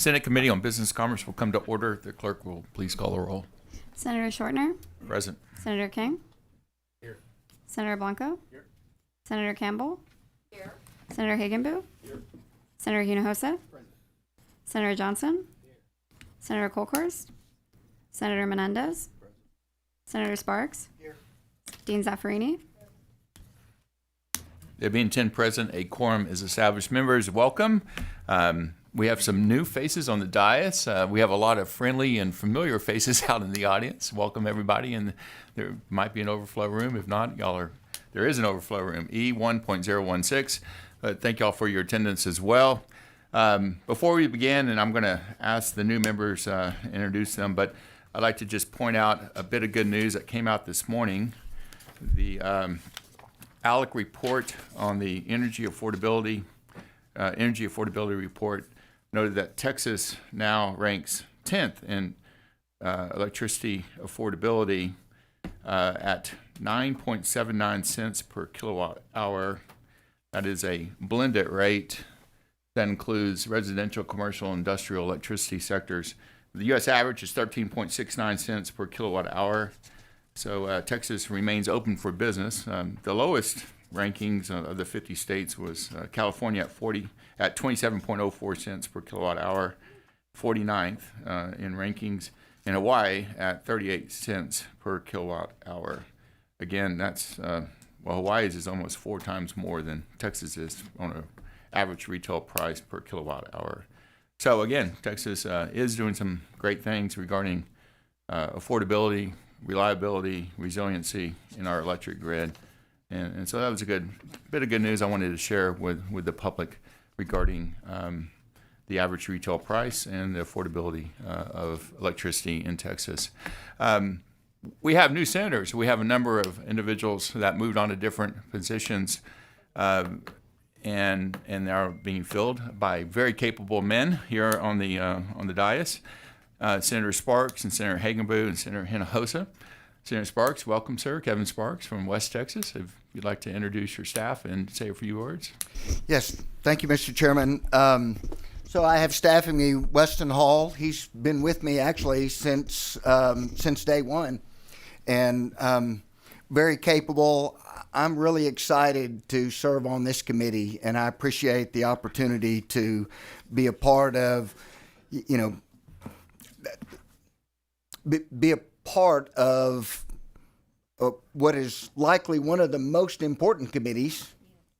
Senate Committee on Business and Commerce will come to order. The clerk will please call the roll. Senator Shortner. Present. Senator King. Here. Senator Blanco. Here. Senator Campbell. Here. Senator Hagenbu. Here. Senator Hinojosa. Present. Senator Johnson. Senator Colkhorst. Senator Menendez. Present. Senator Sparks. Here. Dean Zaffarini. There being 10 present, a quorum is established. Members, welcome. We have some new faces on the dais. We have a lot of friendly and familiar faces out in the audience. Welcome, everybody. And there might be an overflow room. If not, there is an overflow room, E1.016. But thank y'all for your attendance as well. Before we begin, and I'm going to ask the new members introduce them, but I'd like to just point out a bit of good news that came out this morning. The ALEC report on the energy affordability report noted that Texas now ranks 10th in electricity affordability at 9.79 cents per kilowatt hour. That is a blended rate that includes residential, commercial, industrial electricity sectors. The U.S. average is 13.69 cents per kilowatt hour. So Texas remains open for business. The lowest rankings of the 50 states was California at 27.04 cents per kilowatt hour, 49th in rankings, and Hawaii at 38 cents per kilowatt hour. Again, that's Hawaii's is almost 4 times more than Texas is on an average retail price per kilowatt hour. So again, Texas is doing some great things regarding affordability, reliability, resiliency in our electric grid. And so that was a good bit of good news I wanted to share with the public regarding the average retail price and the affordability of electricity in Texas. We have new senators. We have a number of individuals that moved on to different positions and they are being filled by very capable men here on the dais. Senator Sparks and Senator Hagenbu and Senator Hinojosa. Senator Sparks, welcome, sir. Kevin Sparks from West Texas. If you'd like to introduce your staff and say a few words. Yes, thank you, Mr. Chairman. So I have staffing me Weston Hall. He's been with me actually since day one, and very capable. I'm really excited to serve on this committee, and I appreciate the opportunity to be a part of, be a part of what is likely one of the most important committees,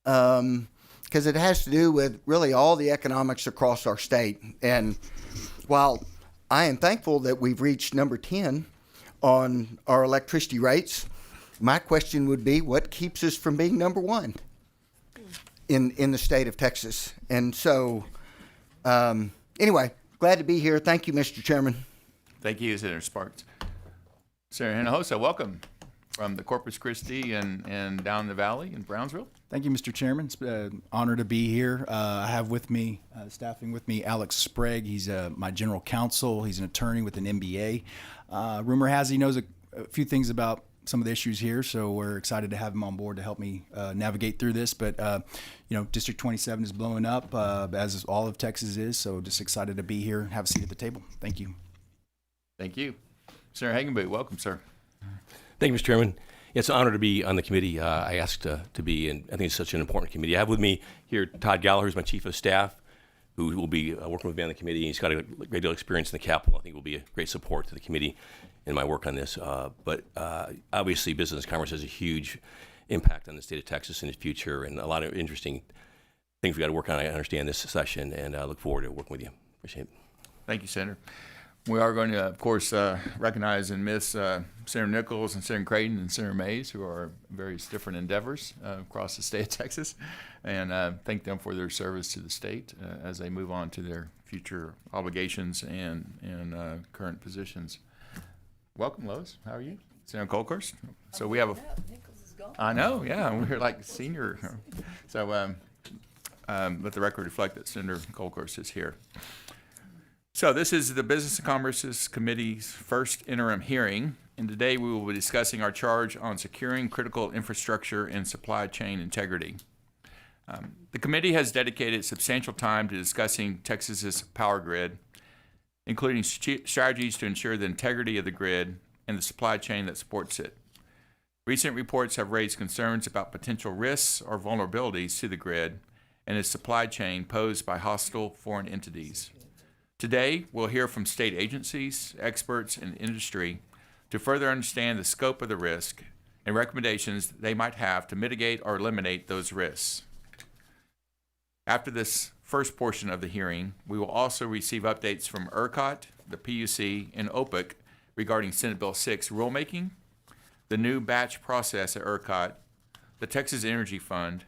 because it has to do with really all the economics across our state. And while I am thankful that we've reached number 10 on our electricity rates, my question would be, what keeps us from being number 1 in the state of Texas? And so, anyway, glad to be here. Thank you, Mr. Chairman. Thank you, Senator Sparks. Senator Hinojosa, welcome from the Corpus Christi and down the valley in Brownsville. Thank you, Mr. Chairman. It's an honor to be here. I have with me, staffing with me, Alex Sprague. He's my general counsel. He's an attorney with an MBA. Rumor has he knows a few things about some of the issues here, so we're excited to have him on board to help me navigate through this. But, District 27 is blowing up, as all of Texas is, so just excited to be here and have a seat at the table. Thank you. Thank you. Senator Hagenbu, welcome, sir. Thank you, Mr. Chairman. It's an honor to be on the committee I asked to be, and I think it's such an important committee. I have with me here Todd Gallagher, who's my chief of staff, who will be working with me on the committee. He's got a great deal of experience in the Capitol. I think will be a great support to the committee in my work on this. But obviously, business and commerce has a huge impact on the state of Texas in its future, and a lot of interesting things we got to work on. I understand this session, and I look forward to working with you. Appreciate it. Thank you, Senator. We are going to, of course, recognize and miss Senator Nichols and Senator Creighton and Senator Mays, who are various different endeavors across the state of Texas, and thank them for their service to the state as they move on to their future obligations and current positions. Welcome, Lois. How are you? Senator Colkhorst. So we have a. Nichols is gone. I know, yeah, we're like senior. So let the record reflect that Senator Colkhorst is here. So this is the Business and Commerce Committee's first interim hearing, and today we will be discussing our charge on securing critical infrastructure and supply chain integrity. The committee has dedicated substantial time to discussing Texas's power grid, including strategies to ensure the integrity of the grid and the supply chain that supports it. Recent reports have raised concerns about potential risks or vulnerabilities to the grid and its supply chain posed by hostile foreign entities. Today, we'll hear from state agencies, experts, and industry to further understand the scope of the risk and recommendations they might have to mitigate or eliminate those risks. After this first portion of the hearing, we will also receive updates from ERCOT, the PUC, and OPIC regarding Senate Bill 6 rulemaking, the new batch process at ERCOT, the Texas Energy Fund,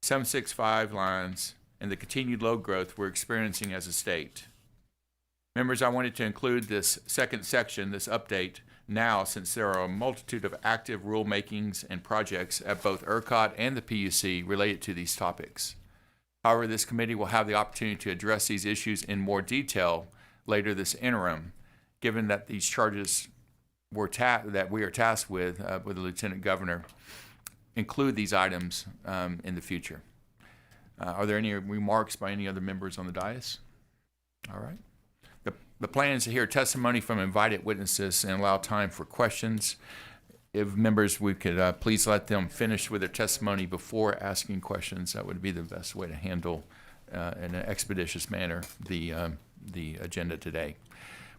765 lines, and the continued load growth we're experiencing as a state. Members, I wanted to include this second section, this update, now since there are a multitude of active rulemakings and projects at both ERCOT and the PUC related to these topics. However, this committee will have the opportunity to address these issues in more detail later this interim, given that these charges that we are tasked with the Lieutenant Governor include these items in the future. Are there any remarks by any other members on the dais? All right. The plan is to hear testimony from invited witnesses and allow time for questions. If members, we could please let them finish with their testimony before asking questions. That would be the best way to handle in an expeditious manner the agenda today.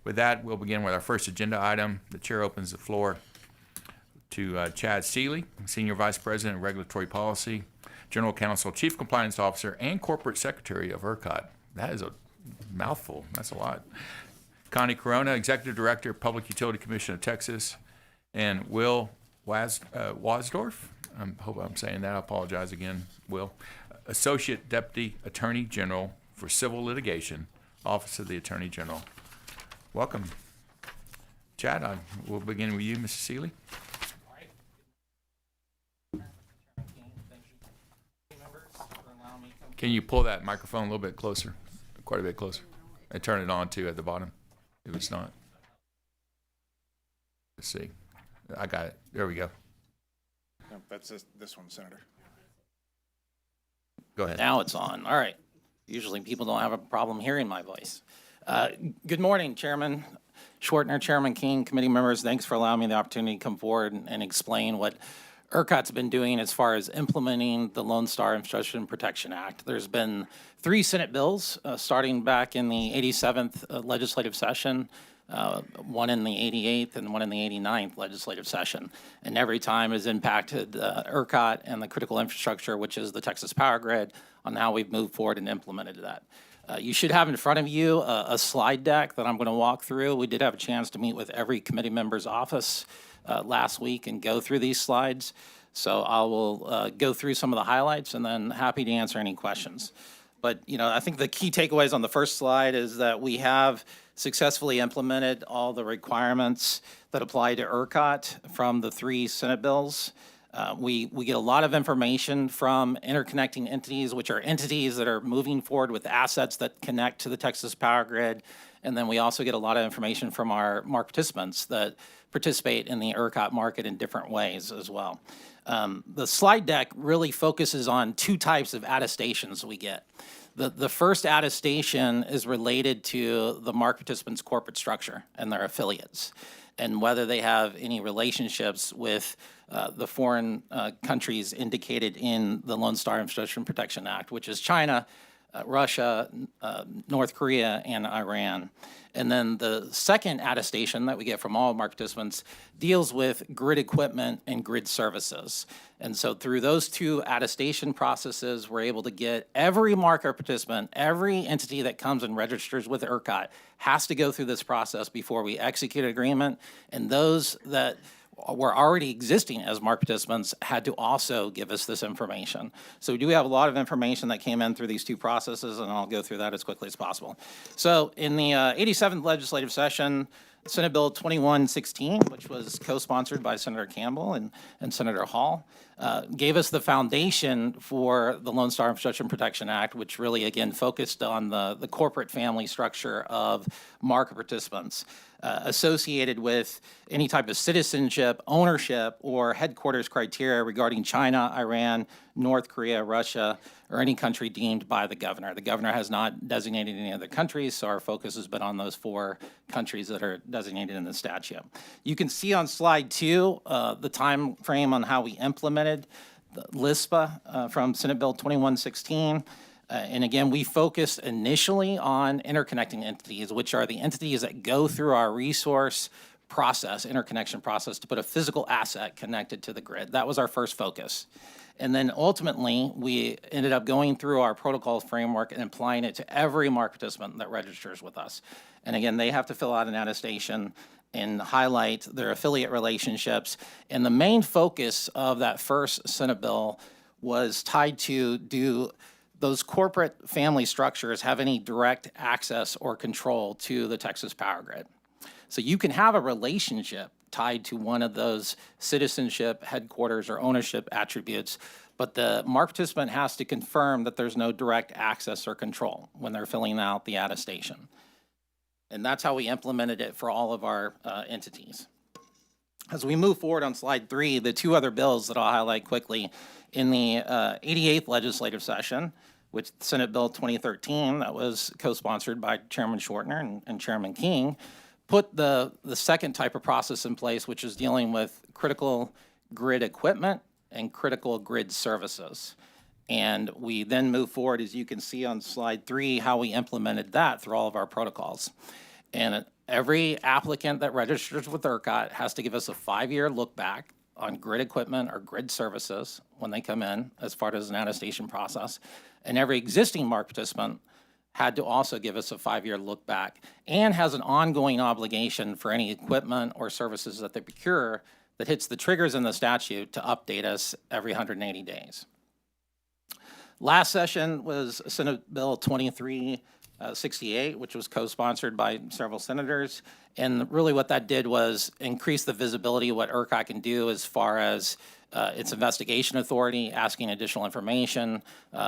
With that, we'll begin with our first agenda item. The chair opens the floor to Chad Seeley, Senior Vice President of Regulatory Policy, General Counsel, Chief Compliance Officer, and Corporate Secretary of ERCOT. That is a mouthful. That's a lot. Connie Corona, Executive Director, Public Utility Commission of Texas, and Will Wasdorf. I hope I'm saying that. I apologize again, Will. Associate Deputy Attorney General for Civil Litigation, Office of the Attorney General. Welcome. Chad, we'll begin with you, Mr. Seeley. Can you pull that microphone a little bit closer? Quite a bit closer. And turn it on too at the bottom, if it's not. Let's see. I got it. There we go. No, that's this one, Senator. Go ahead. Now it's on. All right. Usually people don't have a problem hearing my voice. Good morning, Chairman Schwartner, Chairman King, committee members. Thanks for allowing me the opportunity to come forward and explain what ERCOT's been doing as far as implementing the Lone Star Infrastructure and Protection Act. There's been 3 Senate bills starting back in the 87th legislative session, one in the 88th and one in the 89th legislative session. And every time has impacted ERCOT and the critical infrastructure, which is the Texas power grid, on how we've moved forward and implemented that. You should have in front of you a slide deck that I'm going to walk through. We did have a chance to meet with every committee member's office last week and go through these slides. So I will go through some of the highlights and then happy to answer any questions. But, you know, I think the key takeaways on the first slide is that we have successfully implemented all the requirements that apply to ERCOT from the 3 Senate bills. We get a lot of information from interconnecting entities, which are entities that are moving forward with assets that connect to the Texas power grid. And then we also get a lot of information from our market participants that participate in the ERCOT market in different ways as well. The slide deck really focuses on 2 types of attestations we get. The first attestation is related to the market participants' corporate structure and their affiliates, and whether they have any relationships with the foreign countries indicated in the Lone Star Infrastructure and Protection Act, which is China, Russia, North Korea, and Iran. And then the second attestation that we get from all market participants deals with grid equipment and grid services. And so through those 2 attestation processes, we're able to get every market participant, every entity that comes and registers with ERCOT has to go through this process before we execute an agreement. And those that were already existing as market participants had to also give us this information. So we do have a lot of information that came in through these 2 processes, and I'll go through that as quickly as possible. So in the 87th legislative session, Senate Bill 2116, which was co-sponsored by Senator Campbell and Senator Hall, gave us the foundation for the Lone Star Infrastructure and Protection Act, which really, again, focused on the corporate family structure of market participants. associated with any type of citizenship, ownership, or headquarters criteria regarding China, Iran, North Korea, Russia, or any country deemed by the governor. The governor has not designated any other countries, so our focus has been on those 4 countries that are designated in the statute. You can see on slide 2 the time frame on how we implemented the LISPA from Senate Bill 2116. And again, we focused initially on interconnecting entities, which are the entities that go through our resource process, interconnection process, to put a physical asset connected to the grid. That was our first focus. And then ultimately, we ended up going through our protocol framework and applying it to every market participant that registers with us. And again, they have to fill out an attestation and highlight their affiliate relationships. And the main focus of that first Senate bill was tied to do those corporate family structures have any direct access or control to the Texas power grid. So you can have a relationship tied to one of those citizenship, headquarters, or ownership attributes, but the market participant has to confirm that there's no direct access or control when they're filling out the attestation. And that's how we implemented it for all of our entities. As we move forward on slide 3, the 2 other bills that I'll highlight quickly, in the 88th legislative session, which Senate Bill 2013, that was co-sponsored by Chairman Schwartner and Chairman King, put the second type of process in place, which is dealing with critical grid equipment and critical grid services. And we then move forward, as you can see on slide 3, how we implemented that through all of our protocols. And every applicant that registers with ERCOT has to give us a 5-year look back on grid equipment or grid services when they come in as part of an attestation process. And every existing market participant had to also give us a 5-year look back and has an ongoing obligation for any equipment or services that they procure that hits the triggers in the statute to update us every 180 days. Last session was Senate Bill 2368, which was co-sponsored by several senators. And really what that did was increase the visibility of what ERCOT can do as far as its investigation authority, asking additional information.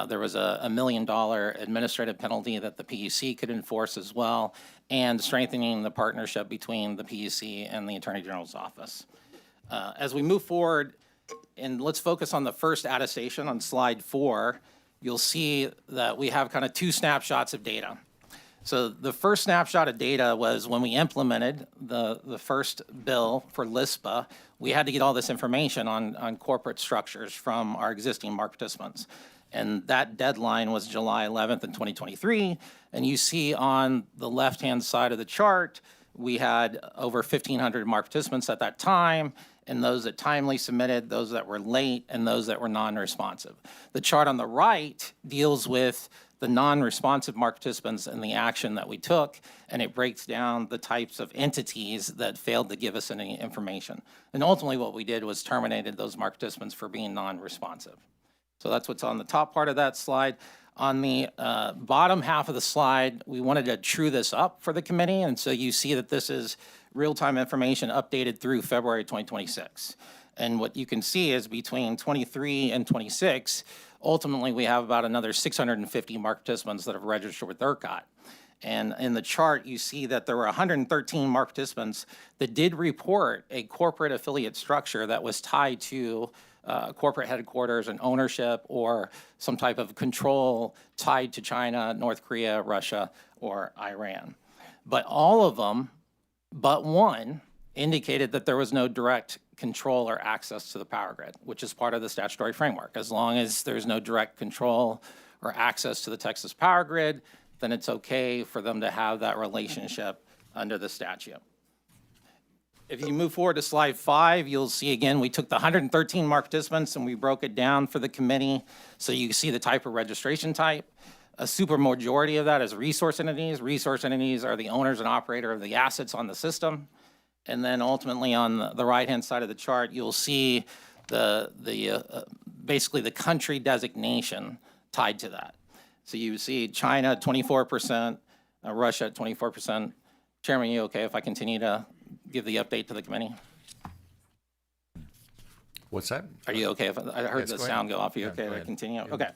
There was a $1 million administrative penalty that the PUC could enforce as well, and strengthening the partnership between the PUC and the Attorney General's office. As we move forward, and let's focus on the first attestation on slide 4, you'll see that we have kind of 2 snapshots of data. So the first snapshot of data was when we implemented the first bill for LISPA, we had to get all this information on corporate structures from our existing market participants. And that deadline was July 11th in 2023. And you see on the left-hand side of the chart, we had over 1,500 market participants at that time, and those that timely submitted, those that were late, and those that were non-responsive. The chart on the right deals with the non-responsive market participants and the action that we took, and it breaks down the types of entities that failed to give us any information. And ultimately what we did was terminated those market participants for being non-responsive. So that's what's on the top part of that slide. On the bottom half of the slide, we wanted to true this up for the committee, and so you see that this is real-time information updated through February 2026. And what you can see is between 23 and 26, ultimately we have about another 650 market participants that have registered with ERCOT. And in the chart, you see that there were 113 market participants that did report a corporate affiliate structure that was tied to corporate headquarters and ownership or some type of control tied to China, North Korea, Russia, or Iran. But all of them, but one, indicated that there was no direct control or access to the power grid, which is part of the statutory framework. As long as there's no direct control or access to the Texas power grid, then it's okay for them to have that relationship under the statute. If you move forward to slide 5, you'll see again, we took the 113 market participants and we broke it down for the committee. So you see the type of registration type. A super majority of that is resource entities. Resource entities are the owners and operator of the assets on the system. And then ultimately on the right-hand side of the chart, you'll see basically the country designation tied to that. So you see China at 24%, Russia at 24%. Chairman, you okay if I continue to give the update to the committee? What's that? Are you okay if I heard Yes, the go ahead. sound go off? Are you Yeah, okay go to ahead. continue? Yeah. Okay.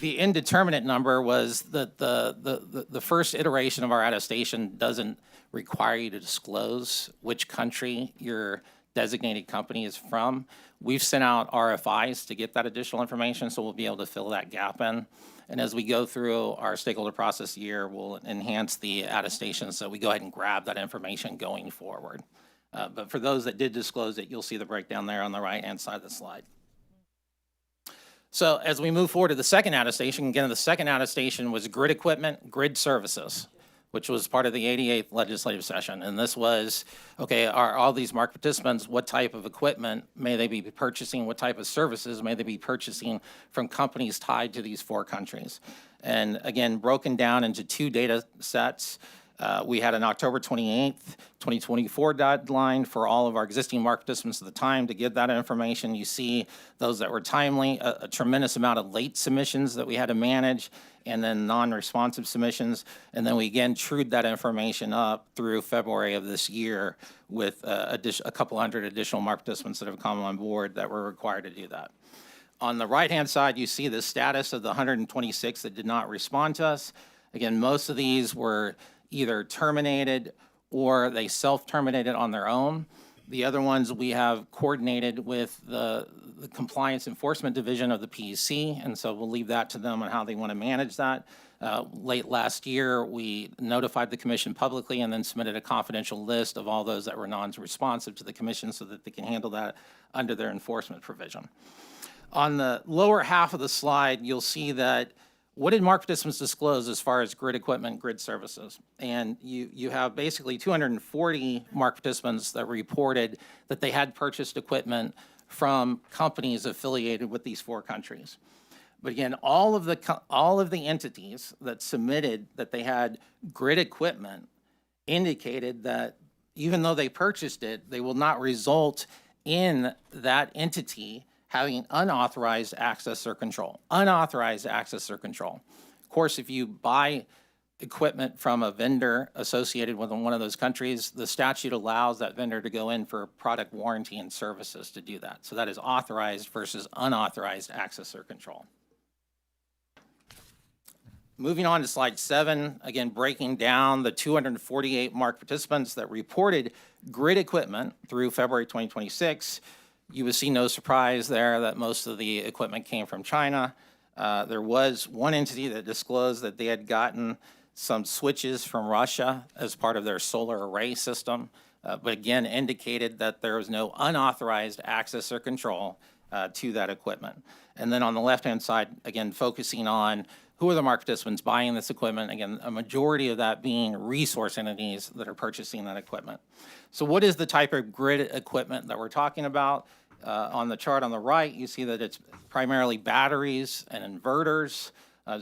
The indeterminate number was that the first iteration of our attestation doesn't require you to disclose which country your designated company is from. We've sent out RFIs to get that additional information, so we'll be able to fill that gap in. And as we go through our stakeholder process year, we'll enhance the attestation so we go ahead and grab that information going forward. But for those that did disclose it, you'll see the breakdown there on the right-hand side of the slide. So as we move forward to the second attestation, again, the second attestation was grid equipment, grid services, which was part of the 88th legislative session. And this was, okay, are all these market participants, what type of equipment may they be purchasing? What type of services may they be purchasing from companies tied to these 4 countries? And again, broken down into 2 data sets. We had an October 28th, 2024 deadline for all of our existing market participants at the time to give that information. You see those that were timely, a tremendous amount of late submissions that we had to manage, and then non-responsive submissions. And then we again trued that information up through February of this year with a couple hundred additional market participants that have come on board that were required to do that. On the right-hand side, you see the status of the 126 that did not respond to us. Again, most of these were either terminated or they self-terminated on their own. The other ones we have coordinated with the Compliance Enforcement Division of the PUC, and so we'll leave that to them on how they want to manage that. Late last year, we notified the commission publicly and then submitted a confidential list of all those that were non-responsive to the commission so that they can handle that under their enforcement provision. On the lower half of the slide, you'll see that what did market participants disclose as far as grid equipment, grid services? And you have basically 240 market participants that reported that they had purchased equipment from companies affiliated with these 4 countries. But again, all of the entities that submitted that they had grid equipment indicated that even though they purchased it, they will not result in that entity having unauthorized access or control. Unauthorized access or control. Of course, if you buy equipment from a vendor associated with one of those countries, the statute allows that vendor to go in for product warranty and services to do that. So that is authorized versus unauthorized access or control. Moving on to slide 7, again, breaking down the 248 market participants that reported grid equipment through February 2026. You would see no surprise there that most of the equipment came from China. There was one entity that disclosed that they had gotten some switches from Russia as part of their solar array system, but again indicated that there was no unauthorized access or control to that equipment. And then on the left-hand side, again, focusing on who are the market participants buying this equipment, again, a majority of that being resource entities that are purchasing that equipment. So what is the type of grid equipment that we're talking about? On the chart on the right, you see that it's primarily batteries and inverters,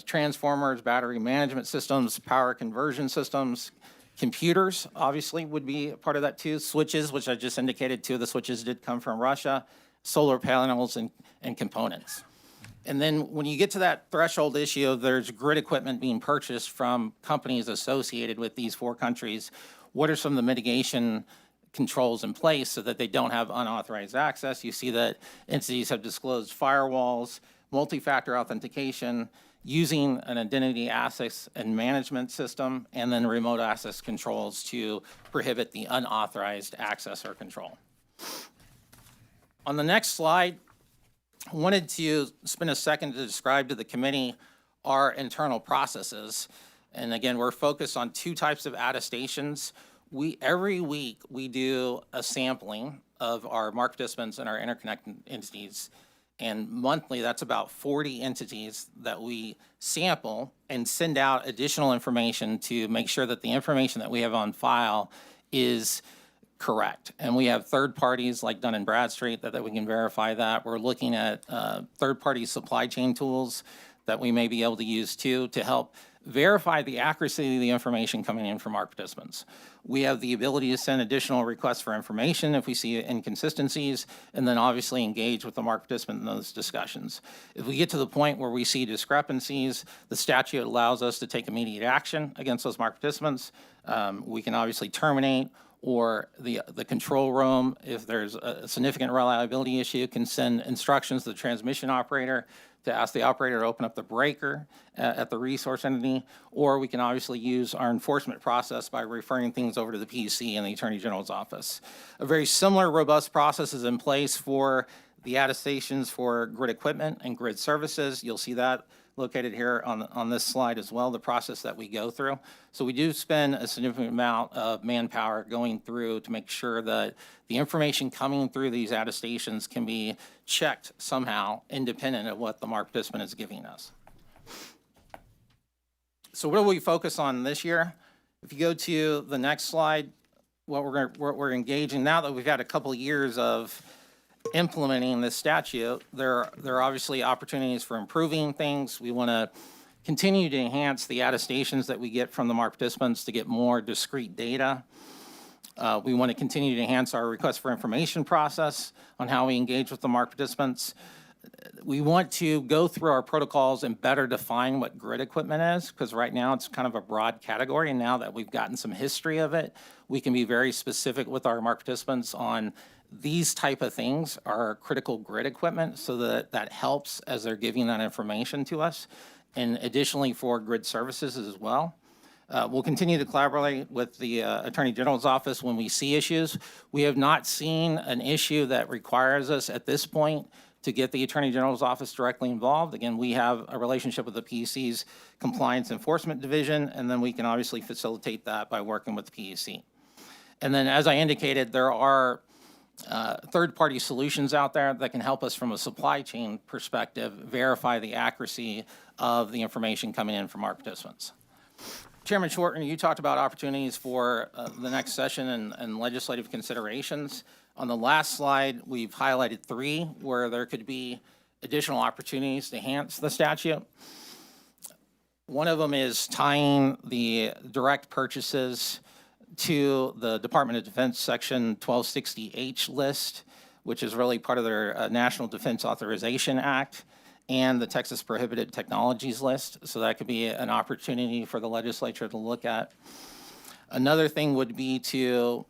transformers, battery management systems, power conversion systems, computers obviously would be a part of that too, switches, which I just indicated 2 of the switches did come from Russia, solar panels and components. And then when you get to that threshold issue of there's grid equipment being purchased from companies associated with these 4 countries, what are some of the mitigation controls in place so that they don't have unauthorized access? You see that entities have disclosed firewalls, multi-factor authentication, using an identity access and management system, and then remote access controls to prohibit the unauthorized access or control. On the next slide, I wanted to spend a second to describe to the committee our internal processes. And again, we're focused on 2 types of attestations. Every week, we do a sampling of our market participants and our interconnected entities. And monthly, that's about 40 entities that we sample and send out additional information to make sure that the information that we have on file is correct. And we have third parties like Dun & Bradstreet that we can verify that. We're looking at third-party supply chain tools that we may be able to use too to help verify the accuracy of the information coming in from our participants. We have the ability to send additional requests for information if we see inconsistencies, and then obviously engage with the market participant in those discussions. If we get to the point where we see discrepancies, the statute allows us to take immediate action against those market participants. We can obviously terminate or the control room, if there's a significant reliability issue, can send instructions to the transmission operator to ask the operator to open up the breaker at the resource entity, or we can obviously use our enforcement process by referring things over to the PUC and the Attorney General's office. A very similar robust process is in place for the attestations for grid equipment and grid services. You'll see that located here on this slide as well, the process that we go through. So we do spend a significant amount of manpower going through to make sure that the information coming through these attestations can be checked somehow independent of what the market participant is giving us. So what do we focus on this year? If you go to the next slide, what we're engaging now that we've had a couple of years of implementing this statute, there are obviously opportunities for improving things. We want to continue to enhance the attestations that we get from the market participants to get more discrete data. We want to continue to enhance our request for information process on how we engage with the market participants. We want to go through our protocols and better define what grid equipment is, because right now it's kind of a broad category, and now that we've gotten some history of it, we can be very specific with our market participants on these type of things are critical grid equipment, so that helps as they're giving that information to us. And additionally for grid services as well. We'll continue to collaborate with the Attorney General's office when we see issues. We have not seen an issue that requires us at this point to get the Attorney General's office directly involved. Again, we have a relationship with the PUC's Compliance Enforcement Division, and then we can obviously facilitate that by working with the PUC. And then as I indicated, there are third-party solutions out there that can help us from a supply chain perspective verify the accuracy of the information coming in from our participants. Chairman Schwartner, you talked about opportunities for the next session and legislative considerations. On the last slide, we've highlighted 3 where there could be additional opportunities to enhance the statute. One of them is tying the direct purchases to the Department of Defense Section 1260H list, which is really part of their National Defense Authorization Act, and the Texas Prohibited Technologies list. So that could be an opportunity for the legislature to look at. Another thing would be to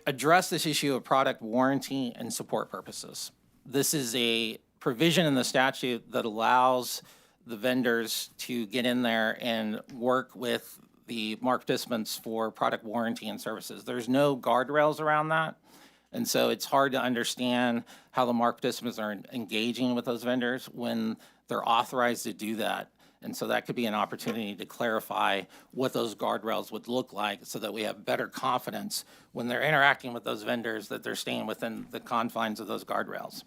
address this issue of product warranty and support purposes. This is a provision in the statute that allows the vendors to get in there and work with the market participants for product warranty and services. There's no guardrails around that. And so it's hard to understand how the market participants are engaging with those vendors when they're authorized to do that. And so that could be an opportunity to clarify what those guardrails would look like so that we have better confidence when they're interacting with those vendors that they're staying within the confines of those guardrails.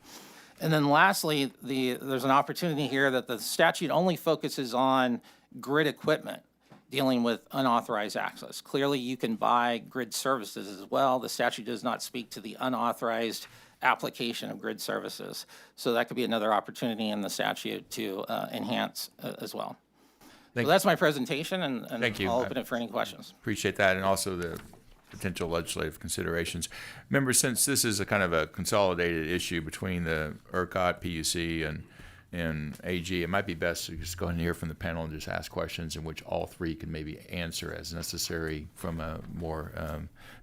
And then lastly, there's an opportunity here that the statute only focuses on grid equipment dealing with unauthorized access. Clearly, you can buy grid services as well. The statute does not speak to the unauthorized application of grid services. So that could be another opportunity in the statute to enhance as well. So that's my presentation, and Thank you. I'll open it for any questions. Appreciate that, and also the potential legislative considerations. Remember, since this is a kind of a consolidated issue between the ERCOT, PUC, and AG, it might be best to just go ahead and hear from the panel and just ask questions in which all 3 can maybe answer as necessary from a more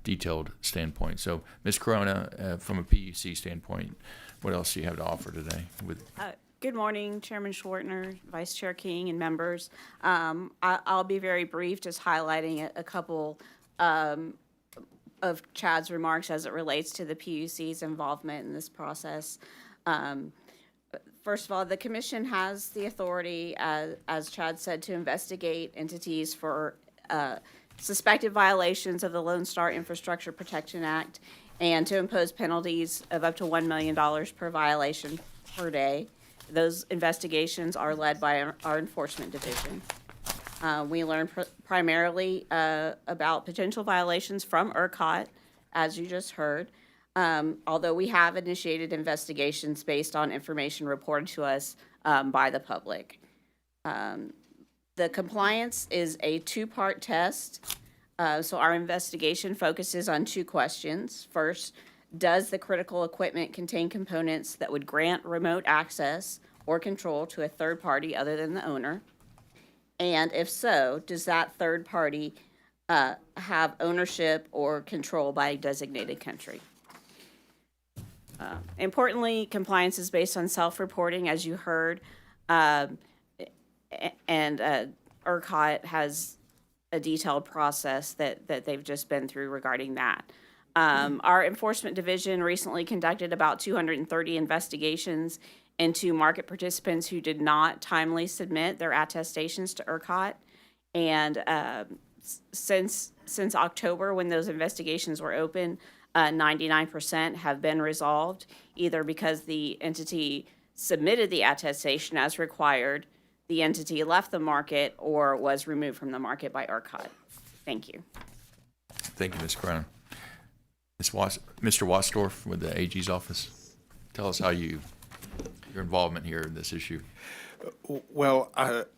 detailed standpoint. So, Ms. Corona, from a PUC standpoint, what else do you have to offer today? Good morning, Chairman Schwartner, Vice Chair King, and members. I'll be very brief, just highlighting a couple of Chad's remarks as it relates to the PUC's involvement in this process. First of all, the commission has the authority, as Chad said, to investigate entities for suspected violations of the Lone Star Infrastructure Protection Act and to impose penalties of up to $1 million per violation per day. Those investigations are led by our enforcement division. We learn primarily about potential violations from ERCOT, as you just heard. Although we have initiated investigations based on information reported to us by the public. The compliance is a 2-part test. So our investigation focuses on 2 questions. First, does the critical equipment contain components that would grant remote access or control to a third party other than the owner? And if so, does that third party have ownership or control by a designated country. Importantly, compliance is based on self-reporting, as you heard, and ERCOT has a detailed process that they've just been through regarding that. Our enforcement division recently conducted about 230 investigations into market participants who did not timely submit their attestations to ERCOT. And since October, when those investigations were open, 99% have been resolved, either because the entity submitted the attestation as required, the entity left the market, or was removed from the market by ERCOT. Thank you. Thank you, Ms. Cronin. Mr. Wasdorf with the AG's office, tell us how your involvement here in this issue. Well,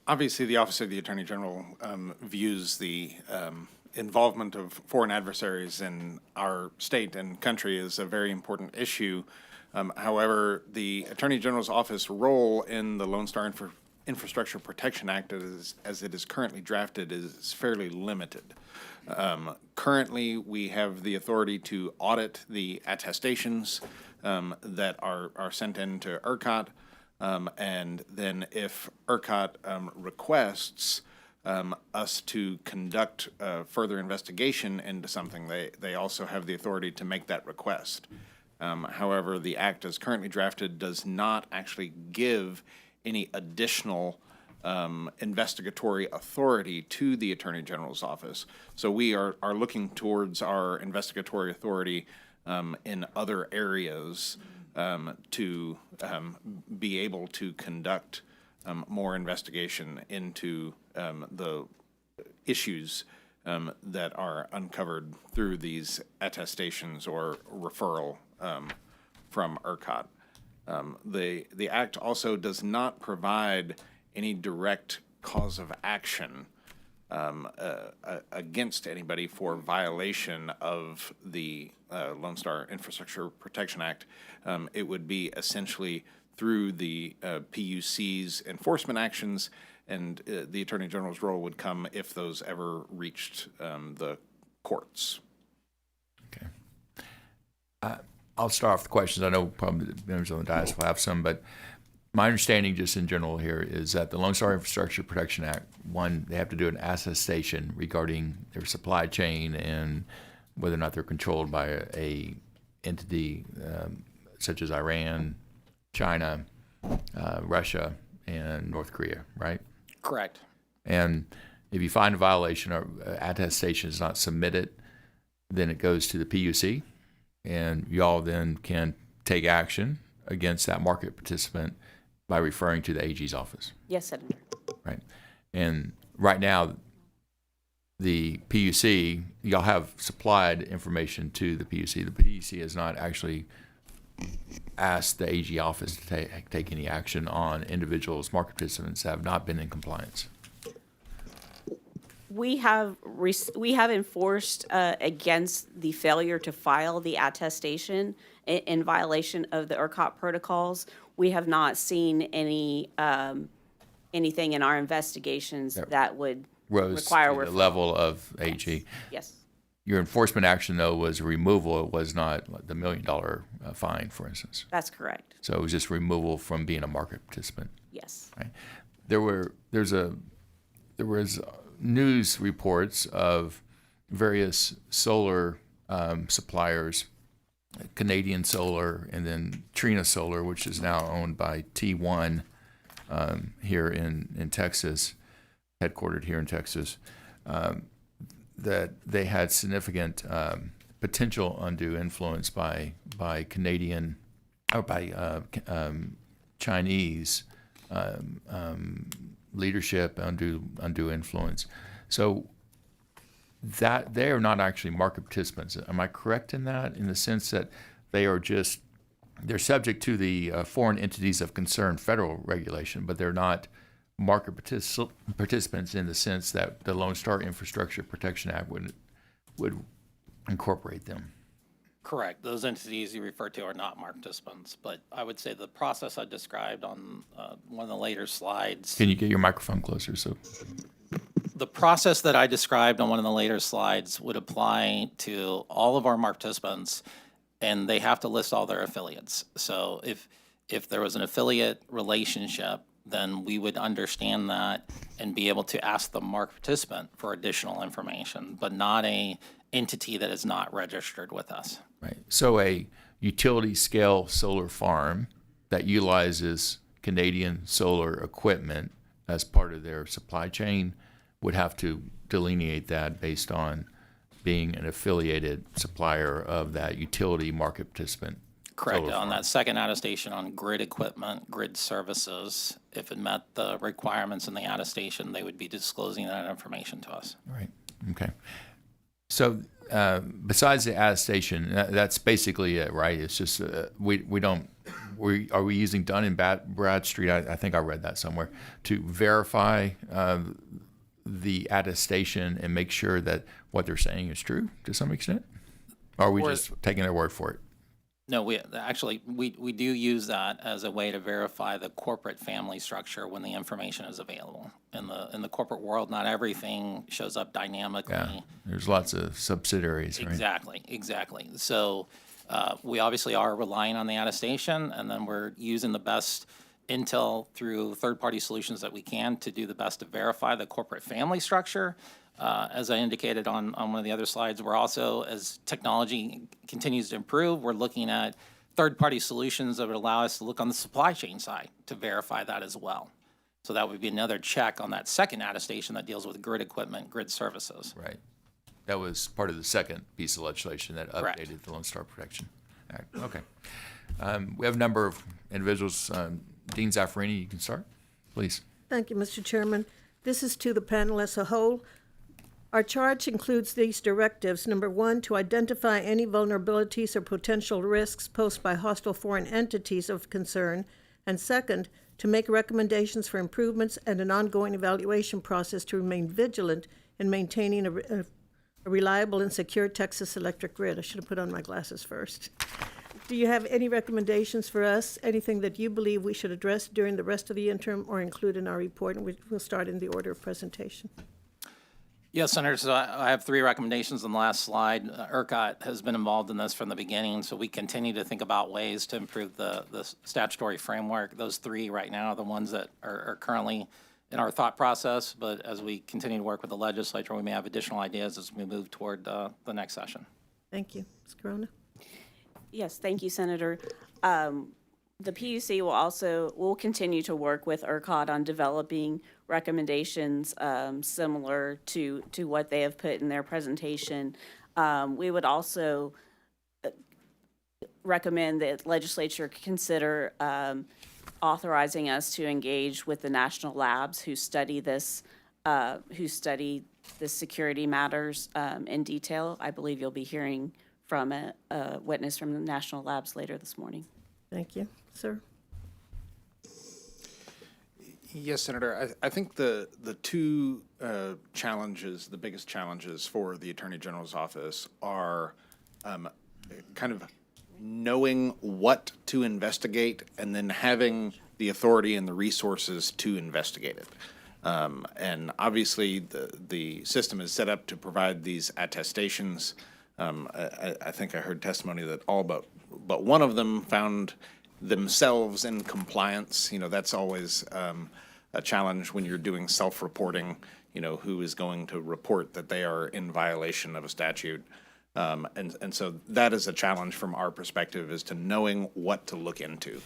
obviously, the Office of the Attorney General views the involvement of foreign adversaries in our state and country as a very important issue. However, the Attorney General's office role in the Lone Star Infrastructure Protection Act, as it is currently drafted, is fairly limited. Currently, we have the authority to audit the attestations that are sent in to ERCOT. And then if ERCOT requests us to conduct further investigation into something, they also have the authority to make that request. However, the act as currently drafted does not actually give any additional investigatory authority to the Attorney General's office. So we are looking towards our investigatory authority in other areas to be able to conduct more investigation into the issues that are uncovered through these attestations or referral from ERCOT. The act also does not provide any direct cause of action against anybody for violation of the Lone Star Infrastructure Protection Act. It would be essentially through the PUC's enforcement actions, and the Attorney General's role would come if those ever reached the courts. Okay. I'll start off the questions. I know probably the members on the dais will have some, but my understanding just in general here is that the Lone Star Infrastructure Protection Act, one, they have to do an attestation regarding their supply chain and whether or not they're controlled by a entity such as Iran, China, Russia, and North Korea, right? Correct. And if you find a violation or attestation is not submitted, then it goes to the PUC, and y'all then can take action against that market participant by referring to the AG's office. Yes, Senator. Right. And right now, the PUC, y'all have supplied information to the PUC. The PUC has not actually asked the AG office to take any action on individuals, market participants that have not been in compliance. We have enforced against the failure to file the attestation in violation of the ERCOT protocols. We have not seen anything in our investigations that would require Rose to the level of AG. Yes. Your enforcement action, though, was removal. It was not the $1 million fine, for instance. That's correct. So it was just removal from being a market participant. Yes. Right. There was news reports of various solar suppliers, Canadian Solar, and then Trina Solar, which is now owned by T1 here in Texas, headquartered here in Texas, that they had significant potential undue influence by Canadian or by Chinese leadership, undue influence. So that they are not actually market participants. Am I correct in that? In the sense that they're subject to the foreign entities of concern federal regulation, but they're not market participants in the sense that the Lone Star Infrastructure Protection Act would incorporate them. Correct. Those entities you refer to are not market participants, but I would say the process I described on one of the later slides. Can you get your microphone closer? So The process that I described on one of the later slides would apply to all of our market participants, and they have to list all their affiliates. So if there was an affiliate relationship, then we would understand that and be able to ask the market participant for additional information, but not a entity that is not registered with us. Right. So a utility scale solar farm that utilizes Canadian solar equipment as part of their supply chain would have to delineate that based on being an affiliated supplier of that utility market participant. Correct. solar On farm. that second attestation on grid equipment, grid services, if it met the requirements in the attestation, they would be disclosing that information to us. Right. Okay. So besides the attestation, that's basically it, right? It's just are we using Dun and Bradstreet? I think I read that somewhere to verify the attestation and make sure that what they're saying is true to some extent. Or are we just taking their word for it? No, we do use that as a way to verify the corporate family structure when the information is available. In the corporate world, not everything shows up dynamically. Yeah. There's lots of subsidiaries, right? Exactly. So we obviously are relying on the attestation, and then we're using the best intel through third-party solutions that we can to do the best to verify the corporate family structure. As I indicated on one of the other slides, we're also, as technology continues to improve, we're looking at third-party solutions that would allow us to look on the supply chain side to verify that as well. So that would be another check on that second attestation that deals with grid equipment, grid services. Right. That was part of the second piece of legislation that Correct. updated the Lone Star Protection Act. Okay. We have a number of individuals. Dean Zaffarini, you can start, please. Thank you, Mr. Chairman. This is to the panel as a whole. Our charge includes these directives. Number one, to identify any vulnerabilities or potential risks posed by hostile foreign entities of concern. And second, to make recommendations for improvements and an ongoing evaluation process to remain vigilant in maintaining a reliable and secure Texas electric grid. I should have put on my glasses first. Do you have any recommendations for us, anything that you believe we should address during the rest of the interim or include in our report? And we'll start in the order of presentation. Yes, Senator, so I have three recommendations on the last slide. ERCOT has been involved in this from the beginning, so we continue to think about ways to improve the statutory framework. Those three right now are the ones that are currently in our thought process, but as we continue to work with the legislature, we may have additional ideas as we move toward the next session. Thank you. Ms. Corona? Yes, thank you, Senator. The PUC will continue to work with ERCOT on developing recommendations similar to what they have put in their presentation. We would also recommend that legislature consider authorizing us to engage with the national labs who study this, security matters in detail. I believe you'll be hearing from a witness from the national labs later this morning. Thank you. Sir? Yes, Senator. I think the two challenges, the biggest challenges for the Attorney General's office are kind of knowing what to investigate and then having the authority and the resources to investigate it. And obviously, the system is set up to provide these attestations. I think I heard testimony that all but one of them found themselves in compliance. You know, that's always a challenge when you're doing self-reporting, you know, who is going to report that they are in violation of a statute. And so that is a challenge from our perspective, is to knowing what to look into.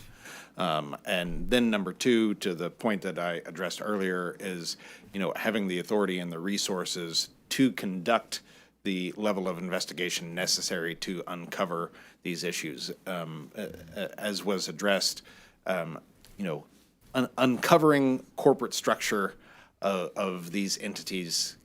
And then number two, to the point that I addressed earlier, is, you know, having the authority and the resources to conduct the level of investigation necessary to uncover these issues. As was addressed, you know, uncovering corporate structure of these entities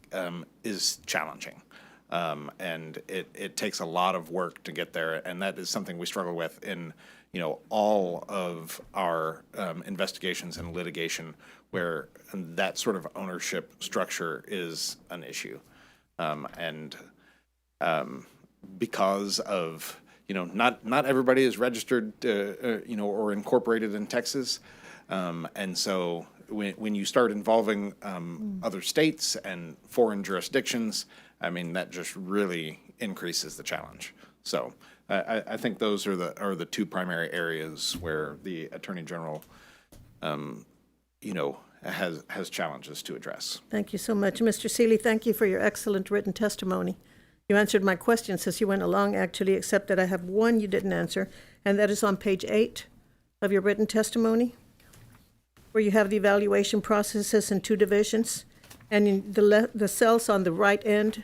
is challenging. And it takes a lot of work to get there, and that is something we struggle with in, you know, all of our investigations and litigation, where that sort of ownership structure is an issue. And because of, you know, not everybody is registered, you know, or incorporated in Texas, and so when you start involving other states and foreign jurisdictions, I mean, that just really increases the challenge. So I think those are the two primary areas where the Attorney General, has challenges to address. Thank you so much. Mr. Seeley, thank you for your excellent written testimony. You answered my questions as you went along, actually, except that I have one you didn't answer, and that is on page 8 of your written testimony, where you have the evaluation processes in 2 divisions, and in the cells on the right end,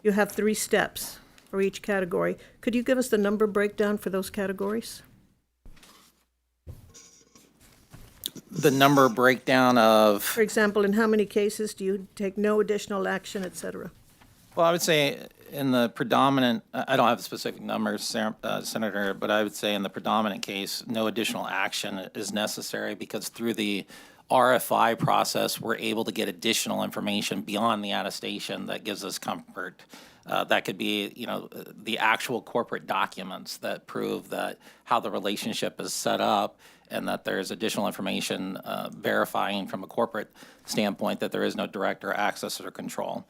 you have 3 steps for each category. Could you give us the number breakdown for those categories? The number breakdown of, For example, in how many cases do you take no additional action, et cetera? well, I would say in the predominant, I don't have specific numbers, Senator, but I would say in the predominant case, no additional action is necessary because through the RFI process, we're able to get additional information beyond the attestation that gives us comfort. That could be, the actual corporate documents that prove that how the relationship is set up and that there's additional information verifying from a corporate standpoint that there is no direct or access or control.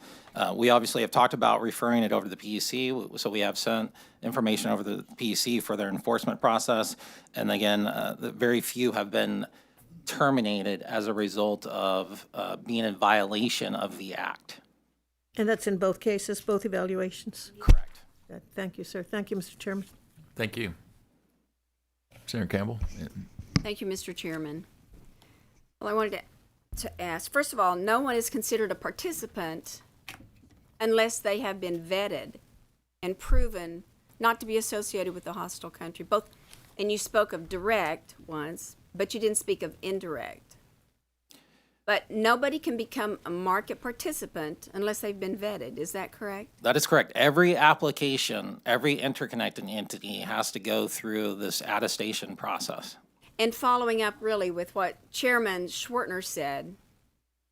We obviously have talked about referring it over to the PUC, so we have sent information over to the PUC for their enforcement process. And again, very few have been terminated as a result of being in violation of the act. And that's in both cases, both evaluations? Correct. Thank you, sir. Thank you, Mr. Chairman. Thank you. Senator Campbell? Thank you, Mr. Chairman. Well, I wanted to ask, first of all, no one is considered a participant unless they have been vetted and proven not to be associated with the hostile country. Both, and you spoke of direct once, but you didn't speak of indirect. But nobody can become a market participant unless they've been vetted. Is that correct? That is correct. Every application, every interconnecting entity has to go through this attestation process. And following up really with what Chairman Schwartner said,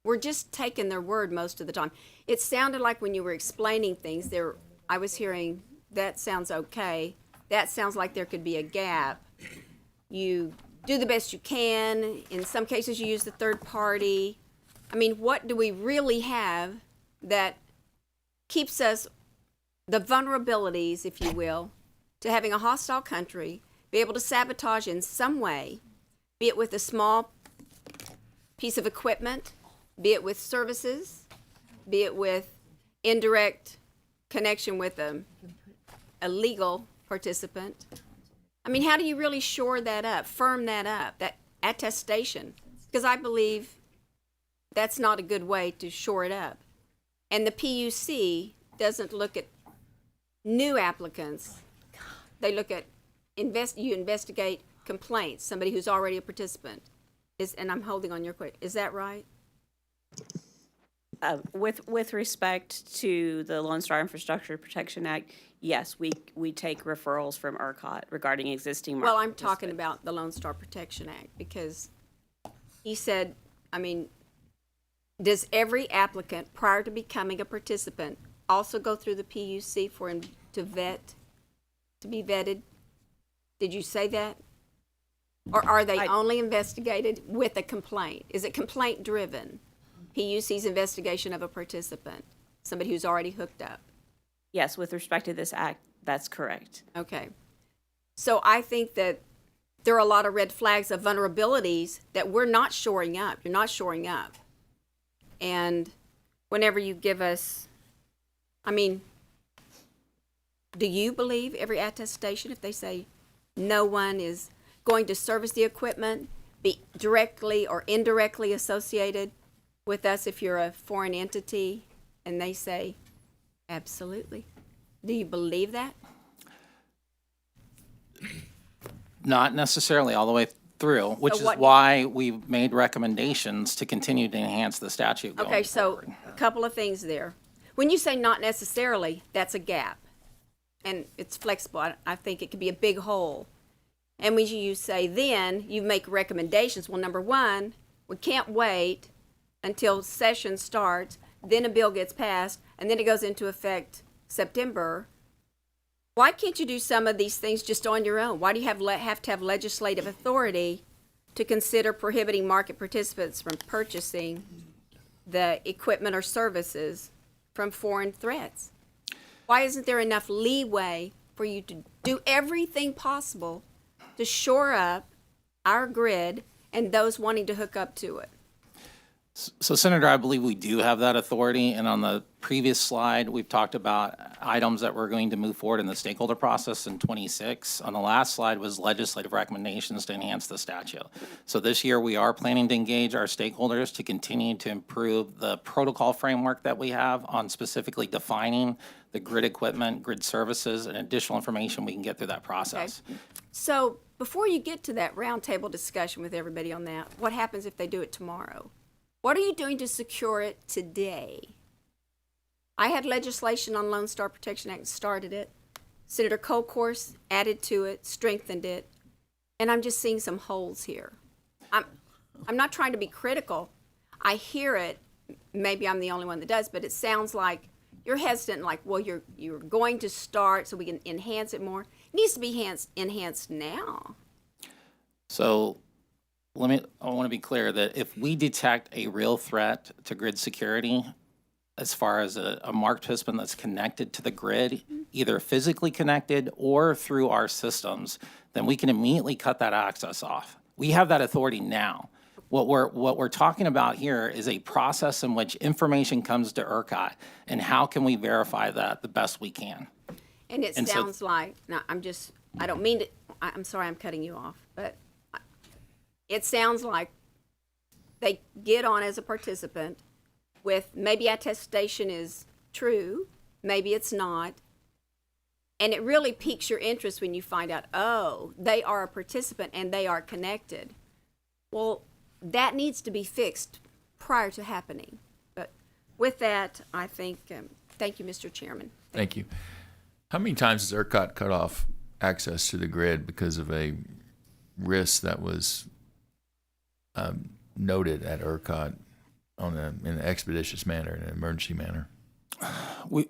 we're just taking their word most of the time. It sounded like when you were explaining things there, I was hearing, that sounds okay. That sounds like there could be a gap. You do the best you can. In some cases, you use the third party. I mean, what do we really have that keeps us, the vulnerabilities, if you will, to having a hostile country be able to sabotage in some way, be it with a small piece of equipment, be it with services, be it with indirect connection with a legal participant? I mean, how do you really shore that up, firm that up, that attestation? Because I believe that's not a good way to shore it up. And the PUC doesn't look at new applicants. They look at you investigate complaints, somebody who's already a participant. And I'm holding on your question. Is that right? With respect to the Lone Star Infrastructure Protection Act, yes, we take referrals from ERCOT regarding existing market Well, I'm talking participants. about the Lone Star Protection Act because he said, I mean, does every applicant prior to becoming a participant also go through the PUC for him to be vetted? Did you say that? Or are they only investigated with a complaint? Is it complaint driven? PUC's investigation of a participant, somebody who's already hooked up. Yes, with respect to this act, that's correct. Okay. So I think that there are a lot of red flags of vulnerabilities that we're not shoring up. You're not shoring up. And whenever you give us, I mean, do you believe every attestation, if they say no one is going to service the equipment, be directly or indirectly associated with us if you're a foreign entity, and they say, absolutely. Do you believe that? Not necessarily all the way through, which So is what- why we've made recommendations to continue to enhance the statute going Okay, so forward. a couple of things there. When you say not necessarily, that's a gap. And it's flexible. I think it could be a big hole. And when you say then, you make recommendations. Well, number one, we can't wait until session starts, then a bill gets passed, and then it goes into effect September. Why can't you do some of these things just on your own? Why do you have to have legislative authority to consider prohibiting market participants from purchasing the equipment or services from foreign threats? Why isn't there enough leeway for you to do everything possible to shore up our grid and those wanting to hook up to it? So, Senator, I believe we do have that authority, and on the previous slide, we've talked about items that we're going to move forward in the stakeholder process in 26. On the last slide was legislative recommendations to enhance the statute. So this year, we are planning to engage our stakeholders to continue to improve the protocol framework that we have on specifically defining the grid equipment, grid services, and additional information we can get through that process. Okay. So before you get to that roundtable discussion with everybody on that, what happens if they do it tomorrow? What are you doing to secure it today? I had legislation on Lone Star Protection Act, started it. Senator Kolkhorst added to it, strengthened it, and I'm just seeing some holes here. I'm not trying to be critical. I hear it. Maybe I'm the only one that does, but it sounds like you're hesitant, like, well, you're going to start so we can enhance it more. It needs to be enhanced now. So I want to be clear that if we detect a real threat to grid security, as far as a market participant that's connected to the grid, either physically connected or through our systems, then we can immediately cut that access off. We have that authority now. What we're talking about here is a process in which information comes to ERCOT, and how can we verify that the best we can? And it And so- sounds like, now, I don't mean to, I'm sorry I'm cutting you off, but it sounds like they get on as a participant with maybe attestation is true, maybe it's not, and it really piques your interest when you find out, oh, they are a participant and they are connected. Well, that needs to be fixed prior to happening. But with that, I think, thank you, Mr. Chairman. Thank you. How many times has ERCOT cut off access to the grid because of a risk that was noted at ERCOT in an expeditious manner, in an emergency manner?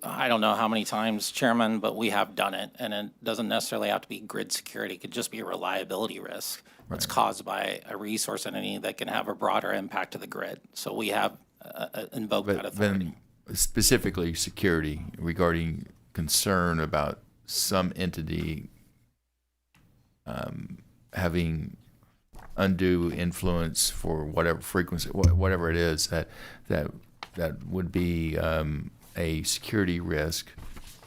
I don't know how many times, Chairman, but we have done it, and it doesn't necessarily have to be grid security. It could just be a reliability risk that's caused by a resource entity that can have a broader impact to the grid. So we have invoked that But authority. then specifically security regarding concern about some entity having undue influence for whatever frequency, whatever it is, that would be a security risk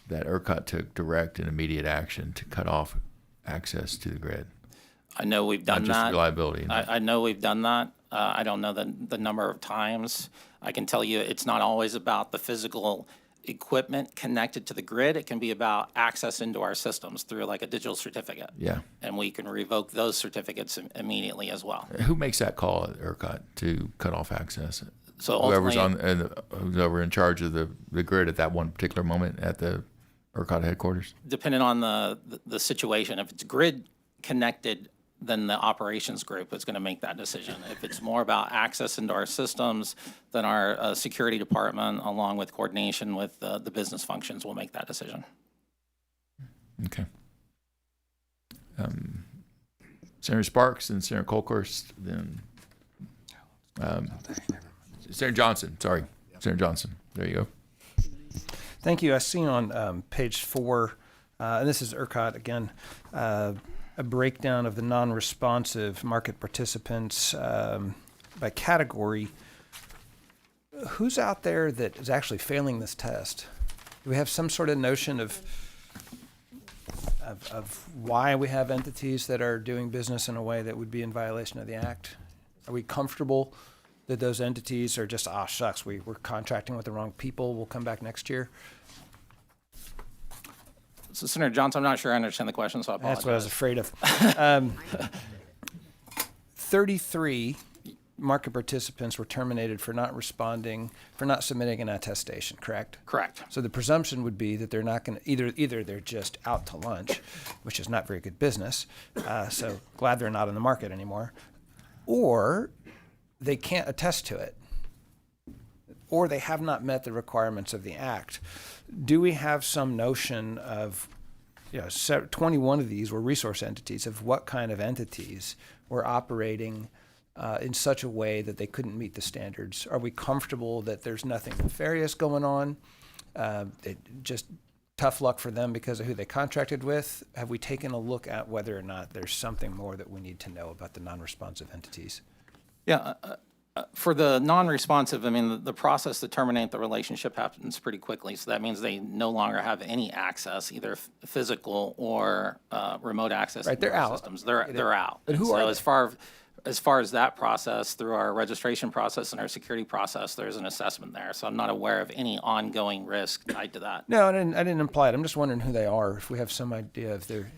that ERCOT took direct and immediate action to cut off access to the grid. I know we've done Not just that. reliability. I know we've done that. I don't know the number of times. I can tell you it's not always about the physical equipment connected to the grid. It can be about access into our systems through like a digital certificate. Yeah. And we can revoke those certificates immediately as well. Who makes that call at ERCOT to cut off access? So Whoever's ultimately, who's over in charge of the grid at that one particular moment at the ERCOT headquarters? depending on the situation, if it's grid connected, then the operations group is going to make that decision. If it's more about access into our systems, then our security department, along with coordination with the business functions, will make that decision. Okay. Senator Sparks and Senator Kolkhorst, then Senator Johnson. Sorry, Senator Johnson. There you go. Thank you. I see on page 4, and this is ERCOT again, a breakdown of the non-responsive market participants by category. Who's out there that is actually failing this test? Do we have some sort of notion of why we have entities that are doing business in a way that would be in violation of the Act? Are we comfortable that those entities are just, shucks, we're contracting with the wrong people, we'll come back next year? So Senator Johnson, I'm not sure I understand the question, so I apologize. That's what I was afraid of. 33 market participants were terminated for not responding, for not submitting an attestation, correct? Correct. So the presumption would be that they're not going to, either they're just out to lunch, which is not very good business, so glad they're not in the market anymore, or they can't attest to it, or they have not met the requirements of the Act. Do we have some notion of 21 of these were resource entities. Of what kind of entities were operating in such a way that they couldn't meet the standards? Are we comfortable that there's nothing nefarious going on? Just tough luck for them because of who they contracted with? Have we taken a look at whether or not there's something more that we need to know about the non-responsive entities? Yeah, for the non-responsive, I mean, the process to terminate the relationship happens pretty quickly. So that means they no longer have any access, either physical or remote access. Right, to they're our out. systems. They're out. And who so are they? as far as that process, through our registration process and our security process, there's an assessment there. So I'm not aware of any ongoing risk tied to that. No, I didn't imply it. I'm just wondering who they are, if we have some idea if they're...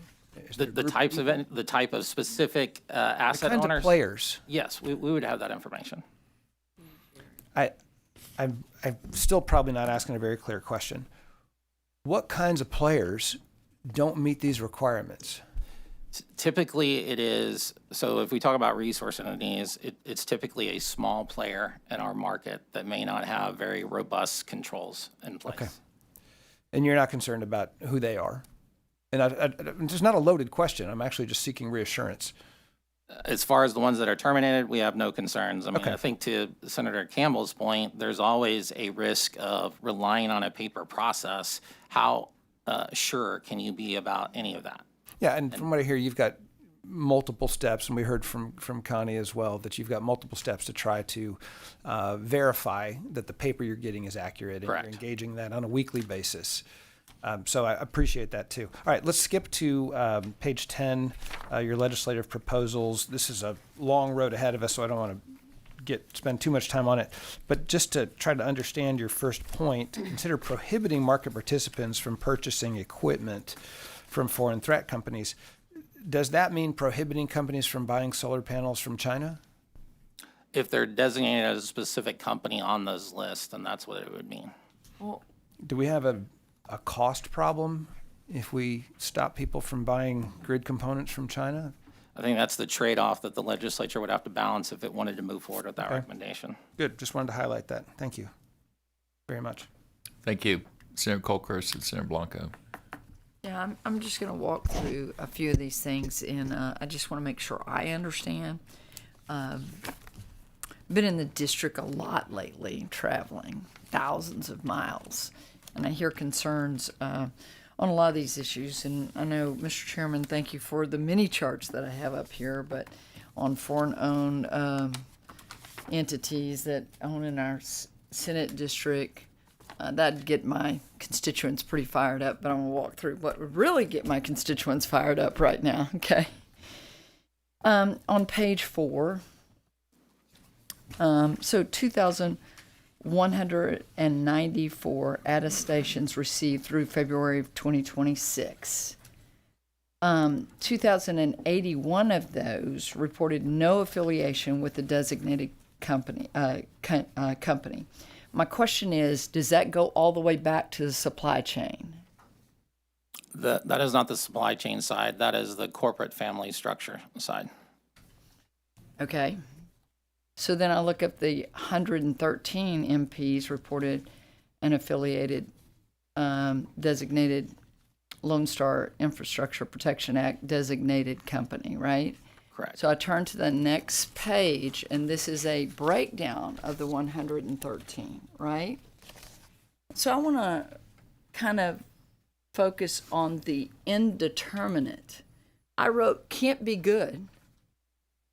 The type of specific asset kinds owners. of players. Yes, we would have that information. I'm still probably not asking a very clear question. What kinds of players don't meet these requirements? Typically, it is, so if we talk about resource entities, it's typically a small player in our market that may not have very robust controls in place. Okay. And you're not concerned about who they are? And it's not a loaded question. I'm actually just seeking reassurance. As far as the ones that are terminated, we have no concerns. I mean, Okay. I think to Senator Campbell's point, there's always a risk of relying on a paper process. How sure can you be about any of that? Yeah, and from what I hear, you've got multiple steps, and we heard from Connie as well that you've got multiple steps to try to verify that the paper you're getting is accurate, and Correct. you're engaging that on a weekly basis. So I appreciate that too. All right, let's skip to page 10, your legislative proposals. This is a long road ahead of us, so I don't want to spend too much time on it. But just to try to understand your first point, consider prohibiting market participants from purchasing equipment from foreign threat companies. Does that mean prohibiting companies from buying solar panels from China? If they're designated as a specific company on those lists, then that's what it would mean. Do we have a cost problem if we stop people from buying grid components from China? I think that's the trade-off that the legislature would have to balance if it wanted to move forward with that recommendation. Good. Just wanted to highlight that. Thank you very much. Thank you, Senator Colkhurst and Senator Blanco. Yeah, I'm just going to walk through a few of these things, and I just want to make sure I understand. Been in the district a lot lately, traveling thousands of miles, and I hear concerns on a lot of these issues. And I know, Mr. Chairman, thank you for the mini charts that I have up here, but on foreign-owned entities that own in our Senate district, that'd get my constituents pretty fired up, but I'm going to walk through what would really get my constituents fired up right now, okay? On page 4, so 2,194 attestations received through February of 2026. 2,081 of those reported no affiliation with the designated company. My question is, does that go all the way back to the supply chain? That is not the supply chain side. That is the corporate family structure side. Okay. So then I look up the 113 MPs reported an affiliated designated Lone Star Infrastructure Protection Act designated company, right? Correct. So I turn to the next page, and this is a breakdown of the 113, right? So I want to kind of focus on the indeterminate. I wrote can't be good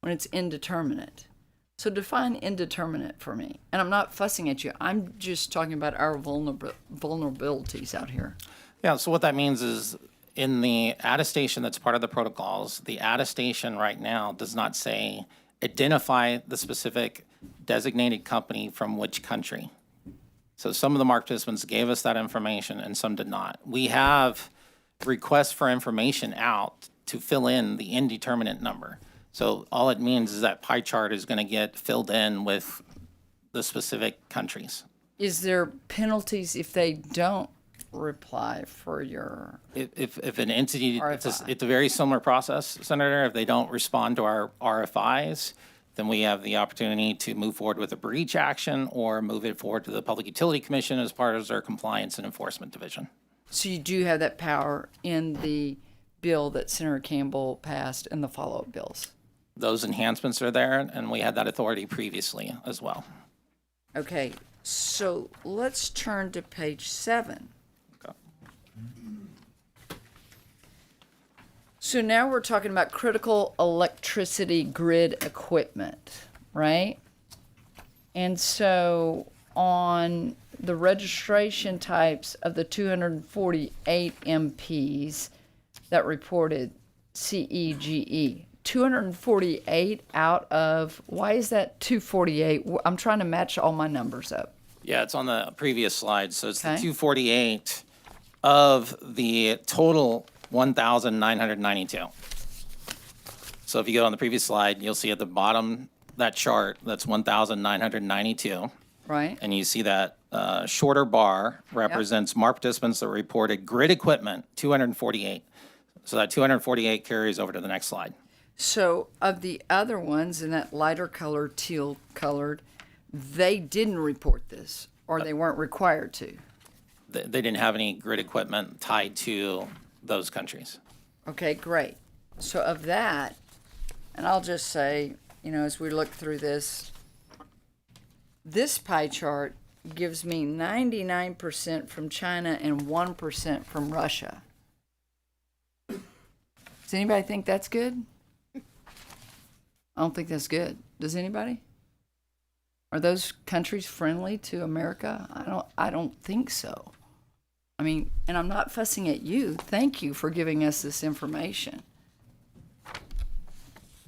when it's indeterminate. So define indeterminate for me. And I'm not fussing at you. I'm just talking about our vulnerabilities out here. Yeah, so what that means is in the attestation that's part of the protocols, the attestation right now does not say identify the specific designated company from which country. So some of the market participants gave us that information and some did not. We have requests for information out to fill in the indeterminate number. So all it means is that pie chart is going to get filled in with the specific countries. Is there penalties if they don't reply for your If an entity, RFI. it's a very similar process, Senator. If they don't respond to our RFIs, then we have the opportunity to move forward with a breach action or move it forward to the Public Utility Commission as part of their compliance and enforcement division. So you do have that power in the bill that Senator Campbell passed and the follow-up bills. Those enhancements are there, and we had that authority previously as well. Okay, so let's turn to page 7. Okay. So now we're talking about critical electricity grid equipment, right? And so on the registration types of the 248 MPs that reported CEGE, 248 out of, why is that 248? I'm trying to match all my numbers up. Yeah, it's on the previous slide. So it's the Okay. 248 of the total 1,992. So if you go on the previous slide, you'll see at the bottom that chart, that's 1,992. Right? And you see that shorter bar represents MAR participants that reported grid equipment, 248. So that 248 carries over to the next slide. So of the other ones in that lighter colored, teal colored, they didn't report this, or they weren't required to. They didn't have any grid equipment tied to those countries. Okay, great. So of that, and I'll just say, as we look through this pie chart gives me 99% from China and 1% from Russia. Does anybody think that's good? I don't think that's good. Does anybody? Are those countries friendly to America? I don't think so. I mean, and I'm not fussing at you. Thank you for giving us this information.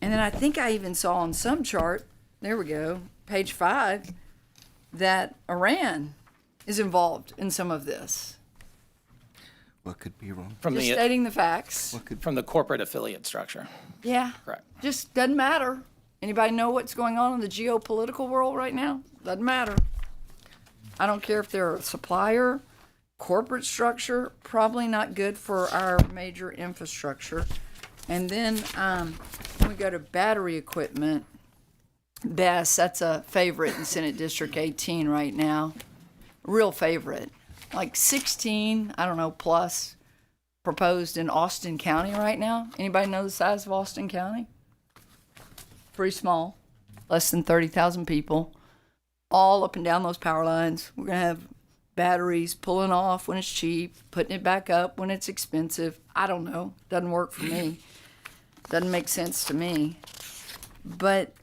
And then I think I even saw on some chart, there we go, page 5, that Iran is involved in some of this. What could be wrong? From Just the stating the facts. from the corporate affiliate structure. Yeah. Correct. Just doesn't matter. Anybody know what's going on in the geopolitical world right now? Doesn't matter. I don't care if they're a supplier, corporate structure, probably not good for our major infrastructure. And then when we go to battery equipment, BESS, that's a favorite in Senate District 18 right now. Real favorite. Like 16, I don't know, plus proposed in Austin County right now. Anybody know the size of Austin County? Pretty small, less than 30,000 people, all up and down those power lines. We're going to have batteries pulling off when it's cheap, putting it back up when it's expensive. I don't know. Doesn't work for me. Doesn't make sense to me. But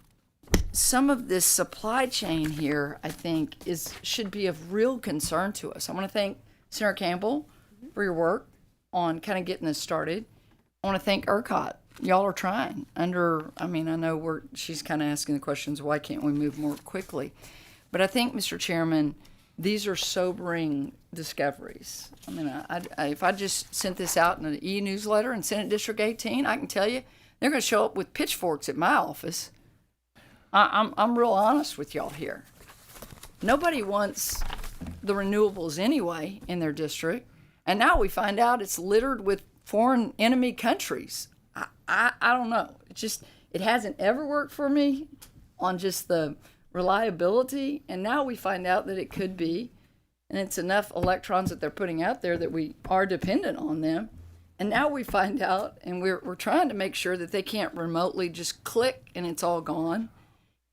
some of this supply chain here, I think, should be of real concern to us. I want to thank Senator Campbell for your work on kind of getting this started. I want to thank ERCOT. Y'all are trying I know she's kind of asking the questions, why can't we move more quickly? But I think, Mr. Chairman, these are sobering discoveries. I mean, if I just sent this out in an e-newsletter in Senate District 18, I can tell you they're going to show up with pitchforks at my office. I'm real honest with y'all here. Nobody wants the renewables anyway in their district, and now we find out it's littered with foreign enemy countries. I don't know. It hasn't ever worked for me on just the reliability, and now we find out that it could be, and it's enough electrons that they're putting out there that we are dependent on them. And now we find out, and we're trying to make sure that they can't remotely just click and it's all gone.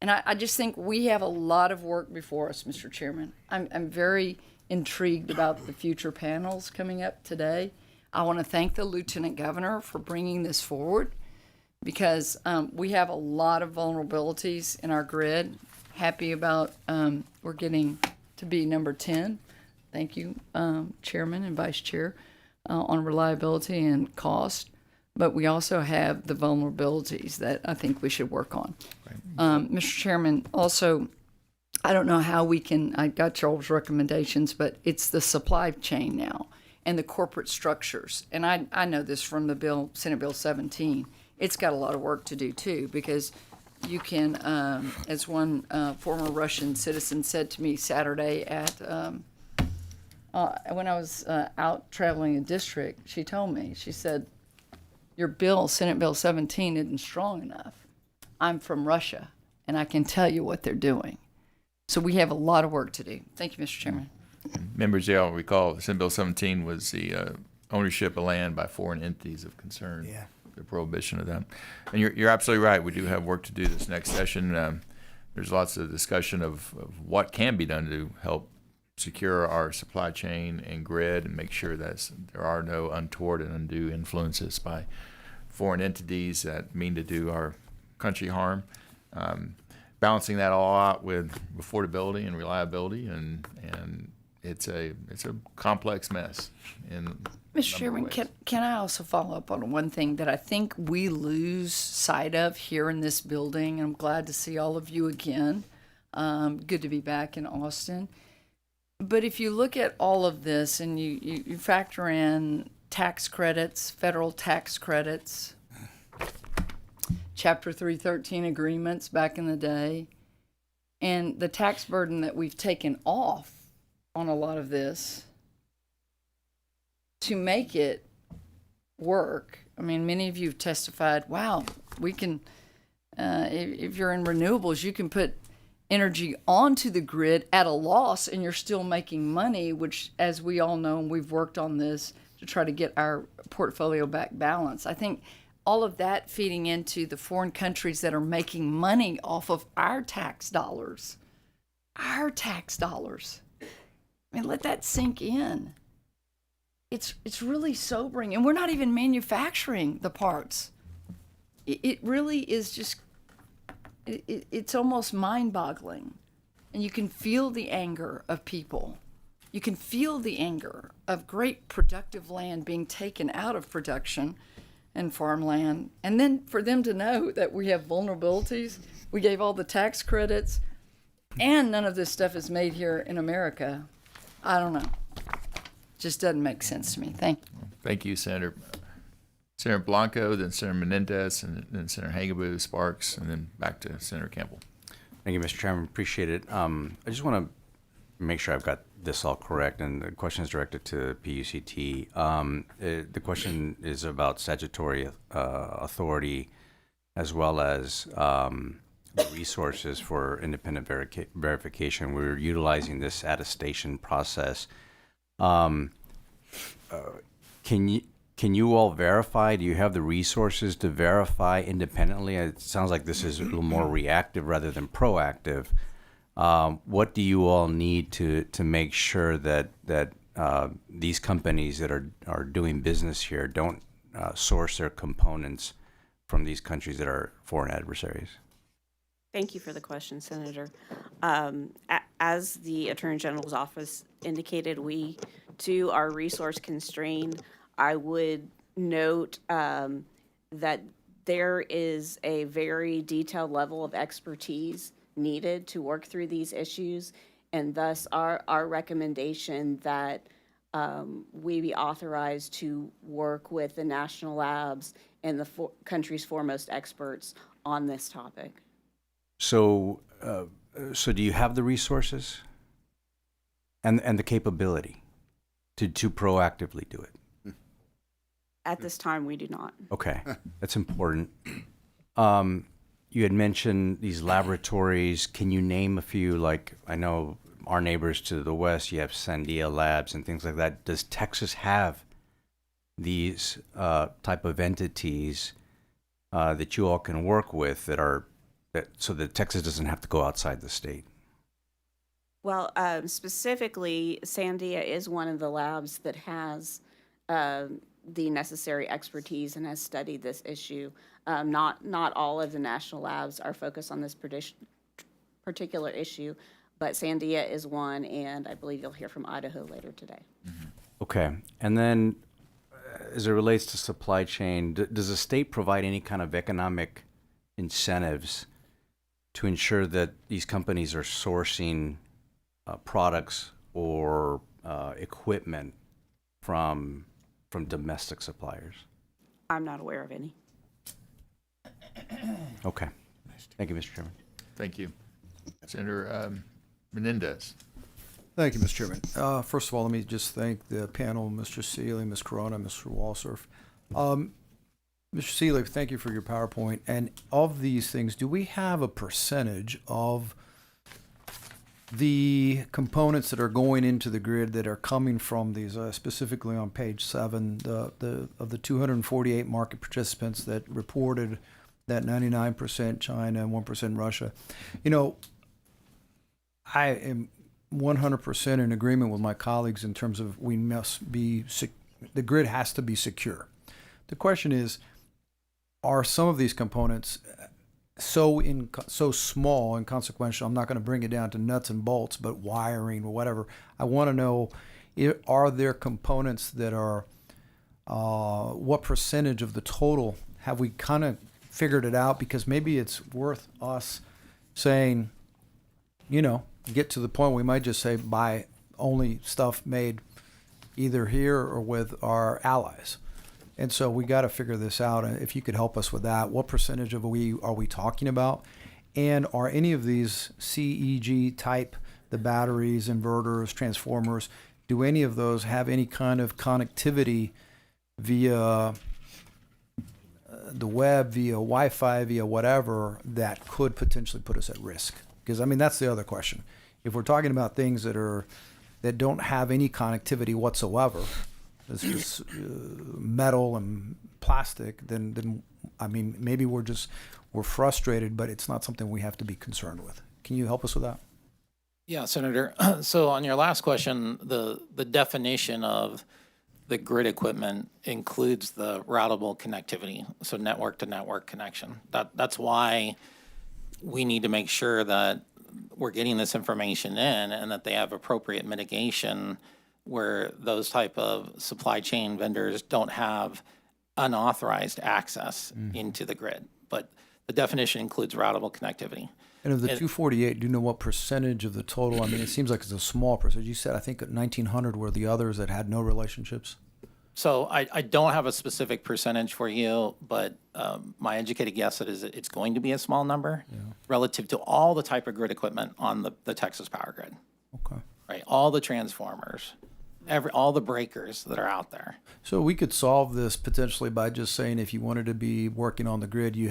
And I just think we have a lot of work before us, Mr. Chairman. I'm very intrigued about the future panels coming up today. I want to thank the Lieutenant Governor for bringing this forward because we have a lot of vulnerabilities in our grid. Happy about we're getting to be number 10. Thank you, Chairman and Vice Chair, on reliability and cost. But we also have the vulnerabilities that I think we should work on. Right. Mr. Chairman, also, I don't know how I got y'all's recommendations, but it's the supply chain now and the corporate structures. And I know this from the bill, Senate Bill 17. It's got a lot of work to do, too, because you can, as one former Russian citizen said to me Saturday when I was out traveling a district, she told me, she said, your bill, Senate Bill 17, isn't strong enough. I'm from Russia, and I can tell you what they're doing. So we have a lot of work to do. Thank you, Mr. Chairman. Members, y'all recall, Senate Bill 17 was the ownership of land by foreign entities of concern. Yeah. The prohibition of that. And you're absolutely right. We do have work to do this next session. There's lots of discussion of what can be done to help secure our supply chain and grid and make sure that there are no untoward and undue influences by foreign entities that mean to do our country harm. Balancing that all out with affordability and reliability, and it's a complex mess. Mr. Chairman, can I also follow up on one thing that I think we lose sight of here in this building? I'm glad to see all of you again. Good to be back in Austin. But if you look at all of this and you factor in tax credits, federal tax credits, Chapter 313 agreements back in the day, and the tax burden that we've taken off on a lot of this to make it work. I mean, many of you have testified, wow, we can, if you're in renewables, you can put energy onto the grid at a loss and you're still making money, which, as we all know, and we've worked on this to try to get our portfolio back balanced. I think all of that feeding into the foreign countries that are making money off of our tax dollars. Our tax dollars. I mean, let that sink in. It's really sobering. And we're not even manufacturing the parts. It really is just, it's almost mind-boggling. And you can feel the anger of people. You can feel the anger of great productive land being taken out of production and farmland. And then for them to know that we have vulnerabilities, we gave all the tax credits, and none of this stuff is made here in America. I don't know. Just doesn't make sense to me. Thank you. Thank you, Senator. Senator Blanco, then Senator Menendez, and then Senator Hagaboo, Sparks, and then back to Senator Campbell. Thank you, Mr. Chairman. Appreciate it. I just want to make sure I've got this all correct, and the question is directed to PUCT. The question is about statutory authority as well as the resources for independent verification. We're utilizing this attestation process. Can you all verify? Do you have the resources to verify independently? It sounds like this is a little more reactive rather than proactive. What do you all need to make sure that these companies that are doing business here don't source their components from these countries that are foreign adversaries? Thank you for the question, Senator. As the Attorney General's office indicated, we too are resource constrained. I would note that there is a very detailed level of expertise needed to work through these issues, and thus our recommendation that we be authorized to work with the national labs and the country's foremost experts on this topic. So do you have the resources and the capability to proactively do it? At this time, we do not. Okay, that's important. You had mentioned these laboratories. Can you name a few? Like, I know our neighbors to the west, you have Sandia Labs and things like that. Does Texas have these type of entities that you all can work with so that Texas doesn't have to go outside the state? Well, specifically, Sandia is one of the labs that has the necessary expertise and has studied this issue. Not all of the national labs are focused on this particular issue, but Sandia is one, and I believe you'll hear from Idaho later today. Okay, and then as it relates to supply chain, does the state provide any kind of economic incentives to ensure that these companies are sourcing products or equipment from domestic suppliers? I'm not aware of any. Okay. Thank you, Mr. Chairman. Thank you. Senator Menendez. Thank you, Mr. Chairman. First of all, let me just thank the panel, Mr. Seeley, Ms. Corona, Mr. Walsurf. Mr. Seeley, thank you for your PowerPoint. And of these things, do we have a percentage of the components that are going into the grid that are coming from these, specifically on page 7, of the 248 market participants that reported that 99% China and 1% Russia. You know, I am 100% in agreement with my colleagues in terms of we must be, the grid has to be secure. The question is, are some of these components so small and consequential? I'm not going to bring it down to nuts and bolts, but wiring or whatever. I want to know, are there components that are, what percentage of the total have we kind of figured it out? Because maybe it's worth us saying, you know, get to the point we might just say buy only stuff made either here or with our allies. And so we got to figure this out. And if you could help us with that, what percentage of are we talking about? And are any of these CEG type, the batteries, inverters, transformers, do any of those have any kind of connectivity via the web, via Wi-Fi, via whatever, that could potentially put us at risk? Because, I mean, that's the other question. If we're talking about things that don't have any connectivity whatsoever, it's just metal and plastic, then I mean, maybe we're frustrated, but it's not something we have to be concerned with. Can you help us with that? Yeah, Senator. So on your last question, the definition of the grid equipment includes the routable connectivity, so network to network connection. That's why we need to make sure that we're getting this information in and that they have appropriate mitigation where those type of supply chain vendors don't have unauthorized access into the grid. But the definition includes routable connectivity. And of the 248, do you know what percentage of the total? I mean, it seems like it's a small percentage. You said, I think, 1,900 were the others that had no relationships. So I don't have a specific percentage for you, but my educated guess is it's going to be a small number relative to all the type of grid equipment on the Texas power grid. Okay. Right, all the transformers, all the breakers that are out there. So we could solve this potentially by just saying if you wanted to be working on the grid, you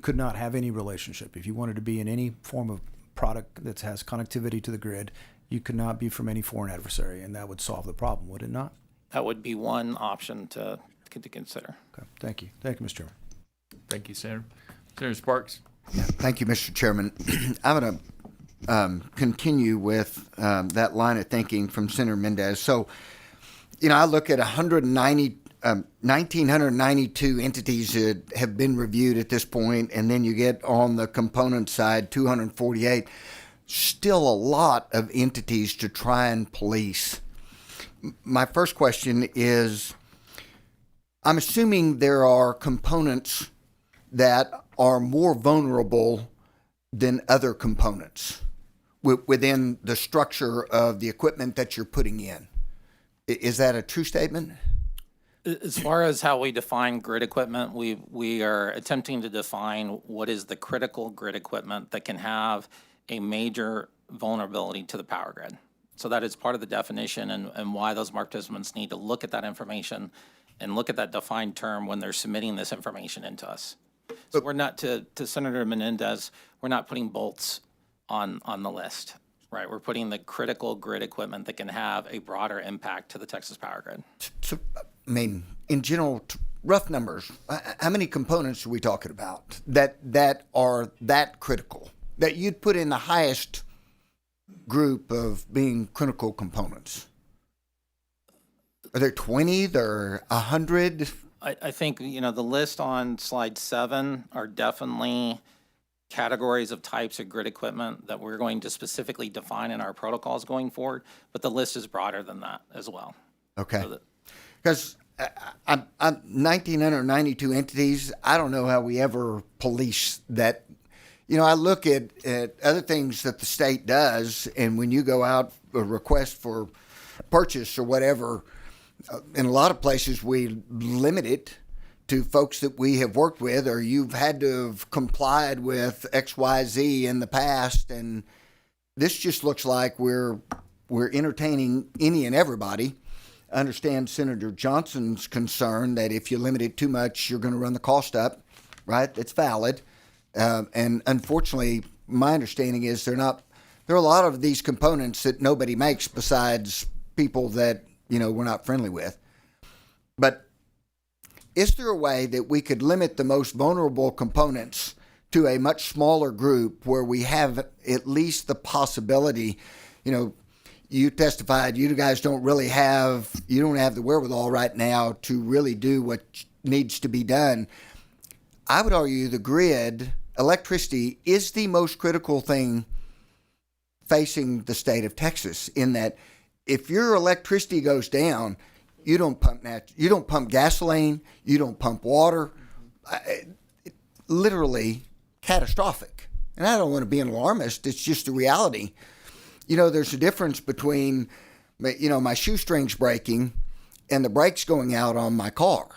could not have any relationship. If you wanted to be in any form of product that has connectivity to the grid, you could not be from any foreign adversary, and that would solve the problem, would it not? That would be one option to consider. Okay, thank you. Thank you, Mr. Chairman. Thank you, Senator. Senator Sparks. Yeah, thank you, Mr. Chairman. I'm going to continue with that line of thinking from Senator Mendez. So, you know, I look at 1,992 entities that have been reviewed at this point, and then you get on the component side 248. Still a lot of entities to try and police. My first question is, I'm assuming there are components that are more vulnerable than other components within the structure of the equipment that you're putting in. Is that a true statement? As far as how we define grid equipment, we are attempting to define what is the critical grid equipment that can have a major vulnerability to the power grid. So that is part of the definition and why those market participants need to look at that information and look at that defined term when they're submitting this information into us. So we're not, to Senator Menendez, we're not putting bolts on the list, right? We're putting the critical grid equipment that can have a broader impact to the Texas power grid. So, I mean, in general, rough numbers, how many components are we talking about that are that critical, that you'd put in the highest group of being critical components? Are there 20? There 100? I think, you know, the list on slide 7 are definitely categories of types of grid equipment that we're going to specifically define in our protocols going forward, but the list is broader than that as well. Okay. Because I'm 1,992 entities. I don't know how we ever police that. You know, I look at other things that the state does, and when you go out a request for purchase or whatever, in a lot of places we limit it to folks that we have worked with, or you've had to have complied with XYZ in the past, and this just looks like we're entertaining any and everybody. I understand Senator Johnson's concern that if you limit it too much, you're going to run the cost up, right? It's valid. And unfortunately, my understanding is they're not there are a lot of these components that nobody makes besides people that, we're not friendly with. But is there a way that we could limit the most vulnerable components to a much smaller group where we have at least the possibility, you testified you guys don't have the wherewithal right now to really do what needs to be done. I would argue the grid, electricity, is the most critical thing facing the state of Texas, in that if your electricity goes down, you don't pump gasoline, you don't pump water. Literally catastrophic. And I don't want to be an alarmist. It's just a reality. There's a difference between, my shoestrings breaking and the brakes going out on my car.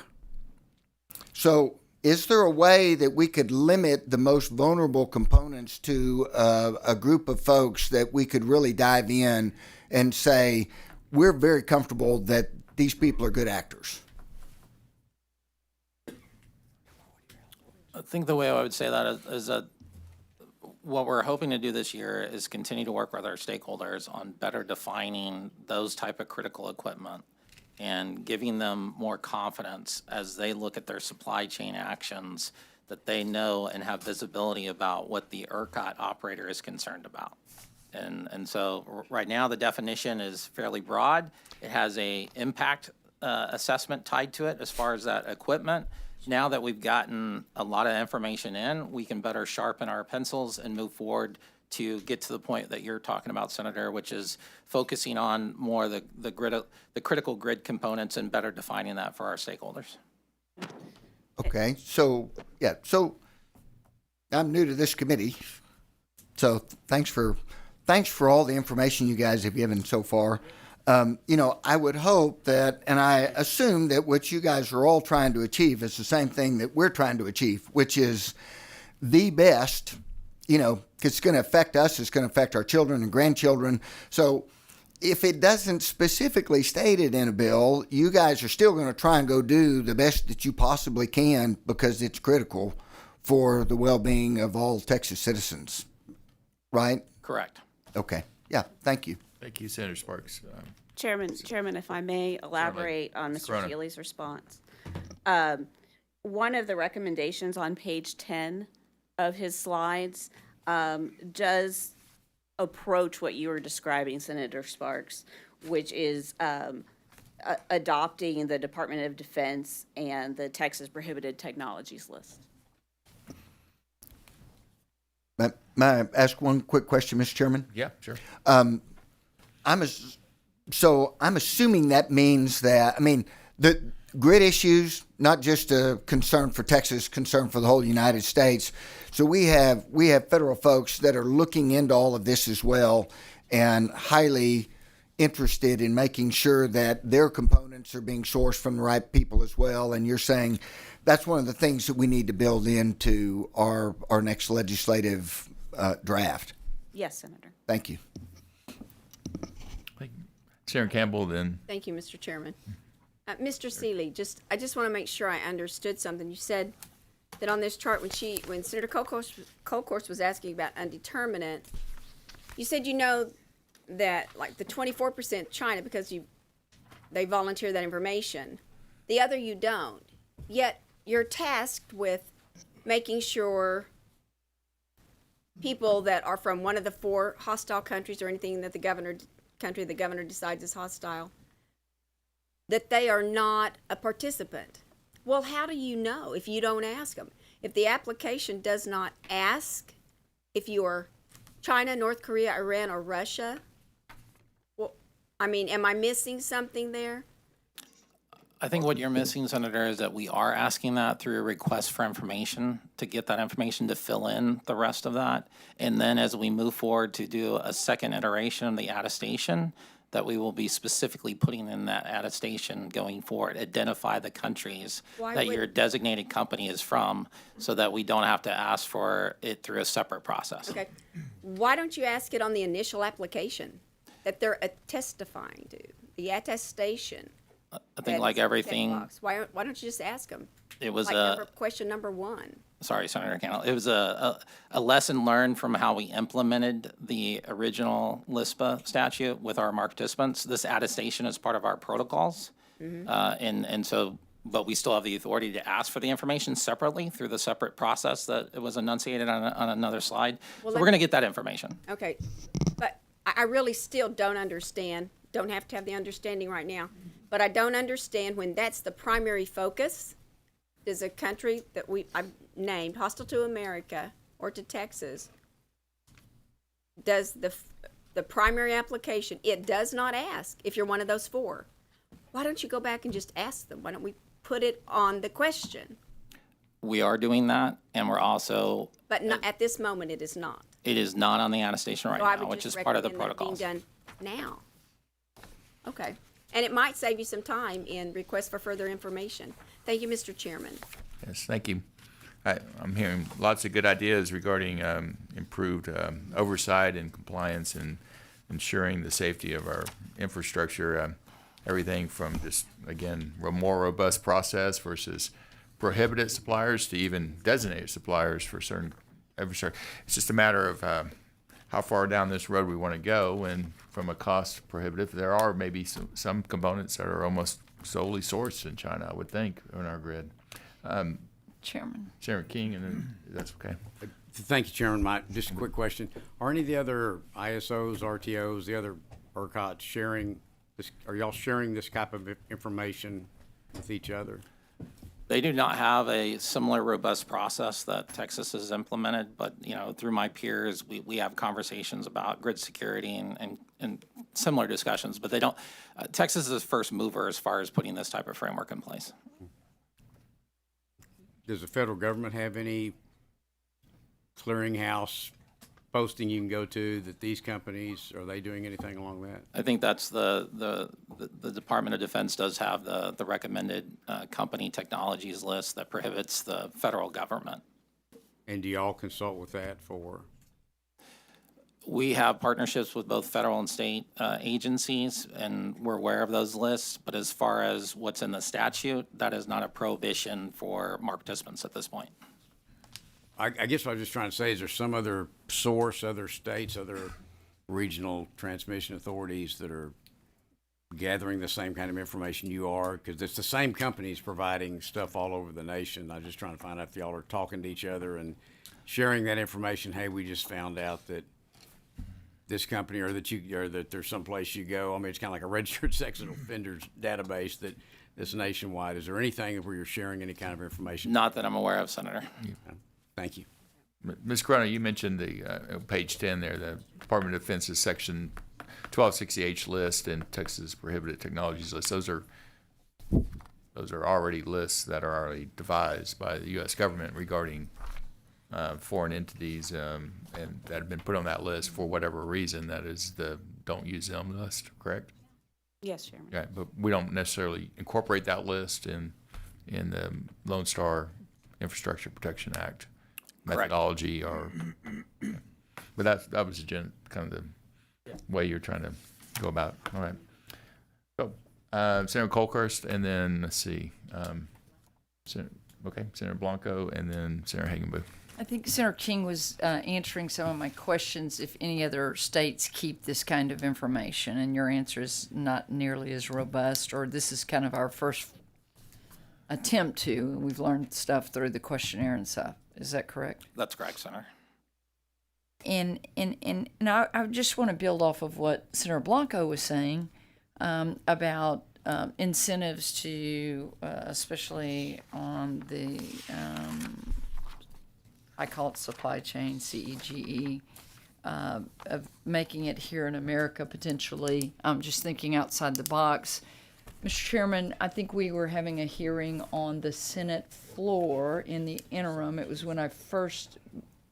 So is there a way that we could limit the most vulnerable components to a group of folks that we could really dive in and say, we're very comfortable that these people are good actors? I think the way I would say that is that what we're hoping to do this year is continue to work with our stakeholders on better defining those type of critical equipment and giving them more confidence as they look at their supply chain actions, that they know and have visibility about what the ERCOT operator is concerned about. And so right now the definition is fairly broad. It has a impact assessment tied to it as far as that equipment. Now that we've gotten a lot of information in, we can better sharpen our pencils and move forward to get to the point that you're talking about, Senator, which is focusing on more the critical grid components and better defining that for our stakeholders. Okay, so I'm new to this committee, so thanks for all the information you guys have given so far. I would hope that, and I assume that what you guys are all trying to achieve is the same thing that we're trying to achieve, which is the best, because it's going to affect us, it's going to affect our children and grandchildren. So if it doesn't specifically state it in a bill, you guys are still going to try and go do the best that you possibly can because it's critical for the well-being of all Texas citizens, right? Correct. Okay. Yeah, thank you. Thank you, Senator Sparks. Chairman, if I may elaborate on Mr. Corona. Feely's response. One of the recommendations on page 10 of his slides does approach what you were describing, Senator Sparks, which is adopting the Department of Defense and the Texas Prohibited Technologies list. May I ask one quick question, Mr. Chairman? Yeah, sure. I'm assuming that means that, the grid issues, not just a concern for Texas, concern for the whole United States. So we have federal folks that are looking into all of this as well and highly interested in making sure that their components are being sourced from the right people as well. And you're saying that's one of the things that we need to build into our next legislative draft. Yes, Senator. Thank you. Senator Campbell, then. Thank you, Mr. Chairman. Mr. Seeley, I just want to make sure I understood something. You said that on this chart, when Senator Colcourse was asking about undeterminate, you said that like the 24% China because they volunteer that information, the other you don't. Yet you're tasked with making sure people that are from one of the 4 hostile countries or anything that the governor decides is hostile, that they are not a participant. Well, how do you know if you don't ask them? If the application does not ask if you are China, North Korea, Iran, or Russia, well, am I missing something there? I think what you're missing, Senator, is that we are asking that through a request for information to get that information to fill in the rest of that. And then as we move forward to do a second iteration of the attestation, that we will be specifically putting in that attestation going forward, identify the countries that your designated company is from so that we don't have to ask for it through a separate process. Okay. Why don't you ask it on the initial application that they're testifying to, the attestation? I think like everything, Why don't you just ask them? it was like question number 1. Sorry, Senator Cannell. It was a lesson learned from how we implemented the original LISPA statute with our market participants. This attestation is part of our protocols. And so, but we still have the authority to ask for the information separately through the separate process that it was enunciated on another slide. Well, So we're going to get that information. Okay, but I really still don't understand, don't have to have the understanding right now, but I don't understand when that's the primary focus. Does a country that I've named, hostile to America or to Texas, does the primary application, it does not ask if you're one of those four. Why don't you go back and just ask them? Why don't we put it on the question? We are doing that, and we're also, But not, at this moment, it is not. it is not on the attestation right So I now, would which just is part of the recommend that protocols. being done now. Okay. And it might save you some time in requests for further information. Thank you, Mr. Chairman. Yes, thank you. I'm hearing lots of good ideas regarding improved oversight and compliance and ensuring the safety of our infrastructure. Everything from just, again, a more robust process versus prohibited suppliers to even designated suppliers for certain infrastructure. It's just a matter of how far down this road we want to go, and from a cost prohibitive, there are maybe some components that are almost solely sourced in China, I would think, on our grid. Chairman. Senator King, and then that's okay. Thank you, Chairman. Just a quick question. Are any of the other ISOs, RTOs, the other ERCOT sharing this, are y'all sharing this type of information with each other? They do not have a similar robust process that Texas has implemented, but, you know, through my peers, we have conversations about grid security and similar discussions, but they don't, Texas is first mover as far as putting this type of framework in place. Does the federal government have any clearinghouse posting you can go to that these companies, are they doing anything along that? I think that's the Department of Defense does have the recommended company technologies list that prohibits the federal government. And do y'all consult with that for? We have partnerships with both federal and state agencies, and we're aware of those lists. But as far as what's in the statute, that is not a prohibition for market participants at this point. I guess what I was just trying to say is there some other source, other states, other regional transmission authorities that are gathering the same kind of information you are? Because it's the same companies providing stuff all over the nation. I'm just trying to find out if y'all are talking to each other and sharing that information. Hey, we just found out that this company or that there's someplace you go. I mean, it's kind of like a registered sex offenders database that's nationwide. Is there anything where you're sharing any kind of information? Not that I'm aware of, Senator. Thank you. Ms. Corona, you mentioned the page 10 there, the Department of Defense's Section 1260H list and Texas Prohibited Technologies list. Those are already lists that are already devised by the U.S. government regarding foreign entities and that have been put on that list for whatever reason. That is the don't use them list, correct? Yes, Chairman. Yeah, but we don't necessarily incorporate that list in the Lone Star Infrastructure Protection Act methodology, or but that was kind of the way you're trying to go about. All right. So Senator Colkhurst, and then let's see, Senator Blanco, and then Senator Hagenbooth. I think Senator King was answering some of my questions if any other states keep this kind of information, and your answer is not nearly as robust, or this is kind of our first attempt to. We've learned stuff through the questionnaire and stuff. Is that correct? That's correct, Senator. And I just want to build off of what Senator Blanco was saying about incentives to, especially on the, I call it supply chain, CEGE, of making it here in America potentially. I'm just thinking outside the box. Mr. Chairman, I think we were having a hearing on the Senate floor in the interim. It was when I first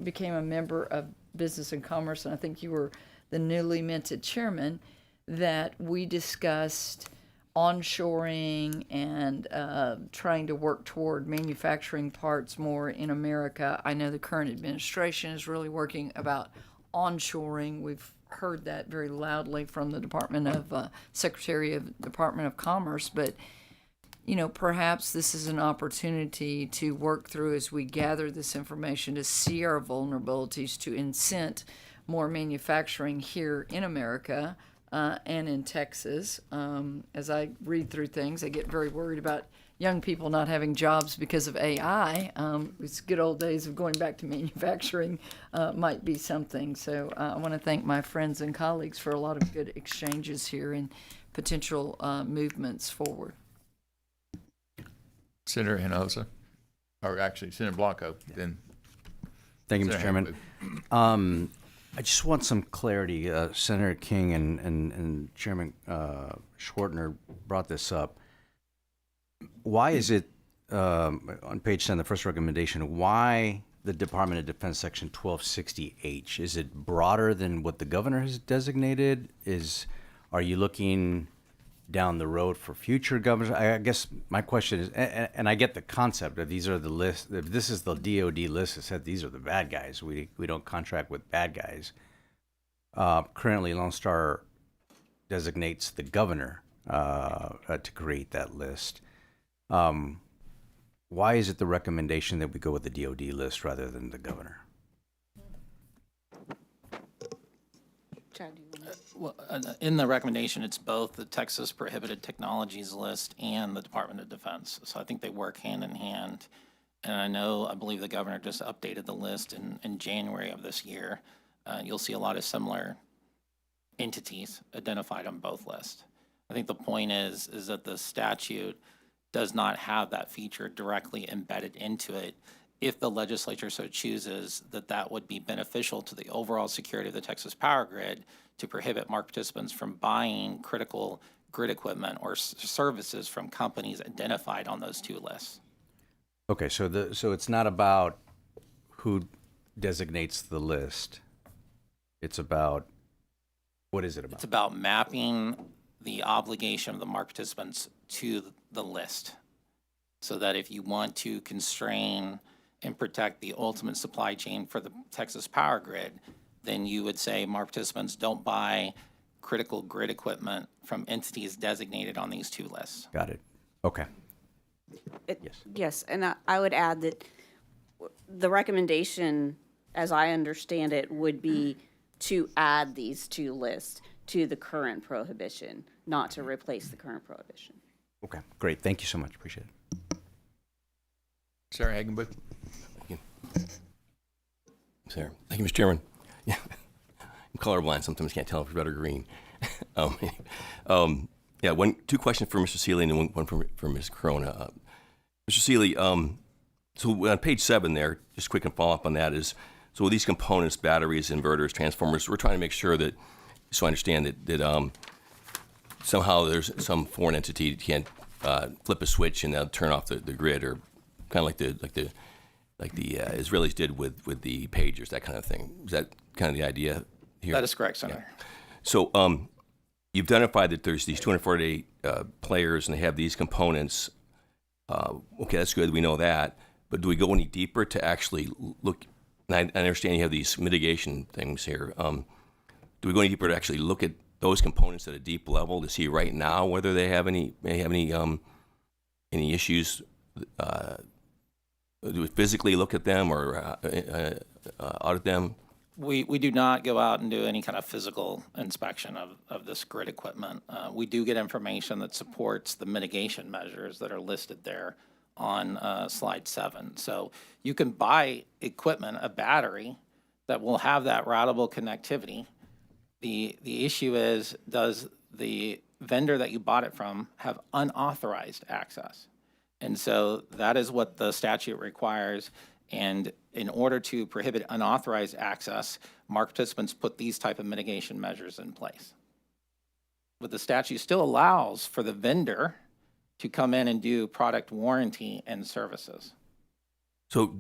became a member of Business and Commerce, and I think you were the newly minted chairman, that we discussed onshoring and trying to work toward manufacturing parts more in America. I know the current administration is really working about onshoring. We've heard that very loudly from the Secretary of Department of Commerce, but perhaps this is an opportunity to work through as we gather this information to see our vulnerabilities, to incent more manufacturing here in America and in Texas. As I read through things, I get very worried about young people not having jobs because of AI. It's good old days of going back to manufacturing might be something. So I want to thank my friends and colleagues for a lot of good exchanges here and potential movements forward. Senator Hinojosa, or actually Senator Blanco, then. Thank you, Mr. Senator Chairman. Hagenbuch. I just want some clarity. Senator King and Chairman Schwartner brought this up. Why is it, on page 10, the first recommendation, why the Department of Defense Section 1260H? Is it broader than what the governor has designated? Are you looking down the road for future governors? I guess my question is, and I get the concept that these are the list, if this is the DOD list that said these are the bad guys. We don't contract with bad guys. Currently, Lone Star designates the governor to create that list. Why is it the recommendation that we go with the DOD list rather than the governor? Well, in the recommendation, it's both the Texas Prohibited Technologies List and the Department of Defense. So I think they work hand in hand. And I believe the governor just updated the list in January of this year. You'll see a lot of similar entities identified on both lists. I think the point is that the statute does not have that feature directly embedded into it. If the legislature so chooses, that would be beneficial to the overall security of the Texas power grid to prohibit market participants from buying critical grid equipment or services from companies identified on those two lists. Okay, so it's not about who designates the list. It's about, what is it about? It's about mapping the obligation of the market participants to the list, so that if you want to constrain and protect the ultimate supply chain for the Texas power grid, then you would say market participants don't buy critical grid equipment from entities designated on these two lists. Got it. Okay. Yes, and I would add that the recommendation, as I understand it, would be to add these two lists to the current prohibition, not to replace the current prohibition. Okay, great. Thank you so much. Appreciate it. Senator Hagenbuch. Thank you. Sarah. Thank you, Mr. Chairman. Yeah, I'm colorblind. Sometimes can't tell if it's red or green. Yeah, two questions for Mr. Seeley and then one for Ms. Corona. Mr. Seeley, so on page 7 there, just quick and follow up on that is, so with these components, batteries, inverters, transformers, we're trying to make sure that, so I understand that somehow there's some foreign entity that can't flip a switch and they'll turn off the grid, or kind of like the Israelis did with the pagers, that kind of thing. Is that kind of the idea here? That is correct, Senator. Yeah. So you've identified that there's these 248 players and they have these components. Okay, that's good. We know that. But do we go any deeper to actually look? And I understand you have these mitigation things here. Do we go any deeper to actually look at those components at a deep level to see right now whether they have any issues? Do we physically look at them or audit them? We do not go out and do any kind of physical inspection of this grid equipment. We do get information that supports the mitigation measures that are listed there on slide 7. So you can buy equipment, a battery, that will have that routable connectivity. The issue is, does the vendor that you bought it from have unauthorized access? And so that is what the statute requires. And in order to prohibit unauthorized access, market participants put these type of mitigation measures in place. But the statute still allows for the vendor to come in and do product warranty and services. So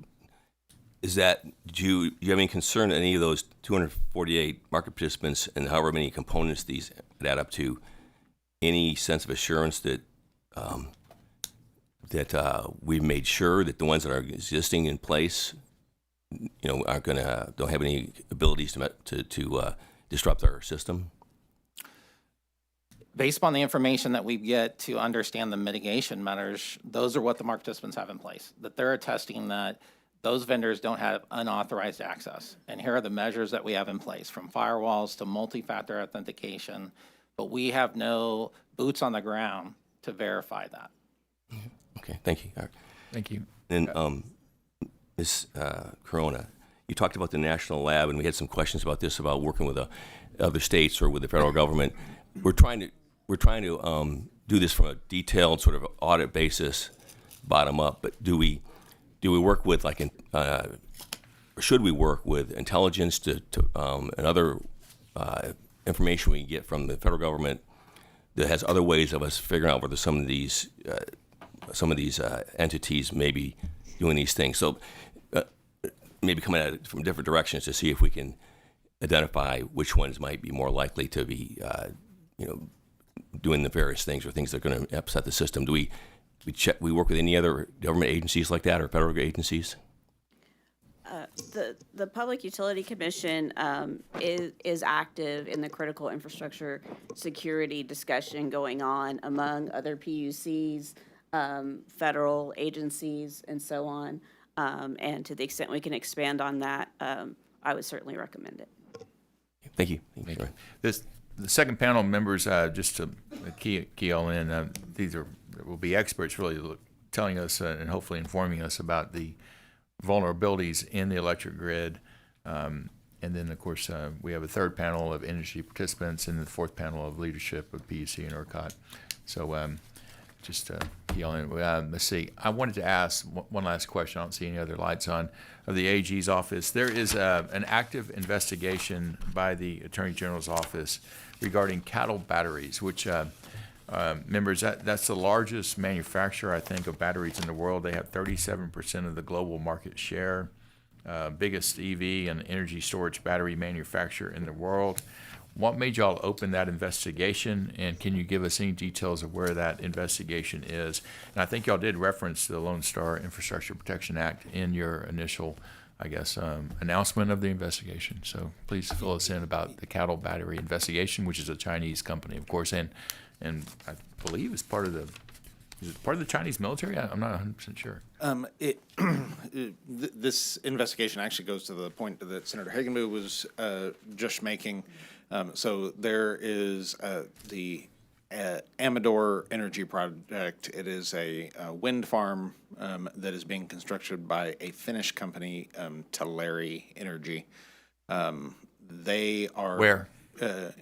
is that, do you have any concern that any of those 248 market participants and however many components these add up to, any sense of assurance that we've made sure that the ones that are existing in place, don't have any abilities to disrupt our system? Based upon the information that we get to understand the mitigation measures, those are what the market participants have in place, that they're attesting that those vendors don't have unauthorized access. And here are the measures that we have in place, from firewalls to multi-factor authentication, but we have no boots on the ground to verify that. Okay, thank you. All right. Thank you. And Ms. Corona, you talked about the national lab, and we had some questions about this, about working with other states or with the federal government. We're trying to do this from a detailed sort of audit basis, bottom up. But do we work with or should we work with intelligence and other information we get from the federal government that has other ways of us figuring out whether some of these entities may be doing these things? So maybe coming at it from different directions to see if we can identify which ones might be more likely to be, doing the various things or things that are going to upset the system. Do we work with any other government agencies like that or federal agencies? The Public Utility Commission is active in the critical infrastructure security discussion going on among other PUCs, federal agencies, and so on. And to the extent we can expand on that, I would certainly recommend it. Thank you. Thank you. The second panel members, just to key all in, these will be experts really telling us and hopefully informing us about the vulnerabilities in the electric grid. And then, of course, we have a third panel of industry participants and the fourth panel of leadership of PUC and ERCOT. So just key all in. Let's see. I wanted to ask one last question. I don't see any other lights on. Of the AG's office, there is an active investigation by the Attorney General's office regarding cattle batteries, which members, that's the largest manufacturer, I think, of batteries in the world. They have 37% of the global market share, biggest EV and energy storage battery manufacturer in the world. What made y'all open that investigation, and can you give us any details of where that investigation is? And I think y'all did reference the Lone Star Infrastructure Protection Act in your initial, I guess, announcement of the investigation. So please fill us in about the cattle battery investigation, which is a Chinese company, of course, and I believe is part of the Chinese military? I'm not 100% sure. This investigation actually goes to the point that Senator Hagenbu was just making. So there is the Amador Energy Project. It is a wind farm that is being constructed by a Finnish company, Teleri Energy. They are where?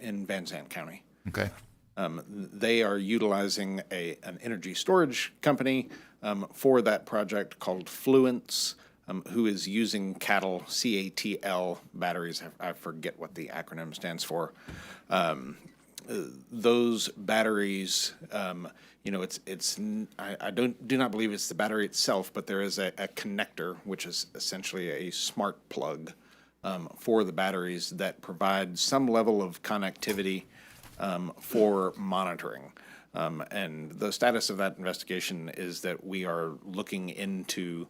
In Van Zandt County. Okay. They are utilizing an energy storage company for that project called Fluence, who is using CATL batteries. I forget what the acronym stands for. Those batteries, I do not believe it's the battery itself, but there is a connector, which is essentially a smart plug for the batteries that provide some level of connectivity for monitoring. And the status of that investigation is that we are looking into,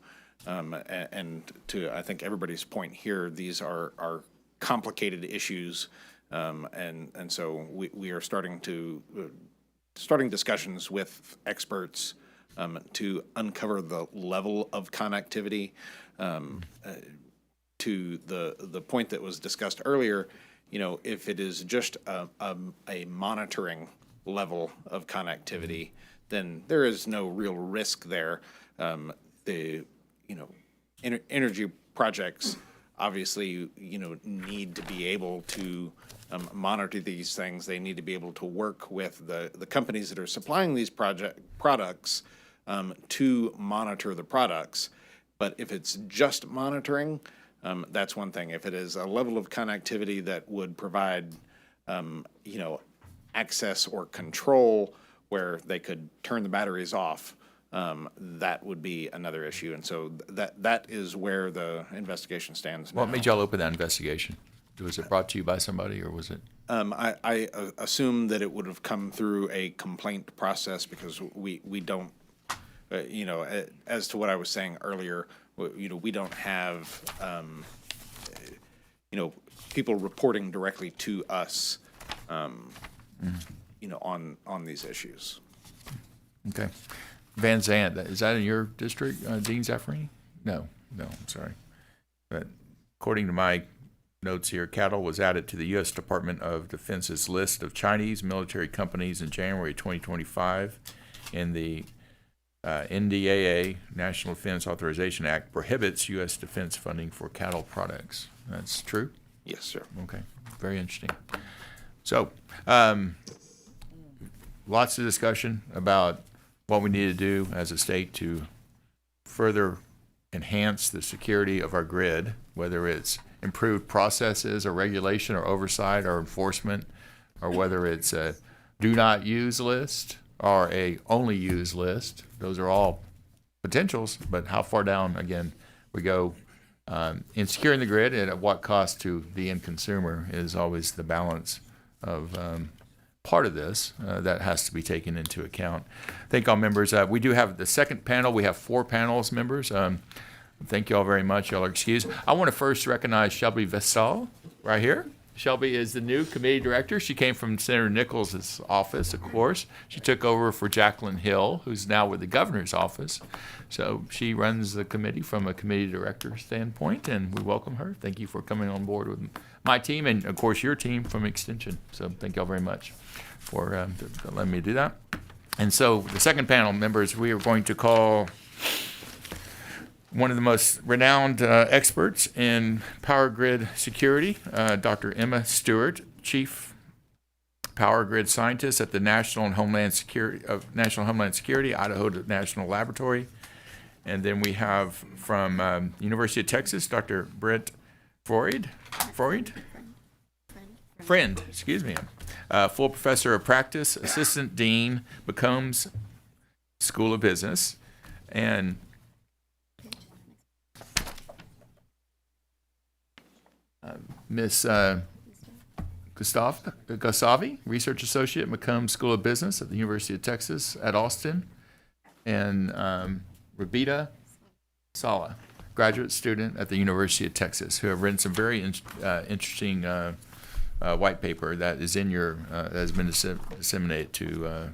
and to I think everybody's point here, these are complicated issues, and so we are starting discussions with experts to uncover the level of connectivity. To the point that was discussed earlier, if it is just a monitoring level of connectivity, then there is no real risk there. Energy projects obviously, need to be able to monitor these things. They need to be able to work with the companies that are supplying these products to monitor the products. But if it's just monitoring, that's one thing. If it is a level of connectivity that would provide, access or control where they could turn the batteries off, that would be another issue. And so that is where the investigation stands now. What made y'all open that investigation? Was it brought to you by somebody, or was it? I assume that it would have come through a complaint process, because we don't, as to what I was saying earlier, we don't have, people reporting directly to us. on these issues. Okay. Van Zant, is that in your district, Dean Zaffarini? No, I'm sorry. But according to my notes here, cattle was added to the U.S. Department of Defense's list of Chinese military companies in January 2025, and the NDAA, National Defense Authorization Act, prohibits U.S. defense funding for cattle products. That's true? Yes, sir. Okay, very interesting. So, lots of discussion about what we need to do as a state to further enhance the security of our grid, whether it's improved processes or regulation or oversight or enforcement, or whether it's a do not use list or a only use list. Those are all potentials, but how far down, again, we go in securing the grid and at what cost to the end consumer is always the balance of part of this that has to be taken into account. Thank all members. We do have the second panel. We have 4 panels, members. Thank you all very much. Y'all are excused. I want to first recognize Shelby Vestal right here. Shelby is the new committee director. She came from Senator Nichols' office, of course. She took over for Jacqueline Hill, who's now with the governor's office. So she runs the committee from a committee director standpoint, and we welcome her. Thank you for coming on board with my team and, of course, your team from Extension. So thank y'all very much for letting me do that. And so the second panel, members, we are going to call one of the most renowned experts in power grid security, Dr. Emma Stewart, Chief Power Grid Scientist at the National Homeland Security, Idaho National Laboratory. And then we have from University of Texas, Dr. Brent Friend, full professor of practice, assistant dean, McCombs School of Business, and Miss Gustavi, research associate, McCombs School of Business at the University of Texas at Austin, and Rabita Sala, graduate student at the University of Texas, who have written some very interesting white paper that is in your that has been disseminated to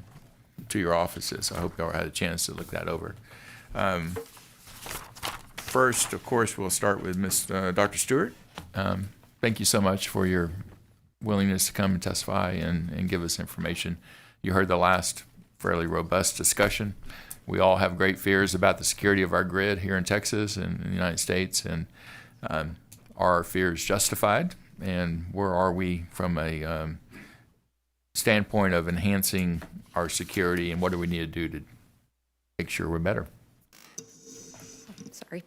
your offices. I hope y'all had a chance to look that over. First, of course, we'll start with Dr. Stewart. Thank you so much for your willingness to come and testify and give us information. You heard the last fairly robust discussion. We all have great fears about the security of our grid here in Texas and in the United States, and are our fears justified? And where are we from a standpoint of enhancing our security, and what do we need to do to make sure we're better? Sorry.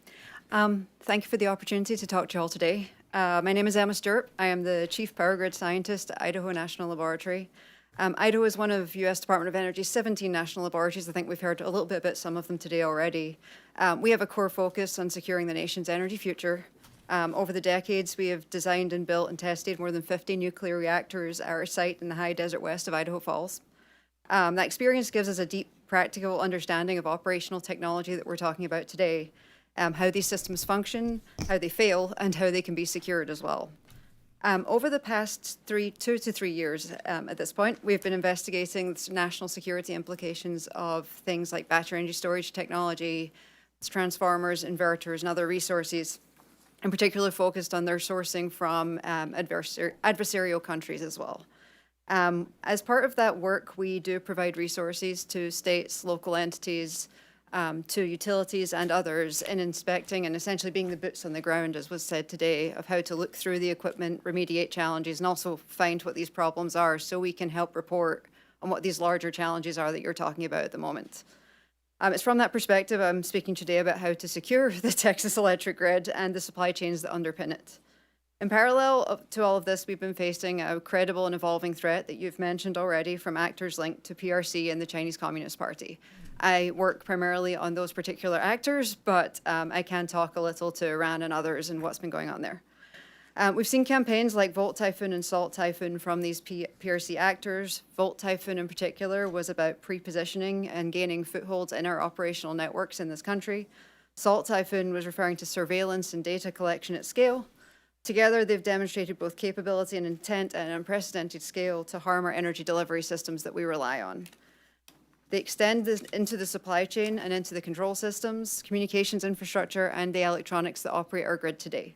Thank you for the opportunity to talk to you all today. My name is Emma Stewart. I am the Chief Power Grid Scientist at Idaho National Laboratory. Idaho is one of U.S. Department of Energy's 17 national laboratories. I think we've heard a little bit about some of them today already. We have a core focus on securing the nation's energy future. Over the decades, we have designed and built and tested more than 50 nuclear reactors at our site in the high desert west of Idaho Falls. That experience gives us a deep practical understanding of operational technology that we're talking about today, how these systems function, how they fail, and how they can be secured as well. Over the past 2 to 3 years at this point, we've been investigating the national security implications of things like battery energy storage technology, transformers, inverters, and other resources, in particular focused on their sourcing from adversarial countries as well. As part of that work, we do provide resources to states, local entities, to utilities and others in inspecting and essentially being the boots on the ground, as was said today, of how to look through the equipment, remediate challenges, and also find what these problems are so we can help report on what these larger challenges are that you're talking about at the moment. It's from that perspective I'm speaking today about how to secure the Texas electric grid and the supply chains that underpin it. In parallel to all of this, we've been facing a credible and evolving threat that you've mentioned already from actors linked to PRC and the Chinese Communist Party. I work primarily on those particular actors, but I can talk a little to Iran and others and what's been going on there. We've seen campaigns like Volt Typhoon and Salt Typhoon from these PRC actors. Volt Typhoon in particular was about pre-positioning and gaining footholds in our operational networks in this country. Salt Typhoon was referring to surveillance and data collection at scale. Together, they've demonstrated both capability and intent at an unprecedented scale to harm our energy delivery systems that we rely on. They extend this into the supply chain and into the control systems, communications infrastructure, and the electronics that operate our grid today.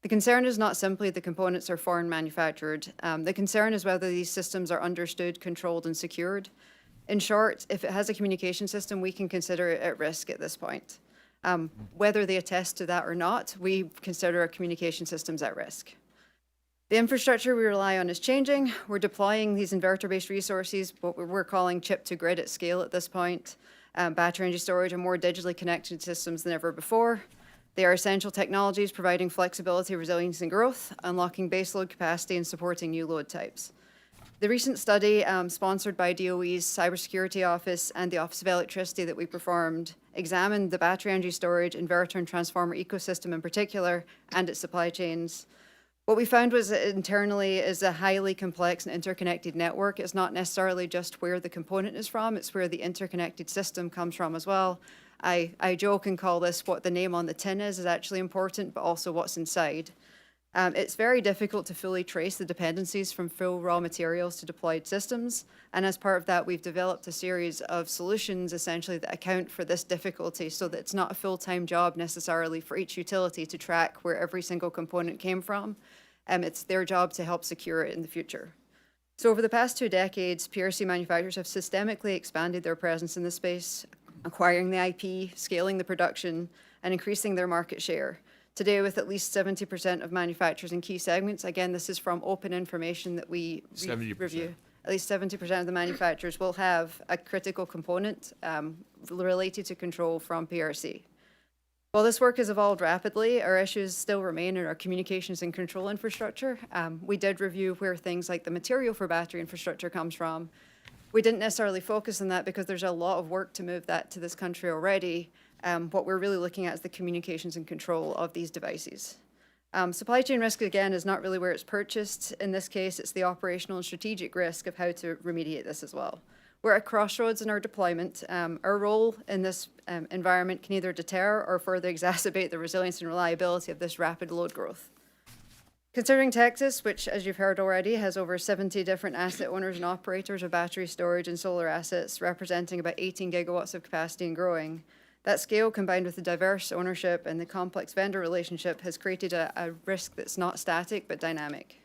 The concern is not simply the components are foreign manufactured. The concern is whether these systems are understood, controlled, and secured. In short, if it has a communication system, we can consider it at risk at this point. Whether they attest to that or not, we consider our communication systems at risk. The infrastructure we rely on is changing. We're deploying these inverter-based resources, what we're calling chip-to-grid at scale at this point. Battery energy storage are more digitally connected systems than ever before. They are essential technologies providing flexibility, resilience, and growth, unlocking baseload capacity, and supporting new load types. The recent study sponsored by DOE's Cybersecurity Office and the Office of Electricity that we performed examined the battery energy storage, inverter, and transformer ecosystem in particular and its supply chains. What we found was that internally is a highly complex and interconnected network. It's not necessarily just where the component is from, it's where the interconnected system comes from as well. I joke and call this what the name on the tin is actually important, but also what's inside. It's very difficult to fully trace the dependencies from full raw materials to deployed systems. And as part of that, we've developed a series of solutions essentially that account for this difficulty so that it's not a full-time job necessarily for each utility to track where every single component came from. It's their job to help secure it in the future. So over the past 2 decades, PRC manufacturers have systemically expanded their presence in this space, acquiring the IP, scaling the production, and increasing their market share. Today, with at least 70% of manufacturers in key segments, again, this is from open information that we 70%. review. At least 70% of the manufacturers will have a critical component related to control from PRC. While this work has evolved rapidly, our issues still remain in our communications and control infrastructure. We did review where things like the material for battery infrastructure comes from. We didn't necessarily focus on that because there's a lot of work to move that to this country already. What we're really looking at is the communications and control of these devices. Supply chain risk, again, is not really where it's purchased. In this case, it's the operational and strategic risk of how to remediate this as well. We're at crossroads in our deployment. Our role in this environment can either deter or further exacerbate the resilience and reliability of this rapid load growth. Considering Texas, which, as you've heard already, has over 70 different asset owners and operators of battery storage and solar assets, representing about 18 gigawatts of capacity and growing, that scale, combined with the diverse ownership and the complex vendor relationship, has created a risk that's not static but dynamic.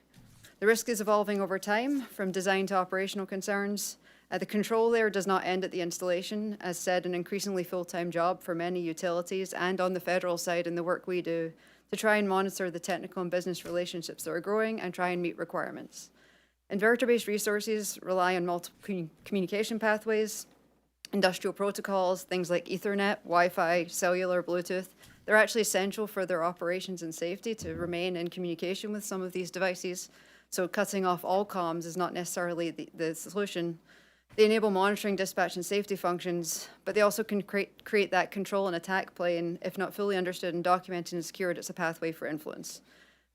The risk is evolving over time, from design to operational concerns. The control layer does not end at the installation. As said, an increasingly full-time job for many utilities and on the federal side in the work we do to try and monitor the technical and business relationships that are growing and try and meet requirements. Inverter-based resources rely on multiple communication pathways, industrial protocols, things like Ethernet, Wi-Fi, cellular, Bluetooth. They're actually essential for their operations and safety to remain in communication with some of these devices. So cutting off all comms is not necessarily the solution. They enable monitoring, dispatch, and safety functions, but they also can create that control and attack plane. If not fully understood and documented and secured, it's a pathway for influence.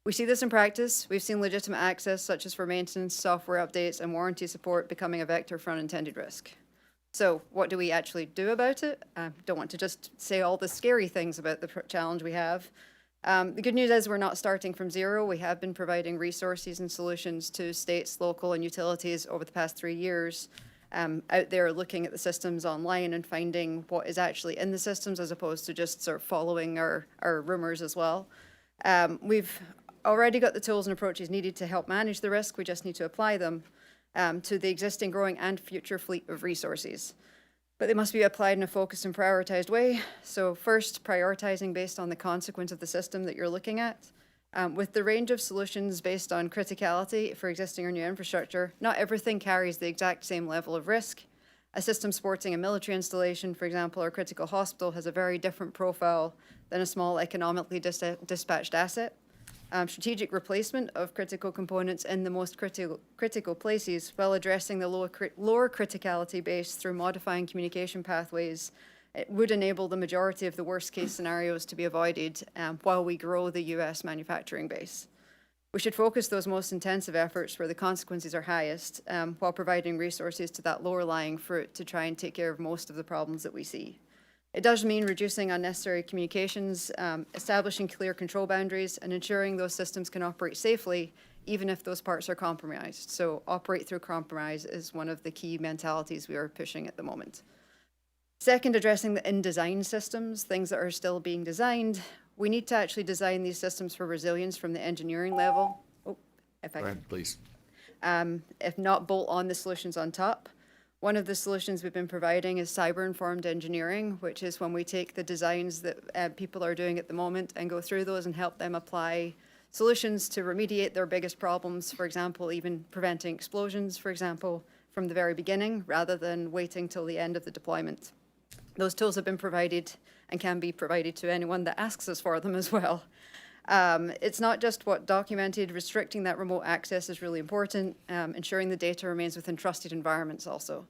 We see this in practice. We've seen legitimate access, such as for maintenance, software updates, and warranty support, becoming a vector for unintended risk. So what do we actually do about it? I don't want to just say all the scary things about the challenge we have. The good news is we're not starting from zero. We have been providing resources and solutions to states, local, and utilities over the past 3 years, out there looking at the systems online and finding what is actually in the systems as opposed to just sort of following our rumors as well. We've already got the tools and approaches needed to help manage the risk. We just need to apply them to the existing, growing, and future fleet of resources. But they must be applied in a focused and prioritized way. So first, prioritizing based on the consequence of the system that you're looking at. With the range of solutions based on criticality for existing or new infrastructure, not everything carries the exact same level of risk. A system supporting a military installation, for example, or a critical hospital has a very different profile than a small economically dispatched asset. Strategic replacement of critical components in the most critical places while addressing the lower criticality base through modifying communication pathways, it would enable the majority of the worst case scenarios to be avoided while we grow the US manufacturing base. We should focus those most intensive efforts where the consequences are highest while providing resources to that lower lying fruit to try and take care of most of the problems that we see. It does mean reducing unnecessary communications, establishing clear control boundaries, and ensuring those systems can operate safely, even if those parts are compromised. So operate through compromise is one of the key mentalities we are pushing at the moment. Second, addressing the in-design systems, things that are still being designed. We need to actually design these systems for resilience from the engineering level. Oh, if I Go can. ahead, please. If not, bolt on the solutions on top. One of the solutions we've been providing is cyber-informed engineering, which is when we take the designs that people are doing at the moment and go through those and help them apply solutions to remediate their biggest problems, for example, even preventing explosions, for example, from the very beginning, rather than waiting till the end of the deployment. Those tools have been provided and can be provided to anyone that asks us for them as well. It's not just what documented, restricting that remote access is really important, ensuring the data remains within trusted environments also.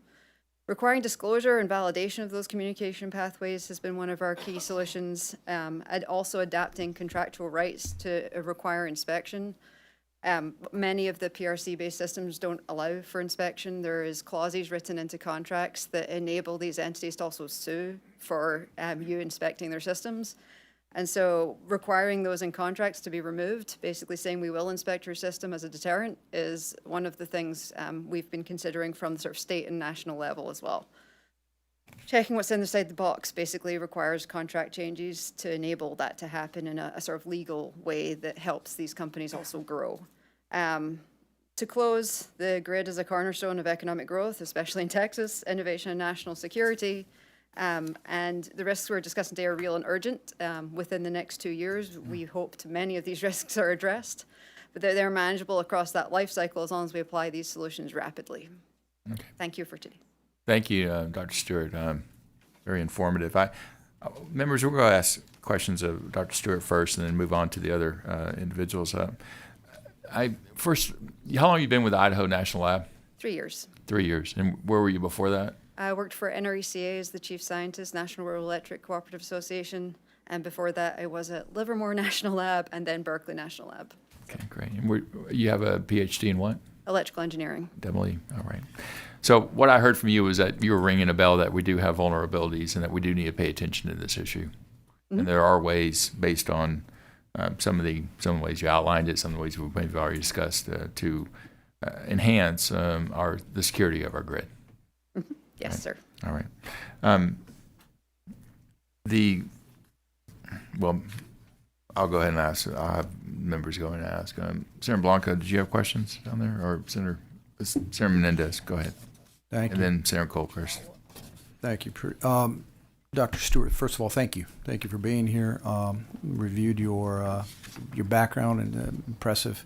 Requiring disclosure and validation of those communication pathways has been one of our key solutions, and also adapting contractual rights to require inspection. Many of the PRC-based systems don't allow for inspection. There is clauses written into contracts that enable these entities to also sue for you inspecting their systems. And so requiring those in contracts to be removed, basically saying we will inspect your system as a deterrent, is one of the things we've been considering from the sort of state and national level as well. Checking what's inside the box basically requires contract changes to enable that to happen in a sort of legal way that helps these companies also grow. To close, the grid is a cornerstone of economic growth, especially in Texas, innovation and national security. And the risks we're discussing today are real and urgent. Within the next 2 years, we hope many of these risks are addressed, but they're manageable across that life cycle as long as we apply these solutions rapidly. Okay. Thank you for today. Thank you, Dr. Stewart. Very informative. Members, we're going to ask questions of Dr. Stewart first and then move on to the other individuals. First, how long have you been with the Idaho National Lab? 3 years. 3 years. And where were you before that? I worked for NRECA as the chief scientist, National Rural Electric Cooperative Association, and before that I was at Livermore National Lab and then Berkeley National Lab. Okay, great. And you have a PhD in what? Electrical engineering. Definitely. All right. So what I heard from you was that you were ringing a bell that we do have vulnerabilities and that we do need to pay attention to this issue. Mm-hmm. And there are ways based on some of the ways you outlined it, some of the ways we've already discussed to enhance the security of our grid. Mm-hmm. Yes, right. sir. All right. I'll go ahead and ask. I'll have members go ahead and ask. Senator Blanco, did you have questions down there? Or Senator Menendez, go ahead. Thank you. And then Senator Colkhurst. Thank you. Dr. Stewart, first of all, thank you. Thank you for being here. Reviewed your background and impressive.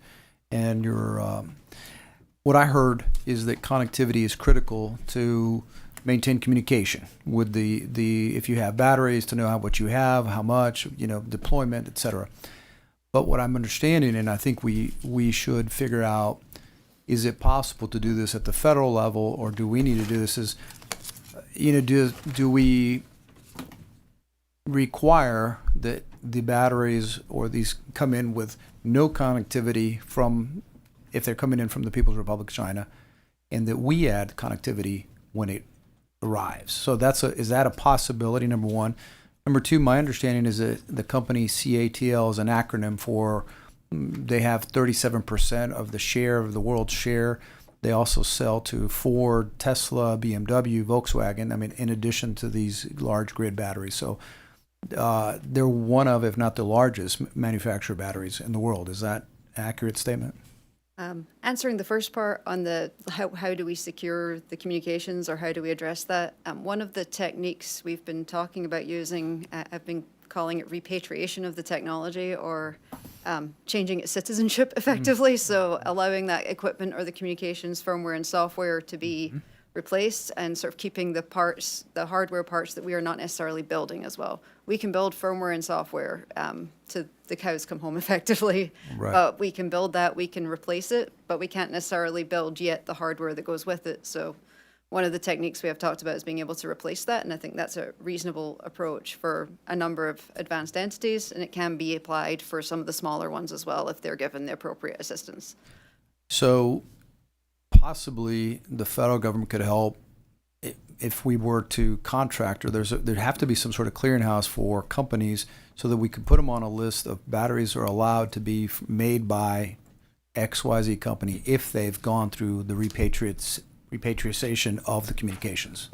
And what I heard is that connectivity is critical to maintain communication with if you have batteries, to know what you have, how much, deployment, et cetera. But what I'm understanding, and I think we should figure out, is it possible to do this at the federal level, or do we need to do this do we require that the batteries or these come in with no connectivity if they're coming in from the People's Republic of China, and that we add connectivity when it arrives? So is that a possibility, number one? Number two, my understanding is that the company CATL is an acronym for, they have 37% of the share of the world's share. They also sell to Ford, Tesla, BMW, Volkswagen, in addition to these large grid batteries. So they're one of, if not the largest, manufacturer of batteries in the world. Is that an accurate statement? Answering the first part on how do we secure the communications, or how do we address that, one of the techniques we've been talking about using, I've been calling it repatriation of the technology, or changing its citizenship effectively. So allowing that equipment or the communications firmware and software to be replaced, and sort of keeping the hardware parts that we are not necessarily building as well. We can build firmware and software to the cows come home effectively. Right. We can build that, we can replace it, but we can't necessarily build yet the hardware that goes with it. So one of the techniques we have talked about is being able to replace that, and I think that's a reasonable approach for a number of advanced entities, and it can be applied for some of the smaller ones as well if they're given the appropriate assistance. So possibly the federal government could help if we were to contract, or there'd have to be some sort of clearinghouse for companies so that we could put them on a list of batteries are allowed to be made by XYZ company if they've gone through the repatriation of the communications.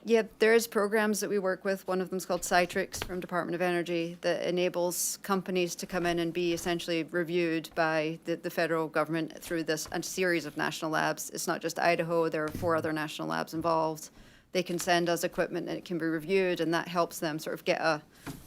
Yeah, there's programs that we work with. One of them is called Citrix from Department of Energy that enables companies to come in and be essentially reviewed by the federal government through this a series of national labs. It's not just Idaho. There are 4 other national labs involved. They can send us equipment and it can be reviewed, and that helps them sort of get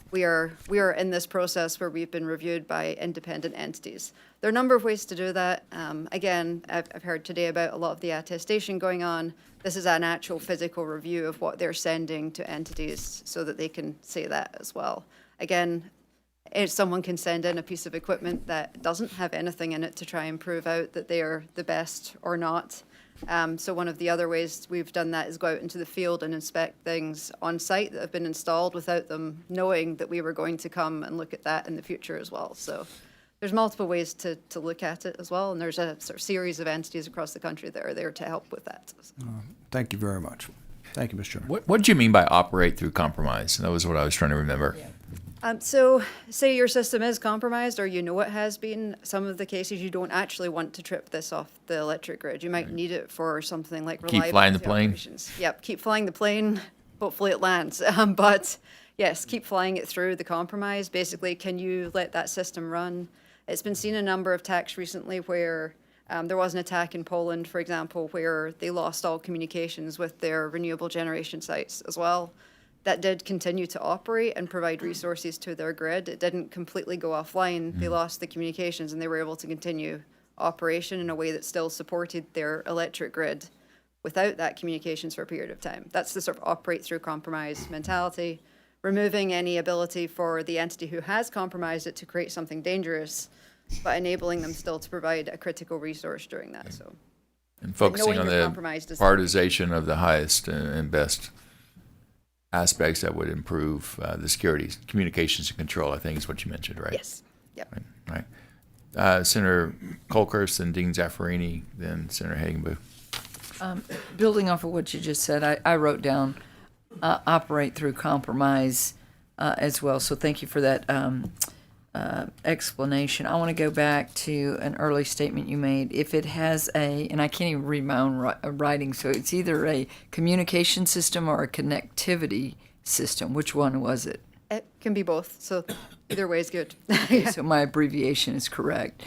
we are in this process where we've been reviewed by independent entities. There are a number of ways to do that. Again, I've heard today about a lot of the attestation going on. This is an actual physical review of what they're sending to entities so that they can say that as well. Again, if someone can send in a piece of equipment that doesn't have anything in it to try and prove out that they are the best or not. So one of the other ways we've done that is go out into the field and inspect things on site that have been installed without them knowing that we were going to come and look at that in the future as well. So there's multiple ways to look at it as well, and there's a sort of series of entities across the country that are there to help with that. Thank you very much. Thank you, Mr. Chairman. What do you mean by operate through compromise? That was what I was trying to remember. So say your system is compromised or you know it has been. Some of the cases you don't actually want to trip this off the electric grid. You might need it for something like Keep flying the reliability plane? operations. Yep, keep flying the plane. Hopefully it lands. But yes, keep flying it through the compromise. Basically, can you let that system run? It's been seen a number of attacks recently where there was an attack in Poland, for example, where they lost all communications with their renewable generation sites as well. That did continue to operate and provide resources to their grid. It didn't completely go offline. They lost the communications and they were able to continue operation in a way that still supported their electric grid without that communications for a period of time. That's the sort of operate through compromise mentality, removing any ability for the entity who has compromised it to create something dangerous, but enabling them still to provide a critical resource during that. So, And focusing knowing on you're the compromised is- prioritization of the highest and best aspects that would improve the security, communications and control, I think is what you mentioned, right? Yes. Yep. Right. Senator Colkhurst, then Dean Zaffarini, then Senator Hagenbu. Building off of what you just said, I wrote down operate through compromise as well. So thank you for that explanation. I want to go back to an early statement you made. If it has and I can't even read my own writing, so it's either a communication system or a connectivity system. Which one was it? It can be both. So either way is good. Okay, so my abbreviation is correct.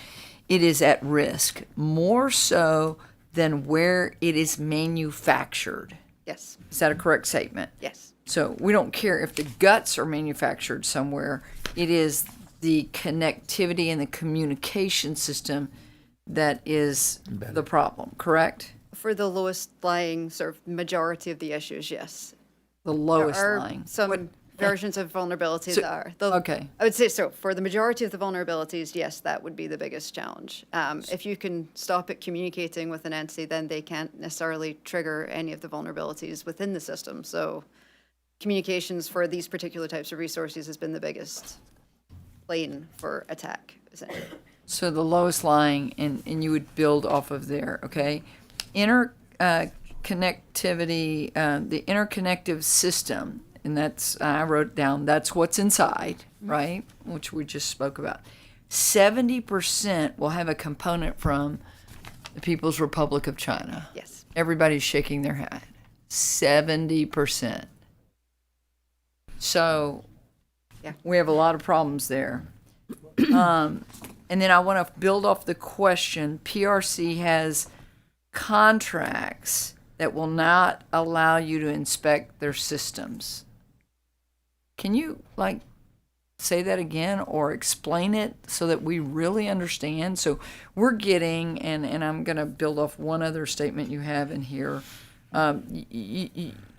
It is at risk, more so than where it is manufactured. Yes. Is that a correct statement? Yes. So we don't care if the guts are manufactured somewhere. It is the connectivity and the communication system that is the problem, correct? For the lowest lying sort of majority of the issues, yes. The lowest There are lying. some versions of vulnerabilities So- that are. okay. I would say so. For the majority of the vulnerabilities, yes, that would be the biggest challenge. If you can stop it communicating with an entity, then they can't necessarily trigger any of the vulnerabilities within the system. So communications for these particular types of resources has been the biggest lane for attack, essentially. So the lowest lying, and you would build off of there, okay? Connectivity, the interconnective system, and that's, I wrote down, that's what's inside, right? Which we just spoke about. 70% will have a component from the People's Republic of China. Yes. Everybody's shaking their head. 70%. So, yeah, we have a lot of problems there. And then I want to build off the question. PRC has contracts that will not allow you to inspect their systems. Can you say that again or explain it so that we really understand? So we're getting, and I'm going to build off one other statement you have in here, and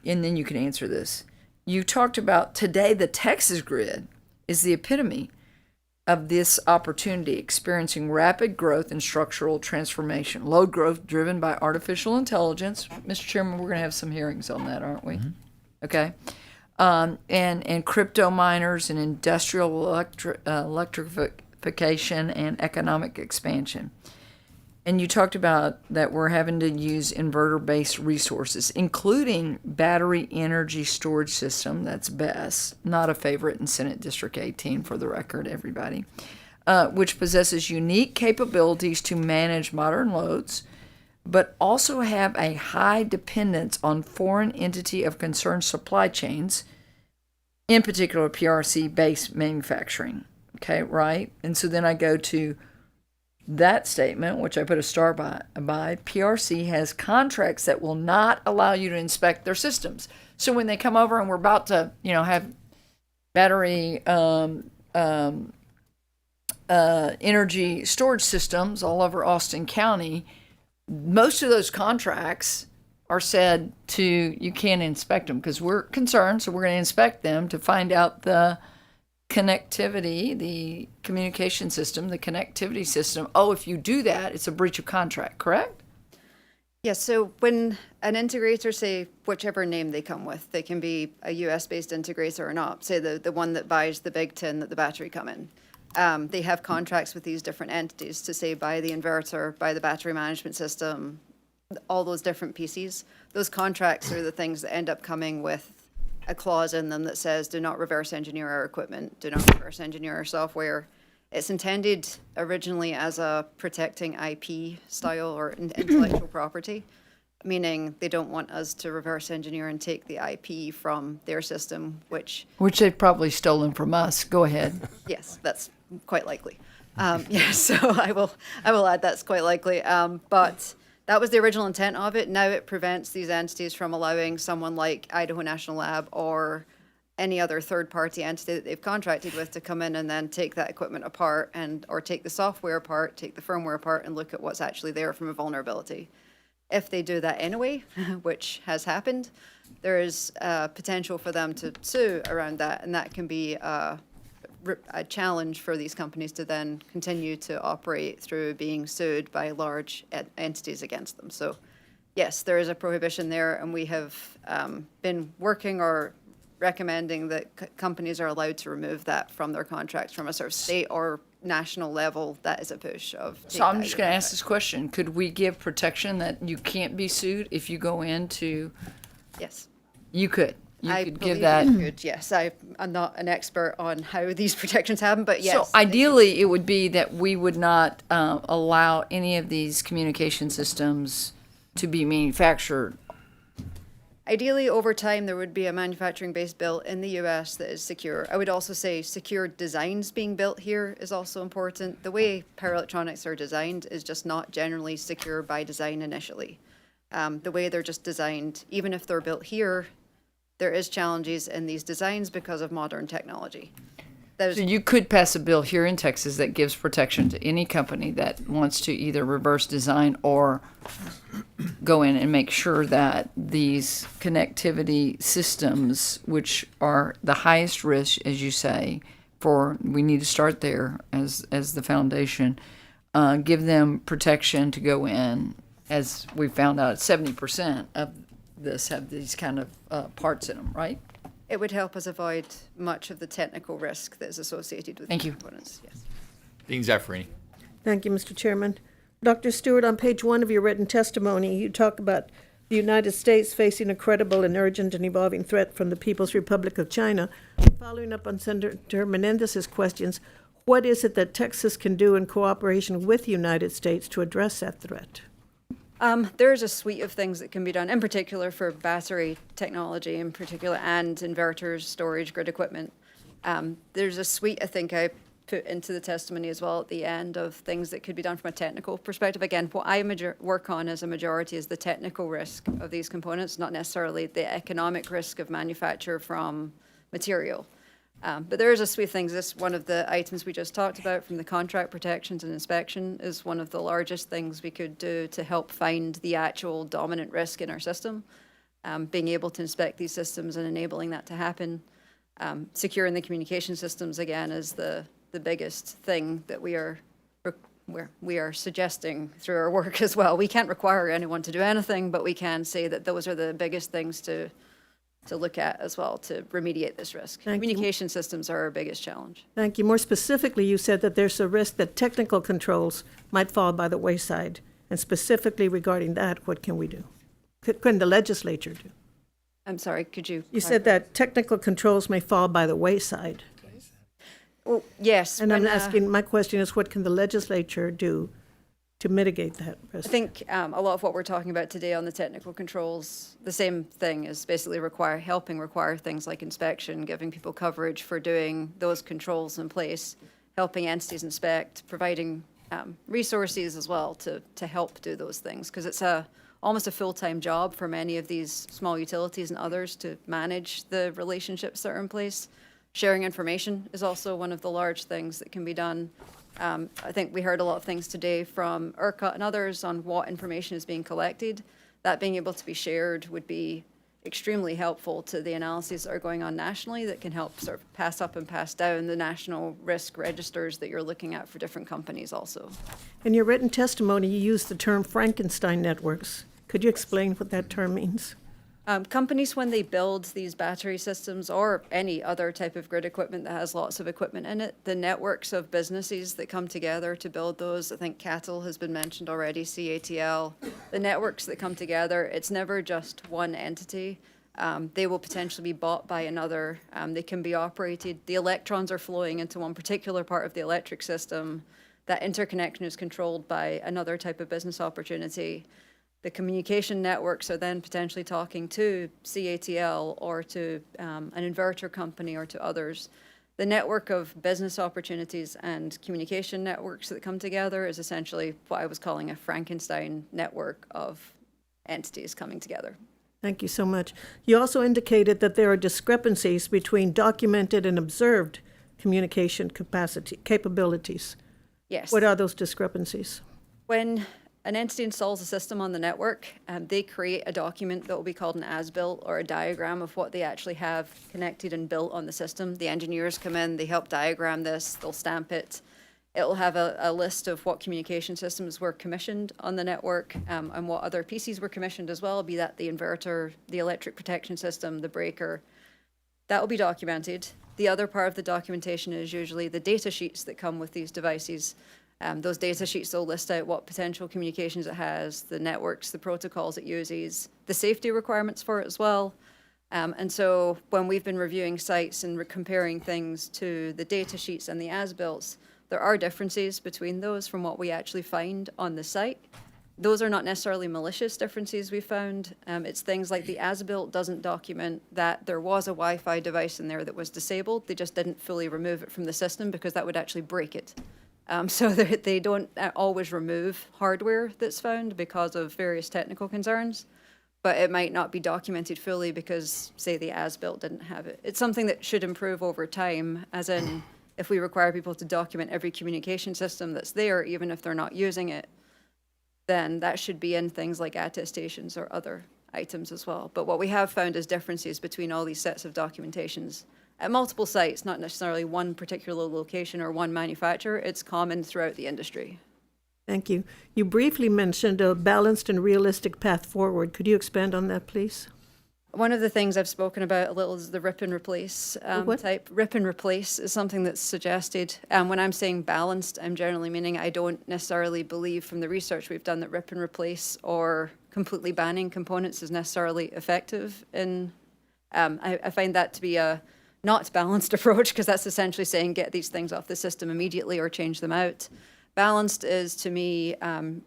then you can answer this. You talked about today the Texas grid is the epitome of this opportunity, experiencing rapid growth and structural transformation. Load growth driven by artificial intelligence. Mr. Chairman, we're going to have some hearings on that, aren't we? Mm-hmm. Okay. And crypto miners and industrial electrification and economic expansion. And you talked about that we're having to use inverter-based resources, including battery energy storage system, that's BESS, not a favorite in Senate District 18 for the record, everybody, which possesses unique capabilities to manage modern loads, but also have a high dependence on foreign entity of concern supply chains, in particular PRC-based manufacturing. Okay, right? And so then I go to that statement, which I put a star by, PRC has contracts that will not allow you to inspect their systems. So when they come over and we're about to, have battery energy storage systems all over Austin County, most of those contracts are said to, you can't inspect them because we're concerned, so we're going to inspect them to find out the connectivity, the communication system, the connectivity system. Oh, if you do that, it's a breach of contract, correct? Yes, so when an integrator, say whichever name they come with, they can be a US-based integrator or not, say the one that buys the big tin that the battery come in. They have contracts with these different entities to say buy the inverter, buy the battery management system, all those different pieces. Those contracts are the things that end up coming with a clause in them that says do not reverse engineer our equipment, do not reverse engineer our software. It's intended originally as a protecting IP style or intellectual property, meaning they don't want us to reverse engineer and take the IP from their system, which they've probably stolen from us. Go ahead. yes, that's quite likely. So I will add that's quite likely. But that was the original intent of it. Now it prevents these entities from allowing someone like Idaho National Lab or any other third-party entity that they've contracted with to come in and then take that equipment apart or take the software apart, take the firmware apart, and look at what's actually there from a vulnerability. If they do that anyway, which has happened, there is potential for them to sue around that, and that can be a challenge for these companies to then continue to operate through being sued by large entities against them. So yes, there is a prohibition there, and we have been working or recommending that companies are allowed to remove that from their contracts from a sort of state or national level. That is a push of. So I'm just going to ask this question. Could we give protection that you can't be sued if you go into? Yes. You could. You could give believe that. you could, yes. I'm not an expert on how these protections happen, but yes. So ideally, it would be that we would not allow any of these communication systems to be manufactured. Ideally, over time, there would be a manufacturing base built in the U.S. that is secure. I would also say secure designs being built here is also important. The way power electronics are designed is just not generally secure by design initially. The way they're just designed, even if they're built here, there is challenges in these designs because of modern technology. So you could pass a bill here in Texas that gives protection to any company that wants to either reverse design or go in and make sure that these connectivity systems, which are the highest risk, as you say, we need to start there as the foundation, give them protection to go in. As we found out, 70% of this have these kind of parts in them, right? It would help us avoid much of the technical risk that is associated with Thank these you. components. Yes. Dean Zaffarini. Thank you, Mr. Chairman. Dr. Stewart, on page 1 of your written testimony, you talk about the United States facing a credible and urgent and evolving threat from the People's Republic of China. Following up on Senator Menendez's questions, what is it that Texas can do in cooperation with the United States to address that threat? There's a suite of things that can be done, in particular for battery technology in particular, and inverters, storage, grid equipment. There's a suite, I think I put into the testimony as well at the end, of things that could be done from a technical perspective. Again, what I work on as a majority is the technical risk of these components, not necessarily the economic risk of manufacture from material. But there is a suite of things. This, one of the items we just talked about from the contract protections and inspection, is one of the largest things we could do to help find the actual dominant risk in our system. Being able to inspect these systems and enabling that to happen. Securing the communication systems, again, is the biggest thing that we are suggesting through our work as well. We can't require anyone to do anything, but we can say that those are the biggest things to look at as well to remediate this risk. Communication systems are our biggest challenge. Thank you. More specifically, you said that there's a risk that technical controls might fall by the wayside. And specifically regarding that, what can we do? Can the legislature do? I'm sorry, could you? You said that technical controls may fall by the wayside. Well, yes. And I'm when, asking, my question is, what can the legislature do to mitigate that risk? I think a lot of what we're talking about today on the technical controls, the same thing is basically helping require things like inspection, giving people coverage for doing those controls in place, helping entities inspect, providing resources as well to help do those things, because it's almost a full-time job for many of these small utilities and others to manage the relationships that are in place. Sharing information is also one of the large things that can be done. I think we heard a lot of things today from ERCOT and others on what information is being collected. That being able to be shared would be extremely helpful to the analyses that are going on nationally that can help sort of pass up and pass down the national risk registers that you're looking at for different companies also. In your written testimony, you used the term Frankenstein networks. Could you explain what that term means? Companies, when they build these battery systems or any other type of grid equipment that has lots of equipment in it, the networks of businesses that come together to build those, I think CATL has been mentioned already, CATL, the networks that come together, it's never just one entity. They will potentially be bought by another. They can be operated. The electrons are flowing into one particular part of the electric system. That interconnection is controlled by another type of business opportunity. The communication networks are then potentially talking to CATL or to an inverter company or to others. The network of business opportunities and communication networks that come together is essentially what I was calling a Frankenstein network of entities coming together. Thank you so much. You also indicated that there are discrepancies between documented and observed communication capabilities. Yes. What are those discrepancies? When an entity installs a system on the network, they create a document that will be called an as-built or a diagram of what they actually have connected and built on the system. The engineers come in, they help diagram this, they'll stamp it. It will have a list of what communication systems were commissioned on the network and what other PCs were commissioned as well, be that the inverter, the electric protection system, the breaker. That will be documented. The other part of the documentation is usually the data sheets that come with these devices. Those data sheets will list out what potential communications it has, the networks, the protocols it uses, the safety requirements for it as well. And so when we've been reviewing sites and comparing things to the data sheets and the as-builts, there are differences between those from what we actually find on the site. Those are not necessarily malicious differences we found. It's things like the as-built doesn't document that there was a Wi-Fi device in there that was disabled. They just didn't fully remove it from the system because that would actually break it. So they don't always remove hardware that's found because of various technical concerns, but it might not be documented fully because, say, the as-built didn't have it. It's something that should improve over time, as in if we require people to document every communication system that's there, even if they're not using it, then that should be in things like attestations or other items as well. But what we have found is differences between all these sets of documentations at multiple sites, not necessarily one particular location or one manufacturer. It's common throughout the industry. Thank you. You briefly mentioned a balanced and realistic path forward. Could you expand on that, please? One of the things I've spoken about a little is the rip and replace type. Rip and replace is something that's suggested. When I'm saying balanced, I'm generally meaning I don't necessarily believe from the research we've done that rip and replace or completely banning components is necessarily effective. I find that to be a not balanced approach, because that's essentially saying get these things off the system immediately or change them out. Balanced is, to me,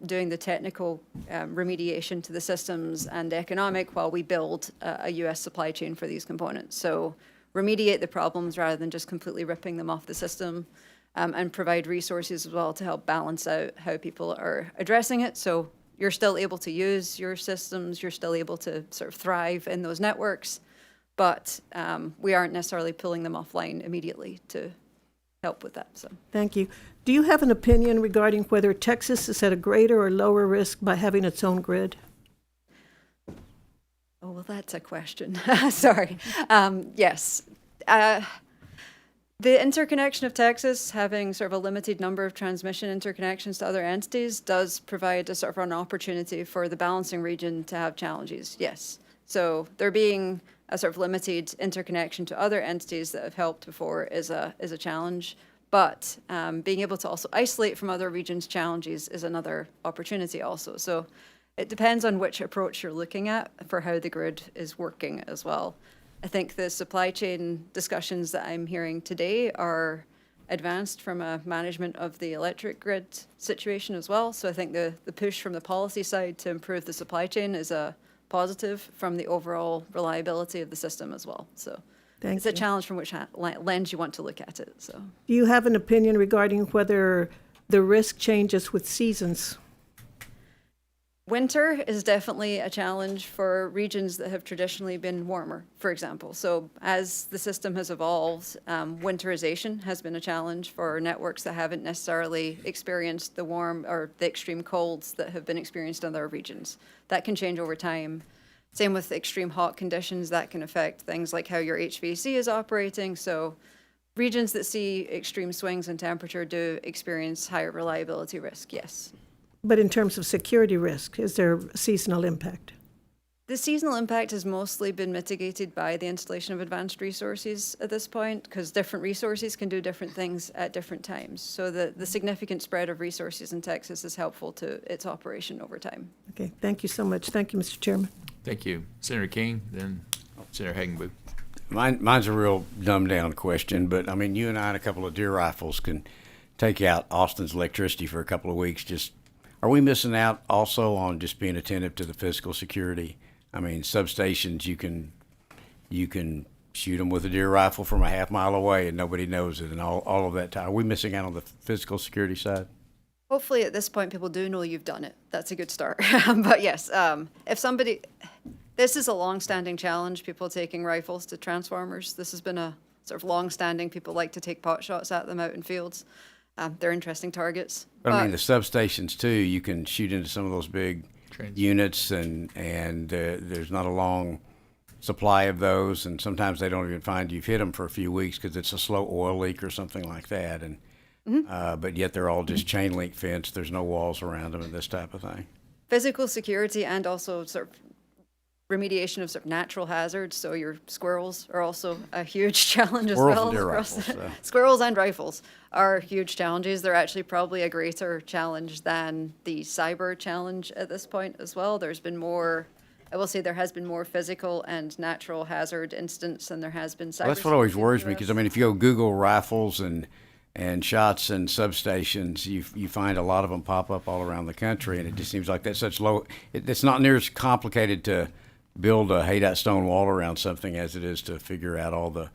doing the technical remediation to the systems and economic while we build a U.S. supply chain for these components. So remediate the problems rather than just completely ripping them off the system, and provide resources as well to help balance out how people are addressing it. So you're still able to use your systems, you're still able to sort of thrive in those networks, but we aren't necessarily pulling them offline immediately to help with that. So thank you. Do you have an opinion regarding whether Texas is at a greater or lower risk by having its own grid? Oh, well, that's a question. Sorry. Yes. The interconnection of Texas, having sort of a limited number of transmission interconnections to other entities, does provide a sort of an opportunity for the balancing region to have challenges, yes. So there being a sort of limited interconnection to other entities that have helped before is a challenge. But being able to also isolate from other regions' challenges is another opportunity also. So it depends on which approach you're looking at for how the grid is working as well. I think the supply chain discussions that I'm hearing today are advanced from a management of the electric grid situation as well. So I think the push from the policy side to improve the supply chain is a positive from the overall reliability of the system as well. So it's a challenge from which lens you want to look at it. So Do you have an opinion regarding whether the risk changes with seasons? winter is definitely a challenge for regions that have traditionally been warmer, for example. So as the system has evolved, winterization has been a challenge for networks that haven't necessarily experienced the warm or the extreme colds that have been experienced in other regions. That can change over time. Same with extreme hot conditions, that can affect things like how your HVAC is operating. So regions that see extreme swings in temperature do experience higher reliability risk, yes. But in terms of security risk, is there seasonal impact? The seasonal impact has mostly been mitigated by the installation of advanced resources at this point, because different resources can do different things at different times. So the significant spread of resources in Texas is helpful to its operation over time. Okay, thank you so much. Thank you, Mr. Chairman. Thank you. Senator King, then Senator Hagenbuch. Mine's a real dumbed down question, but I mean, you and I and a couple of deer rifles can take out Austin's electricity for a couple of weeks. Are we missing out also on just being attentive to the physical security? I mean, substations, you can shoot them with a deer rifle from a half mile away and nobody knows it, and all of that time. Are we missing out on the physical security side? Hopefully at this point, people do know you've done it. That's a good start. But yes, this is a long-standing challenge, people taking rifles to transformers. This has been a sort of long-standing, people like to take pot shots at them out in fields. They're interesting targets. But I mean, the substations too, you can shoot into some of those big units, and there's not a long supply of those, and sometimes they don't even find you've hit them for a few weeks because it's a slow oil leak or something like that. And but yet they're all just chain link fence. There's no walls around them and this type of thing. Physical security and also sort of remediation of sort of natural hazards. So your squirrels are also a huge challenge as well. Squirrels and deer rifles. Squirrels and rifles are huge challenges. They're actually probably a greater challenge than the cyber challenge at this point as well. There's been more, I will say there has been more physical and natural hazard incidents than there has been cyber. Well, that's what always worries me, because I mean, if you go Google rifles and shots and substations, you find a lot of them pop up all around the country, and it just seems like that's such low. It's not near as complicated to build a haydite stone wall around something as it is to figure out all the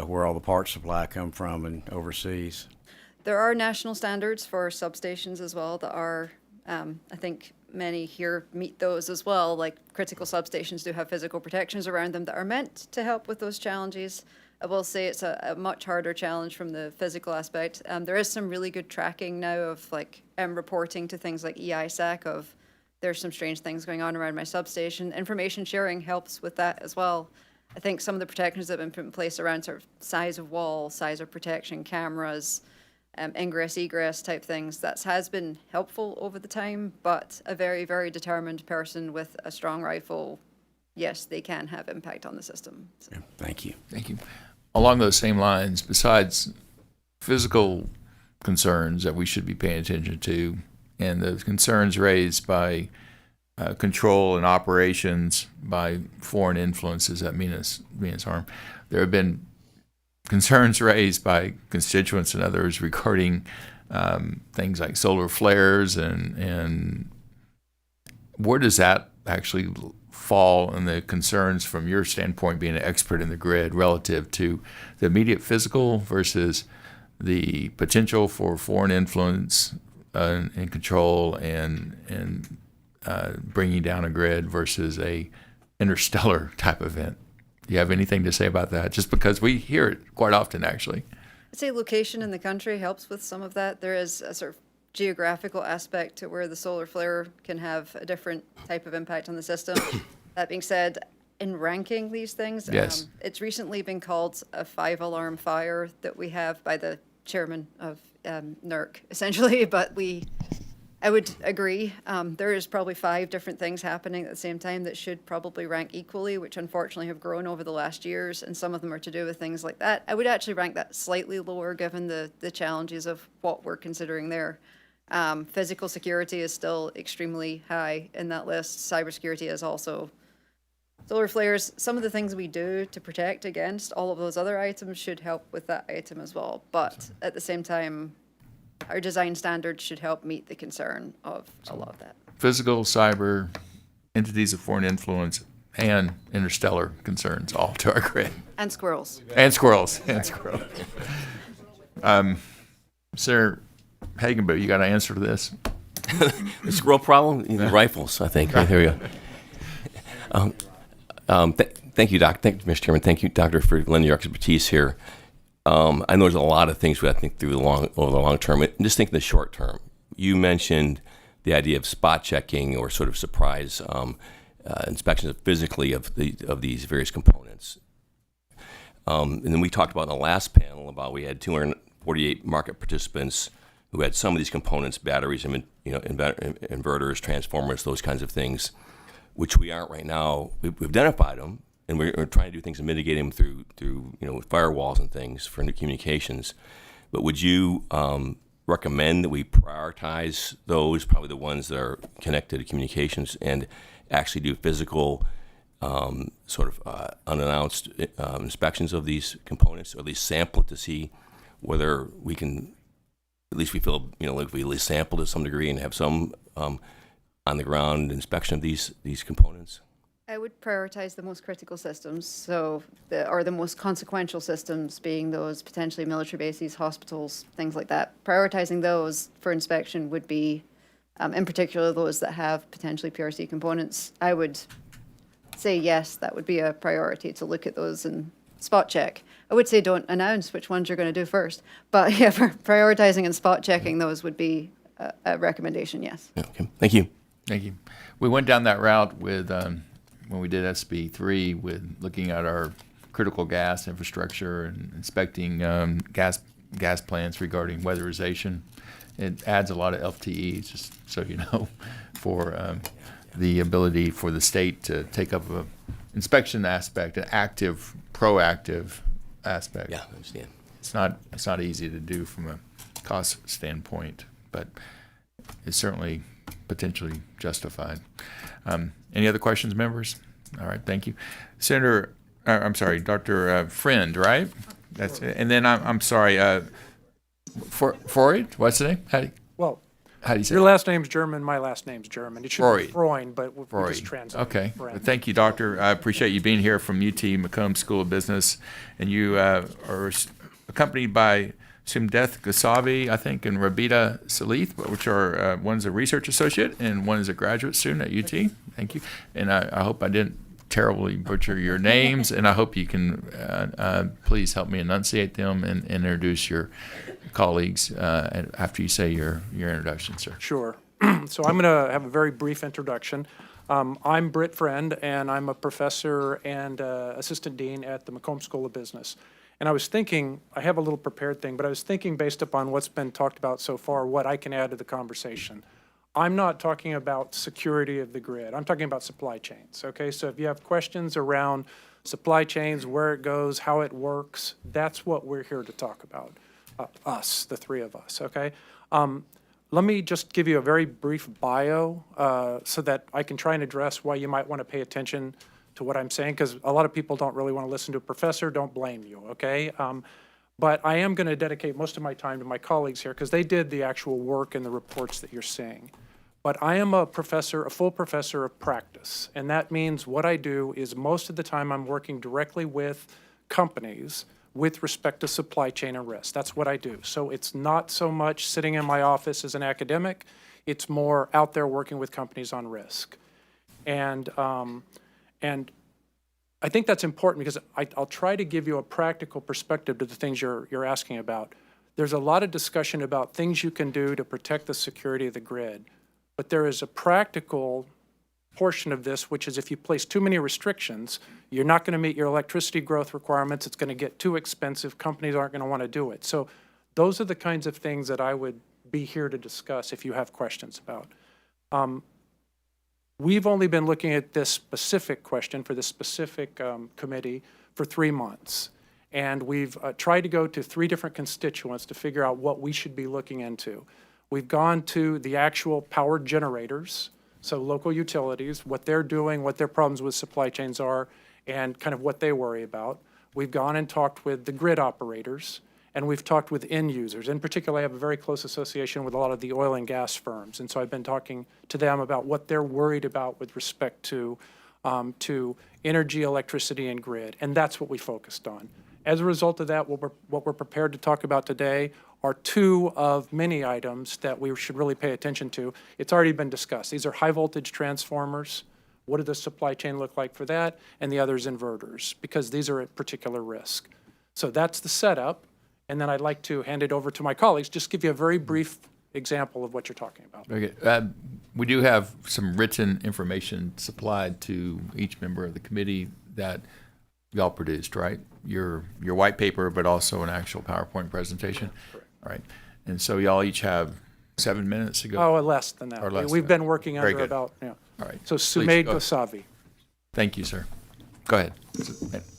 where all the parts supply come from and overseas. There are national standards for substations as well that are, I think many here meet those as well. Like critical substations do have physical protections around them that are meant to help with those challenges. I will say it's a much harder challenge from the physical aspect. There is some really good tracking now of like reporting to things like EISAC of there's some strange things going on around my substation. Information sharing helps with that as well. I think some of the protections that have been put in place around sort of size of wall, size of protection, cameras, ingress, egress type things, that has been helpful over the time, but a very, very determined person with a strong rifle, yes, they can have impact on the system. So. Yeah, thank you. Thank you. Along those same lines, besides physical concerns that we should be paying attention to, and the concerns raised by control and operations by foreign influences that mean us harm, there have been concerns raised by constituents and others regarding things like solar flares, and where does that actually fall in the concerns from your standpoint, being an expert in the grid, relative to the immediate physical versus the potential for foreign influence and control and bringing down a grid versus a interstellar type event? Do you have anything to say about that? Just because we hear it quite often, actually. I'd say location in the country helps with some of that. There is a sort of geographical aspect to where the solar flare can have a different type of impact on the system. That being said, in ranking these things, yes. It's recently been called a 5-alarm fire that we have by the chairman of NERC, essentially, but we I would agree. There is probably 5 different things happening at the same time that should probably rank equally, which unfortunately have grown over the last years, and some of them are to do with things like that. I would actually rank that slightly lower given the challenges of what we're considering there. Physical security is still extremely high in that list. Cybersecurity is also. Solar flares, some of the things we do to protect against all of those other items should help with that item as well. But at the same time, our design standards should help meet the concern of a lot of that. Physical, cyber, entities of foreign influence, and interstellar concerns all to our grid. And squirrels. And squirrels. And squirrels. Sir Hagenboot, you got an answer to this? The squirrel problem? Rifles, I think. Right, there we go. Thank you, Doc. Thank you, Mr. Chairman. Thank you, Doctor, for lending your expertise here. I know there's a lot of things we have to think through over the long term. Just think in the short term. You mentioned the idea of spot checking or sort of surprise inspections physically of these various components. And then we talked about in the last panel about we had 248 market participants who had some of these components, batteries, inverters, transformers, those kinds of things, which we aren't right now. We've identified them. And we're trying to do things to mitigate them through firewalls and things for new communications. But would you recommend that we prioritize those, probably the ones that are connected to communications, and actually do physical unannounced inspections of these components, or at least sample it to see whether we can, at least we feel, like we at least sample to some degree and have some on the ground inspection of these components? I would prioritize the most critical systems, or the most consequential systems, being those potentially military bases, hospitals, things like that. Prioritizing those for inspection would be, in particular, those that have potentially PRC components. I would say yes, that would be a priority to look at those and spot check. I would say don't announce which ones you're going to do first, but yeah, for prioritizing and spot checking those would be a recommendation, yes. Okay, thank you. Thank you. We went down that route with when we did SB3 with looking at our critical gas infrastructure and inspecting gas plants regarding weatherization. It adds a lot of FTEs, just so you know, for the ability for the state to take up a inspection aspect, an active, proactive aspect. Yeah, I understand. It's not easy to do from a cost standpoint, but it's certainly potentially justified. Any other questions, members? All right, thank you. Dr. Friend, right? That's it. And then I'm sorry, Freud, what's the name? How do you say your it? last name's German, my last name's German. It should be Freund, but we just translate Okay. Friend. Well, thank you, Doctor. I appreciate you being here from UT Macomb School of Business. And you are accompanied by Simdeth Ghasavi, I think, and Rabita Salith, which are one's a research associate and one is a graduate student at UT. Thank you. And I hope I didn't terribly butcher your names, and I hope you can please help me enunciate them and introduce your colleagues after you say your introduction, sir. Sure. So I'm going to have a very brief introduction. I'm Britt Friend, and I'm a professor and assistant dean at the Macomb School of Business. And I was thinking, I have a little prepared thing, but I was thinking based upon what's been talked about so far, what I can add to the conversation. I'm not talking about security of the grid. I'm talking about supply chains, okay? So if you have questions around supply chains, where it goes, how it works, that's what we're here to talk about, us, the three of us, okay? Let me just give you a very brief bio so that I can try and address why you might want to pay attention to what I'm saying, because a lot of people don't really want to listen to a professor. Don't blame you, okay? But I am going to dedicate most of my time to my colleagues here because they did the actual work in the reports that you're seeing. But I am a professor, a full professor of practice, and that means what I do is most of the time I'm working directly with companies with respect to supply chain and risk. That's what I do. So it's not so much sitting in my office as an academic, it's more out there working with companies on risk. And I think that's important because I'll try to give you a practical perspective to the things you're asking about. There's a lot of discussion about things you can do to protect the security of the grid, but there is a practical portion of this, which is if you place too many restrictions, you're not going to meet your electricity growth requirements. It's going to get too expensive. Companies aren't going to want to do it. So those are the kinds of things that I would be here to discuss if you have questions about. We've only been looking at this specific question for this specific committee for 3 months. And we've tried to go to 3 different constituents to figure out what we should be looking into. We've gone to the actual power generators, so local utilities, what they're doing, what their problems with supply chains are, and kind of what they worry about. We've gone and talked with the grid operators, and we've talked with end users. In particular, I have a very close association with a lot of the oil and gas firms, and so I've been talking to them about what they're worried about with respect to energy, electricity, and grid, and that's what we focused on. As a result of that, what we're prepared to talk about today are 2 of many items that we should really pay attention to. It's already been discussed. These are high-voltage transformers. What does the supply chain look like for that? And the other is inverters, because these are at particular risk. So that's the setup, and then I'd like to hand it over to my colleagues, just give you a very brief example of what you're talking about. Very good. We do have some written information supplied to each member of the committee that y'all produced, right? Your white paper, but also an actual PowerPoint presentation. Correct. All right. And so y'all each have 7 minutes to go. Oh, less than that. Or less We've than been working Very under good. about, yeah. All right. So Please, Sumaid go. Gosavi. Thank you, sir. Go ahead.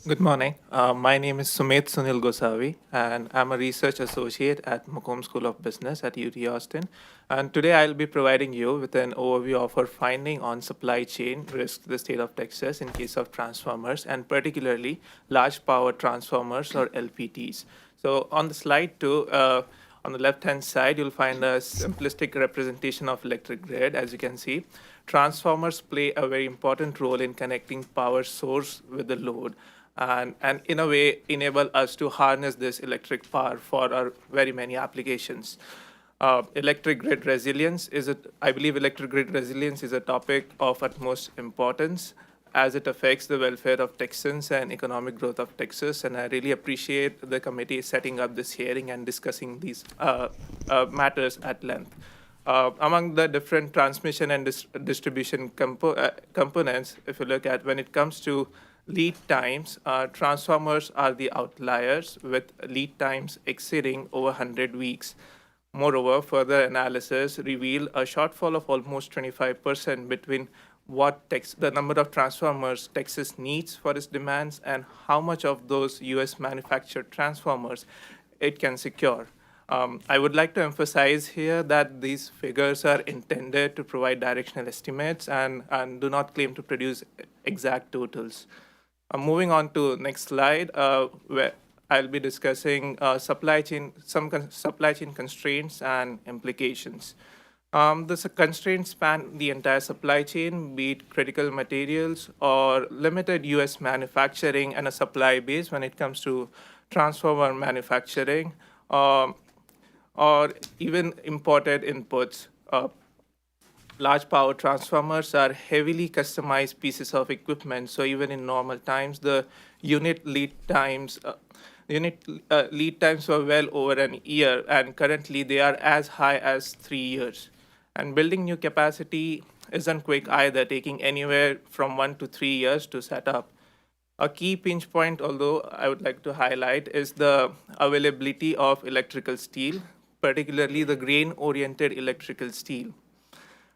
Good morning. My name is Sumit Sunil Gosavi, and I'm a research associate at Macomb School of Business at UT Austin. And today I'll be providing you with an overview of our finding on supply chain risk to the state of Texas in case of transformers, and particularly large power transformers or LPTs. So on the slide 2, on the left-hand side, you'll find a simplistic representation of electric grid. As you can see, transformers play a very important role in connecting power source with the load, and in a way enable us to harness this electric power for our very many applications. Electric grid resilience I believe electric grid resilience is a topic of utmost importance as it affects the welfare of Texans and economic growth of Texas. And I really appreciate the committee setting up this hearing and discussing these matters at length. Among the different transmission and distribution components, if you look at when it comes to lead times, transformers are the outliers with lead times exceeding over 100 weeks. Moreover, further analysis revealed a shortfall of almost 25% between the number of transformers Texas needs for its demands and how much of those U.S. manufactured transformers it can secure. I would like to emphasize here that these figures are intended to provide directional estimates and do not claim to produce exact totals. Moving on to next slide, where I'll be discussing some supply chain constraints and implications. The constraints span the entire supply chain, be it critical materials or limited U.S. manufacturing and a supply base when it comes to transformer manufacturing, or even imported inputs. Large power transformers are heavily customized pieces of equipment, so even in normal times, the unit lead times were well over an year, and currently they are as high as 3 years. And building new capacity isn't quick either, taking anywhere from 1 to 3 years to set up. A key pinch point, although I would like to highlight, is the availability of electrical steel, particularly the grain-oriented electrical steel.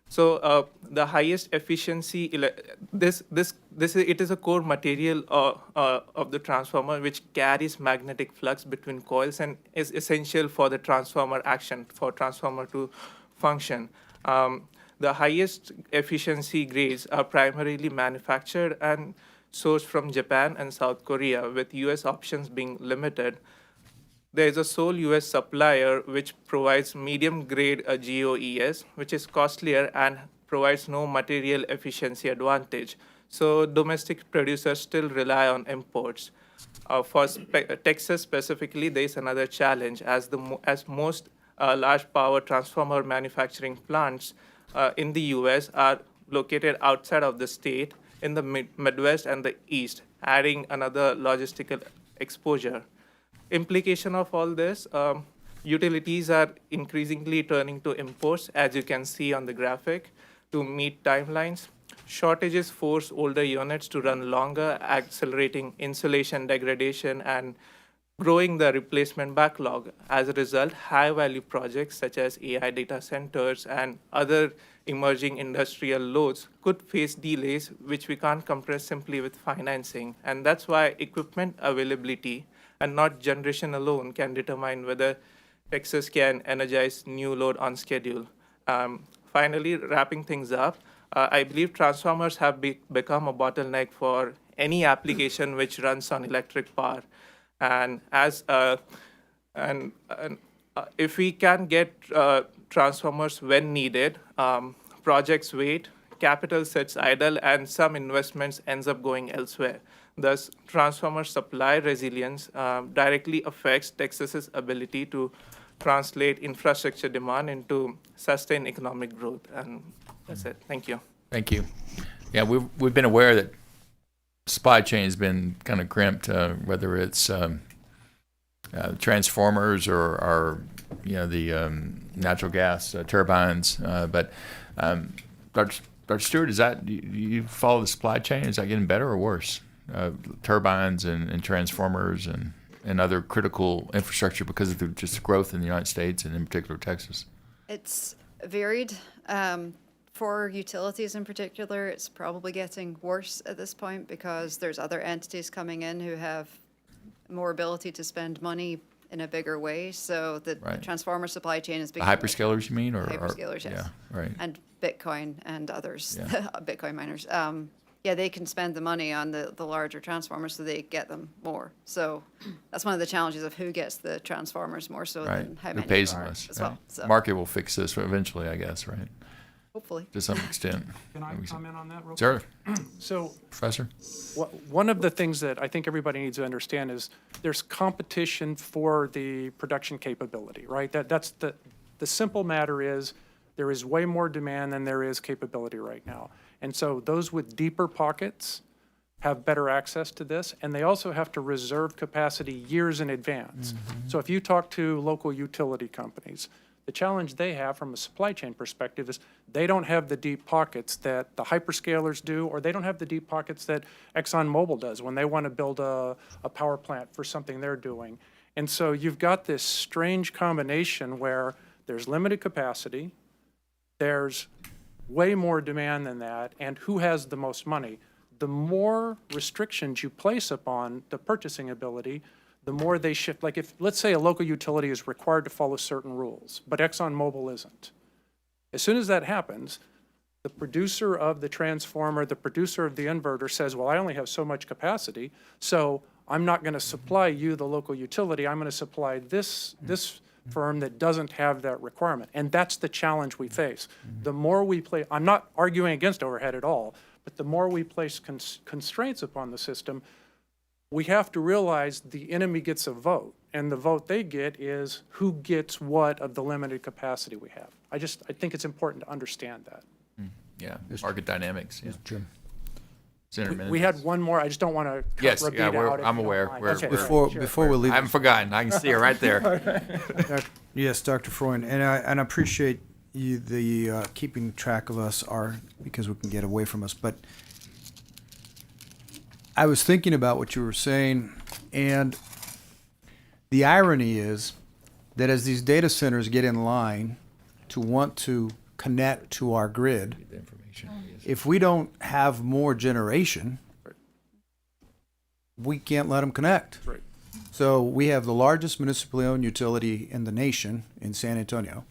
So the highest efficiency, it is a core material of the transformer which carries magnetic flux between coils and is essential for the transformer action, for transformer to function. The highest efficiency grades are primarily manufactured and sourced from Japan and South Korea, with US options being limited. There is a sole US supplier which provides medium grade GOES, which is costlier and provides no material efficiency advantage. So domestic producers still rely on imports. For Texas specifically, there is another challenge as most large power transformer manufacturing plants in the US are located outside of the state in the Midwest and the East, adding another logistical exposure. Implication of all this, utilities are increasingly turning to imports, as you can see on the graphic, to meet timelines. Shortages force older units to run longer, accelerating insulation degradation and growing the replacement backlog. As a result, high-value projects such as AI data centers and other emerging industrial loads could face delays, which we can't compress simply with financing. And that's why equipment availability and not generation alone can determine whether Texas can energize new load on schedule. Finally, wrapping things up, I believe transformers have become a bottleneck for any application which runs on electric power. And if we can get transformers when needed, projects wait, capital sits idle, and some investments ends up going elsewhere. Thus, transformer supply resilience directly affects Texas's ability to translate infrastructure demand into sustained economic growth. And that's it. Thank you. Thank you. Yeah, we've been aware that supply chain has been kind of crimped, whether it's transformers or the natural gas turbines. But Dr. Stewart, do you follow the supply chain? Is that getting better or worse? Turbines and transformers and other critical infrastructure because of the just growth in the United States and in particular Texas? It's varied. For utilities in particular, it's probably getting worse at this point because there's other entities coming in who have more ability to spend money in a bigger way. So the transformer supply chain is The becoming hyperscalers, you mean? hyperscalers, yes. Yeah, right. And Bitcoin and others, Yeah. Bitcoin miners. They can spend the money on the larger transformers, so they get them more. So that's one of the challenges of who gets the transformers more so Right. than how Who many pays there them are less? as right. well. So Market will fix this eventually, I guess, right? hopefully. To some extent. Can I comment on that real Sure. quick? So Professor? one of the things that I think everybody needs to understand is there's competition for the production capability, right? That's the simple matter is there is way more demand than there is capability right now. And so those with deeper pockets have better access to this, and they also have to reserve capacity years in advance. So if you talk to local utility companies, the challenge they have from a supply chain perspective is they don't have the deep pockets that the hyperscalers do, or they don't have the deep pockets that ExxonMobil does when they want to build a power plant for something they're doing. And so you've got this strange combination where there's limited capacity, there's way more demand than that, and who has the most money? The more restrictions you place upon the purchasing ability, the more they shift. Like if, let's say a local utility is required to follow certain rules, but ExxonMobil isn't. As soon as that happens, the producer of the transformer, the producer of the inverter says, well, I only have so much capacity, so I'm not going to supply you, the local utility. I'm going to supply this firm that doesn't have that requirement. And that's the challenge we face. The more we play, I'm not arguing against overhead at all, but the more we place constraints upon the system, we have to realize the enemy gets a vote, and the vote they get is who gets what of the limited capacity we have. I think it's important to understand that. Yeah, market dynamics. Yeah. Jim. Senator We had one more. I just don't want to Yes, repeat yeah, out. if I'm you don't aware. mind. We're- Okay, we're- sure. Before we leave, I haven't forgotten. I can see her right there. Yes, Dr. Freund, and I appreciate you keeping track of us because we can get away from us. But I was thinking about what you were saying, and the irony is that as these data centers get in line to want to connect to our grid, if we don't have more generation, we can't let them connect. Right. So we have the largest municipally owned utility in the nation in San Antonio.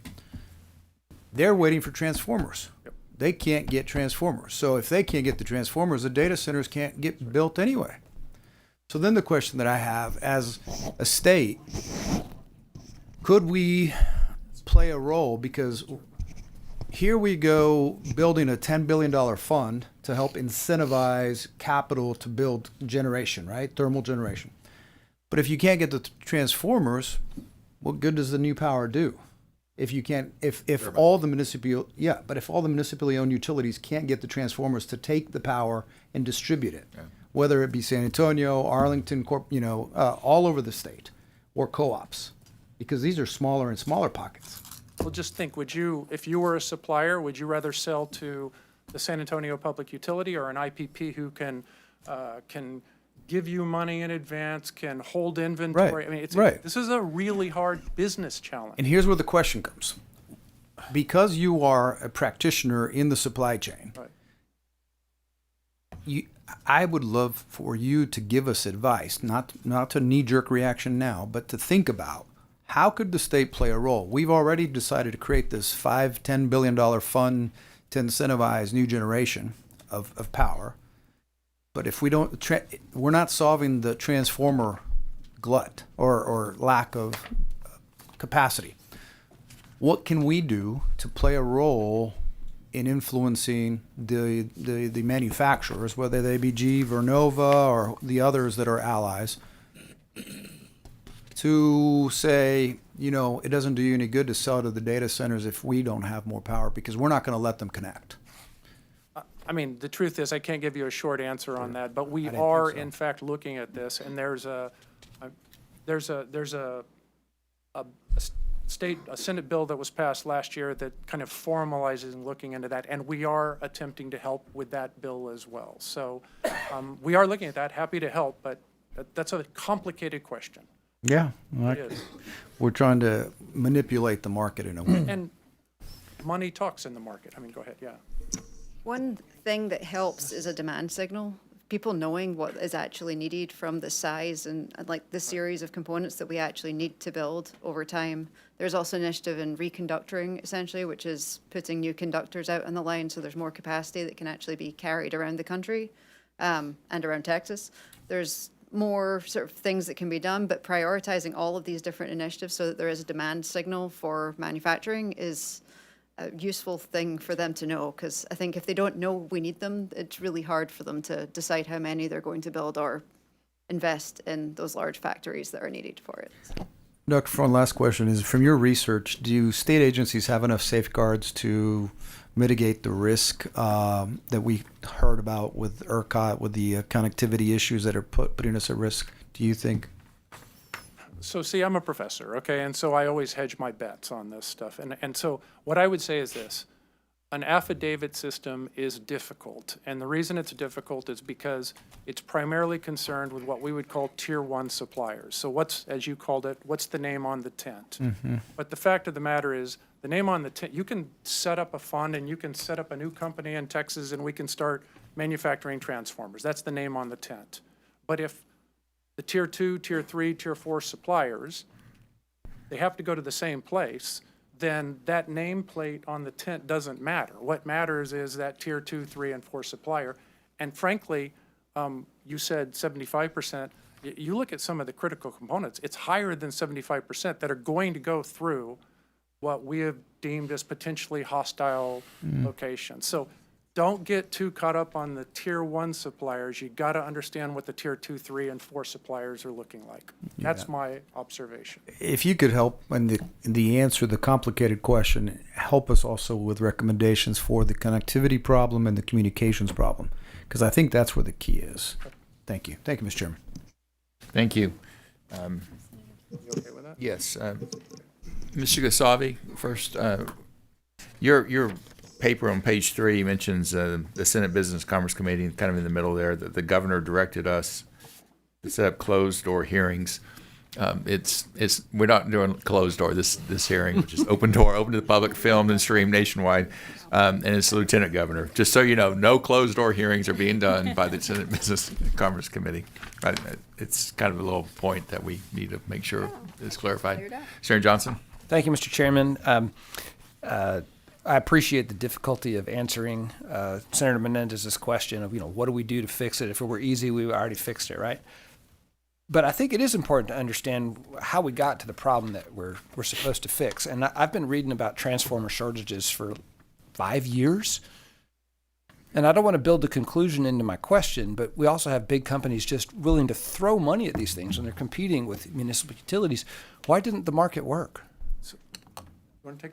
They're waiting for transformers. Yep. They can't get transformers. So if they can't get the transformers, the data centers can't get built anyway. So then the question that I have as a state, could we play a role? Because here we go building a $10 billion fund to help incentivize capital to build generation, right? Thermal generation. But if you can't get the transformers, what good does the new power do? If you can't, if all the municipally owned utilities can't get the transformers to take the power and distribute it, whether it be San Antonio, Arlington, all over the state, or co-ops, because these are smaller and smaller pockets. Well, just think, if you were a supplier, would you rather sell to the San Antonio Public Utility or an IPP who can give you money in advance, can hold inventory. Right, I mean, right. this is a really hard business challenge. And here's where the question comes. Because you are a practitioner in the supply chain, Right. I would love for you to give us advice, not to knee-jerk reaction now, but to think about how could the state play a role? We've already decided to create this $5-10 billion fund to incentivize new generation of power. But if we don't, we're not solving the transformer glut or lack of capacity. What can we do to play a role in influencing the manufacturers, whether they be GE, Vernova, or the others that are allies, to say, it doesn't do you any good to sell to the data centers if we don't have more power, because we're not going to let them connect. I mean, the truth is, I can't give you a short answer on that, but we are in fact looking at this, and there's a Senate bill that was passed last year that kind of formalizes and looking into that, and we are attempting to help with that bill as well. So we are looking at that, happy to help, but that's a complicated question. Yeah, It is. we're trying to manipulate the market in a way. And money talks in the market. I mean, go ahead, yeah. One thing that helps is a demand signal. People knowing what is actually needed from the size and like the series of components that we actually need to build over time. There's also initiative in reconductoring, essentially, which is putting new conductors out on the line so there's more capacity that can actually be carried around the country and around Texas. There's more sort of things that can be done, but prioritizing all of these different initiatives so that there is a demand signal for manufacturing is a useful thing for them to know, because I think if they don't know we need them, it's really hard for them to decide how many they're going to build or invest in those large factories that are needed for it. So. Dr. Freund, last question is, from your research, do state agencies have enough safeguards to mitigate the risk that we heard about with ERCOT, with the connectivity issues that are putting us at risk, do you think? So see, I'm a professor, okay, and so I always hedge my bets on this stuff. And so what I would say is this: an affidavit system is difficult, and the reason it's difficult is because it's primarily concerned with what we would call tier one suppliers. So what's, as you called it, what's the name on the tent? Mm-hmm. But the fact of the matter is, the name on the tent, you can set up a fund and you can set up a new company in Texas and we can start manufacturing transformers. That's the name on the tent. But if the tier 2, tier 3, tier 4 suppliers, they have to go to the same place, then that nameplate on the tent doesn't matter. What matters is that tier 2, 3, and 4 supplier. And frankly, you said 75%. You look at some of the critical components, it's higher than 75% that are going to go through what we have deemed as potentially hostile locations. So don't get too caught up on the tier 1 suppliers. You got to understand what the tier 2, 3, and 4 suppliers are looking like. That's my observation. If you could help in the answer, the complicated question, help us also with recommendations for the connectivity problem and the communications problem, because I think that's where the key is. Thank you. Thank you, Mr. Chairman. Thank you. You okay with that? Yes. Mr. Gosavi, first, your paper on page 3 mentions the Senate Business Commerce Committee, kind of in the middle there, that the governor directed us to set up closed door hearings. We're not doing closed door this hearing, which is open door, open to the public, filmed and streamed nationwide. And it's the Lieutenant Governor. Just so you know, no closed door hearings are being done by the Senate Business Commerce Committee. It's kind of a little point that we need to make sure is clarified. Senator Johnson. Thank you, Mr. Chairman. I appreciate the difficulty of answering Senator Menendez's question of, what do we do to fix it? If it were easy, we already fixed it, right? But I think it is important to understand how we got to the problem that we're supposed to fix. And I've been reading about transformer shortages for 5 years. And I don't want to build a conclusion into my question, but we also have big companies just willing to throw money at these things when they're competing with municipal utilities. Why didn't the market work?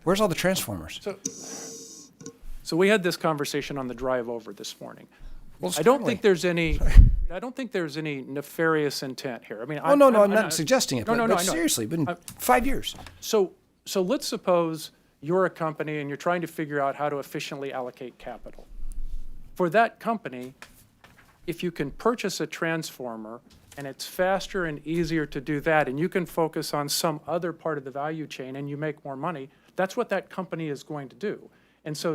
Where's all the transformers? So we had this conversation on the drive over this morning. Well, I don't think there's any nefarious intent here. I mean, I'm not suggesting it. No, but I know. Seriously, been 5 years. So let's suppose you're a company and you're trying to figure out how to efficiently allocate capital. For that company, if you can purchase a transformer and it's faster and easier to do that, and you can focus on some other part of the value chain and you make more money, that's what that company is going to do. And so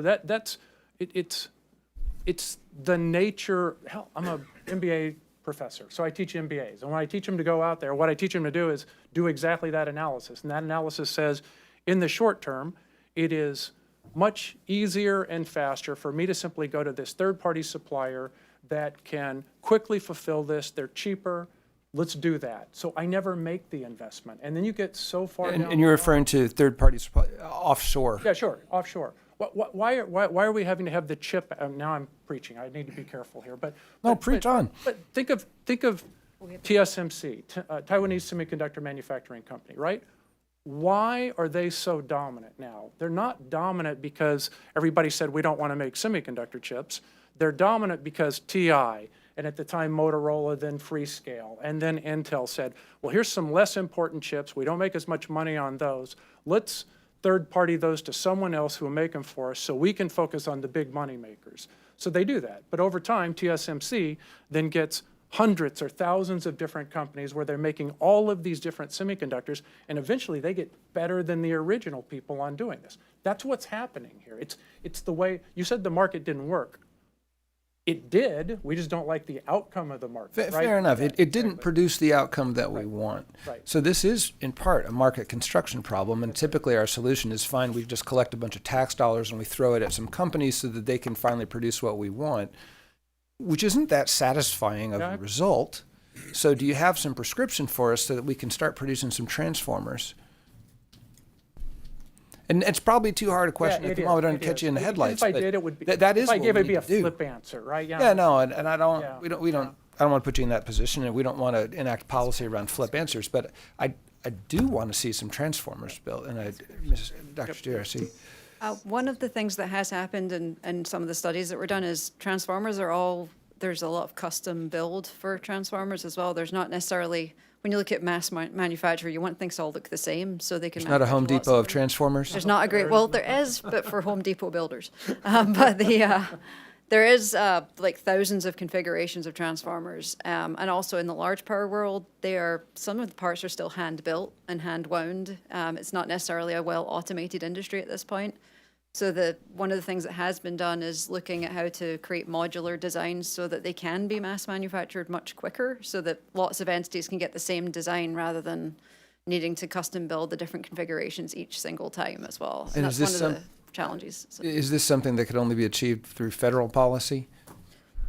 it's the nature. Hell, I'm a MBA professor, so I teach MBAs. And when I teach them to go out there, what I teach them to do is do exactly that analysis. And that analysis says, in the short term, it is much easier and faster for me to simply go to this third-party supplier that can quickly fulfill this. They're cheaper. Let's do that. So I never make the investment. And then you get so far down. And you're referring to third-party supply, offshore. Yeah, sure, offshore. Why are we having to have the chip? Now I'm preaching. I need to be careful here. Preach on. But think of TSMC, Taiwanese Semiconductor Manufacturing Company, right? Why are they so dominant now? They're not dominant because everybody said we don't want to make semiconductor chips. They're dominant because TI, and at the time Motorola, then Freescale, and then Intel said, well, here's some less important chips. We don't make as much money on those. Let's third-party those to someone else who will make them for us so we can focus on the big money makers. So they do that. But over time, TSMC then gets hundreds or thousands of different companies where they're making all of these different semiconductors, and eventually they get better than the original people on doing this. That's what's happening here. It's the way, you said the market didn't work. It did, we just don't like the outcome of the market, right? Fair enough. It didn't produce the outcome that we want. Right. So this is, in part, a market construction problem, and typically our solution is fine, we just collect a bunch of tax dollars and we throw it at some companies so that they can finally produce what we want, which isn't that satisfying of a result. So do you have some prescription for us so that we can start producing some transformers? And it's probably too hard a question at the moment. I don't catch you in the headlights. If I did, it would be. That is if I gave what it, we it'd be need a to do. flip answer, right? Yeah, no, and I don't. Yeah. We don't. I don't want to put you in that position, and we don't want to enact policy around flip answers. But I do want to see some transformers built. And Dr. Steer, I see. One of the things that has happened in some of the studies that were done is transformers are all, there's a lot of custom build for transformers as well. There's not necessarily, when you look at mass manufacture, you want things to all look the same so they can. There's not a Home Depot of transformers? There's not a great, well, there is, but for Home Depot builders. But there is like thousands of configurations of transformers. And also in the large power world, some of the parts are still hand built and hand wound. It's not necessarily a well automated industry at this point. So one of the things that has been done is looking at how to create modular designs so that they can be mass manufactured much quicker, so that lots of entities can get the same design rather than needing to custom build the different configurations each single time as well. And that's one of the challenges. So. Is this something that could only be achieved through federal policy?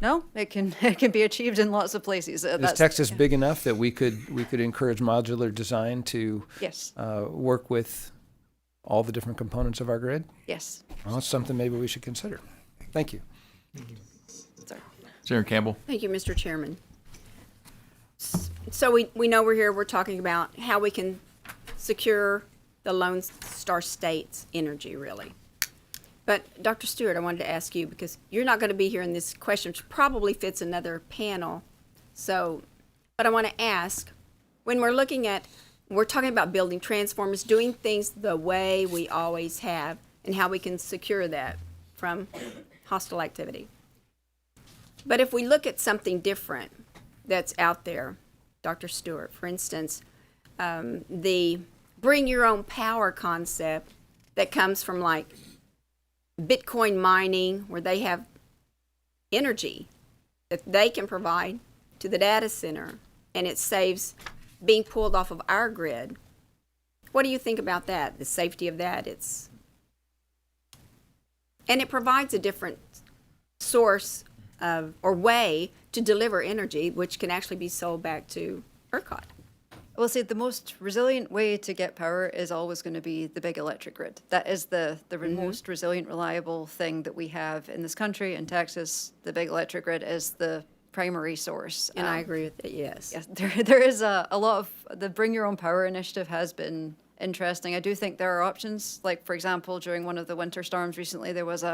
No, it can be achieved in lots of places. Is Texas big enough that we could encourage modular design to yes. Work with all the different components of our grid? Yes. Well, it's something maybe we should consider. Thank you. Sorry. Senator Campbell. Thank you, Mr. Chairman. So we know we're here, we're talking about how we can secure the Lone Star State's energy, really. But Dr. Stewart, I wanted to ask you, because you're not going to be here in this question, which probably fits another panel. But I want to ask, when we're talking about building transformers, doing things the way we always have, and how we can secure that from hostile activity. But if we look at something different that's out there, Dr. Stewart, for instance, the bring your own power concept that comes from like Bitcoin mining, where they have energy that they can provide to the data center, and it saves being pulled off of our grid. What do you think about that? The safety of that? And it provides a different source of, or way to deliver energy, which can actually be sold back to ERCOT. Well, see, the most resilient way to get power is always going to be the big electric grid. That is the most resilient, reliable thing that we have in this country. In Texas, the big electric grid is the primary source. And I agree with it, yes. Yes, there is a lot of, the Bring Your Own Power initiative has been interesting. I do think there are options. Like, for example, during one of the winter storms recently, there was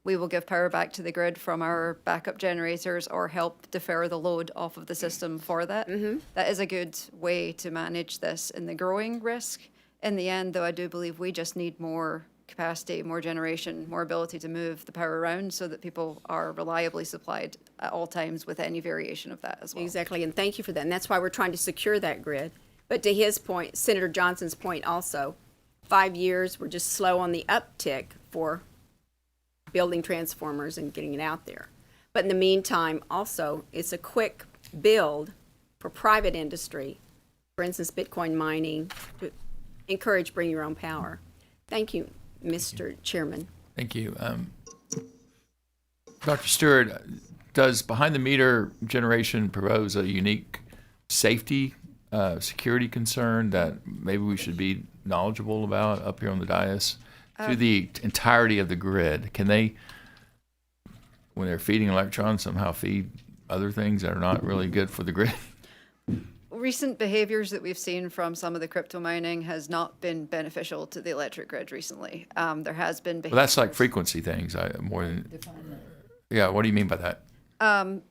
we will give power back to the grid from our backup generators or help defer the load off of the system for that. Mm-hmm. That is a good way to manage this in the growing risk. In the end, though, I do believe we just need more capacity, more generation, more ability to move the power around so that people are reliably supplied at all times with any variation of that as well. Exactly, and thank you for that. And that's why we're trying to secure that grid. But to his point, Senator Johnson's point also, 5 years, we're just slow on the uptick for building transformers and getting it out there. But in the meantime, also, it's a quick build for private industry, for instance, Bitcoin mining, to encourage bring your own power. Thank you, Mr. Chairman. Thank you. Dr. Stewart, does behind-the-meter generation pose a unique safety, security concern that maybe we should be knowledgeable about up here on the dais? To the entirety of the grid, can they, when they're feeding electrons, somehow feed other things that are not really good for the grid? Recent behaviors that we've seen from some of the crypto mining has not been beneficial to the electric grid recently. There has been behaviors. Well, that's like frequency things, more than. Yeah, what do you mean by that?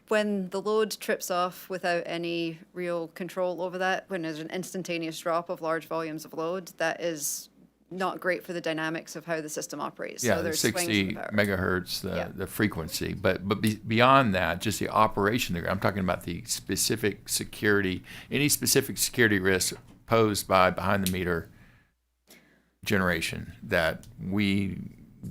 When the load trips off without any real control over that, when there's an instantaneous drop of large volumes of load, that is not great for the dynamics of how the system operates. Yeah, so the there's 60 power. megahertz, the frequency. But beyond that, just the operation, I'm talking about the specific security, any specific security risks posed by behind-the-meter generation that we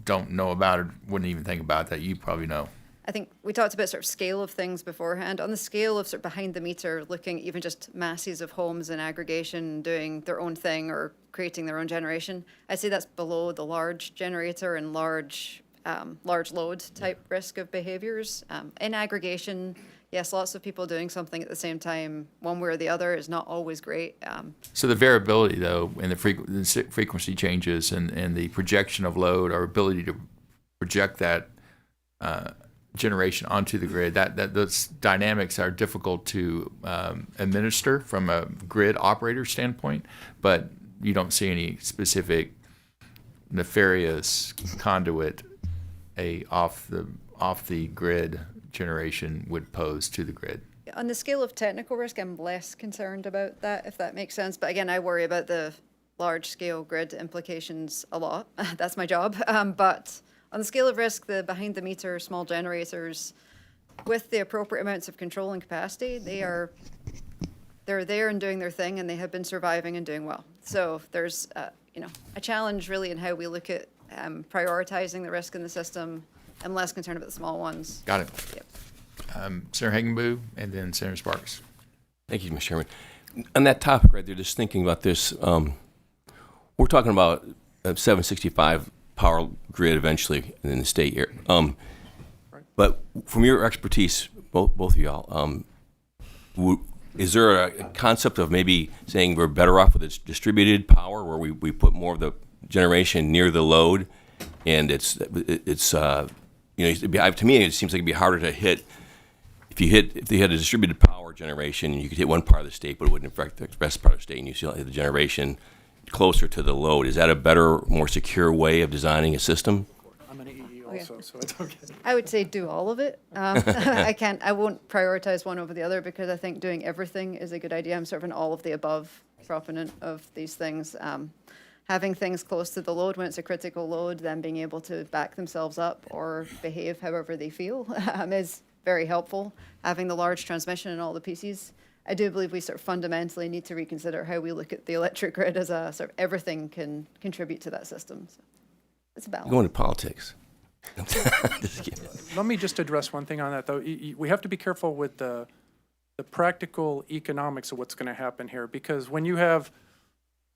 don't know about or wouldn't even think about that you probably know. I think we talked about sort of scale of things beforehand. On the scale of sort of behind the meter, looking even just masses of homes in aggregation doing their own thing or creating their own generation, I'd say that's below the large generator and large load type risk of behaviors. In aggregation, yes, lots of people doing something at the same time, one way or the other, is not always great. So the variability, though, and the frequency changes and the projection of load, our ability to project that generation onto the grid, that those dynamics are difficult to administer from a grid operator standpoint, but you don't see any specific nefarious conduit off the grid generation would pose to the grid. On the scale of technical risk, I'm less concerned about that, if that makes sense. But again, I worry about the large-scale grid implications a lot. That's my job. But on the scale of risk, the behind-the-meter small generators, with the appropriate amounts of control and capacity, they're there and doing their thing, and they have been surviving and doing well. So there's a challenge really in how we look at prioritizing the risk in the system. I'm less concerned about the small ones. Got it. Yep. Senator Hagenbu and then Senator Sparks. Thank you, Mr. Chairman. On that topic right there, just thinking about this, we're talking about a 765 power grid eventually in the state here. But from your expertise, both of y'all, is there a concept of maybe saying we're better off with its distributed power, where we put more of the generation near the load, and it's to me it seems like it'd be harder to hit if they had a distributed power generation, you could hit one part of the state, but it wouldn't affect the rest part of the state, and you still hit the generation closer to the load. Is that a better, more secure way of designing a system? I'm an EE also, so it's okay. I would say do all of it. I won't prioritize one over the other because I think doing everything is a good idea. I'm sort of an all of the above proponent of these things. Having things close to the load when it's a critical load, then being able to back themselves up or behave however they feel is very helpful. Having the large transmission and all the pieces, I do believe we sort of fundamentally need to reconsider how we look at the electric grid as a sort of everything can contribute to that system. So it's a balance. Going to politics. Let me just address one thing on that, though. We have to be careful with the practical economics of what's going to happen here, because when you have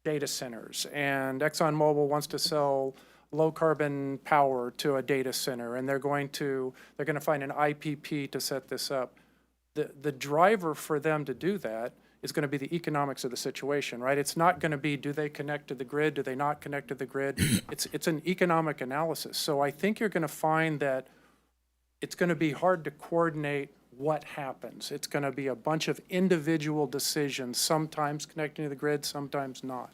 data centers and ExxonMobil wants to sell low carbon power to a data center, and they're going to find an IPP to set this up. The driver for them to do that is going to be the economics of the situation, right? It's not going to be, do they connect to the grid? Do they not connect to the grid? It's an economic analysis. So I think you're going to find that it's going to be hard to coordinate what happens. It's going to be a bunch of individual decisions, sometimes connecting to the grid, sometimes not.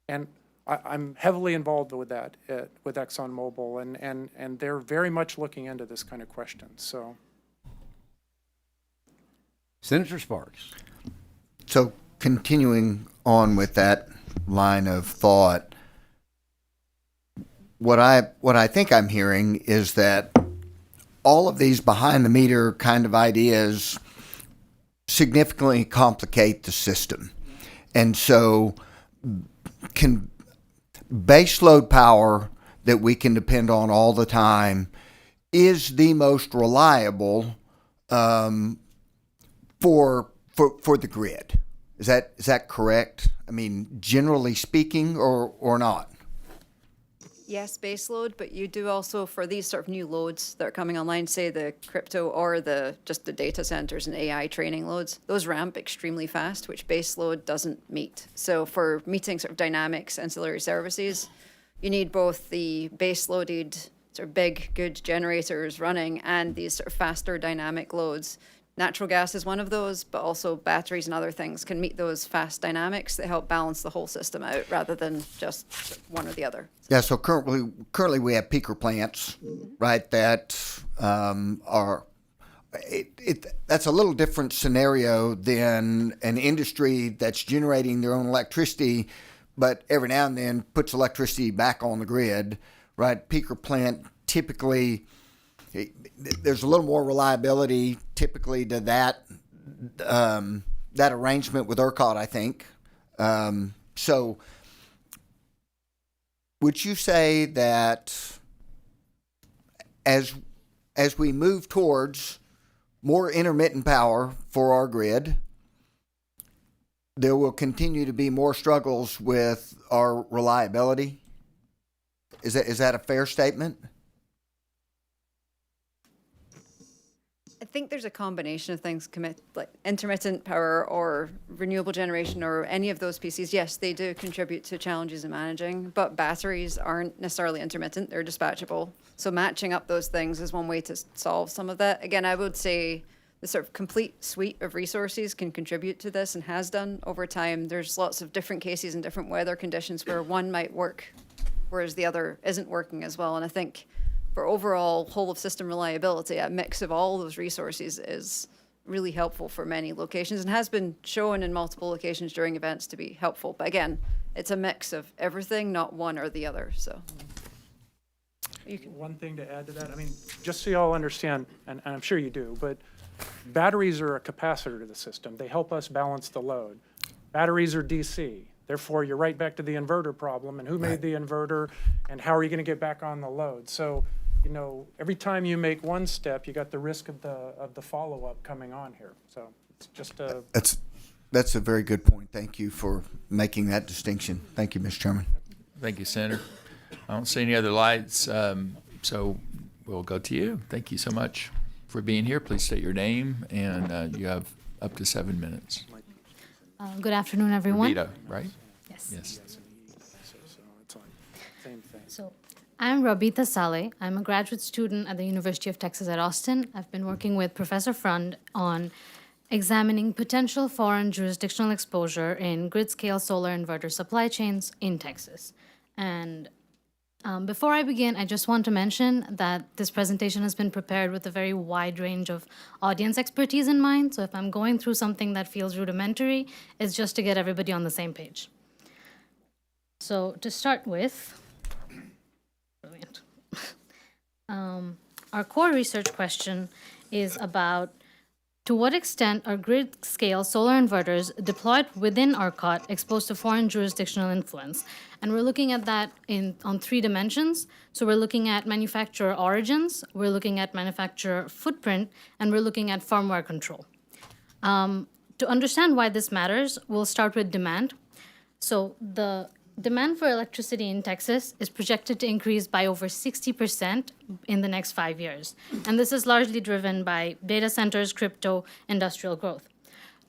And I'm heavily involved with that with ExxonMobil, and they're very much looking into this kind of question. So, Senator Sparks. So continuing on with that line of thought, what I think I'm hearing is that all of these behind the meter kind of ideas significantly complicate the system. And so can base load power that we can depend on all the time is the most reliable for the grid. Is that correct? I mean, generally speaking, or not? Yes, base load, but you do also, for these sort of new loads that are coming online, say the crypto or just the data centers and AI training loads, those ramp extremely fast, which base load doesn't meet. So for meeting sort of dynamics ancillary services, you need both the base loaded sort of big, good generators running and these sort of faster dynamic loads. Natural gas is one of those, but also batteries and other things can meet those fast dynamics that help balance the whole system out rather than just one or the other. Yeah, so currently we have peaker plants, right, that are that's a little different scenario than an industry that's generating their own electricity, but every now and then puts electricity back on the grid, right? Peaker plant typically, there's a little more reliability typically to that arrangement with ERCOT, I think. So would you say that as we move towards more intermittent power for our grid, there will continue to be more struggles with our reliability? Is that a fair statement? I think there's a combination of things, like intermittent power or renewable generation or any of those pieces. Yes, they do contribute to challenges in managing, but batteries aren't necessarily intermittent, they're dispatchable. So matching up those things is one way to solve some of that. Again, I would say the sort of complete suite of resources can contribute to this and has done over time. There's lots of different cases and different weather conditions where one might work, whereas the other isn't working as well. And I think for overall whole of system reliability, a mix of all those resources is really helpful for many locations and has been shown in multiple locations during events to be helpful. But again, it's a mix of everything, not one or the other. So one thing to add to that, I mean, just so you all understand, and I'm sure you do, but batteries are a capacitor to the system. They help us balance the load. Batteries are DC. Therefore, you're right back to the inverter problem and who made the inverter and how are you going to get back on the load? So, you know, every time you make one step, you got the risk of the follow-up coming on here. So it's just a... That's a very good point. Thank you for making that distinction. Thank you, Mr. Chairman. Thank you, Senator. I don't see any other lights, so we'll go to you. Thank you so much for being here. Please state your name, and you have up to 7 minutes. Good afternoon, everyone. Rita, right? Yes. Yes. So I'm Rabita Saleh. I'm a graduate student at the University of Texas at Austin. I've been working with Professor Frund on examining potential foreign jurisdictional exposure in grid-scale solar inverter supply chains in Texas. And before I begin, I just want to mention that this presentation has been prepared with a very wide range of audience expertise in mind. So if I'm going through something that feels rudimentary, it's just to get everybody on the same page. So to start with, brilliant. Our core research question is about to what extent are grid-scale solar inverters deployed within ERCOT exposed to foreign jurisdictional influence? And we're looking at that on 3 dimensions. So we're looking at manufacturer origins, we're looking at manufacturer footprint, and we're looking at firmware control. To understand why this matters, we'll start with demand. So the demand for electricity in Texas is projected to increase by over 60% in the next 5 years. And this is largely driven by data centers, crypto, industrial growth.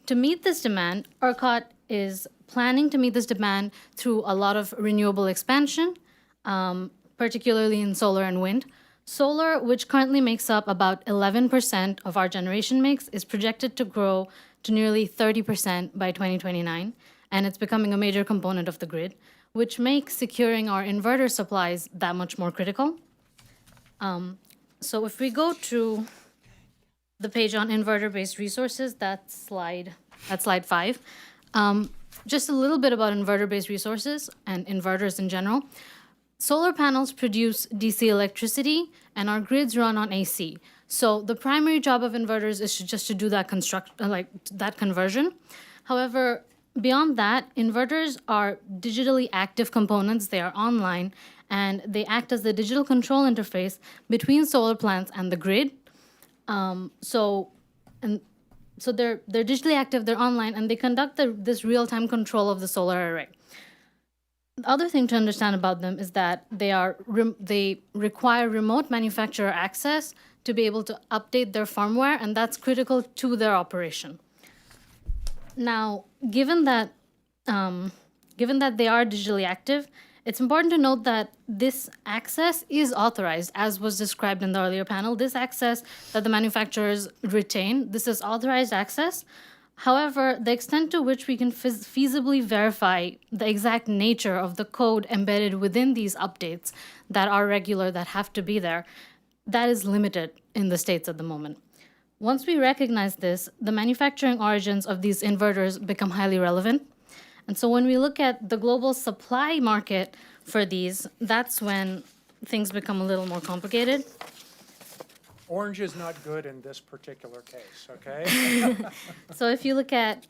To meet this demand, ERCOT is planning to meet this demand through a lot of renewable expansion, particularly in solar and wind. Solar, which currently makes up about 11% of our generation mix, is projected to grow to nearly 30% by 2029, and it's becoming a major component of the grid, which makes securing our inverter supplies that much more critical. So if we go to the page on inverter-based resources, that's slide 5. Just a little bit about inverter-based resources and inverters in general. solar panels produce DC electricity and our grids run on AC. So the primary job of inverters is just to do that that conversion. However, beyond that, inverters are digitally active components. They are online and they act as the digital control interface between solar plants and the grid. So they're digitally active, they're online, and they conduct this real-time control of the solar array. The other thing to understand about them is that they require remote manufacturer access to be able to update their firmware, and that's critical to their operation. Now, given that they are digitally active, it's important to note that this access is authorized, as was described in the earlier panel. This access that the manufacturers retain, this is authorized access. However, the extent to which we can feasibly verify the exact nature of the code embedded within these updates that are regular, that have to be there, that is limited in the states at the moment. Once we recognize this, the manufacturing origins of these inverters become highly relevant. And so when we look at the global supply market for these, that's when things become a little more complicated. Orange is not good in this particular case, okay? So if you look at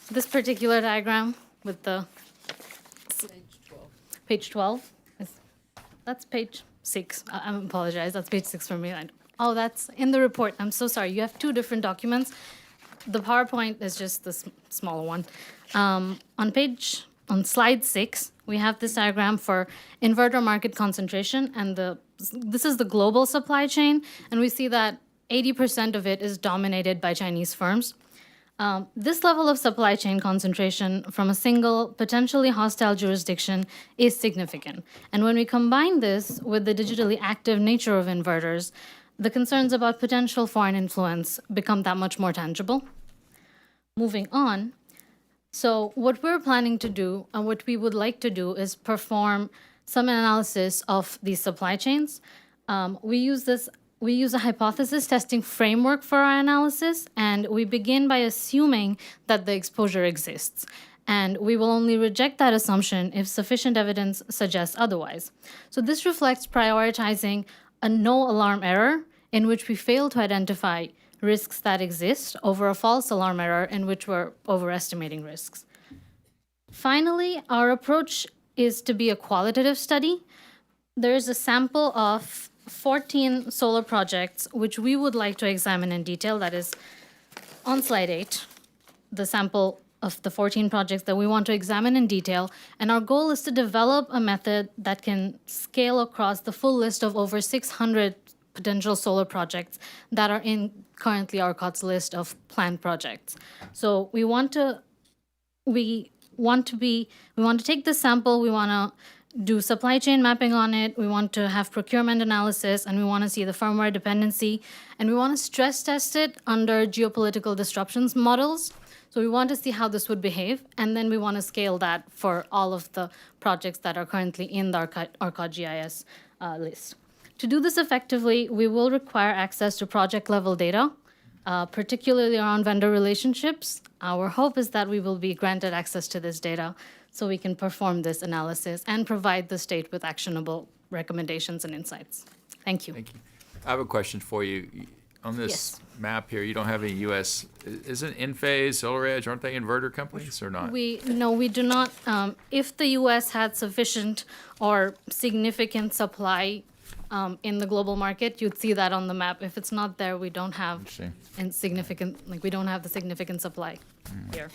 this particular diagram with the page 12, that's page 6. I apologize, that's page 6 for me. Oh, that's in the report. I'm so sorry. You have two different documents. The PowerPoint is just the smaller one. On slide 6, we have this diagram for inverter market concentration, and this is the global supply chain, and we see that 80% of it is dominated by Chinese firms. This level of supply chain concentration from a single, potentially hostile jurisdiction is significant. And when we combine this with the digitally active nature of inverters, the concerns about potential foreign influence become that much more tangible. Moving on, so what we're planning to do, and what we would like to do, is perform some analysis of these supply chains. We use a hypothesis testing framework for our analysis, and we begin by assuming that the exposure exists. And we will only reject that assumption if sufficient evidence suggests otherwise. So this reflects prioritizing a no alarm error in which we fail to identify risks that exist over a false alarm error in which we're overestimating risks. Finally, our approach is to be a qualitative study. There is a sample of 14 solar projects which we would like to examine in detail. That is on slide 8, the sample of the 14 projects that we want to examine in detail. And our goal is to develop a method that can scale across the full list of over 600 potential solar projects that are in currently ERCOT's list of planned projects. So we want to take this sample, we want to do supply chain mapping on it, we want to have procurement analysis, and we want to see the firmware dependency, and we want to stress test it under geopolitical disruptions models. So we want to see how this would behave, and then we want to scale that for all of the projects that are currently in the ERCOT GIS list. To do this effectively, we will require access to project-level data, particularly around vendor relationships. Our hope is that we will be granted access to this data so we can perform this analysis and provide the state with actionable recommendations and insights. Thank you. Thank you. I have a question for you. On this Yes. map here, you don't have any U.S. Isn't Enphase, SolarEdge, aren't they inverter companies or not? No, we do not. If the U.S. had sufficient or significant supply in the global market, you'd see that on the map. If it's not there, we don't have we don't have the significant supply here.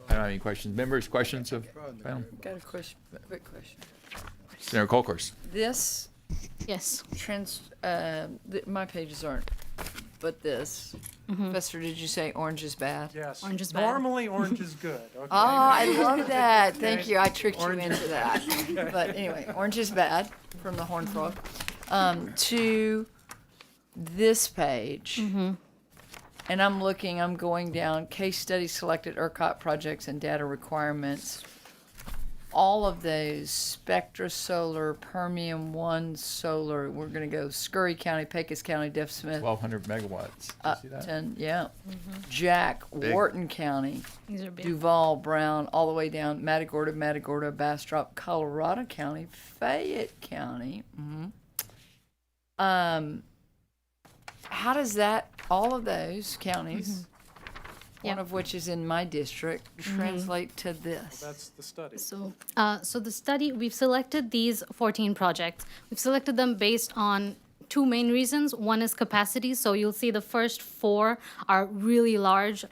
I don't have any questions. Members, questions of panel? Got a question, quick question. Senator Colcourse. This. Yes. My pages aren't, but this. Professor, did you say orange is bad? Yes. Orange is bad. Normally, orange is good. Okay. Oh, I love that. Thank Okay. you. I tricked you Orange- into that. But anyway, orange is bad from the Horn Frog. To this page. And I'm going down case study selected ERCOT projects and data requirements. all of those, Spectra Solar, Permian One Solar, we're gonna go Scurry County, Pecos County, Deaf Smith. 1,200 megawatts. Did you see that? 10, yeah. Jack, Big. Wharton County, These are big. Duval, Brown, all the way down, Matagorda, Bastrop, Colorado County, Fayette County. How does that, all of those counties, one of which is in my district, translate to this? That's the study. So, so the study, we've selected these 14 projects. We've selected them based on two main reasons. One is capacity. So you'll see the first 4 are really large.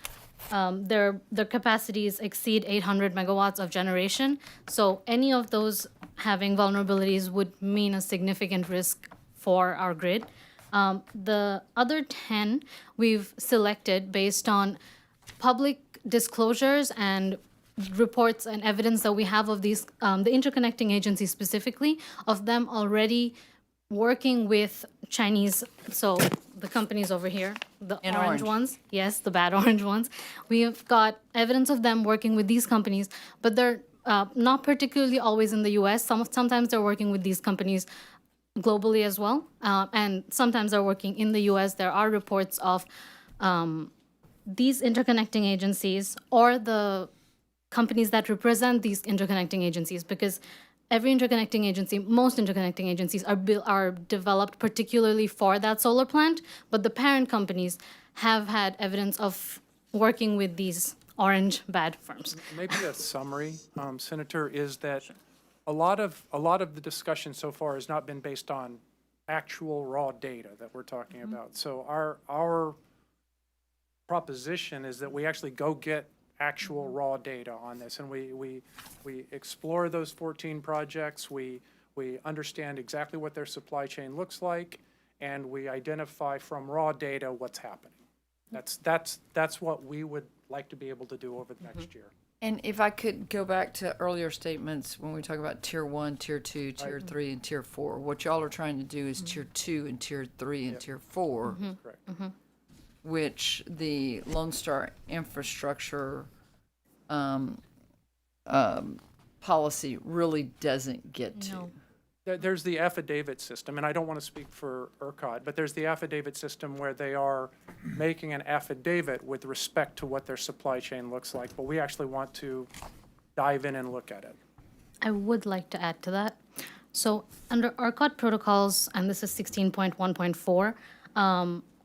Their capacities exceed 800 megawatts of generation. So any of those having vulnerabilities would mean a significant risk for our grid. The other 10 we've selected based on public disclosures and reports and evidence that we have of these, the interconnecting agencies specifically, of them already working with Chinese, so the companies over here, the In orange orange. ones, yes, the bad orange ones. We have got evidence of them working with these companies, but they're not particularly always in the US. Sometimes they're working with these companies globally as well, and sometimes they're working in the US. There are reports of these interconnecting agencies or the companies that represent these interconnecting agencies, because every interconnecting agency, most interconnecting agencies are developed particularly for that solar plant, but the parent companies have had evidence of working with these orange bad firms. Maybe a summary, Senator, is that a lot of the discussion so far has not been based on actual raw data that we're talking about. So our proposition is that we actually go get actual raw data on this, and we explore those 14 projects. We understand exactly what their supply chain looks like, and we identify from raw data what's happening. That's what we would like to be able to do over the next year. And if I could go back to earlier statements when we talk about tier 1, tier 2, tier 3, and tier 4, what y'all are trying to do is tier 2 and tier 3 and tier 4, Correct. which the Lone Star infrastructure policy really doesn't get to. No. There's the affidavit system, and I don't want to speak for ERCOT, but there's the affidavit system where they are making an affidavit with respect to what their supply chain looks like, but we actually want to dive in and look at it. I would like to add to that. So under ERCOT protocols, and this is 16.1.4,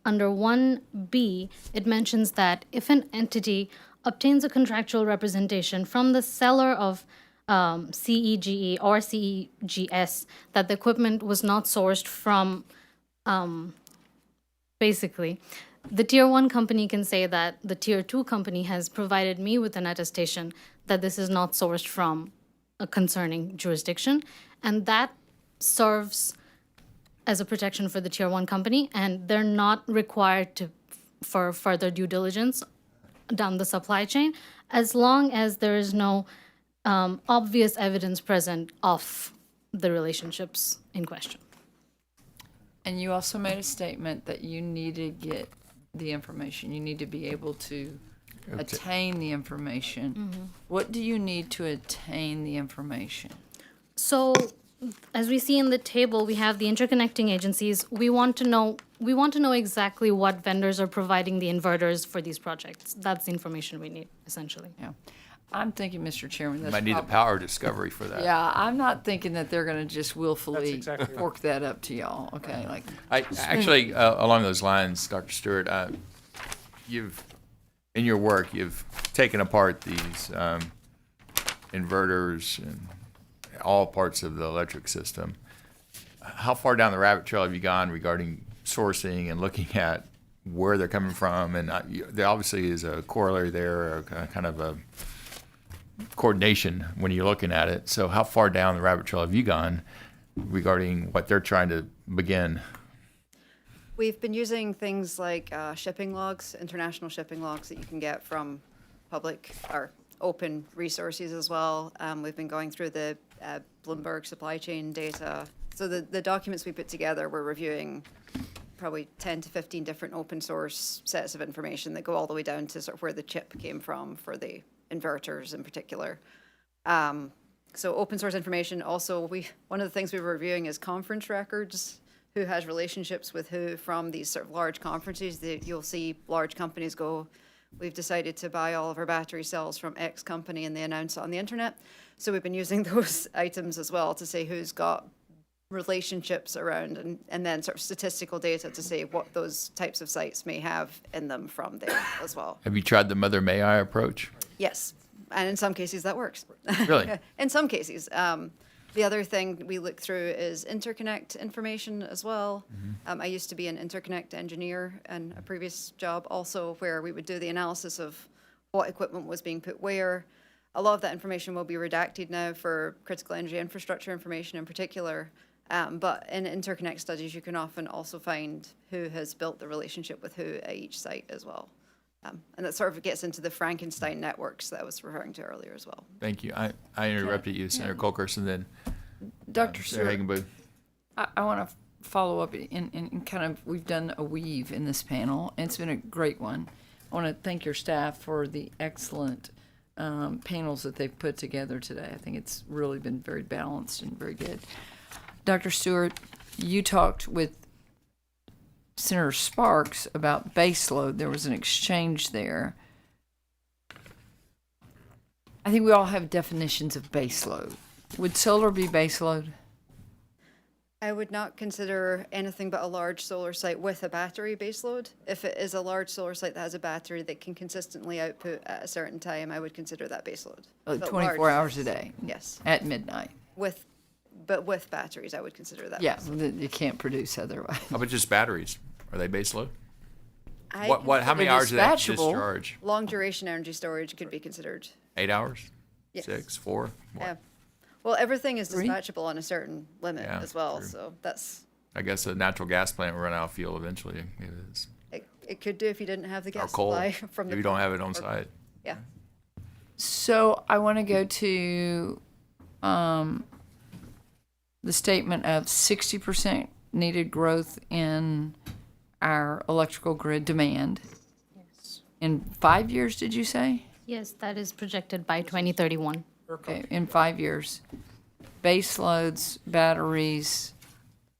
under 1B, it mentions that if an entity obtains a contractual representation from the seller of CEGE or CEGS that the equipment was not sourced from, basically, the tier 1 company can say that the tier 2 company has provided me with an attestation that this is not sourced from a concerning jurisdiction, and that serves as a protection for the tier 1 company, and they're not required for further due diligence down the supply chain, as long as there is no obvious evidence present of the relationships in question. And you also made a statement that you need to get the information. You need to be able to attain the information. What do you need to attain the information? So, as we see in the table, we have the interconnecting agencies. We want to know exactly what vendors are providing the inverters for these projects. That's the information we need, essentially. Yeah. I'm thinking, Mr. Chairman, that's Might need the power discovery for that. Yeah, I'm not thinking that they're going to just willfully exactly right. fork that up to y'all. Okay, like Actually, along those lines, Dr. Stewart, in your work, you've taken apart these inverters and all parts of the electric system. How far down the rabbit trail have you gone regarding sourcing and looking at where they're coming from? And there obviously is a corollary there, a kind of a coordination when you're looking at it. So how far down the rabbit trail have you gone regarding what they're trying to begin? We've been using things like shipping logs, international shipping logs that you can get from public or open resources as well. We've been going through the Bloomberg supply chain data. So the documents we put together, we're reviewing probably 10 to 15 different open source sets of information that go all the way down to sort of where the chip came from for the inverters in particular. So open source information. Also, one of the things we were reviewing is conference records. Who has relationships with who from these sort of large conferences? You'll see large companies go, we've decided to buy all of our battery cells from X company, and they announce it on the internet. So we've been using those items as well to say who's got relationships around, and then sort of statistical data to say what those types of sites may have in them from there as well. Have you tried the Mother May I approach? Yes, and in some cases that works. Really? In some cases. The other thing we look through is interconnect information as well. I used to be an interconnect engineer in a previous job also, where we would do the analysis of what equipment was being put where. A lot of that information will be redacted now for critical energy infrastructure information in particular. But in interconnect studies, you can often also find who has built the relationship with who at each site as well. And that sort of gets into the Frankenstein networks that I was referring to earlier as well. Thank you. I interrupted you, Senator Colkhurst, and then Dr. Senator Stewart, Hagenbu. I want to follow up in kind of, we've done a weave in this panel, and it's been a great one. I want to thank your staff for the excellent panels that they've put together today. I think it's really been very balanced and very good. Dr. Stewart, you talked with Senator Sparks about baseload. There was an exchange there. I think we all have definitions of baseload. Would solar be baseload? I would not consider anything but a large solar site with a battery baseload. If it is a large solar site that has a battery that can consistently output at a certain time, I would consider that baseload. Like But 24 large- hours a day? Yes. At midnight? But with batteries, I would consider that. Yeah, baseload. you can't produce otherwise. How about just batteries? Are they base load? I How many consider hours do they dispatchable. discharge? Long duration energy storage could be considered. 8 hours? Yes. 6, 4? Yeah. Well, everything is 3? dispatchable on a certain limit Yeah, as well, true. so that's, I guess a natural gas plant will run out of fuel eventually. It is. it could do if you didn't have the Or gas coal. supply from the. If you don't pump have it on or- site. Yeah. So I want to go to the statement of 60% needed growth in our electrical grid demand. In 5 years, did you say? Yes, that is projected by 2031. Okay, in 5 years. Base loads, batteries,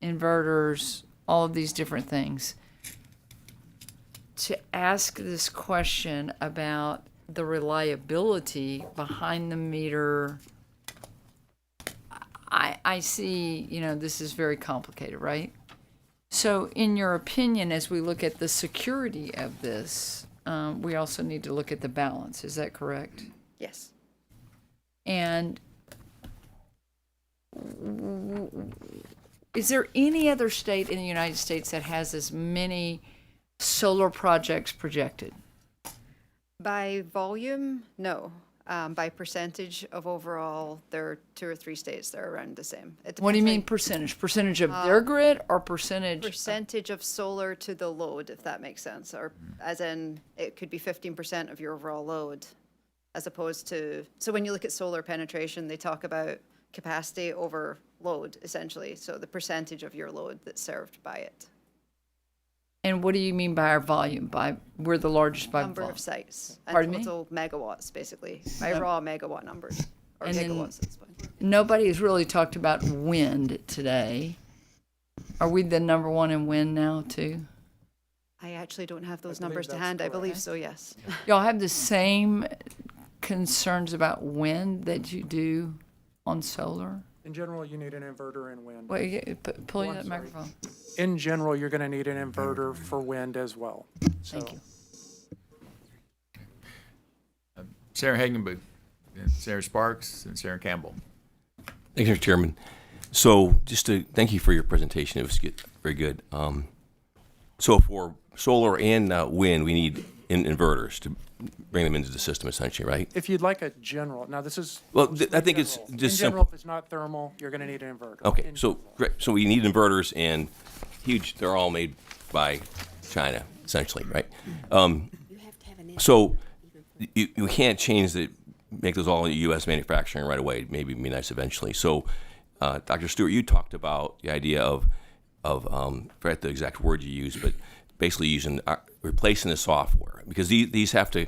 inverters, all of these different things. To ask this question about the reliability behind the meter, I see, this is very complicated, right? So in your opinion, as we look at the security of this, we also need to look at the balance. Is that correct? Yes. And is there any other state in the United States that has as many solar projects projected? By volume, no. By percentage of overall, there are 2 or 3 states that are around the same. It What do you depends mean on- percentage? Percentage of their grid or percentage? Percentage of solar to the load, if that makes sense, or as in, it could be 15% of your overall load, as opposed to, so when you look at solar penetration, they talk about capacity over load, essentially, so the percentage of your load that's served by it. And what do you mean by our volume? We're the largest by Number volume. of sites. Pardon and me? total megawatts, basically, by Yep. raw megawatt numbers, or And then- gigawatts, that's fine. Nobody has really talked about wind today. Are we the number one in wind now, too? I actually don't have those numbers to hand, I believe so, yes. Y'all have the same concerns about wind that you do on solar? In general, you need an inverter in wind. Wait, pull Oh, you I'm that sorry. microphone. In general, you're going to need an inverter for wind as well. Thank you. Senator Hagenbu, and Senator Sparks, and Senator Campbell. Thank you, Mr. Chairman. So just to thank you for your presentation. It was good, very good. So for solar and wind, we need inverters to bring them into the system, essentially, right? If you'd like a general, now this is. Well, mostly I think it's general. just In general, simple. if it's not thermal, you're going to need an inverter. Okay, In so great. So we need inverters, and huge. They're all made by China, essentially, right? So you can't make those all U.S. manufacturing right away. Maybe it'd be nice eventually. So, Dr. Stewart, you talked about the idea of I forget the exact word you used, but basically replacing the software, because these have to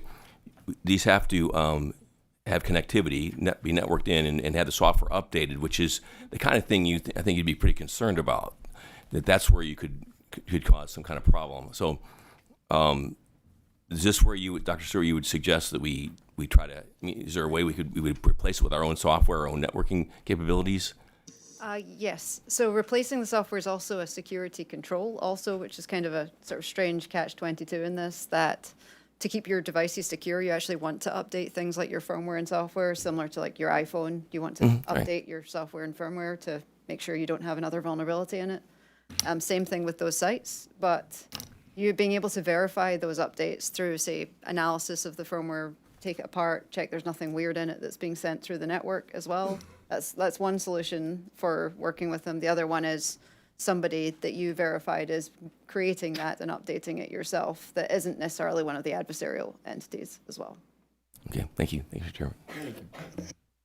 have connectivity, be networked in, and have the software updated, which is the kind of thing I think you'd be pretty concerned about. That's where you could cause some kind of problem. So, is this where Dr. Stewart, you would suggest that we try to? I mean, is there a way we would replace it with our own software, our own networking capabilities? Yes. So replacing the software is also a security control, also, which is kind of a sort of strange catch-22 in this. That to keep your devices secure, you actually want to update things like your firmware and software, similar to like your iPhone. You want to update your software and firmware to make sure you don't have another vulnerability in it. Same thing with those sites, but you being able to verify those updates through, say, analysis of the firmware, take it apart, check there's nothing weird in it that's being sent through the network as well. That's one solution for working with them. The other one is somebody that you verified is creating that and updating it yourself that isn't necessarily one of the adversarial entities as well. Okay, thank you. Thank you, Mr. Chairman.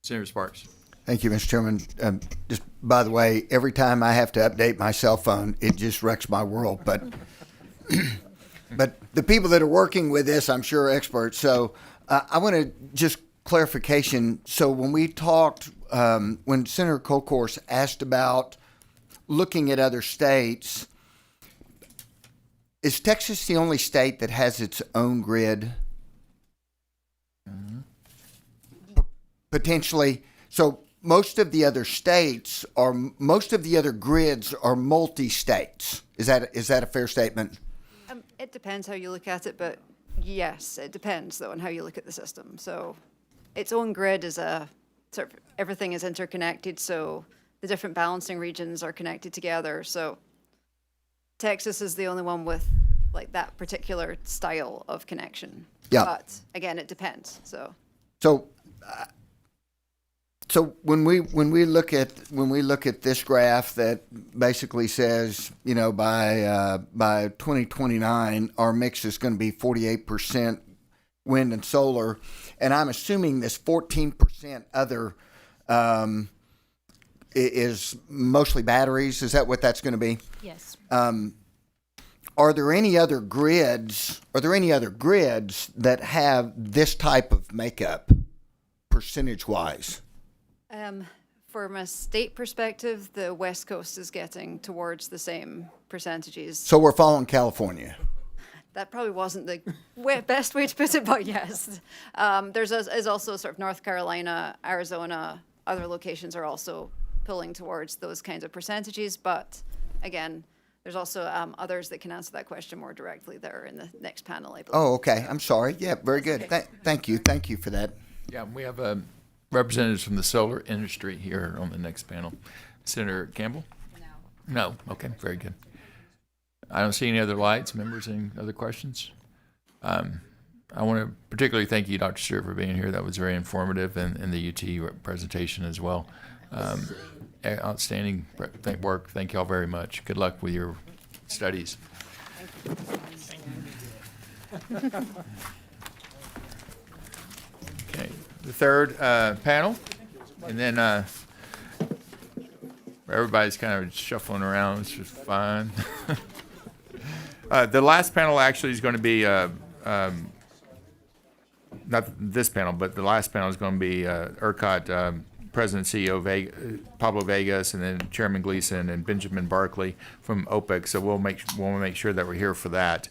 Senator Sparks. Thank you, Mr. Chairman. Just by the way, every time I have to update my cell phone, it just wrecks my world. But but the people that are working with this, I'm sure, are experts. So I want to just clarification. So when we talked, when Senator Kolkhorst asked about looking at other states, is Texas the only state that has its own grid? Potentially. So most of the other states are, most of the other grids are multi-states. Is that a fair statement? It depends how you look at it, but yes, it depends though on how you look at the system. So its own grid is a sort of, everything is interconnected, so the different balancing regions are connected together. So Texas is the only one with like that particular style of connection. Yeah. But again, it depends. So when we look at this graph that basically says, you know, by 2029 our mix is going to be 48% wind and solar, and I'm assuming this 14% other is mostly batteries. Is that what that's going to be? Yes. Are there any other grids? Are there any other grids that have this type of makeup, percentage-wise? From a state perspective, the West Coast is getting towards the same percentages. So we're following California. That probably wasn't the best way to put it, but yes. Is also sort of North Carolina, Arizona, other locations are also pulling towards those kinds of percentages. But again, there's also others that can answer that question more directly that are in the next panel, I believe. Oh, okay. I'm sorry. Yeah, very good. Thank you. Thank you for that. Yeah, we have representatives from the solar industry here on the next panel. Senator Campbell? No. Okay, very good. I don't see any other lights. Members, any other questions? I want to particularly thank you, Dr. Stewart, for being here. That was very informative, and the UT presentation as well. Outstanding work. Thank you all very much. Good luck with your studies. Okay, the third panel, and then everybody's kind of shuffling around, which is fine. The last panel actually is going to be not this panel, but the last panel is going to be ERCOT President CEO Pablo Vegas, and then Chairman Gleason and Benjamin Barkley from OPEC. So we'll make sure that we're here for that.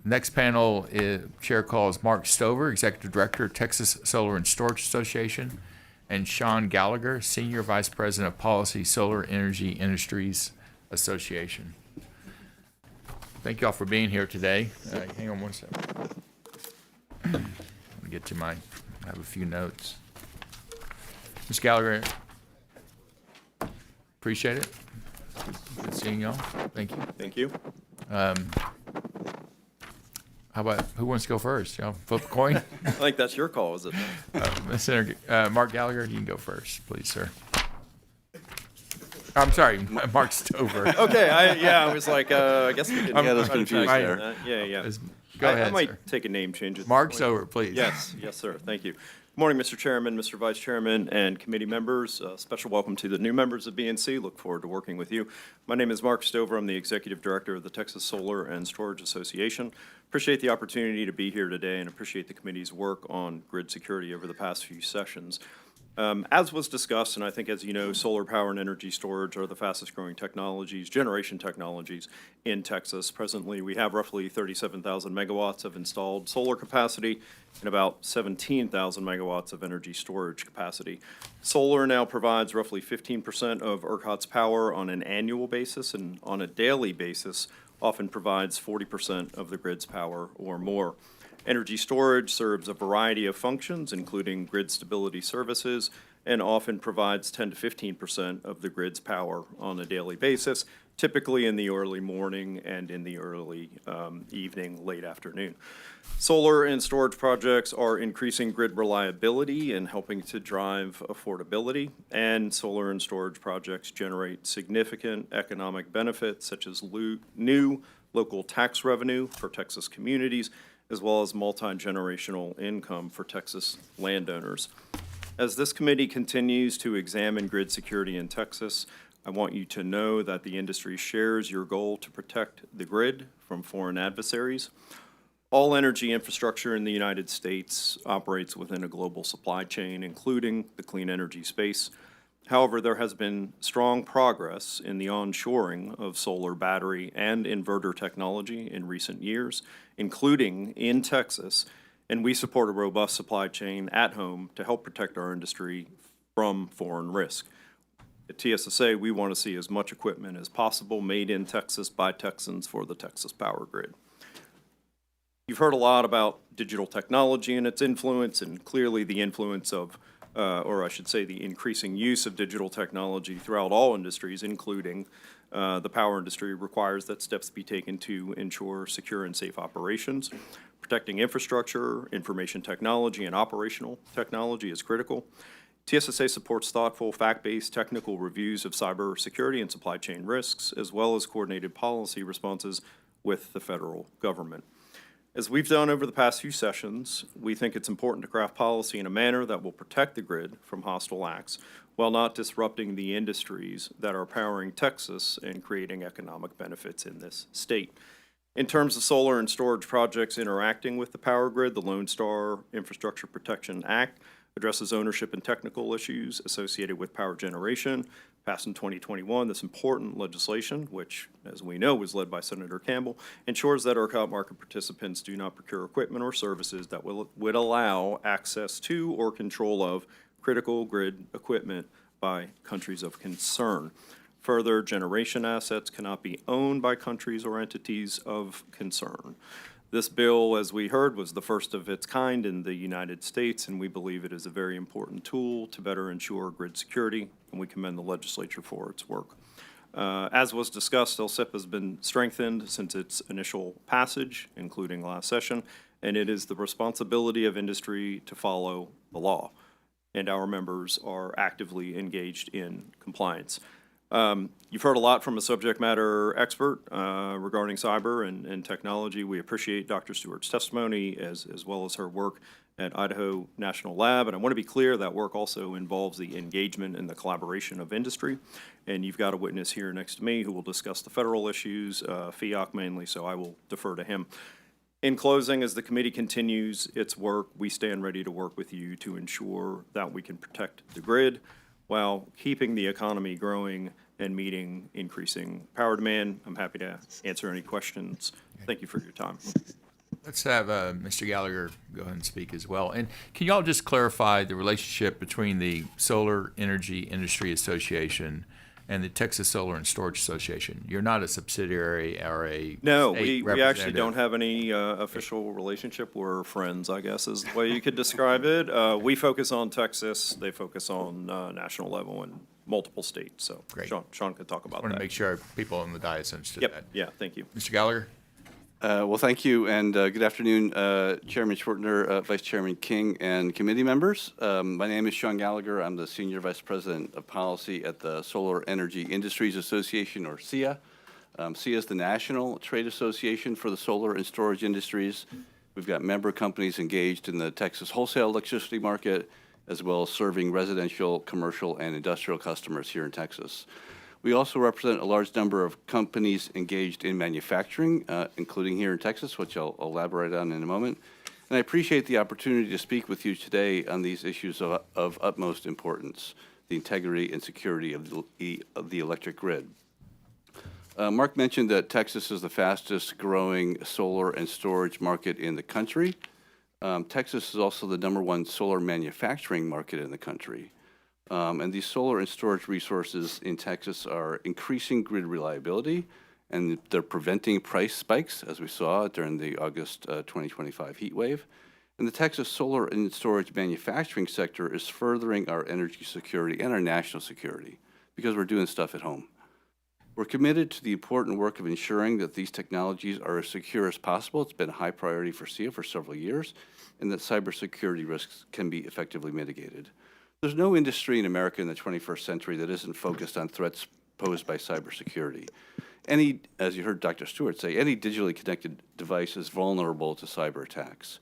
Next panel chair calls Mark Stover, Executive Director, Texas Solar and Storage Association, and Sean Gallagher, Senior Vice President of Policy, Solar Energy Industries Association. Thank you all for being here today. Hang on one second. Let me get to I have a few notes. Ms. Gallagher, appreciate it. Good seeing y'all. Thank you. Thank you. How about, who wants to go first? Y'all flip a coin? I think that's your call, is it? Senator Mark Gallagher, you can go first, please, sir. I'm sorry, Mark Stover. Okay, I was like, I guess we didn't get us confused there. Yeah. Yeah. Go ahead, I might sir. take a name change. Mark Stover, please. Yes, sir. Thank you. Good morning, Mr. Chairman, Mr. Vice Chairman, and committee members. Special welcome to the new members of BNC. Look forward to working with you. My name is Mark Stover. I'm the Executive Director of the Texas Solar and Storage Association. Appreciate the opportunity to be here today and appreciate the committee's work on grid security over the past few sessions. As was discussed, and I think as you know, solar power and energy storage are the fastest growing technologies, generation technologies in Texas. Presently, we have roughly 37,000 megawatts of installed solar capacity and about 17,000 megawatts of energy storage capacity. Solar now provides roughly 15% of ERCOT's power on an annual basis, and on a daily basis often provides 40% of the grid's power or more. Energy storage serves a variety of functions, including grid stability services, and often provides 10 to 15% of the grid's power on a daily basis, typically in the early morning and in the early evening, late afternoon. Solar and storage projects are increasing grid reliability and helping to drive affordability, and solar and storage projects generate significant economic benefits such as new local tax revenue for Texas communities, as well as multi-generational income for Texas landowners. As this committee continues to examine grid security in Texas, I want you to know that the industry shares your goal to protect the grid from foreign adversaries. All energy infrastructure in the United States operates within a global supply chain, including the clean energy space. However, there has been strong progress in the onshoring of solar battery and inverter technology in recent years, including in Texas, and we support a robust supply chain at home to help protect our industry from foreign risk. At TSSA, we want to see as much equipment as possible made in Texas by Texans for the Texas power grid. You've heard a lot about digital technology and its influence, and clearly the influence of or I should say the increasing use of digital technology throughout all industries, including the power industry, requires that steps be taken to ensure secure and safe operations. Protecting infrastructure, information technology, and operational technology is critical. TSSA supports thoughtful, fact-based technical reviews of cybersecurity and supply chain risks, as well as coordinated policy responses with the federal government. As we've done over the past few sessions, we think it's important to craft policy in a manner that will protect the grid from hostile acts while not disrupting the industries that are powering Texas and creating economic benefits in this state. In terms of solar and storage projects interacting with the power grid, the Lone Star Infrastructure Protection Act addresses ownership and technical issues associated with power generation. Passed in 2021, this important legislation, which, as we know, was led by Senator Campbell, ensures that ERCOT market participants do not procure equipment or services that would allow access to or control of critical grid equipment by countries of concern. Further, generation assets cannot be owned by countries or entities of concern. This bill, as we heard, was the first of its kind in the United States, and we believe it is a very important tool to better ensure grid security, and we commend the legislature for its work. As was discussed, LSIP has been strengthened since its initial passage, including last session, and it is the responsibility of industry to follow the law, and our members are actively engaged in compliance. You've heard a lot from a subject matter expert regarding cyber and technology. We appreciate Dr. Stewart's testimony as well as her work at Idaho National Lab. And I want to be clear that work also involves the engagement and the collaboration of industry. And you've got a witness here next to me who will discuss the federal issues, FEOC mainly, so I will defer to him. In closing, as the committee continues its work, we stand ready to work with you to ensure that we can protect the grid while keeping the economy growing and meeting increasing power demand. I'm happy to answer any questions. Thank you for your time. Let's have Mr. Gallagher go ahead and speak as well. And can y'all just clarify the relationship between the Solar Energy Industry Association and the Texas Solar and Storage Association? You're not a subsidiary or a No, state we actually representative. don't have any official relationship. We're friends, I guess, is the way you could describe it. We focus on Texas. They focus on national level and multiple states. So Great. Sean could talk about I want that. to make sure people on the dais understood Yep. that. Yeah, thank you. Mr. Gallagher? Well, thank you, and good afternoon, Chairman Schwartner, Vice Chairman King, and committee members. My name is Sean Gallagher. I'm the Senior Vice President of Policy at the Solar Energy Industries Association, or SEIA. SEIA is the National Trade Association for the Solar and Storage Industries. We've got member companies engaged in the Texas wholesale electricity market, as well as serving residential, commercial, and industrial customers here in Texas. We also represent a large number of companies engaged in manufacturing, including here in Texas, which I'll elaborate on in a moment. And I appreciate the opportunity to speak with you today on these issues of utmost importance, the integrity and security of the electric grid. Mark mentioned that Texas is the fastest growing solar and storage market in the country. Texas is also the #1 solar manufacturing market in the country. And these solar and storage resources in Texas are increasing grid reliability, and they're preventing price spikes, as we saw during the August 2025 heat wave. And the Texas solar and storage manufacturing sector is furthering our energy security and our national security because we're doing stuff at home. We're committed to the important work of ensuring that these technologies are as secure as possible. It's been a high priority for SEIA for several years, and that cybersecurity risks can be effectively mitigated. There's no industry in America in the 21st century that isn't focused on threats posed by cybersecurity. As you heard Dr. Stewart say, any digitally connected device is vulnerable to cyber attacks.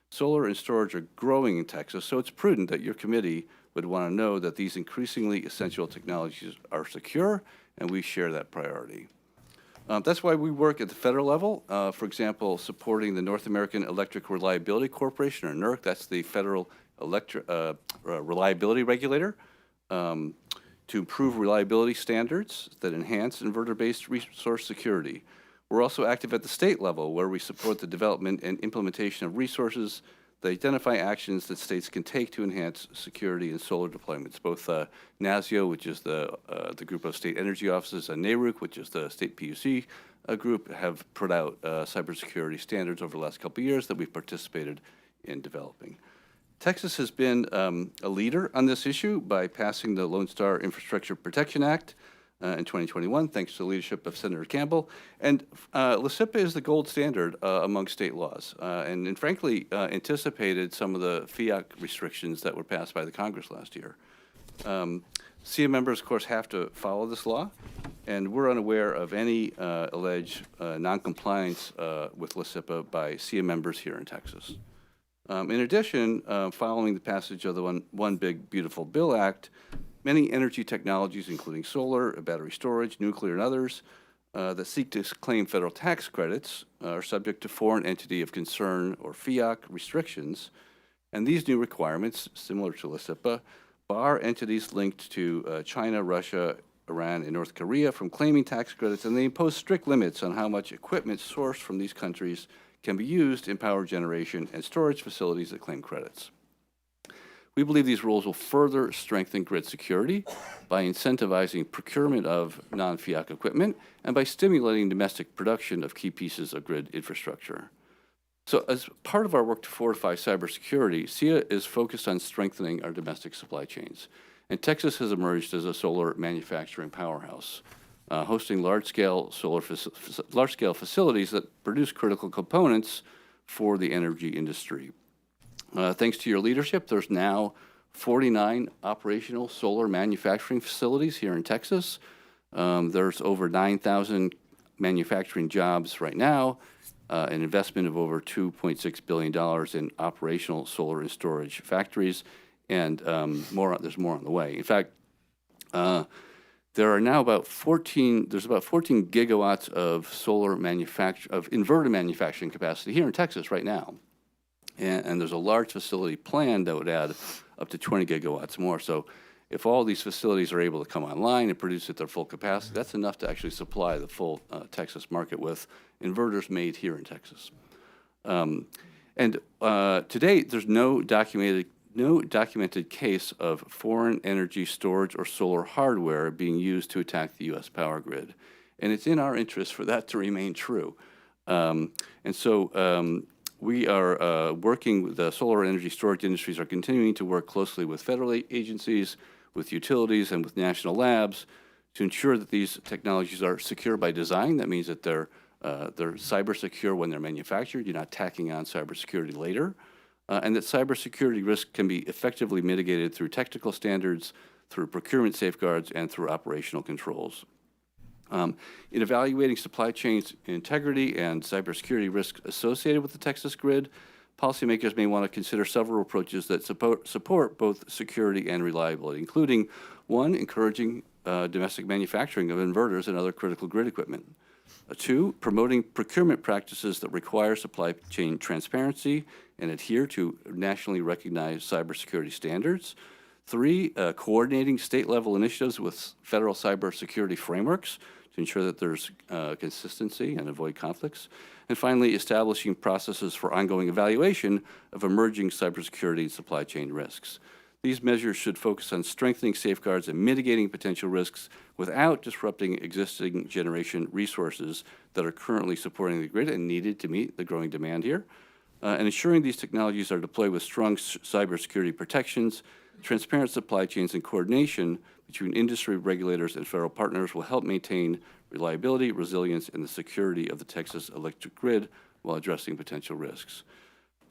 Solar and storage are growing in Texas, so it's prudent that your committee would want to know that these increasingly essential technologies are secure, and we share that priority. That's why we work at the federal level, for example, supporting the North American Electric Reliability Corporation, or NERC, that's the federal reliability regulator, to improve reliability standards that enhance inverter-based resource security. We're also active at the state level, where we support the development and implementation of resources that identify actions that states can take to enhance security in solar deployments. Both NASIO, which is the group of state energy offices, and NARUC, which is the state PUC group, have put out cybersecurity standards over the last couple of years that we've participated in developing. Texas has been a leader on this issue by passing the Lone Star Infrastructure Protection Act in 2021, thanks to the leadership of Senator Campbell. And LISIPA is the gold standard among state laws, and frankly anticipated some of the FIAC restrictions that were passed by the Congress last year. SEIA members, of course, have to follow this law, and we're unaware of any alleged noncompliance with LISIPA by SEIA members here in Texas. In addition, following the passage of the One Big Beautiful Bill Act, many energy technologies, including solar, battery storage, nuclear, and others, that seek to claim federal tax credits are subject to Foreign Entity of Concern, or FEOC, restrictions. And these new requirements, similar to LISIPA, bar entities linked to China, Russia, Iran, and North Korea from claiming tax credits, and they impose strict limits on how much equipment sourced from these countries can be used in power generation and storage facilities that claim credits. We believe these rules will further strengthen grid security by incentivizing procurement of non-FIAC equipment and by stimulating domestic production of key pieces of grid infrastructure. So as part of our work to fortify cybersecurity, SEIA is focused on strengthening our domestic supply chains. And Texas has emerged as a solar manufacturing powerhouse, hosting large-scale facilities that produce critical components for the energy industry. Thanks to your leadership, there's now 49 operational solar manufacturing facilities here in Texas. There's over 9,000 manufacturing jobs right now, an investment of over $2.6 billion in operational solar and storage factories, and there's more on the way. In fact, there are now about 14 gigawatts of inverter manufacturing capacity here in Texas right now. And there's a large facility planned that would add up to 20 gigawatts more. So if all these facilities are able to come online and produce at their full capacity, that's enough to actually supply the full Texas market with inverters made here in Texas. To date, there's no documented case of foreign energy storage or solar hardware being used to attack the U.S. power grid. And it's in our interest for that to remain true. We are working, the solar energy storage industries are continuing to work closely with federal agencies, with utilities, and with national labs to ensure that these technologies are secure by design. That means that they're cyber secure when they're manufactured. You're not tacking on cybersecurity later. And that cybersecurity risk can be effectively mitigated through technical standards, through procurement safeguards, and through operational controls. In evaluating supply chains integrity and cybersecurity risks associated with the Texas grid, policymakers may want to consider several approaches that support both security and reliability, including, one, encouraging domestic manufacturing of inverters and other critical grid equipment. Two, promoting procurement practices that require supply chain transparency and adhere to nationally recognized cybersecurity standards. Three, coordinating state-level initiatives with federal cybersecurity frameworks to ensure that there's consistency and avoid conflicts. And finally, establishing processes for ongoing evaluation of emerging cybersecurity and supply chain risks. These measures should focus on strengthening safeguards and mitigating potential risks without disrupting existing generation resources that are currently supporting the grid and needed to meet the growing demand here. And ensuring these technologies are deployed with strong cybersecurity protections, transparent supply chains, and coordination between industry regulators and federal partners will help maintain reliability, resilience, and the security of the Texas electric grid while addressing potential risks.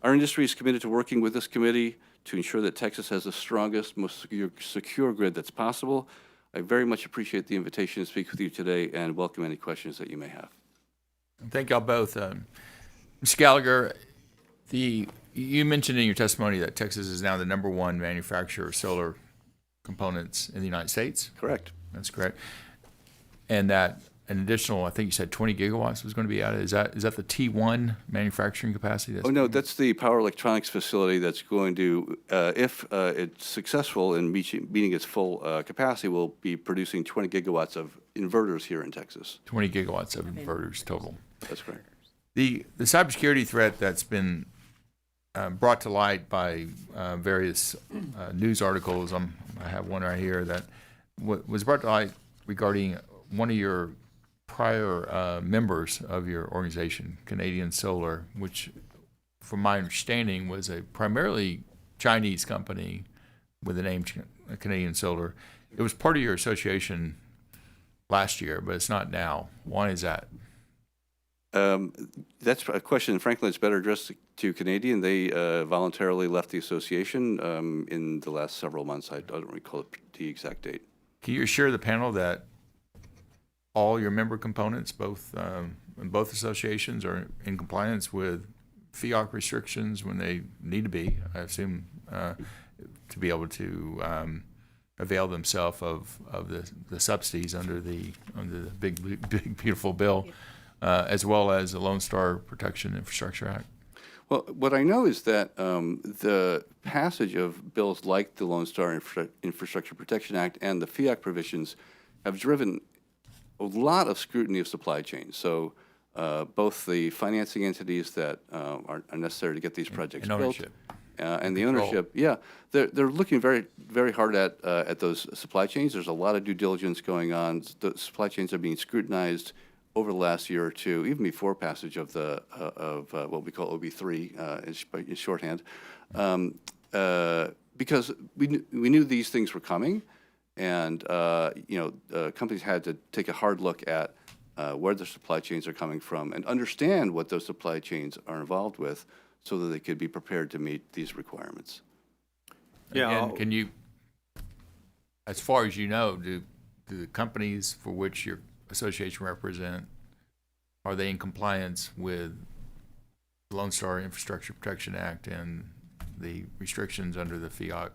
Our industry is committed to working with this committee to ensure that Texas has the strongest, most secure grid that's possible. I very much appreciate the invitation to speak with you today and welcome any questions that you may have. Thank y'all both. Mr. Gallagher, you mentioned in your testimony that Texas is now the #1 manufacturer of solar components in the United States. Correct. That's correct. And that an additional, I think you said 20 gigawatts was going to be added. Is that the T1 manufacturing capacity? Oh, no, that's the power electronics facility that's going to, if it's successful in meeting its full capacity, will be producing 20 gigawatts of inverters here in Texas. 20 gigawatts of inverters total. That's correct. The cybersecurity threat that's been brought to light by various news articles, I have one right here that was brought to light regarding one of your prior members of your organization, Canadian Solar, which, from my understanding, was a primarily Chinese company with the name Canadian Solar. It was part of your association last year, but it's not now. Why is that? That's a question, frankly, it's better addressed to Canadian. They voluntarily left the association in the last several months. I don't recall the exact date. Can you assure the panel that all your member components, both in both associations, are in compliance with FEOC restrictions when they need to be? I assume to be able to avail themselves of the subsidies under the big beautiful bill, as well as the Lone Star Protection Infrastructure Act. Well, what I know is that the passage of bills like the Lone Star Infrastructure Protection Act and the FEOC provisions have driven a lot of scrutiny of supply chains. So both the financing entities that are necessary to get these projects built, and the ownership, they're looking very, very hard at those supply chains. There's a lot of due diligence going on. The supply chains are being scrutinized over the last year or two, even before passage of the what we call OB3 in shorthand, because we knew these things were coming. And, companies had to take a hard look at where their supply chains are coming from and understand what those supply chains are involved with so that they could be prepared to meet these requirements. Yeah. And can you, as far as you know, do the companies for which your association represent, are they in compliance with the Lone Star Infrastructure Protection Act and the restrictions under the FEOC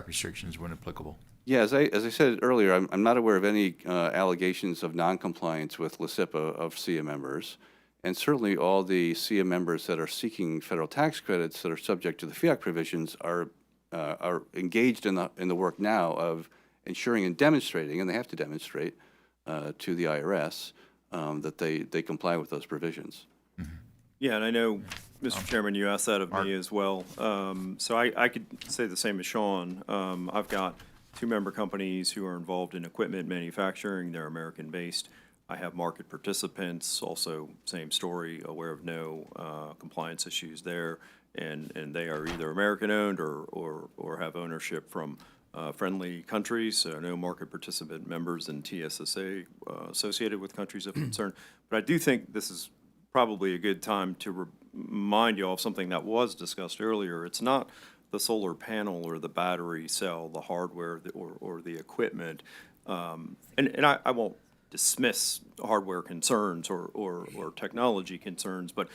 restrictions when applicable? Yeah, as I said earlier, I'm not aware of any allegations of noncompliance with LACIPA of SEIA members, and certainly all the SEIA members that are seeking federal tax credits that are subject to the FEOC provisions are engaged in the work now of ensuring and demonstrating, and they have to demonstrate to the IRS that they comply with those provisions. Mm-hmm. Yeah, and I know, Mr. Chairman, you asked that of me as well. So I could say the same as Sean. I've got 2 member companies who are involved in equipment manufacturing. They're American-based. I have market participants, also same story, aware of no compliance issues there, and they are either American-owned or have ownership from friendly countries, so no market participant members in TSSA associated with countries of concern. But I do think this is probably a good time to remind you all of something that was discussed earlier. It's not the solar panel or the battery cell, the hardware or the equipment. And I won't dismiss hardware concerns or technology concerns, but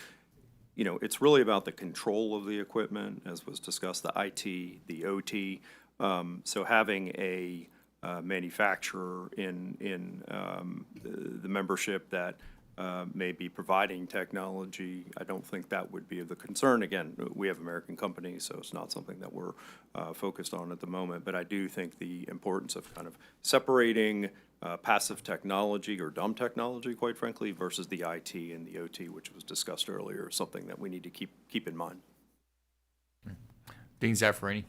it's really about the control of the equipment, as was discussed, the IT, the OT. So having a manufacturer in the membership that may be providing technology, I don't think that would be of the concern. Again, we have American companies, so it's not something that we're focused on at the moment. But I do think the importance of kind of separating passive technology or dumb technology, quite frankly, versus the IT and the OT, which was discussed earlier, is something that we need to keep in mind. Dean Zaffarini.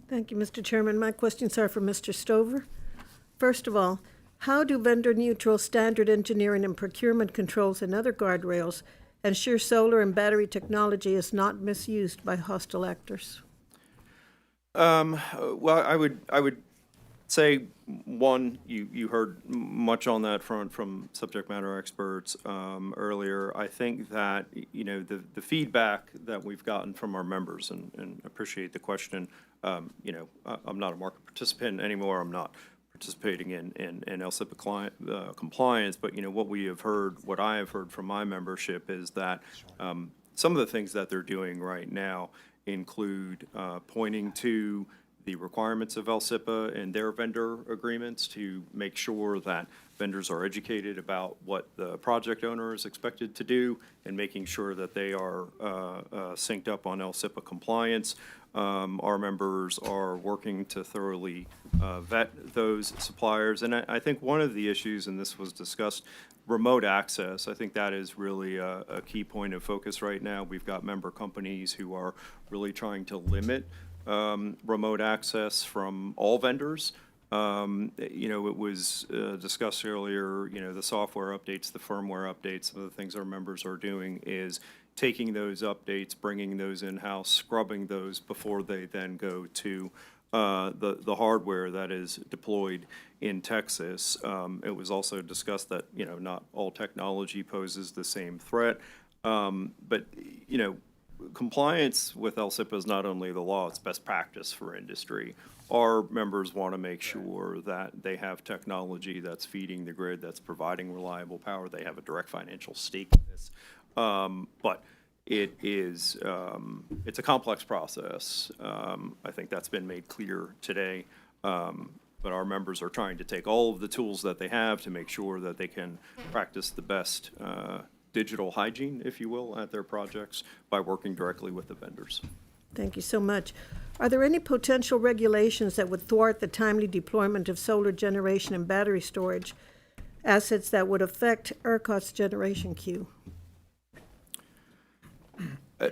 Thank you, Mr. Chairman. My questions are for Mr. Stover. First of all, how do vendor-neutral standard engineering and procurement controls and other guardrails ensure solar and battery technology is not misused by hostile actors? Well, I would say, one, you heard much on that front from subject matter experts earlier. I think that, the feedback that we've gotten from our members, and appreciate the question, I'm not a market participant anymore. I'm not participating in LCIPA compliance, but, what I have heard from my membership is that some of the things that they're doing right now include pointing to the requirements of LCIPA and their vendor agreements to make sure that vendors are educated about what the project owner is expected to do and making sure that they are synced up on LCIPA compliance. Our members are working to thoroughly vet those suppliers. And I think one of the issues, and this was discussed, remote access, I think that is really a key point of focus right now. We've got member companies who are really trying to limit remote access from all vendors. It was discussed earlier, the software updates, the firmware updates. Some of the things our members are doing is taking those updates, bringing those in-house, scrubbing those before they then go to the hardware that is deployed in Texas. It was also discussed that, not all technology poses the same threat. But compliance with LCIPA is not only the law, it's best practice for industry. Our members want to make sure that they have technology that's feeding the grid, that's providing reliable power. They have a direct financial stake in this. But it is, it's a complex process. I think that's been made clear today. But our members are trying to take all of the tools that they have to make sure that they can practice the best digital hygiene, if you will, at their projects by working directly with the vendors. Thank you so much. Are there any potential regulations that would thwart the timely deployment of solar generation and battery storage assets that would affect ERCOT's generation queue?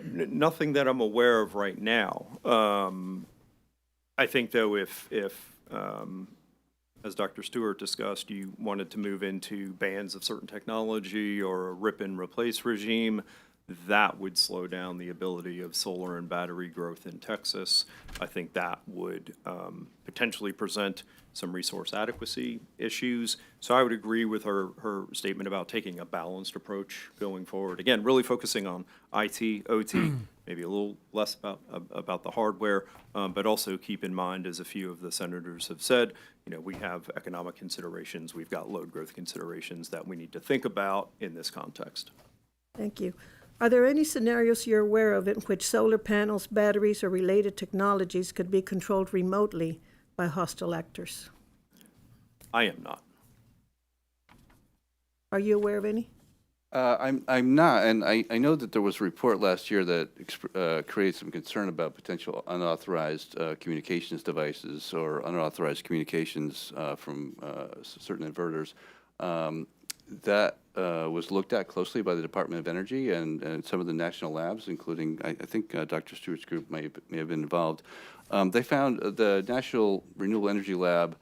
Nothing that I'm aware of right now. I think, though, if as Dr. Stewart discussed, you wanted to move into bans of certain technology or a rip and replace regime, that would slow down the ability of solar and battery growth in Texas. I think that would potentially present some resource adequacy issues. So I would agree with her statement about taking a balanced approach going forward. Again, really focusing on IT, OT, maybe a little less about the hardware, but also keep in mind, as a few of the senators have said, we have economic considerations, we've got load growth considerations that we need to think about in this context. Thank you. Are there any scenarios you're aware of in which solar panels, batteries, or related technologies could be controlled remotely by hostile actors? I am not. Are you aware of any? I'm not, and I know that there was a report last year that created some concern about potential unauthorized communications devices or unauthorized communications from certain inverters. That was looked at closely by the Department of Energy and some of the national labs, including, I think Dr. Stewart's group may have been involved. They found the National Renewable Energy Lab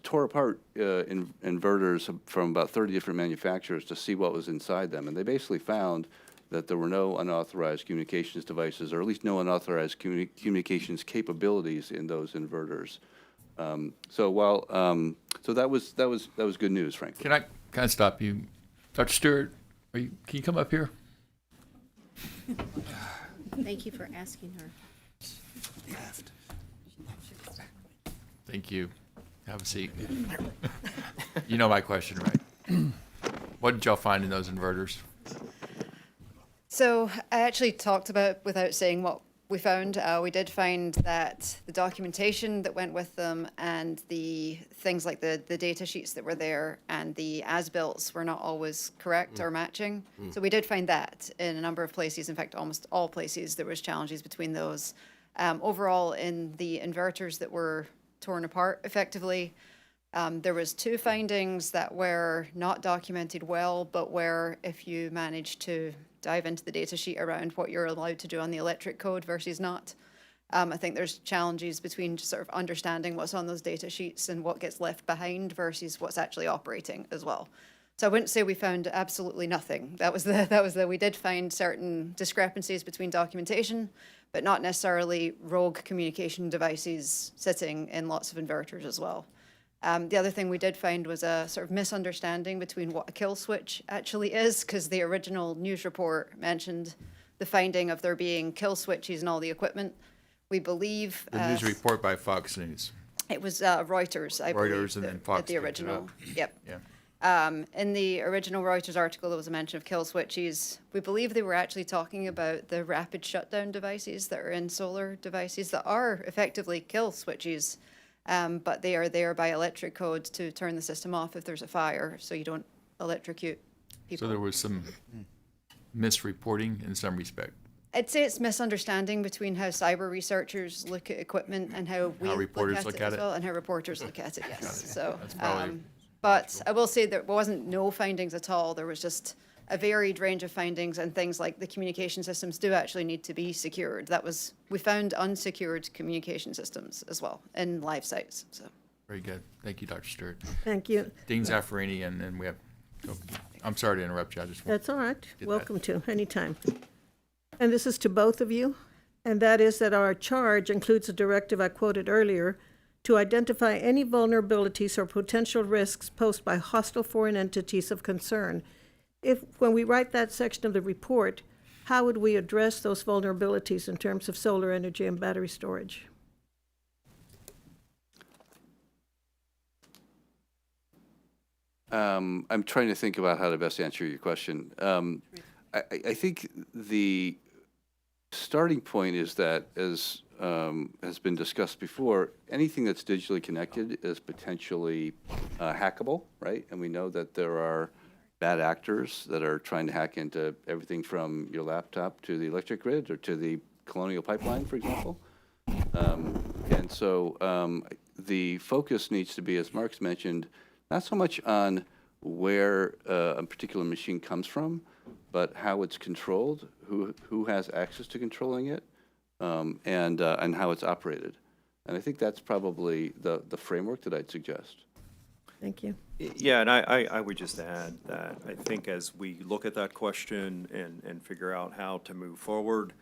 tore apart inverters from about 30 different manufacturers to see what was inside them. And they basically found that there were no unauthorized communications devices, or at least no unauthorized communications capabilities in those inverters. So that was good news, frankly. Can I stop you? Dr. Stewart, can you come up here? Thank you for asking her. Thank you. Have a seat. You know my question, right? What did y'all find in those inverters? So I actually talked about, without saying what we found, we did find that the documentation that went with them and the things like the data sheets that were there and the as-built were not always correct or matching. So we did find that in a number of places. In fact, almost all places, there was challenges between those. Overall, in the inverters that were torn apart effectively, there was 2 findings that were not documented well, but where if you managed to dive into the data sheet around what you're allowed to do on the electric code versus not, I think there's challenges between just sort of understanding what's on those data sheets and what gets left behind versus what's actually operating as well. So I wouldn't say we found absolutely nothing. We did find certain discrepancies between documentation, but not necessarily rogue communication devices sitting in lots of inverters as well. The other thing we did find was a sort of misunderstanding between what a kill switch actually is, because the original news report mentioned the finding of there being kill switches in all the equipment. We believe The news report by Fox News. it was Reuters, I believe. Reuters and then Fox at the picked it original. up. Yep. Yeah. In the original Reuters article, there was a mention of kill switches. We believe they were actually talking about the rapid shutdown devices that are in solar devices that are effectively kill switches. But they are there by electric code to turn the system off if there's a fire, so you don't electrocute people. So there was some misreporting in some respect. I'd say it's misunderstanding between how cyber researchers look at equipment and how we reporters look at it as well, and how reporters look at it, yes. So, That's probably but I will say there wasn't no findings at all. There was just a varied range of findings, and things like the communication systems do actually need to be secured. We found unsecured communication systems as well in live sites. So Very good. Thank you, Dr. Stewart. Thank you. Dean Zaffarini, and then we have, I'm sorry to interrupt you. I just want That's all right. that. Welcome to, anytime. And this is to both of you, and that is that our charge includes a directive I quoted earlier to identify any vulnerabilities or potential risks posed by hostile foreign entities of concern. When we write that section of the report, how would we address those vulnerabilities in terms of solar energy and battery storage? I'm trying to think about how to best answer your question. I think the starting point is that, as has been discussed before, anything that's digitally connected is potentially hackable, right? And we know that there are bad actors that are trying to hack into everything from your laptop to the electric grid or to the Colonial Pipeline, for example. And so the focus needs to be, as Mark's mentioned, not so much on where a particular machine comes from, but how it's controlled, who has access to controlling it, and how it's operated. And I think that's probably the framework that I'd suggest. Thank you. Yeah, and I would just add that I think as we look at that question and figure out how to move forward,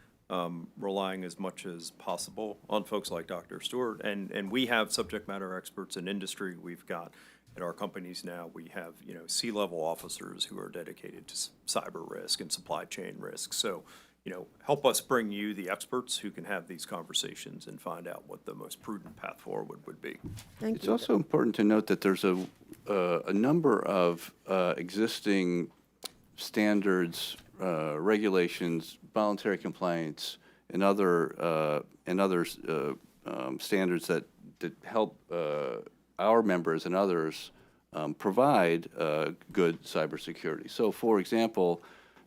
relying as much as possible on folks like Dr. Stewart, and we have subject matter experts in industry. We've got at our companies now, we have, C-level officers who are dedicated to cyber risk and supply chain risk. So, help us bring you the experts who can have these conversations and find out what the most prudent path forward would be. It's also important to note that there's a number of existing standards, regulations, voluntary compliance, and other standards that help our members and others provide good cybersecurity. So, for example,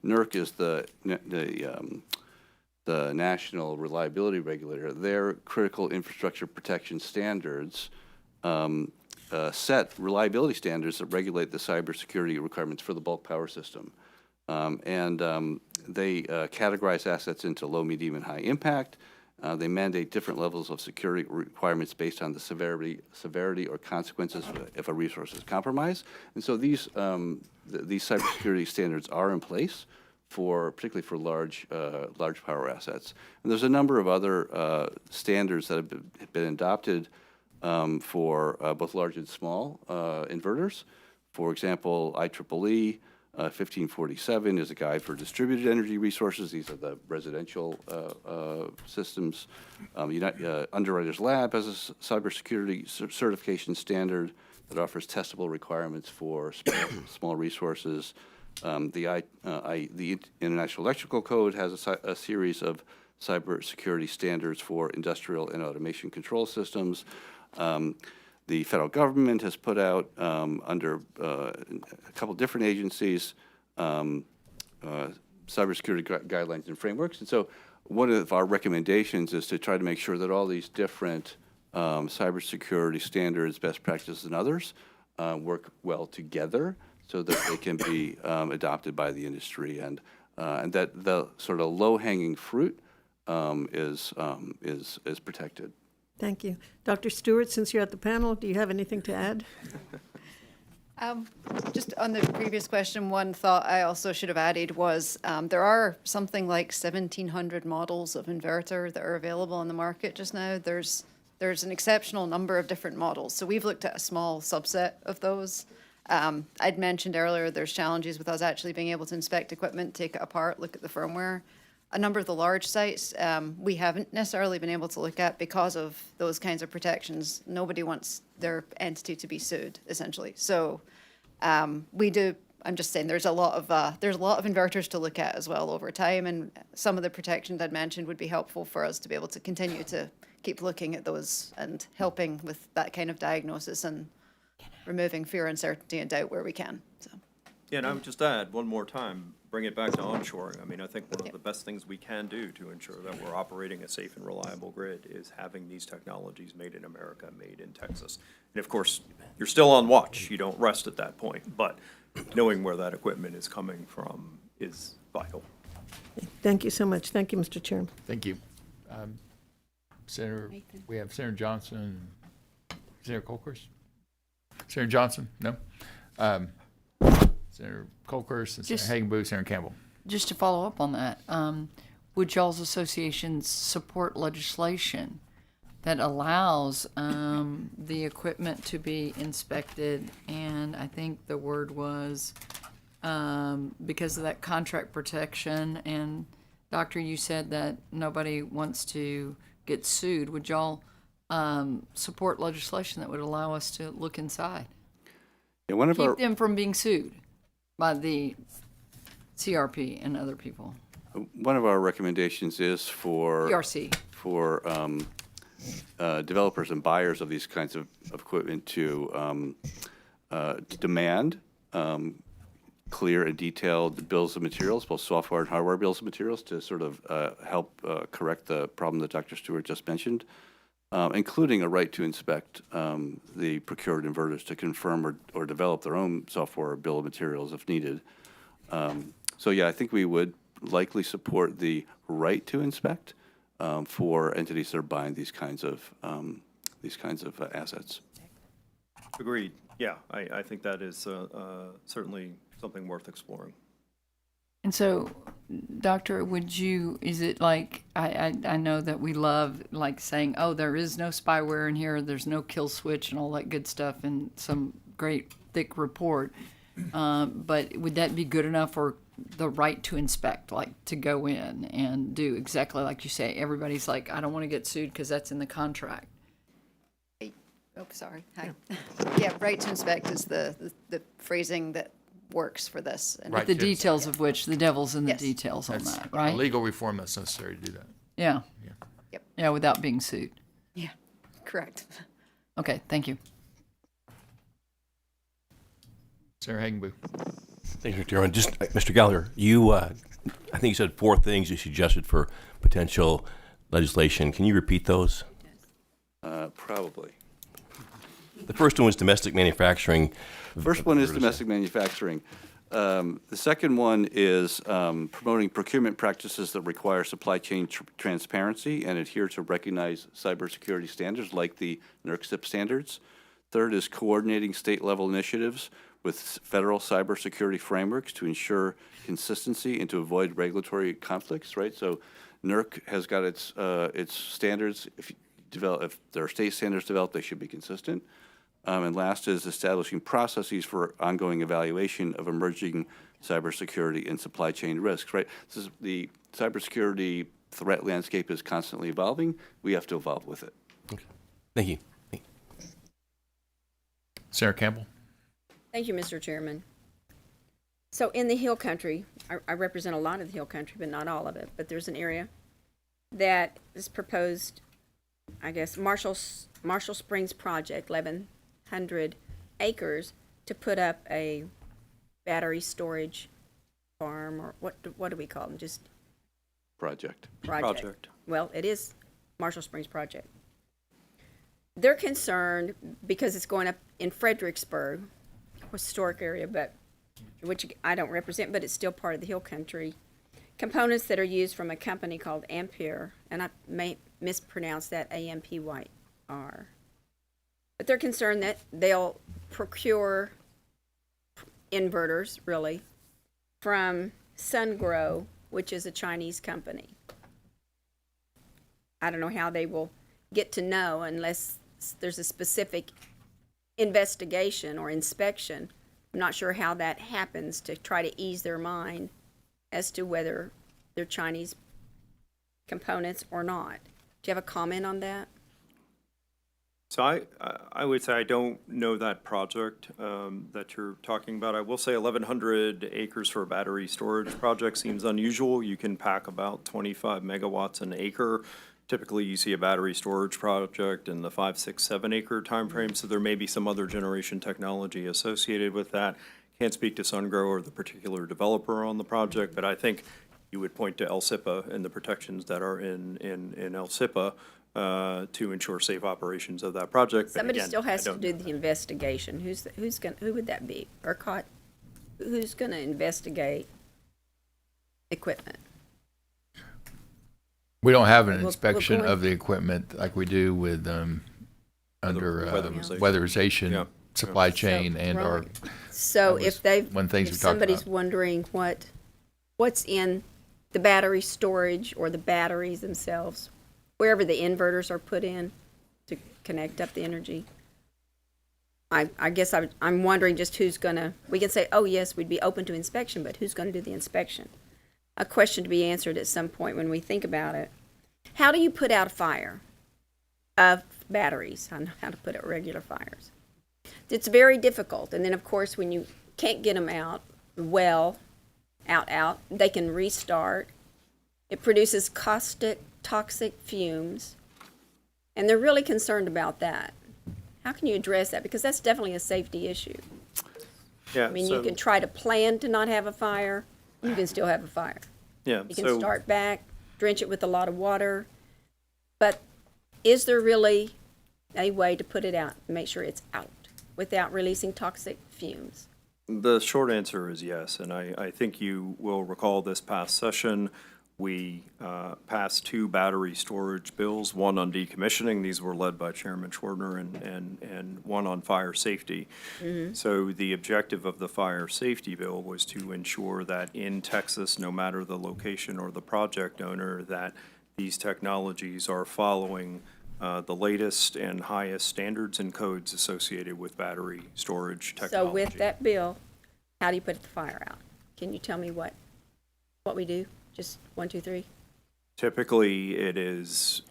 NERC is the National Reliability Regulator. Their critical infrastructure protection standards set reliability standards that regulate the cybersecurity requirements for the bulk power system. They categorize assets into low, medium, and high impact. They mandate different levels of security requirements based on the severity or consequences if a resource is compromised. And so these cybersecurity standards are in place particularly for large power assets. And there's a number of other standards that have been adopted for both large and small inverters. For example, IEEE 1547 is a guide for distributed energy resources. These are the residential systems. Underwriters Lab has a cybersecurity certification standard. that offers testable requirements for small resources. The International Electrical Code has a series of cybersecurity standards for industrial and automation control systems. The federal government has put out under a couple different agencies cybersecurity guidelines and frameworks. And so one of our recommendations is to try to make sure that all these different cybersecurity standards, best practices, and others work well together so that they can be adopted by the industry, and that the sort of low-hanging fruit is protected. Thank you. Dr. Stewart, since you're at the panel, do you have anything to add? Just on the previous question, one thought I also should have added was there are something like 1,700 models of inverter that are available on the market just now. There's an exceptional number of different models. So we've looked at a small subset of those. I'd mentioned earlier there's challenges with us actually being able to inspect equipment, take it apart, look at the firmware. A number of the large sites we haven't necessarily been able to look at because of those kinds of protections. Nobody wants their entity to be sued, essentially. So we do. I'm just saying there's a lot of inverters to look at as well over time, and some of the protections I'd mentioned would be helpful for us to be able to continue to keep looking at those and helping with that kind of diagnosis and removing fear, uncertainty, and doubt where we can. So. Yeah, and I would just add one more time, bring it back to onshoring. I mean, I think one of the best things we can do to ensure that we're operating a safe and reliable grid is having these technologies made in America, made in Texas. And of course, you're still on watch. You don't rest at that point, but knowing where that equipment is coming from is vital. Thank you so much. Thank you, Mr. Chairman. Thank you. Senator, we have Senator Johnson, Senator Colkhurst. Senator Johnson, no. Senator Colkhurst, and Senator Hagenboo, Senator Campbell. Just to follow up on that, would y'all's associations support legislation that allows the equipment to be inspected? And I think the word was because of that contract protection. And Doctor, you said that nobody wants to get sued. Would y'all support legislation that would allow us to look inside? Yeah, Keep them from being sued by the CRP and other people. One of our recommendations is for PRC. For developers and buyers of these kinds of equipment to demand clear and detailed bills of materials, both software and hardware bills of materials, to sort of help correct the problem that Dr. Stewart just mentioned, including a right to inspect the procured inverters to confirm or develop their own software bill of materials if needed. So yeah, I think we would likely support the right to inspect for entities that are buying these kinds of assets. Agreed. Yeah, I think that is certainly something worth exploring. And so, Doctor, is it like, I know that we love like saying, oh, there is no spyware in here, there's no kill switch and all that good stuff in some great thick report. But would that be good enough for the right to inspect, like to go in and do exactly like you say? Everybody's like, I don't want to get sued because that's in the contract. Oh, sorry. Hi. Yeah, right to inspect is the phrasing that works for this. And Right the to details inspect. of which, the devil's in the details on That's that, right? a legal reform that's necessary to do that. Yeah. Yeah. Yep. Yeah, without being sued. Yeah, correct. Okay, thank you. Senator Hagenboo. Thanks, Mr. Chairman. Just, Mr. Gallagher, you, I think you said 4 things you suggested for potential legislation. Can you repeat those? Probably. The first one was domestic manufacturing. First one is domestic manufacturing. The second one is promoting procurement practices that require supply chain transparency and adhere to recognized cybersecurity standards like the NERC-CIP standards. Third is coordinating state-level initiatives with federal cybersecurity frameworks to ensure consistency and to avoid regulatory conflicts, right? So NERC has got its standards. If there are state standards developed, they should be consistent. And last is establishing processes for ongoing evaluation of emerging cybersecurity and supply chain risks, right? This is the cybersecurity threat landscape is constantly evolving. We have to evolve with it. Okay. Thank you. Senator Campbell? Thank you, Mr. Chairman. So in the Hill Country, I represent a lot of the Hill Country, but not all of it, but there's an area that is proposed, I guess, Marshall Springs project, 1,100 acres, to put up a battery storage farm, or what do we call them? Just Project. project. Well, it is Marshall Springs project. They're concerned because it's going up in Fredericksburg, historic area, but which I don't represent, but it's still part of the Hill Country. Components that are used from a company called Ampere, and I may mispronounce that, AMPYR. But they're concerned that they'll procure inverters, really, from SunGrow, which is a Chinese company. I don't know how they will get to know unless there's a specific investigation or inspection. I'm not sure how that happens to try to ease their mind as to whether they're Chinese components or not. Do you have a comment on that? So I would say I don't know that project that you're talking about. I will say 1,100 acres for a battery storage project seems unusual. You can pack about 25 megawatts an acre. Typically, you see a battery storage project in the 5, 6, 7 acre timeframe, so there may be some other generation technology associated with that. Can't speak to SunGrow or the particular developer on the project, but I think you would point to LSIPA and the protections that are in LSIPA to ensure safe operations of that project. But Somebody again, still has I to don't do know. the investigation. Who would that be? ERCOT? Who's going to investigate equipment? We don't have an We're inspection going- of the equipment like we do with, under Weatherization. weatherization, Yeah. supply chain, and our. Right. So that was if they've, one things if we talked somebody's about. wondering what's in the battery storage or the batteries themselves, wherever the inverters are put in to connect up the energy, I guess I'm wondering just who's gonna, we can say, oh yes, we'd be open to inspection, but who's gonna do the inspection? A question to be answered at some point when we think about it. How do you put out a fire of batteries? I know how to put out regular fires. It's very difficult. And then, of course, when you can't get them out, out, they can restart. It produces caustic, toxic fumes. And they're really concerned about that. How can you address that? Because that's definitely a safety issue. Yeah, I mean, so- you can try to plan to not have a fire. You can still have a fire. Yeah, You can so- start back, drench it with a lot of water. But is there really a way to put it out and make sure it's out without releasing toxic fumes? The short answer is yes, and I think you will recall this past session, we passed 2 battery storage bills, one on decommissioning, these were led by Chairman Schwartner, and one on fire safety. So the objective of the fire safety bill was to ensure that in Texas, no matter the location or the project owner, that these technologies are following the latest and highest standards and codes associated with battery storage So technology. with that bill, how do you put the fire out? Can you tell me what we do? Just 1, 2, 3? Typically, it is,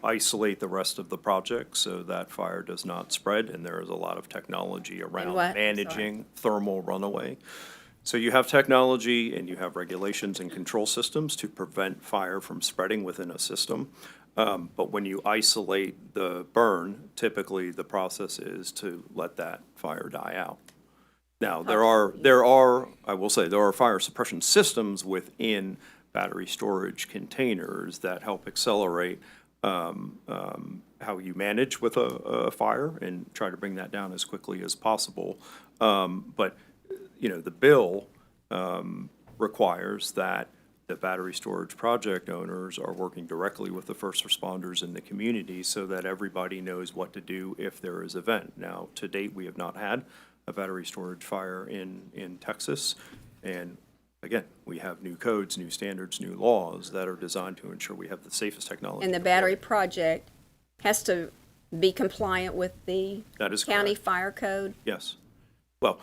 isolate the rest of the project so that fire does not spread, and there is a lot of technology around what? managing thermal runaway. So you have technology and you have regulations and control systems to prevent fire from spreading within a system. But when you isolate the burn, typically the process is to let that fire die out. Now, there are, I will say, there are fire suppression systems within battery storage containers that help accelerate how you manage with a fire and try to bring that down as quickly as possible. But, the bill requires that the battery storage project owners are working directly with the first responders in the community so that everybody knows what to do if there is an event. Now, to date, we have not had a battery storage fire in Texas. And again, we have new codes, new standards, new laws that are designed to ensure we have the safest technology. And the battery project has to be compliant with the That is county correct. fire code? Yes. Well,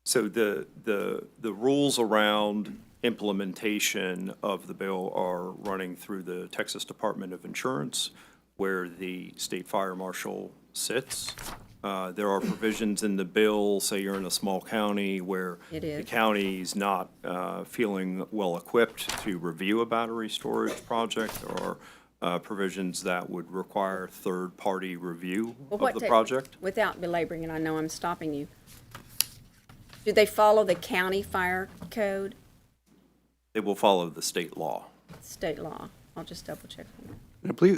so the rules around implementation of the bill are running through the Texas Department of Insurance, where the state fire marshal sits. There are provisions in the bill, say you're in a small county where It the is. county's not feeling well-equipped to review a battery storage project. There are provisions that would require third-party review Well, of the project. Without belaboring it, I know I'm stopping you. Do they follow the county fire code, It will follow the state law. state law? I'll just double check on that.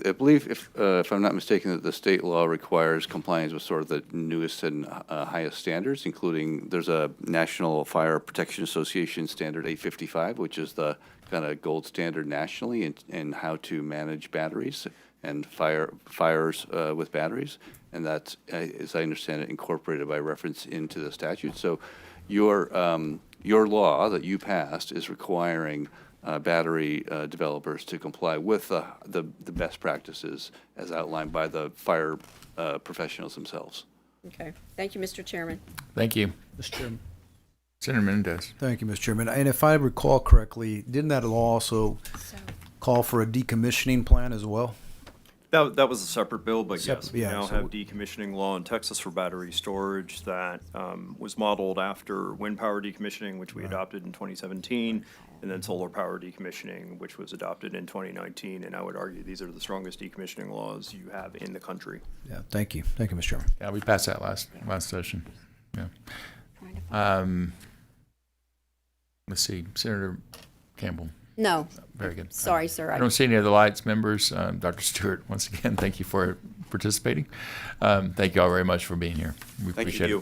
I believe if I'm not mistaken, that the state law requires compliance with sort of the newest and highest standards, including there's a National Fire Protection Association Standard 855, which is the kind of gold standard nationally in how to manage batteries and fires with batteries, and that's, as I understand it, incorporated by reference into the statute. So your law that you passed is requiring battery developers to comply with the best practices as outlined by the fire professionals themselves. Okay. Thank you, Mr. Chairman. Thank you. Mr. Chairman. Senator Menendez. Thank you, Mr. Chairman. And if I recall correctly, didn't that law also call for a decommissioning plan as well? That was a separate bill, but yes, we yeah, now so have decommissioning law in Texas for battery storage that was modeled after wind power decommissioning, which we adopted in 2017, and then solar power decommissioning, which was adopted in 2019. And I would argue these are the strongest decommissioning laws you have in the country. Yeah, thank you. Thank you, Mr. Chairman. Yeah, we passed that last session. Yeah. Let's see, Senator Campbell. No. Very good. Sorry, sir. I don't see any other lights. Members, Dr. Stewart, once again, thank you for participating. Thank you all very much for being here. We appreciate it.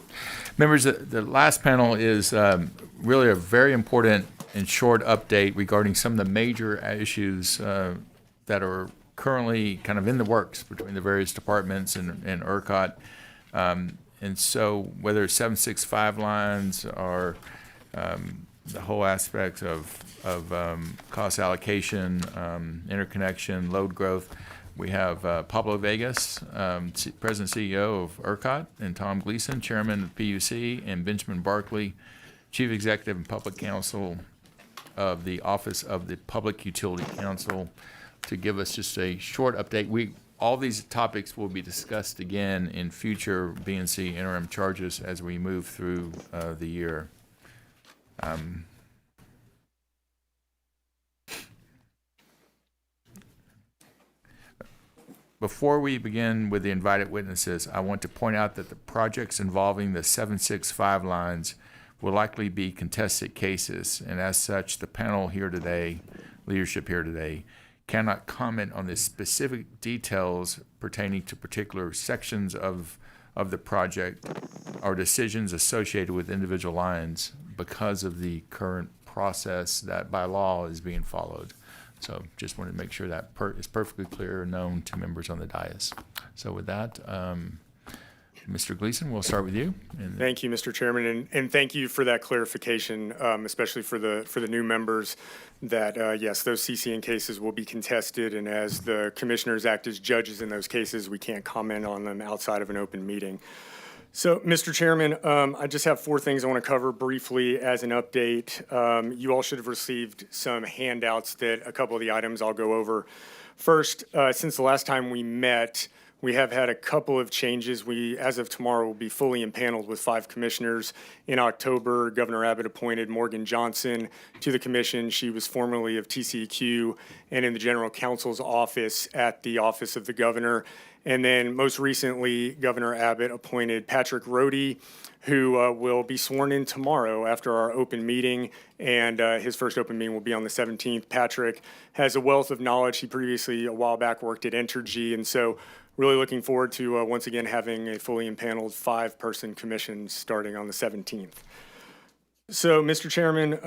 Members, the last panel is really a very important and short update regarding some of the major issues that are currently kind of in the works between the various departments and ERCOT. And so whether it's 765 lines or the whole aspect of cost allocation, interconnection, load growth. We have Pablo Vegas, President CEO of ERCOT, and Tom Gleason, Chairman of PUC, and Benjamin Barkley, Chief Executive and Public Counsel of the Office of the Public Utility Council, to give us just a short update. All these topics will be discussed again in future BNC interim charges as we move through the year. Before we begin with the invited witnesses, I want to point out that the projects involving the 765 lines will likely be contested cases, and as such, the panel here today, leadership here today, cannot comment on the specific details pertaining to particular sections of the project or decisions associated with individual lines because of the current process that by law is being followed. So just wanted to make sure that is perfectly clear and known to members on the dais. So with that, Mr. Gleason, we'll start with you. Thank you, Mr. Chairman, and thank you for that clarification, especially for the new members, that yes, those CCN cases will be contested, and as the commissioners act as judges in those cases, we can't comment on them outside of an open meeting. So, Mr. Chairman, I just have 4 things I want to cover briefly as an update. You all should have received some handouts that a couple of the items I'll go over. First, since the last time we met, we have had a couple of changes. We, as of tomorrow, will be fully impaneled with 5 commissioners. In October, Governor Abbott appointed Morgan Johnson to the commission. She was formerly of TCEQ and in the General Counsel's office at the Office of the Governor. And then most recently, Governor Abbott appointed Patrick Rohde, who will be sworn in tomorrow after our open meeting, and his first open meeting will be on the 17th. Patrick has a wealth of knowledge. He previously, a while back, worked at Entergy, and so really looking forward to once again having a fully impaneled 5-person commission starting on the 17th. So, Mr. Chairman,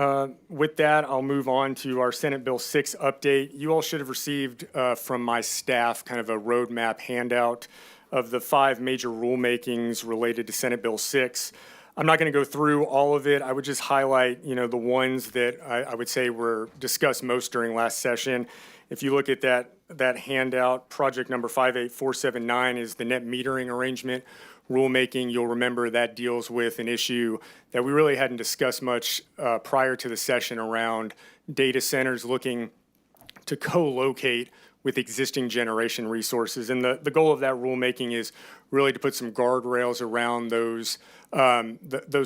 with that, I'll move on to our Senate Bill 6 update. You all should have received from my staff kind of a roadmap handout of the 5 major rulemakings related to Senate Bill 6. I'm not going to go through all of it. I would just highlight, the ones that I would say were discussed most during last session. If you look at that handout, project number 58479 is the net metering arrangement rulemaking. You'll remember that deals with an issue that we really hadn't discussed much prior to the session around data centers looking to co-locate with existing generation resources. And the goal of that rulemaking is really to put some guardrails around those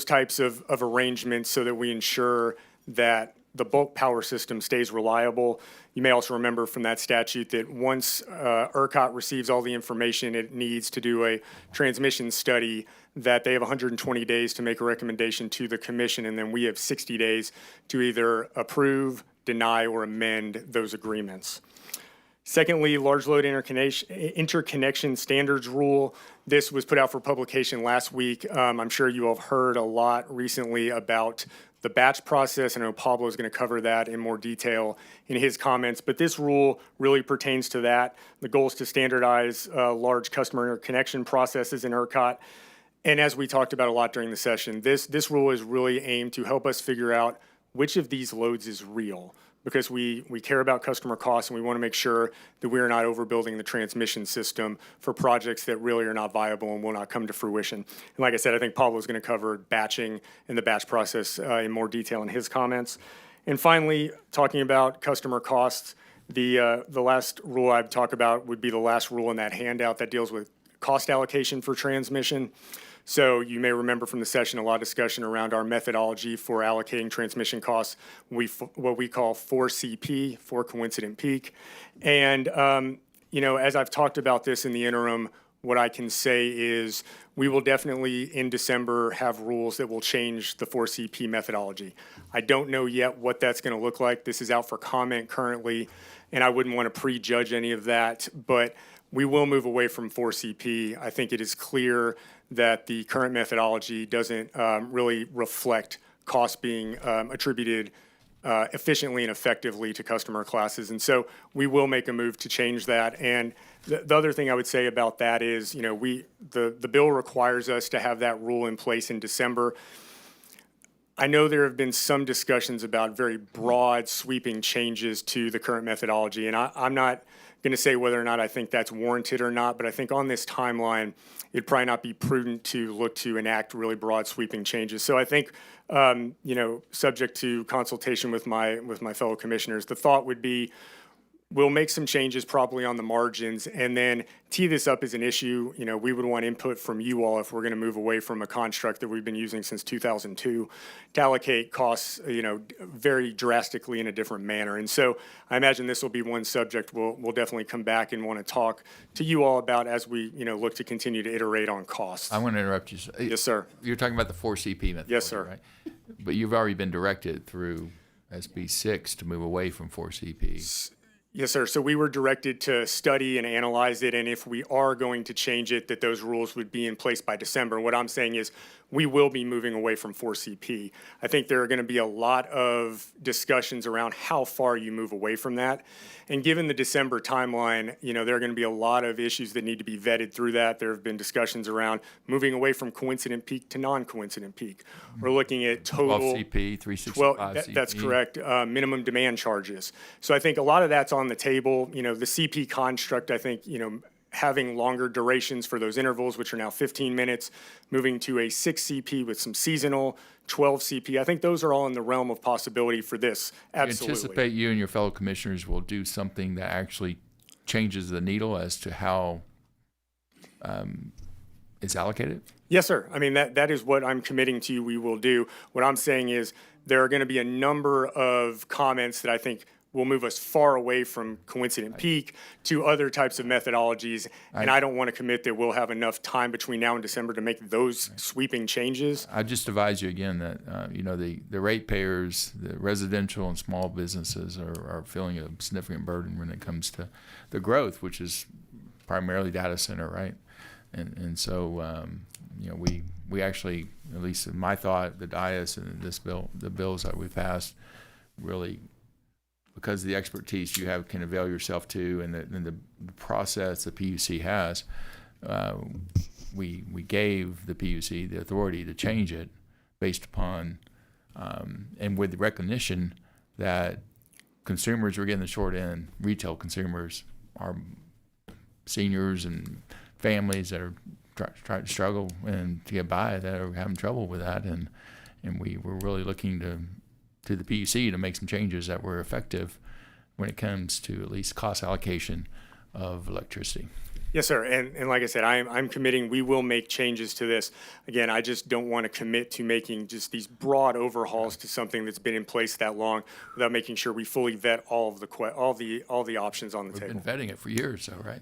types of arrangements so that we ensure that the bulk power system stays reliable. You may also remember from that statute that once ERCOT receives all the information it needs to do a transmission study, that they have 120 days to make a recommendation to the commission, and then we have 60 days to either approve, deny, or amend those agreements. Secondly, large load interconnection standards rule. This was put out for publication last week. I'm sure you all have heard a lot recently about the batch process. I know Pablo is going to cover that in more detail in his comments, but this rule really pertains to that. The goal is to standardize large customer interconnection processes in ERCOT. And as we talked about a lot during the session, this rule is really aimed to help us figure out which of these loads is real, because we care about customer costs and we want to make sure that we are not overbuilding the transmission system for projects that really are not viable and will not come to fruition. And like I said, I think Pablo is going to cover batching and the batch process in more detail in his comments. And finally, talking about customer costs, the last rule I'd talk about would be the last rule in that handout that deals with cost allocation for transmission. So you may remember from the session a lot of discussion around our methodology for allocating transmission costs, what we call 4CP, for coincident peak. And, as I've talked about this in the interim, what I can say is we will definitely in December have rules that will change the 4CP methodology. I don't know yet what that's going to look like. This is out for comment currently, and I wouldn't want to prejudge any of that, but we will move away from 4CP. I think it is clear that the current methodology doesn't really reflect costs being attributed efficiently and effectively to customer classes. And so we will make a move to change that. And the other thing I would say about that is, the bill requires us to have that rule in place in December. I know there have been some discussions about very broad sweeping changes to the current methodology, and I'm not going to say whether or not I think that's warranted or not, but I think on this timeline, it'd probably not be prudent to look to enact really broad sweeping changes. So I think, subject to consultation with my fellow commissioners, the thought would be we'll make some changes probably on the margins and then tee this up as an issue. We would want input from you all if we're going to move away from a construct that we've been using since 2002 to allocate costs, very drastically in a different manner. And so I imagine this will be one subject we'll definitely come back and want to talk to you all about as we, look to continue to iterate on costs. I want to interrupt you. Yes, sir. You're talking about the 4CP method. Yes, sir. Right? But you've already been directed through SB 6 to move away from 4CP. Yes, sir. So we were directed to study and analyze it, and if we are going to change it, that those rules would be in place by December. What I'm saying is we will be moving away from 4CP. I think there are going to be a lot of discussions around how far you move away from that. And given the December timeline, there are going to be a lot of issues that need to be vetted through that. There have been discussions around moving away from coincident peak to non-coincident peak. We're looking at total 12CP, 365 CP. That's correct. Minimum demand charges. So I think a lot of that's on the table. The CP construct, I think, having longer durations for those intervals, which are now 15 minutes, moving to a 6 CP with some seasonal, 12 CP. I think those are all in the realm of possibility for this. Absolutely. You anticipate you and your fellow commissioners will do something that actually changes the needle as to how it's allocated? Yes, sir. I mean, that is what I'm committing to you we will do. What I'm saying is there are going to be a number of comments that I think will move us far away from coincident peak to other types of methodologies. And I don't want to commit that we'll have enough time between now and December to make those sweeping changes. I just advise you again that, the ratepayers, the residential and small businesses are feeling a significant burden when it comes to the growth, which is primarily data center, right? And so, we actually, at least in my thought, the dais and the bills that we passed really, because of the expertise you can avail yourself to and the process the PUC has, we gave the PUC the authority to change it based upon and with the recognition that consumers are getting the short end, retail consumers, our seniors and families that are trying to struggle and to get by that are having trouble with that, and we were really looking to the PUC to make some changes that were effective when it comes to at least cost allocation of electricity. Yes, sir. And like I said, I'm committing, we will make changes to this. Again, I just don't want to commit to making just these broad overhauls to something that's been in place that long without making sure we fully vet all of all the options on the table. We've been vetting it for years, though, right?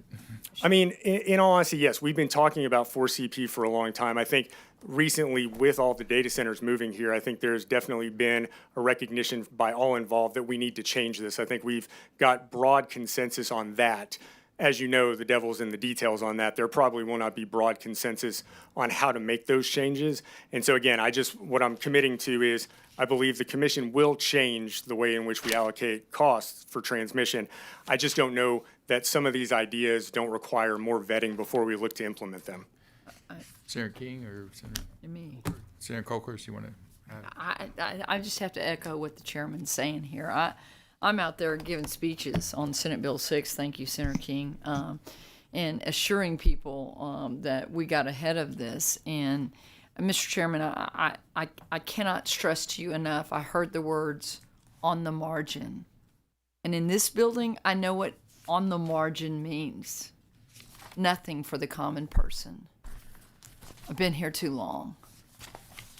I mean, in all honesty, yes, we've been talking about 4CP for a long time. I think recently, with all the data centers moving here, I think there's definitely been a recognition by all involved that we need to change this. I think we've got broad consensus on that. As you know, the devil's in the details on that. There probably will not be broad consensus on how to make those changes. And so again, what I'm committing to is I believe the commission will change the way in which we allocate costs for transmission. I just don't know that some of these ideas don't require more vetting before we look to implement them. Senator King or Senator? Me. Senator Colquhoun, you want to? I just have to echo what the chairman's saying here. I'm out there giving speeches on Senate Bill 6, thank you, Senator King, and assuring people that we got ahead of this. And Mr. Chairman, I cannot stress to you enough, I heard the words on the margin. And in this building, I know what on the margin means. Nothing for the common person. I've been here too long.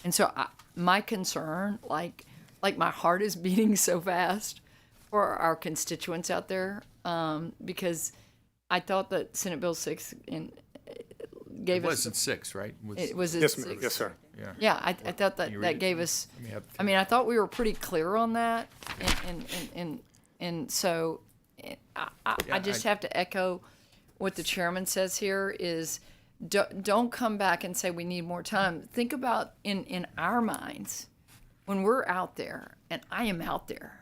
And so my concern, like my heart is beating so fast for our constituents out there, because I thought that Senate Bill 6 gave us... It wasn't 6, right? It was Yes, 6. yes, sir. Yeah, I thought that gave us... I mean, I thought we were pretty clear on that, and so I just have to echo what the chairman says here is don't come back and say we need more time. Think about in our minds when we're out there, and I am out there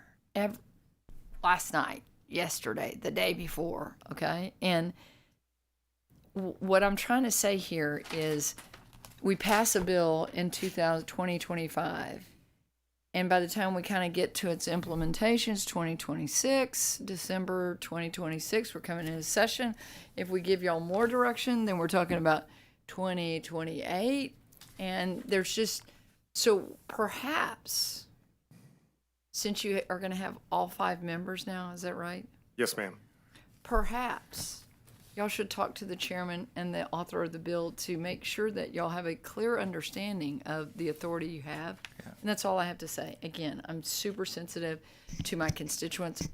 last night, yesterday, the day before, okay? And what I'm trying to say here is we pass a bill in 2025, and by the time we kind of get to its implementations, 2026, December 2026, we're coming into session. If we give y'all more direction, then we're talking about 2028, and there's just, so perhaps... Since you are going to have all 5 members now, is that right? Yes, ma'am. Perhaps y'all should talk to the chairman and the author of the bill to make sure that y'all have a clear understanding of the authority you have. Yeah. And that's all I have to say. Again, I'm super sensitive to my constituents,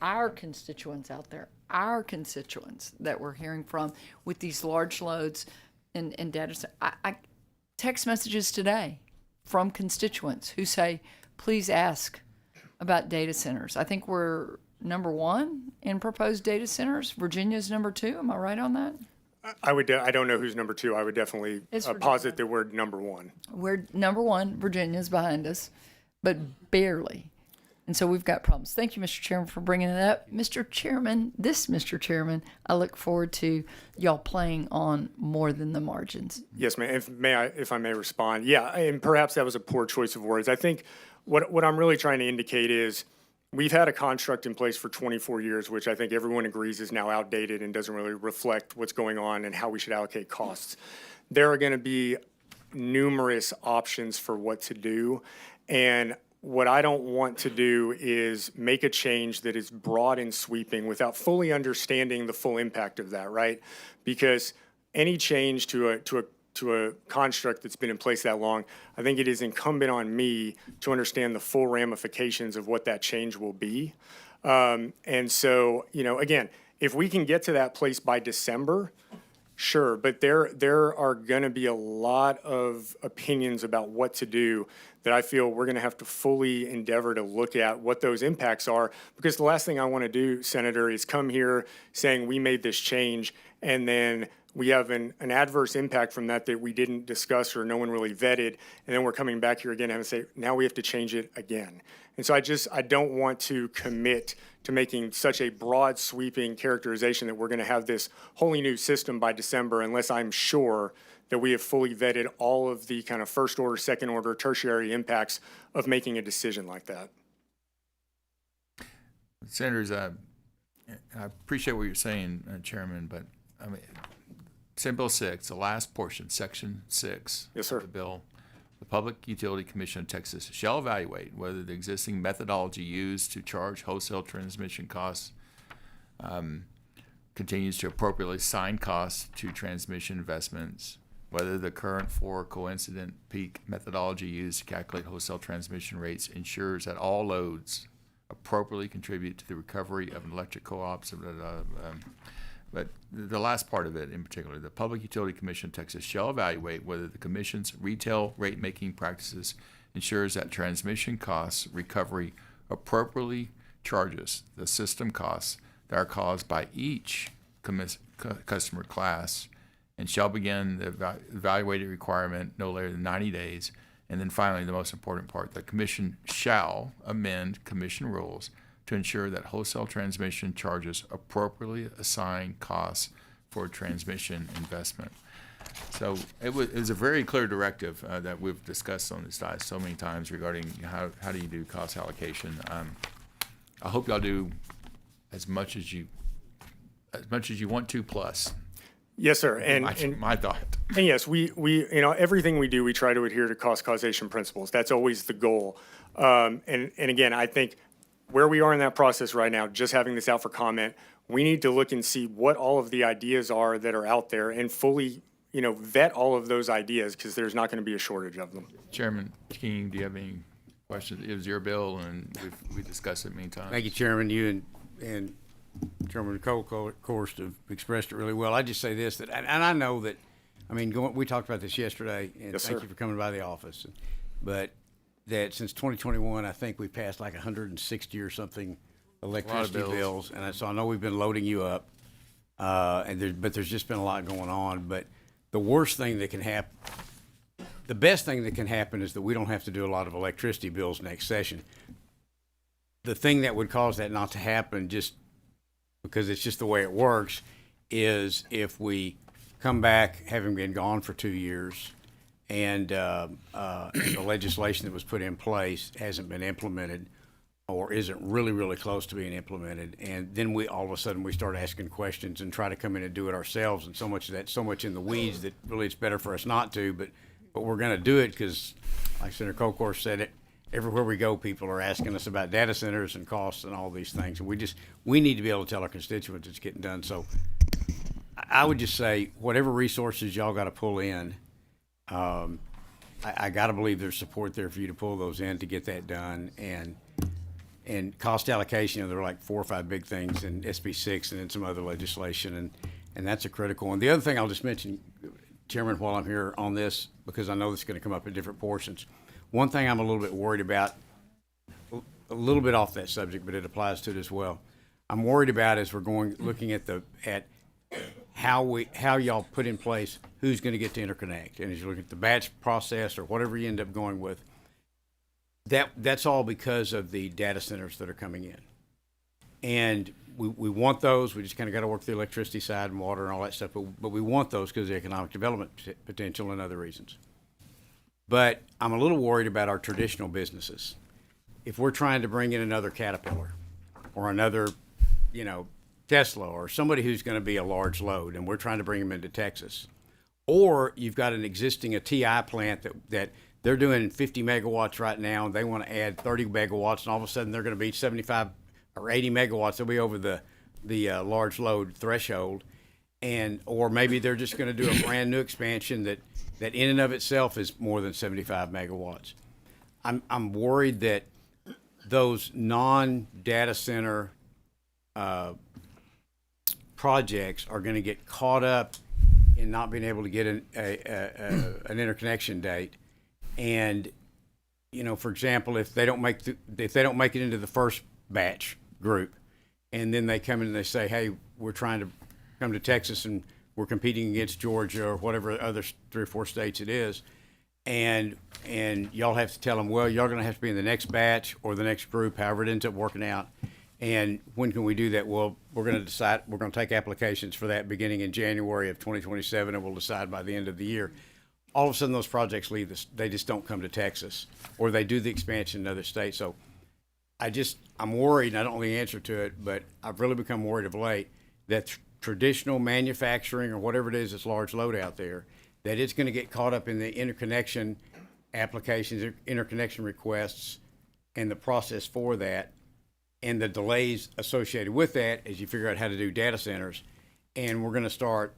our constituents out there, our constituents that we're hearing from with these large loads and data. I text messages today from constituents who say, please ask about data centers. I think we're number 1 in proposed data centers. Virginia's number 2. Am I right on that? I don't know who's number 2. I would definitely posit that we're number 1. We're number 1. Virginia's behind us, but barely. And so we've got problems. Thank you, Mr. Chairman, for bringing it up. Mr. Chairman, I look forward to y'all playing on more than the margins. Yes, ma'am. If I may respond. Yeah, and perhaps that was a poor choice of words. I think what I'm really trying to indicate is we've had a construct in place for 24 years, which I think everyone agrees is now outdated and doesn't really reflect what's going on and how we should allocate costs. There are going to be numerous options for what to do, and what I don't want to do is make a change that is broad and sweeping without fully understanding the full impact of that, right? Because any change to a construct that's been in place that long, I think it is incumbent on me to understand the full ramifications of what that change will be. And so, again, if we can get to that place by December, sure, but there are going to be a lot of opinions about what to do that I feel we're going to have to fully endeavor to look at what those impacts are, because the last thing I want to do, Senator, is come here saying we made this change and then we have an adverse impact from that we didn't discuss or no one really vetted, and then we're coming back here again and say, now we have to change it again. And so I don't want to commit to making such a broad sweeping characterization that we're going to have this wholly new system by December unless I'm sure that we have fully vetted all of the kind of first order, second order, tertiary impacts of making a decision like that. Senators, I appreciate what you're saying, Chairman, but I mean, Senate Bill 6, the last portion, Section 6 yes, sir. of the bill, The Public Utility Commission of Texas shall evaluate whether the existing methodology used to charge wholesale transmission costs continues to appropriately assign costs to transmission investments, whether the current for coincident peak methodology used to calculate wholesale transmission rates ensures that all loads appropriately contribute to the recovery of an electric co-ops. But the last part of it in particular, the Public Utility Commission of Texas shall evaluate whether the Commission's retail rate-making practices ensures that transmission costs recovery appropriately charges the system costs that are caused by each customer class, and shall begin the evaluated requirement no later than 90 days. And then finally, the most important part, the Commission shall amend Commission rules to ensure that wholesale transmission charges appropriately assign costs for transmission investment. So it was a very clear directive that we've discussed on this side so many times regarding how do you do cost allocation. I hope y'all do as much as you want to plus. Yes, sir. And my thought. And yes, we everything we do, we try to adhere to cost causation principles. That's always the goal. And again, I think where we are in that process right now, just having this out for comment, we need to look and see what all of the ideas are that are out there and fully, vet all of those ideas, because there's not going to be a shortage of them. Chairman King, do you have any questions? It was your bill, and we discussed it many times. Thank you, Chairman. You and Chairman Cole, of course, have expressed it really well. I just say this, and I know that, we talked about this yesterday, and Yes, thank sir. you for coming by the office. But that since 2021, I think we've passed like 160 or something electricity bills, and so I know we've been loading you up, but there's just been a lot going on. But the worst thing that can happen, the best thing that can happen is that we don't have to do a lot of electricity bills next session. The thing that would cause that not to happen, just because it's just the way it works, is if we come back having been gone for 2 years and the legislation that was put in place hasn't been implemented or isn't really, really close to being implemented, and then we all of a sudden we start asking questions and try to come in and do it ourselves, and so much of that, so much in the weeds that really it's better for us not to, but we're going to do it because, like Senator Colcourse said, it everywhere we go, people are asking us about data centers and costs and all these things, and we need to be able to tell our constituents it's getting done. So I would just say whatever resources y'all got to pull in, I got to believe there's support there for you to pull those in to get that done. And cost allocation, there are like 4 or 5 big things in SB 6 and then some other legislation, and that's a critical one. The other thing I'll just mention, Chairman, while I'm here on this, because I know this is going to come up in different portions, one thing I'm a little bit worried about, a little bit off that subject, but it applies to it as well. I'm worried about as we're looking at how y'all put in place who's going to get to interconnect, and as you look at the batch process or whatever you end up going with, that's all because of the data centers that are coming in, and we want those. We just kind of got to work the electricity side and water and all that stuff, but we want those because of the economic development potential and other reasons. But I'm a little worried about our traditional businesses. If we're trying to bring in another Caterpillar or another, Tesla or somebody who's going to be a large load, and we're trying to bring them into Texas, or you've got an existing TI plant that they're doing 50 megawatts right now, and they want to add 30 megawatts, and all of a sudden they're going to be 75 or 80 megawatts. They'll be over the large load threshold, or maybe they're just going to do a brand new expansion that in and of itself is more than 75 megawatts. I'm worried that those non-data center projects are going to get caught up in not being able to get an interconnection date. And for example, if they don't make it into the first batch group, and then they come in and they say, hey, we're trying to come to Texas and we're competing against Georgia or whatever other 3 or 4 states it is, and y'all have to tell them, well, y'all going to have to be in the next batch or the next group, however it ends up working out. And when can we do that? Well, we're going to decide. We're going to take applications for that beginning in January of 2027, and we'll decide by the end of the year. All of a sudden, those projects leave us. They just don't come to Texas, or they do the expansion in other states. So I'm worried, and I don't know the answer to it, but I've really become worried of late that traditional manufacturing or whatever it is that's large load out there, that it's going to get caught up in the interconnection applications, interconnection requests, and the process for that, and the delays associated with that as you figure out how to do data centers. And we're going to start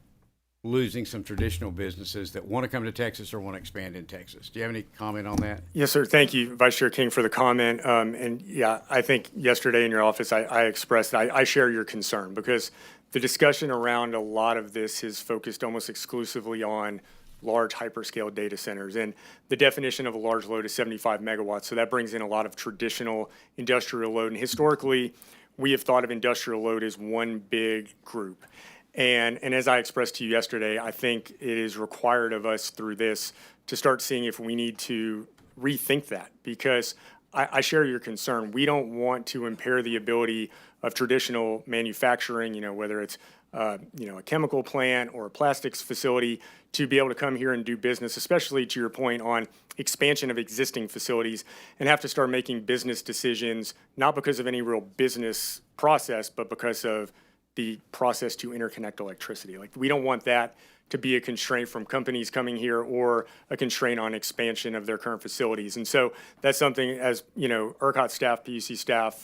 losing some traditional businesses that want to come to Texas or want to expand in Texas. Do you have any comment on that? Yes, sir. Thank you, Vice Chair King, for the comment. And yeah, I think yesterday in your office, I expressed, I share your concern because the discussion around a lot of this is focused almost exclusively on large hyperscale data centers. And the definition of a large load is 75 megawatts. So that brings in a lot of traditional industrial load. And historically, we have thought of industrial load as one big group. And as I expressed to you yesterday, I think it is required of us through this to start seeing if we need to rethink that, because I share your concern. We don't want to impair the ability of traditional manufacturing, whether it's a chemical plant or a plastics facility, to be able to come here and do business, especially to your point on expansion of existing facilities, and have to start making business decisions, not because of any real business process, but because of the process to interconnect electricity. Like, we don't want that to be a constraint from companies coming here or a constraint on expansion of their current facilities. And so that's something, as ERCOT staff, PUC staff,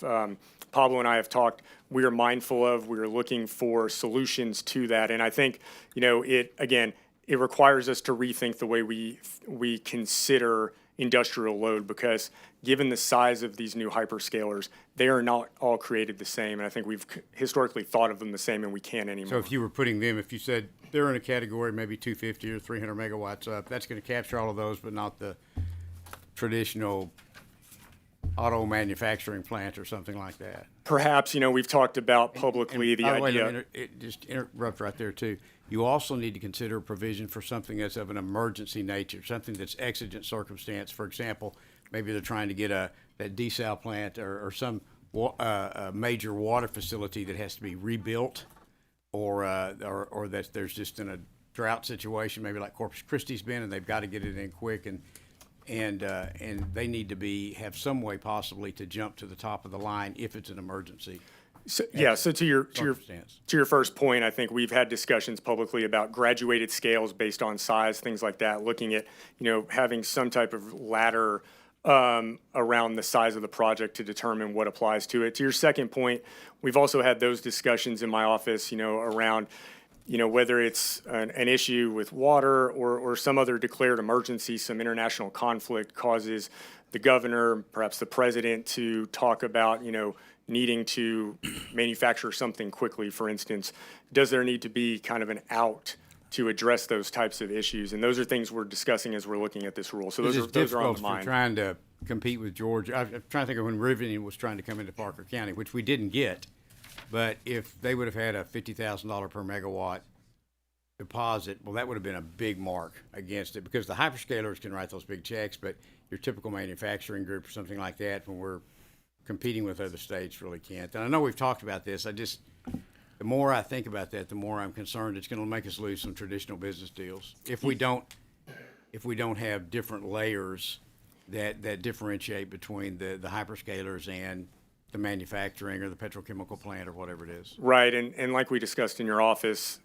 Pablo and I have talked, we are mindful of. We are looking for solutions to that. And I think, it requires us to rethink the way we consider industrial load, because given the size of these new hyperscalers, they are not all created the same. And I think we've historically thought of them the same, and we can't anymore. So if you were putting them, if you said they're in a category maybe 250 or 300 megawatts up, that's going to capture all of those, but not the traditional auto manufacturing plant or something like that. Perhaps, we've talked about publicly the by the way, idea. just interrupt right there too. You also need to consider a provision for something that's of an emergency nature, something that's exigent circumstance. For example, maybe they're trying to get that desal plant or some major water facility that has to be rebuilt, or that there's just in a drought situation, maybe like Corpus Christi's been, and they've got to get it in quick, and they need to have some way possibly to jump to the top of the line if it's an emergency. So to your first point, I think we've had discussions publicly about graduated scales based on size, things like that, looking at, having some type of ladder around the size of the project to determine what applies to it. To your second point, we've also had those discussions in my office, around whether it's an issue with water or some other declared emergency, some international conflict causes the governor, perhaps the president, to talk about, needing to manufacture something quickly, for instance. Does there need to be kind of an out to address those types of issues? And those are things we're discussing as we're looking at this rule. So those are on the mind. Trying to compete with Georgia. I'm trying to think of when Rivian was trying to come into Parker County, which we didn't get. But if they would have had a $50,000 per megawatt deposit, well, that would have been a big mark against it, because the hyperscalers can write those big checks, but your typical manufacturing group or something like that, when we're competing with other states, really can't. And I know we've talked about this. The more I think about that, the more I'm concerned it's going to make us lose some traditional business deals if we don't have different layers that differentiate between the hyperscalers and the manufacturing or the petrochemical plant or whatever it is. Right, and like we discussed in your office,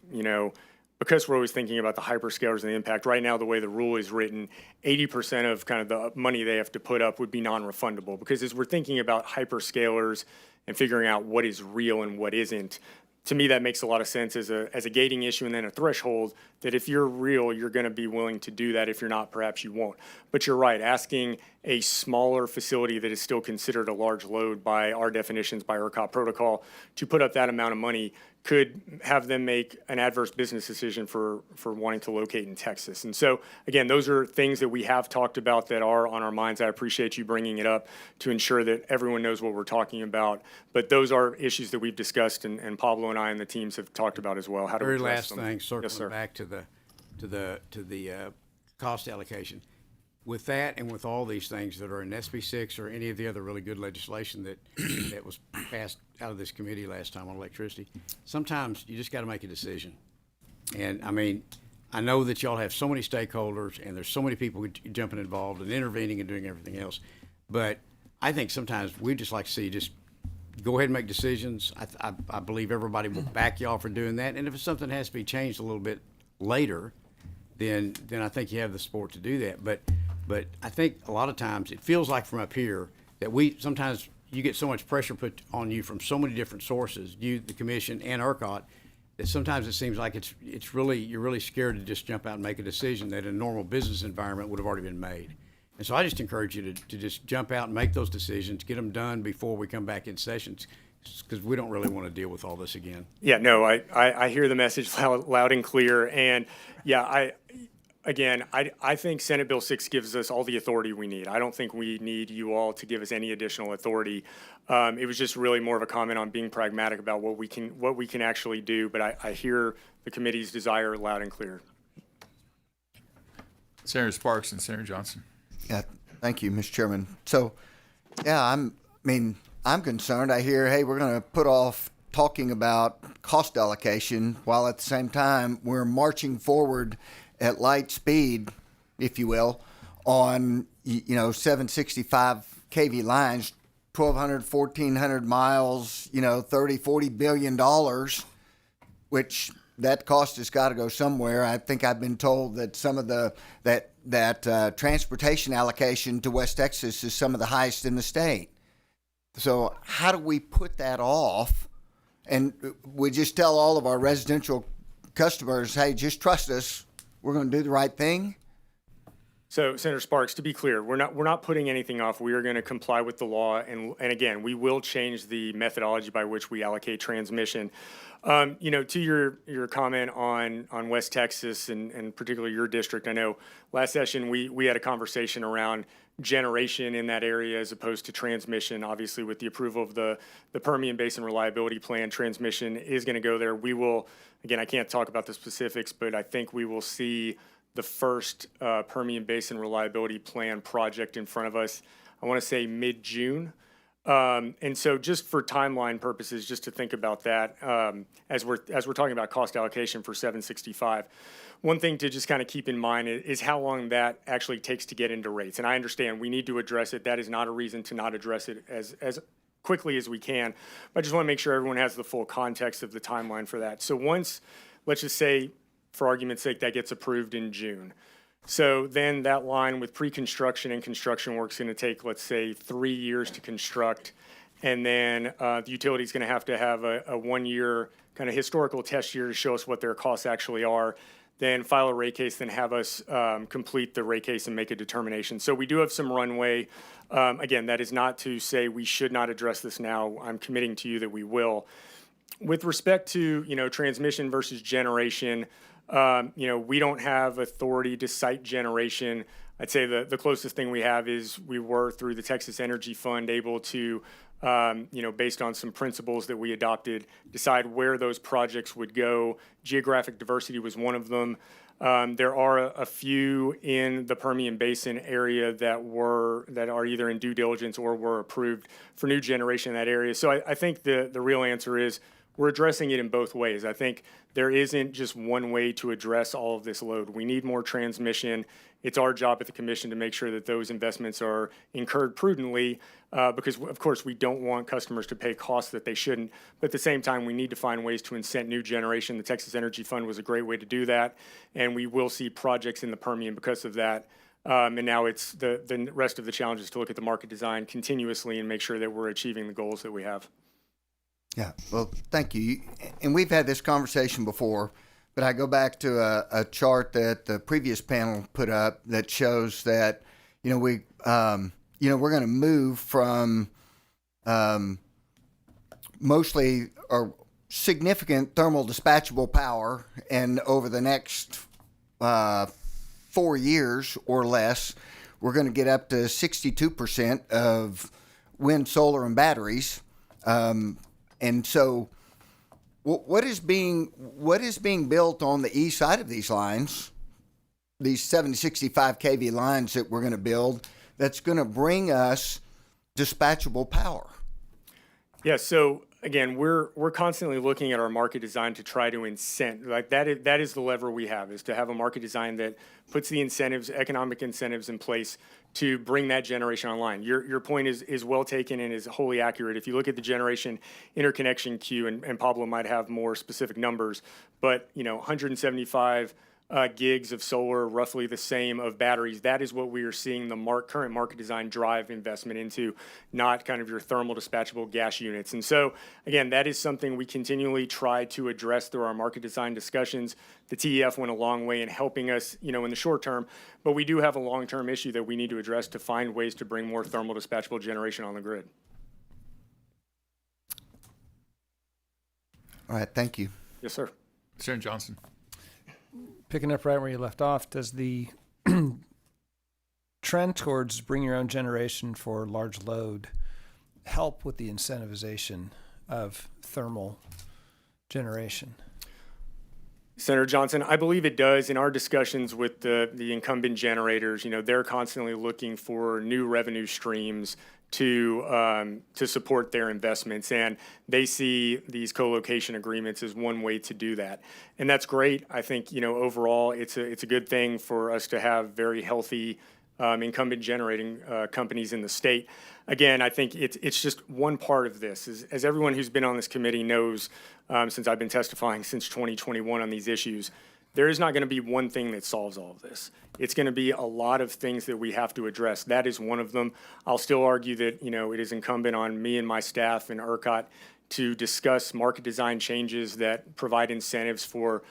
because we're always thinking about the hyperscalers and the impact, right now the way the rule is written, 80% of kind of the money they have to put up would be non-refundable. Because as we're thinking about hyperscalers and figuring out what is real and what isn't, to me that makes a lot of sense as a gating issue, and then a threshold that if you're real, you're going to be willing to do that. If you're not, perhaps you won't. But you're right, asking a smaller facility that is still considered a large load by our definitions, by ERCOT protocol, to put up that amount of money could have them make an adverse business decision for wanting to locate in Texas. And so, again, those are things that we have talked about that are on our minds. I appreciate you bringing it up to ensure that everyone knows what we're talking about. But those are issues that we've discussed, and Pablo and I and the teams have talked about as well. How to Very address last them. thing, circling Yes, sir. back to the cost allocation. With that, and with all these things that are in SB 6 or any of the other really good legislation that was passed out of this committee last time on electricity, sometimes you just got to make a decision. And I mean, I know that y'all have so many stakeholders and there's so many people jumping involved and intervening and doing everything else, but I think sometimes we just like to see you just go ahead and make decisions. I believe everybody will back y'all for doing that, and if it's something that has to be changed a little bit later, then I think you have the support to do that. But But I think a lot of times it feels like from up here that sometimes you get so much pressure put on you from so many different sources, you, the commission, and ERCOT, that sometimes it seems like you're really scared to just jump out and make a decision that in a normal business environment would have already been made. And so I just encourage you to just jump out and make those decisions, get them done before we come back in sessions, because we don't really want to deal with all this again. Yeah, no, I hear the message loud and clear. And yeah, I think Senate Bill 6 gives us all the authority we need. I don't think we need you all to give us any additional authority. It was just really more of a comment on being pragmatic about what we can actually do. But I hear the committee's desire loud and clear. Senator Sparks and Senator Johnson. Yeah, thank you, Mr. Chairman. So, yeah, I'm concerned. I hear, hey, we're going to put off talking about cost allocation while at the same time we're marching forward at light speed, if you will, on 765 kV lines, 1,200, 1,400 miles, $30-40 billion, which that cost has got to go somewhere. I think I've been told that some of that transportation allocation to West Texas is some of the highest in the state. So how do we put that off? And we just tell all of our residential customers, hey, just trust us. We're going to do the right thing. So, Senator Sparks, to be clear, we're not putting anything off. We are going to comply with the law, and again, we will change the methodology by which we allocate transmission. To your comment on West Texas and particularly your district, I know last session we had a conversation around generation in that area as opposed to transmission. Obviously, with the approval of the Permian Basin Reliability Plan, transmission is going to go there. We will, again, I can't talk about the specifics, but I think we will see the first Permian Basin Reliability Plan project in front of us, I want to say mid-June. And so just for timeline purposes, just to think about that, as we're talking about cost allocation for 765, one thing to just kind of keep in mind is how long that actually takes to get into rates. And I understand we need to address it. That is not a reason to not address it as quickly as we can. But I just want to make sure everyone has the full context of the timeline for that. So once, let's just say, for argument's sake, that gets approved in June. So then that line with pre-construction and construction work is going to take, let's say, 3 years to construct. And then the utility is going to have a 1 year kind of historical test year to show us what their costs actually are. Then file a rate case, then have us complete the rate case and make a determination. So we do have some runway. Again, that is not to say we should not address this now. I'm committing to you that we will. With respect to, transmission versus generation, we don't have authority to cite generation. I'd say the closest thing we have is we were, through the Texas Energy Fund, able to, based on some principles that we adopted, decide where those projects would go. Geographic diversity was one of them. There are a few in the Permian Basin area that are either in due diligence or were approved for new generation in that area. So I think the real answer is we're addressing it in both ways. I think there isn't just one way to address all of this load. We need more transmission. It's our job at the commission to make sure that those investments are incurred prudently because, of course, we don't want customers to pay costs that they shouldn't. But at the same time, we need to find ways to incent new generation. The Texas Energy Fund was a great way to do that, and we will see projects in the Permian because of that. And now it's the rest of the challenge is to look at the market design continuously and make sure that we're achieving the goals that we have. Yeah, well, thank you. And we've had this conversation before, but I go back to a chart that the previous panel put up that shows that, we're going to move from mostly or significant thermal dispatchable power, and over the next 4 years or less, we're going to get up to 62% of wind, solar, and batteries. And so what is being built on the east side of these lines, these 765 kV lines that we're going to build, that's going to bring us dispatchable power? Yeah, so again, we're constantly looking at our market design to try to incent. Like that is the lever we have, is to have a market design that puts the incentives, economic incentives in place to bring that generation online. Your point is well taken and is wholly accurate. If you look at the generation interconnection queue, and Pablo might have more specific numbers, but 175 gigs of solar, roughly the same of batteries. That is what we are seeing the current market design drive investment into, not kind of your thermal dispatchable gas units. And so, again, that is something we continually try to address through our market design discussions. The TEF went a long way in helping us, in the short term, but we do have a long-term issue that we need to address to find ways to bring more thermal dispatchable generation on the grid. All right, thank you. Yes, sir. Senator Johnson. Picking up right where you left off, does the trend towards bring your own generation for large load help with the incentivization of thermal generation? Senator Johnson, I believe it does. In our discussions with the incumbent generators, they're constantly looking for new revenue streams to support their investments, and they see these co-location agreements as one way to do that, and that's great. I think overall it's a good thing for us to have very healthy incumbent generating companies in the state. Again, I think it's just one part of this. As everyone who's been on this committee knows, since I've been testifying since 2021 on these issues, there is not going to be one thing that solves all of this. It's going to be a lot of things that we have to address. That is one of them. I'll still argue that, it is incumbent on me and my staff and ERCOT to discuss market design changes that provide incentives for,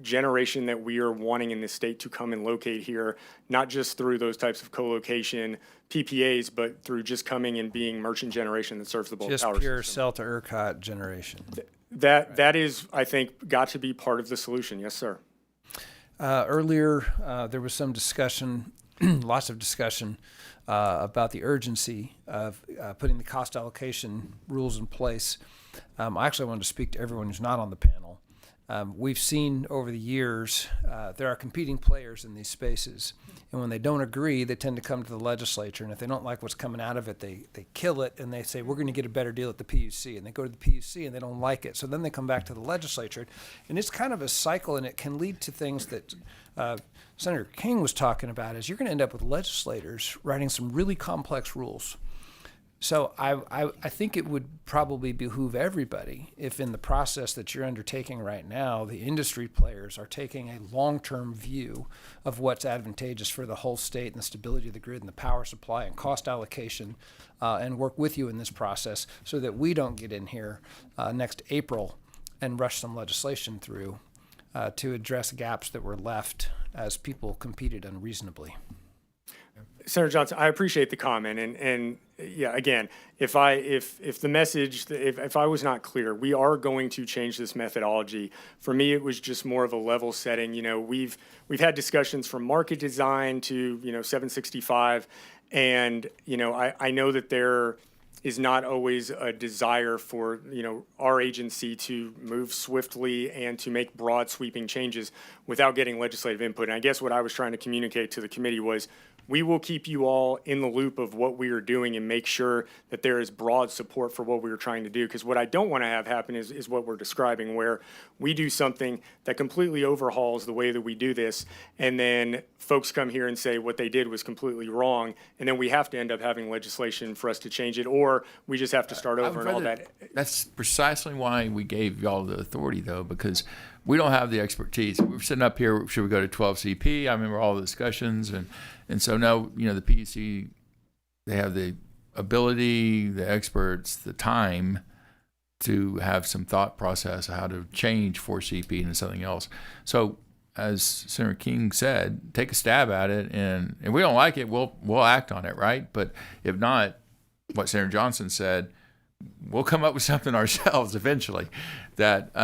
generation that we are wanting in the state to come and locate here, not just through those types of co-location PPAs, but through just coming and being merchant generation that serves the bulk Just power pure system. cell to ERCOT generation. That is, I think, got to be part of the solution. Yes, sir. Earlier, there was some discussion, lots of discussion, about the urgency of putting the cost allocation rules in place. I actually wanted to speak to everyone who's not on the panel. We've seen over the years there are competing players in these spaces, and when they don't agree, they tend to come to the legislature, and if they don't like what's coming out of it, they kill it, and they say, we're going to get a better deal at the PUC, and they go to the PUC, and they don't like it, so then they come back to the legislature, and it's kind of a cycle, and it can lead to things that Senator King was talking about, is you're going to end up with legislators writing some really complex rules. So I think it would probably behoove everybody if in the process that you're undertaking right now, the industry players are taking a long-term view of what's advantageous for the whole state and the stability of the grid and the power supply and cost allocation, and work with you in this process so that we don't get in here next April and rush some legislation through to address gaps that were left as people competed unreasonably. Senator Johnson, I appreciate the comment, and yeah, again, if the message, if I was not clear, we are going to change this methodology. For me, it was just more of a level setting. We've had discussions from market design to 765, and I know that there is not always a desire for our agency to move swiftly and to make broad sweeping changes without getting legislative input. And I guess what I was trying to communicate to the committee was, we will keep you all in the loop of what we are doing and make sure that there is broad support for what we are trying to do. Because what I don't want to have happen is what we're describing, where we do something that completely overhauls the way that we do this, and then folks come here and say what they did was completely wrong, and then we have to end up having legislation for us to change it, or we just have to start over and all that. That's precisely why we gave y'all the authority, though, because we don't have the expertise. We're sitting up here, should we go to 12 CP? I remember all the discussions, and so now, the PUC, they have the ability, the experts, the time to have some thought process of how to change 4CP into something else. So as Senator King said, take a stab at it, and if we don't like it, we'll act on it, right? But if not, what Senator Johnson said, we'll come up with something ourselves eventually that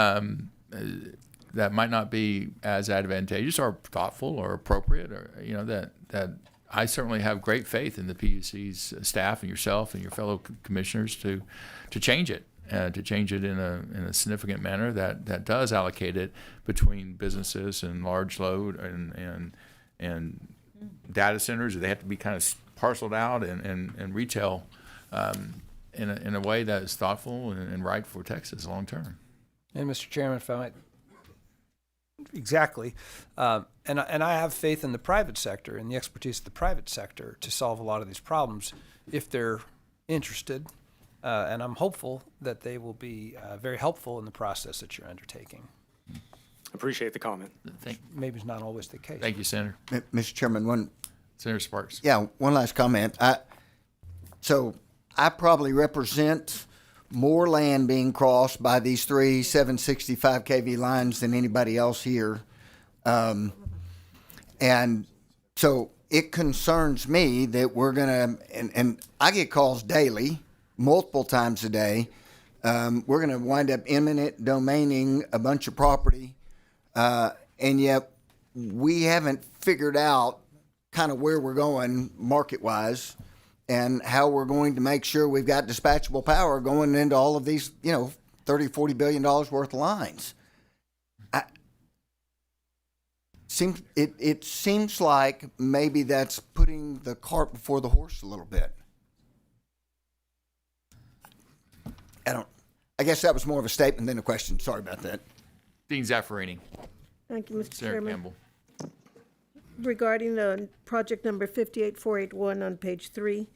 that might not be as advantageous or thoughtful or appropriate, or that I certainly have great faith in the PUC's staff and yourself and your fellow commissioners to change it. To change it in a significant manner that does allocate it between businesses and large load and data centers. They have to be kind of parceled out and retail in a way that is thoughtful and right for Texas long term. And Mr. Chairman, if I might, exactly, and I have faith in the private sector and the expertise of the private sector to solve a lot of these problems if they're interested. And I'm hopeful that they will be very helpful in the process that you're undertaking. Appreciate the comment. Maybe it's not always the case. Thank you, Senator. Mr. Chairman, Senator Sparks. Yeah, one last comment. So I probably represent more land being crossed by these three 765 kV lines than anybody else here. And so it concerns me that we're going to, and I get calls daily, multiple times a day. We're going to wind up eminent domaining a bunch of property. And yet we haven't figured out kind of where we're going market-wise and how we're going to make sure we've got dispatchable power going into all of these, $30, $40 billion worth of lines. It seems like maybe that's putting the cart before the horse a little bit. I guess that was more of a statement than a question. Sorry about that. Dean Zaffarini. Thank you, Mr. Senator Chairman. Campbell. Regarding the project number 58481 on page 3,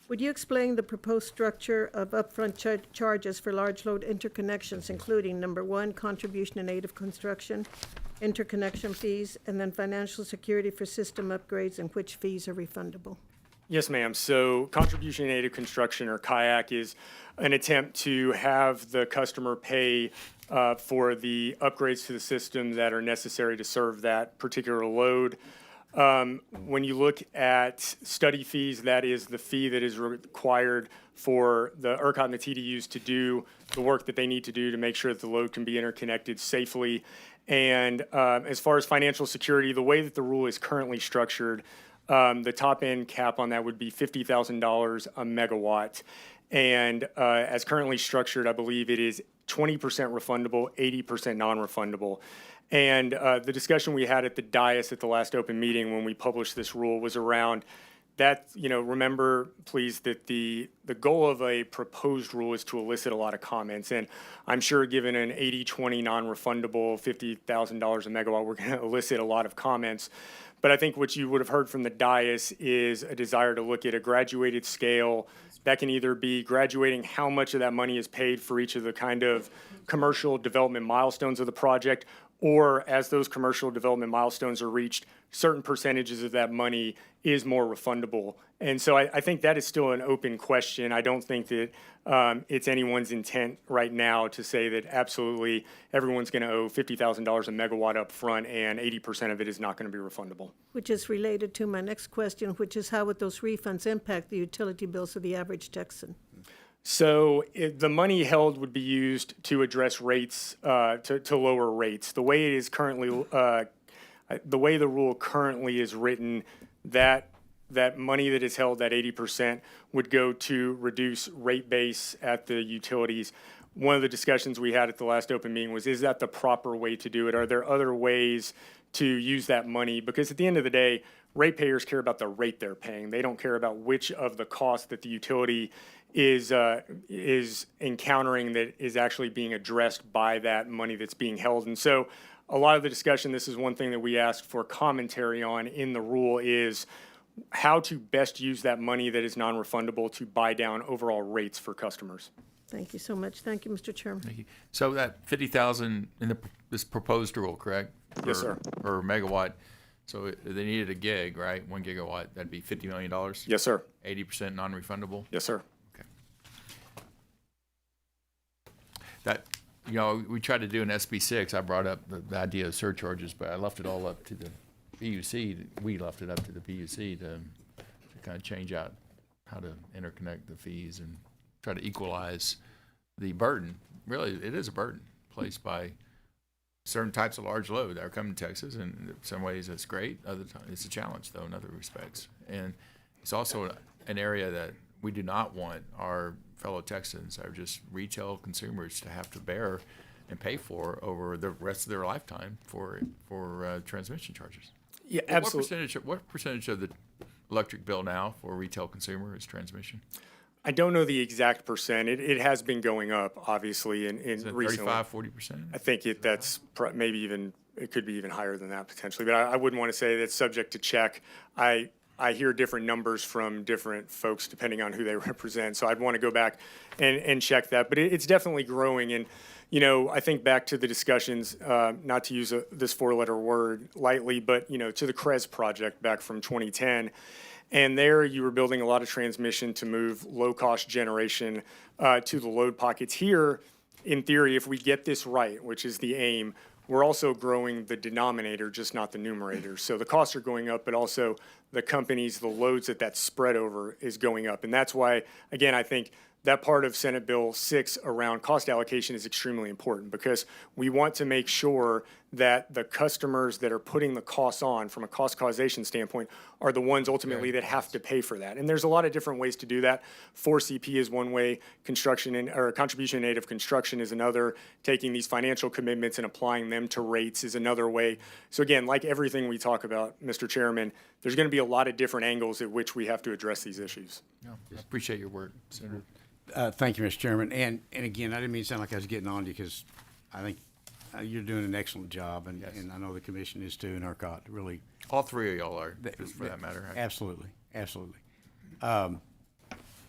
would you explain the proposed structure of upfront charges for large load interconnections, including number 1, contribution in aid of construction, interconnection fees, and then financial security for system upgrades, and which fees are refundable? Yes, ma'am. So contribution in aid of construction, or KAYAC, is an attempt to have the customer pay for the upgrades to the system that are necessary to serve that particular load. When you look at study fees, that is the fee that is required for the ERCOT and the TDUs to do the work that they need to do to make sure that the load can be interconnected safely. And as far as financial security, the way that the rule is currently structured, the top end cap on that would be $50,000 a megawatt. And as currently structured, I believe it is 20% refundable, 80% non-refundable. And the discussion we had at the dais at the last open meeting when we published this rule was around that, remember, please, that the goal of a proposed rule is to elicit a lot of comments. And I'm sure given an 80-20 non-refundable $50,000 a megawatt, we're going to elicit a lot of comments. But I think what you would have heard from the dais is a desire to look at a graduated scale that can either be graduating how much of that money is paid for each of the kind of commercial development milestones of the project, or as those commercial development milestones are reached, certain percentages of that money is more refundable. And so I think that is still an open question. I don't think that it's anyone's intent right now to say that absolutely everyone's going to owe $50,000 a megawatt up front and 80% of it is not going to be refundable. Which is related to my next question, which is how would those refunds impact the utility bills of the average Texan? So the money held would be used to address rates, to lower rates. The way it is currently, the way the rule currently is written, that money that is held, that 80%, would go to reduce rate base at the utilities. One of the discussions we had at the last open meeting was, is that the proper way to do it? Are there other ways to use that money? Because at the end of the day, ratepayers care about the rate they're paying. They don't care about which of the costs that the utility is encountering that is actually being addressed by that money that's being held. And so a lot of the discussion, this is one thing that we asked for commentary on in the rule, is how to best use that money that is non-refundable to buy down overall rates for customers. Thank you so much. Thank you, Mr. Chairman. Thank you. So that 50,000 in this proposed rule, correct? Yes, sir. Per megawatt. So they needed a gig, right? 1 gigawatt. That'd be $50 million. Yes, sir. 80% non-refundable. Yes, sir. Okay. That, we tried to do an SB6. I brought up the idea of surcharges, but I left it all up to the PUC. We left it up to the PUC to kind of change out how to interconnect the fees and try to equalize the burden. Really, it is a burden placed by certain types of large load that are coming to Texas, and in some ways it's great. Other times it's a challenge, though, in other respects. And it's also an area that we do not want our fellow Texans, or just retail consumers, to have to bear and pay for over the rest of their lifetime for transmission charges. Yeah, absolutely. What percentage of the electric bill now for a retail consumer is transmission? I don't know the exact percent. It has been going up, obviously, in recently. 35, 40%? I think that's maybe even, it could be even higher than that potentially. But I wouldn't want to say that's subject to check. I hear different numbers from different folks depending on who they represent. So I'd want to go back and check that. But it's definitely growing. And, I think back to the discussions, not to use this four-letter word lightly, but, to the CREZ project back from 2010. And there you were building a lot of transmission to move low-cost generation to the load pockets. Here, in theory, if we get this right, which is the aim, we're also growing the denominator, just not the numerator. So the costs are going up, but also the companies, the loads that spread over is going up. And that's why, again, I think that part of Senate Bill 6 around cost allocation is extremely important, because we want to make sure that the customers that are putting the costs on from a cost causation standpoint are the ones ultimately that have to pay for that. And there's a lot of different ways to do that. 4CP is one way, contribution in aid of construction is another, taking these financial commitments and applying them to rates is another way. So again, like everything we talk about, Mr. Chairman, there's going to be a lot of different angles at which we have to address these issues. Yeah, I appreciate your work, Senator. Thank you, Mr. Chairman. And again, I didn't mean to sound like I was getting on to you, because I think you're doing an excellent job, and I know the commission is too, and ERCOT really. All three of y'all are, just for that matter. Absolutely, absolutely.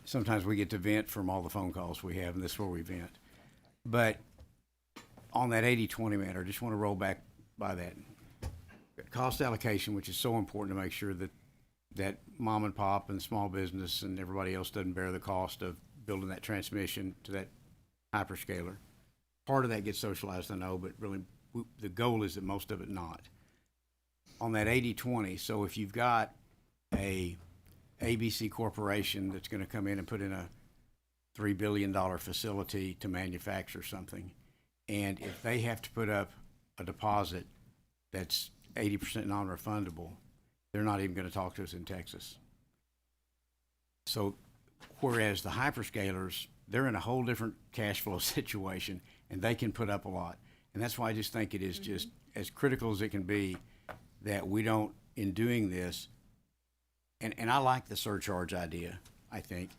Sometimes we get to vent from all the phone calls we have, and this is where we vent. But on that 80-20 matter, I just want to roll back by that. Cost allocation, which is so important to make sure that mom and pop and small business and everybody else doesn't bear the cost of building that transmission to that hyperscaler. Part of that gets socialized, I know, but really the goal is that most of it not. On that 80-20, so if you've got a ABC corporation that's going to come in and put in a $3 billion facility to manufacture something, and if they have to put up a deposit that's 80% non-refundable, they're not even going to talk to us in Texas. So whereas the hyperscalers, they're in a whole different cash flow situation, and they can put up a lot. And that's why I just think it is just as critical as it can be that we don't, in doing this, and I like the surcharge idea, I think,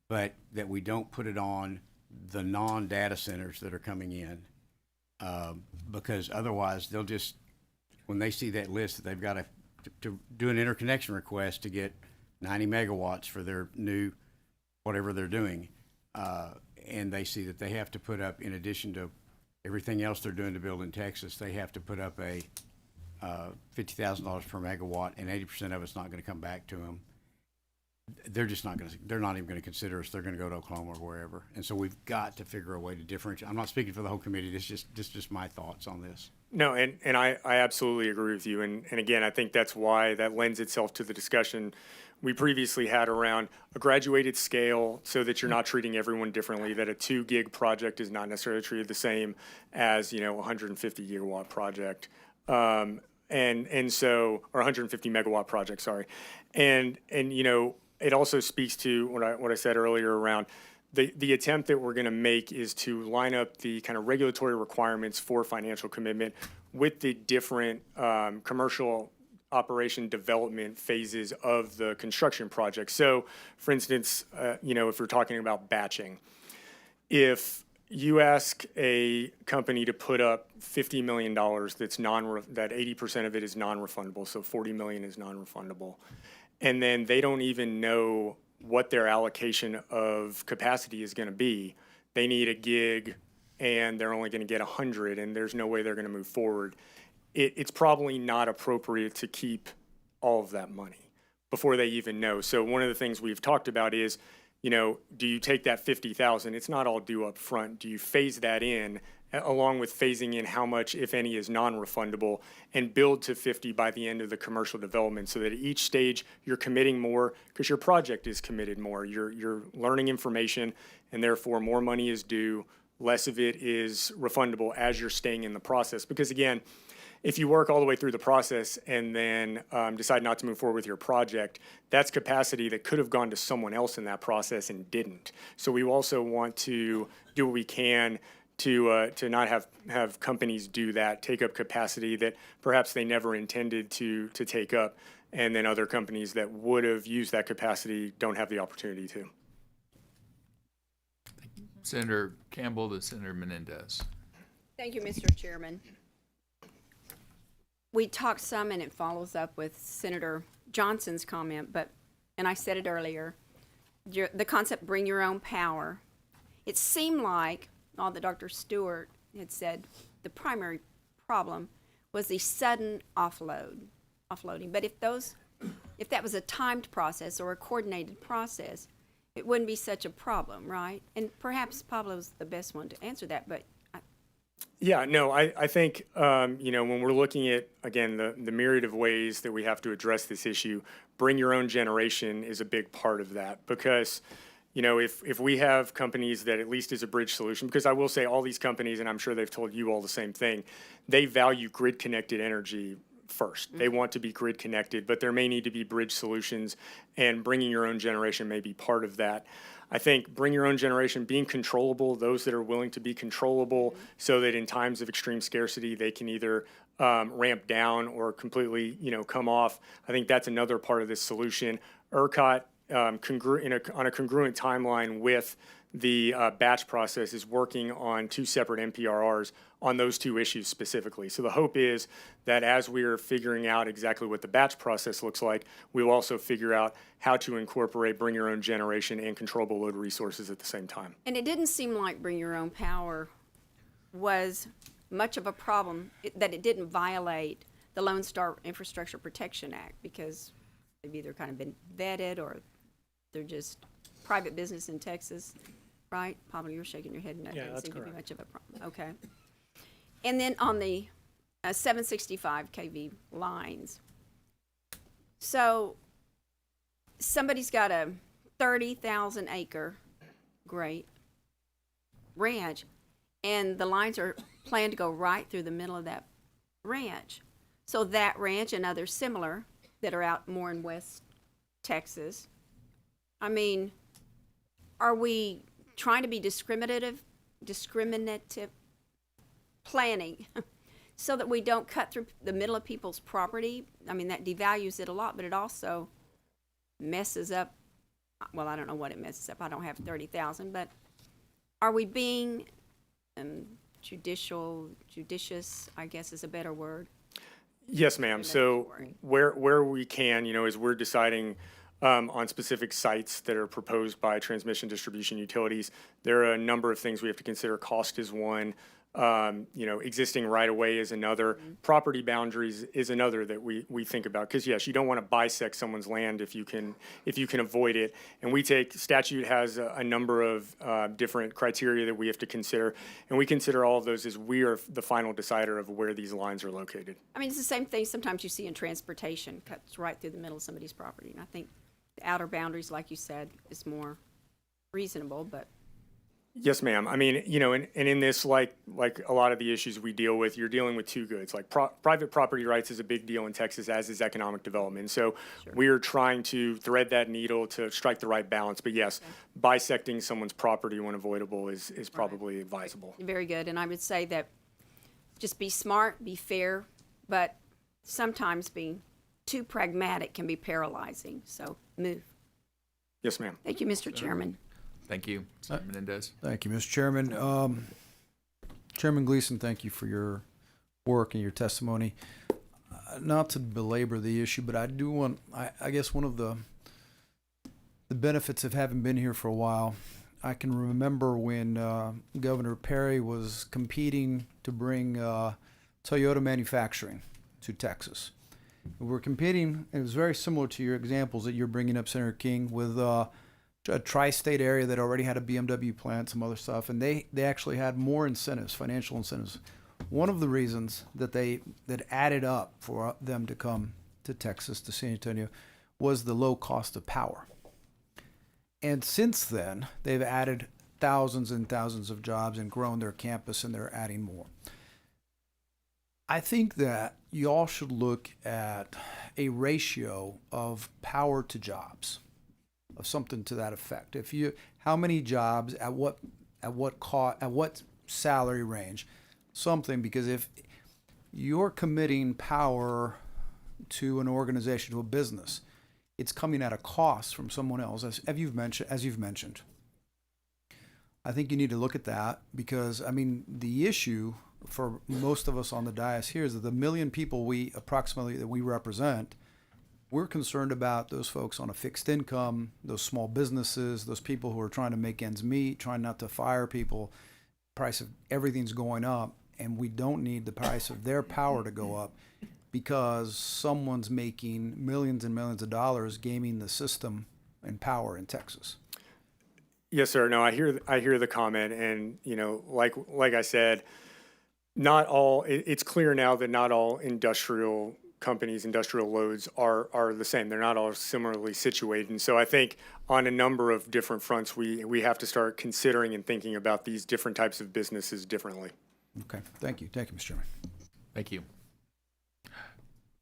but that we don't put it on the non-data centers that are coming in, because otherwise they'll just, when they see that list that they've got to do an interconnection request to get 90 megawatts for their new whatever they're doing, and they see that they have to put up, in addition to everything else they're doing to build in Texas, they have to put up a $50,000 per megawatt, and 80% of it's not going to come back to them. They're just not going to. They're not even going to consider us. They're going to go to Oklahoma or wherever. And so we've got to figure a way to differentiate. I'm not speaking for the whole committee. This is just my thoughts on this. No, and I absolutely agree with you. And again, I think that's why that lends itself to the discussion we previously had around a graduated scale, so that you're not treating everyone differently, that a 2 gig project is not necessarily treated the same as, a 150 gigawatt project. And so, or 150 megawatt project, sorry. And it also speaks to what I said earlier around the attempt that we're going to make is to line up the kind of regulatory requirements for financial commitment with the different commercial operation development phases of the construction project. So, for instance, if we're talking about batching, if you ask a company to put up $50 million that 80% of it is non-refundable, so $40 million is non-refundable, and then they don't even know what their allocation of capacity is going to be. They need a gig, and they're only going to get 100, and there's no way they're going to move forward. It's probably not appropriate to keep all of that money before they even know. So one of the things we've talked about is, do you take that 50,000? It's not all due up front. Do you phase that in, along with phasing in how much, if any, is non-refundable, and build to 50 by the end of the commercial development, so that at each stage you're committing more because your project is committed more. You're learning information, and therefore more money is due. Less of it is refundable as you're staying in the process. Because again, if you work all the way through the process and then decide not to move forward with your project, that's capacity that could have gone to someone else in that process and didn't. So we also want to do what we can to not have companies do that, take up capacity that perhaps they never intended to take up, and then other companies that would have used that capacity don't have the opportunity to. Senator Campbell to Senator Menendez. Thank you, Mr. Chairman. We talked some, and it follows up with Senator Johnson's comment, and I said it earlier, the concept, bring your own power. It seemed like, all that Dr. Stewart had said the primary problem was the sudden offloading. But if that was a timed process or a coordinated process, it wouldn't be such a problem, right? And perhaps Pablo's the best one to answer that, but Yeah, no, I think, when we're looking at, again, the myriad of ways that we have to address this issue, bring your own generation is a big part of that. Because, if we have companies that at least is a bridge solution, because I will say all these companies, and I'm sure they've told you all the same thing, they value grid-connected energy first. They want to be grid connected, but there may need to be bridge solutions, and bringing your own generation may be part of that. I think bring your own generation, being controllable, those that are willing to be controllable, so that in times of extreme scarcity, they can either ramp down or completely, come off. I think that's another part of this solution. ERCOT, on a congruent timeline with the batch process, is working on 2 separate NPRRs on those 2 issues specifically. So the hope is that as we are figuring out exactly what the batch process looks like, we will also figure out how to incorporate bring your own generation and controllable load resources at the same time. And it didn't seem like bring your own power was much of a problem, that it didn't violate the Lone Star Infrastructure Protection Act, because they've either kind of been vetted or they're just private business in Texas, right? Pablo, you're shaking your head. No, Yeah, that that's doesn't seem to be correct. much of a problem. Okay. And then on the 765 kV lines, so somebody's got a 30,000 acre, great, ranch, and the lines are planned to go right through the middle of that ranch. So that ranch and others similar that are out more in West Texas, I mean, are we trying to be discriminative planning so that we don't cut through the middle of people's property? I mean, that devalues it a lot, but it also messes up, well, I don't know what it messes up. I don't have 30,000, but are we being judicious, I guess is a better word? Yes, ma'am. So where we can, as we're deciding on specific sites that are proposed by transmission distribution utilities, there are a number of things we have to consider. Cost is one. Existing right-of-way is another. Property boundaries is another that we think about. Because yes, you don't want to bisect someone's land if you can avoid it. And statute has a number of different criteria that we have to consider, and we consider all of those as we are the final decider of where these lines are located. I mean, it's the same thing sometimes you see in transportation, cuts right through the middle of somebody's property. And I think the outer boundaries, like you said, is more reasonable, but Yes, ma'am. I mean, and in this, like a lot of the issues we deal with, you're dealing with 2 goods. Like private property rights is a big deal in Texas, as is economic development. So we are trying to thread that needle to strike the right balance. But yes, bisecting someone's property when avoidable is probably advisable. very good. And I would say that just be smart, be fair, but sometimes being too pragmatic can be paralyzing. So move. Yes, ma'am. Thank you, Mr. Chairman. Thank you, Senator Menendez. Thank you, Mr. Chairman. Chairman Gleason, thank you for your work and your testimony. Not to belabor the issue, but I do want, I guess one of the benefits of having been here for a while, I can remember when Governor Perry was competing to bring Toyota manufacturing to Texas. We're competing, and it was very similar to your examples that you're bringing up, Senator King, with a tri-state area that already had a BMW plant, some other stuff, and they actually had more incentives, financial incentives. One of the reasons that added up for them to come to Texas, to San Antonio, was the low cost of power. And since then, they've added thousands and thousands of jobs and grown their campus, and they're adding more. I think that you all should look at a ratio of power to jobs, of something to that effect. How many jobs at what cost, at what salary range, something, because if you're committing power to an organization, to a business, it's coming at a cost from someone else, as you've mentioned. I think you need to look at that, because I mean the issue for most of us on the dais here is that the 1 million people approximately that we represent, we're concerned about those folks on a fixed income, those small businesses, those people who are trying to make ends meet, trying not to fire people. price of everything's going up, and we don't need the price of their power to go up because someone's making millions and millions of dollars gaming the system and power in Texas. Yes, sir. No, I hear the comment, and like I said, not all. It's clear now that not all industrial companies, industrial loads are the same. They're not all similarly situated, and so I think on a number of different fronts, we have to start considering and thinking about these different types of businesses differently. Okay, thank you, Mr. Chairman. Thank you.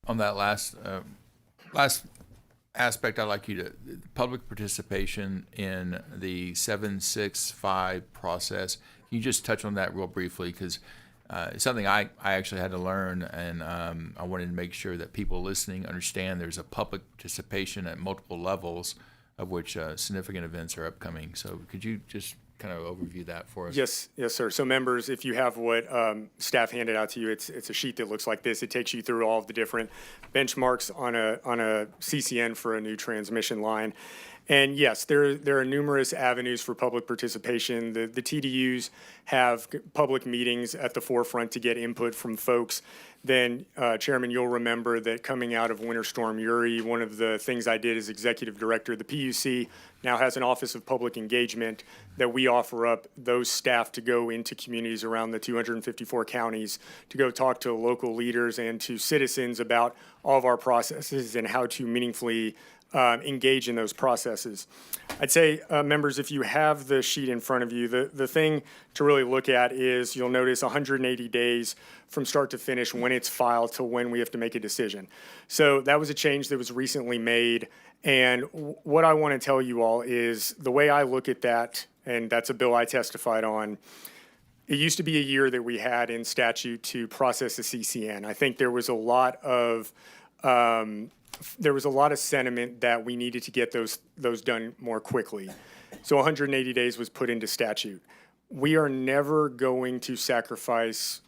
On that last aspect, I'd like you to, public participation in the 765 process. Can you just touch on that real briefly? Because it's something I actually had to learn, and I wanted to make sure that people listening understand there's a public participation at multiple levels, of which significant events are upcoming. So could you just kind of overview that for us? Yes, sir. So members, if you have what staff handed out to you, it's a sheet that looks like this. It takes you through all of the different benchmarks on a CCN for a new transmission line. And yes, there are numerous avenues for public participation. The TDUs have public meetings at the forefront to get input from folks. Then, Chairman, you'll remember that coming out of Winter Storm Uri, one of the things I did as executive director, the PUC now has an Office of Public Engagement that we offer up those staff to go into communities around the 254 counties to go talk to local leaders and to citizens about all of our processes and how to meaningfully engage in those processes. I'd say, members, if you have the sheet in front of you, the thing to really look at is you'll notice 180 days from start to finish when it's filed to when we have to make a decision. So that was a change that was recently made. And what I want to tell you all is the way I look at that, and that's a bill I testified on, it used to be a year that we had in statute to process a CCN. I think there was a lot of sentiment that we needed to get those done more quickly. So 180 days was put into statute. We are never going to sacrifice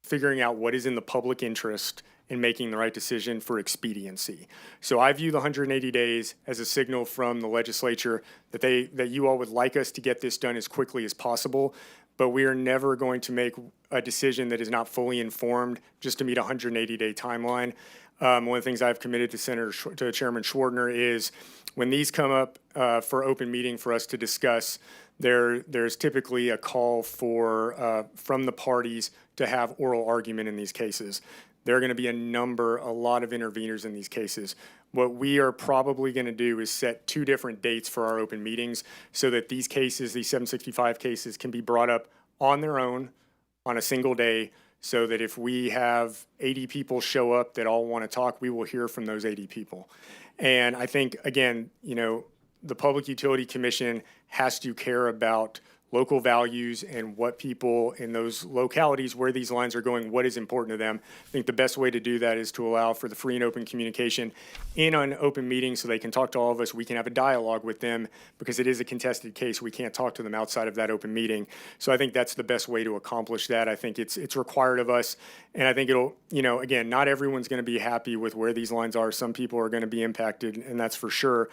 figuring out what is in the public interest in making the right decision for expediency. So I view the 180 days as a signal from the legislature that you all would like us to get this done as quickly as possible, but we are never going to make a decision that is not fully informed just to meet a 180-day timeline. One of the things I've committed to Chairman Schwartner is when these come up for open meeting for us to discuss, there's typically a call from the parties to have oral argument in these cases. There are going to be a lot of interveners in these cases. What we are probably going to do is set 2 different dates for our open meetings so that these cases, these 765 cases, can be brought up on their own on a single day, so that if we have 80 people show up that all want to talk, we will hear from those 80 people. And I think, again, the Public Utility Commission has to care about local values and what people in those localities where these lines are going, what is important to them. I think the best way to do that is to allow for the free and open communication in an open meeting so they can talk to all of us. We can have a dialogue with them because it is a contested case. We can't talk to them outside of that open meeting. So I think that's the best way to accomplish that. I think it's required of us. And I think it'll, again, not everyone's going to be happy with where these lines are. Some people are going to be impacted, and that's for sure.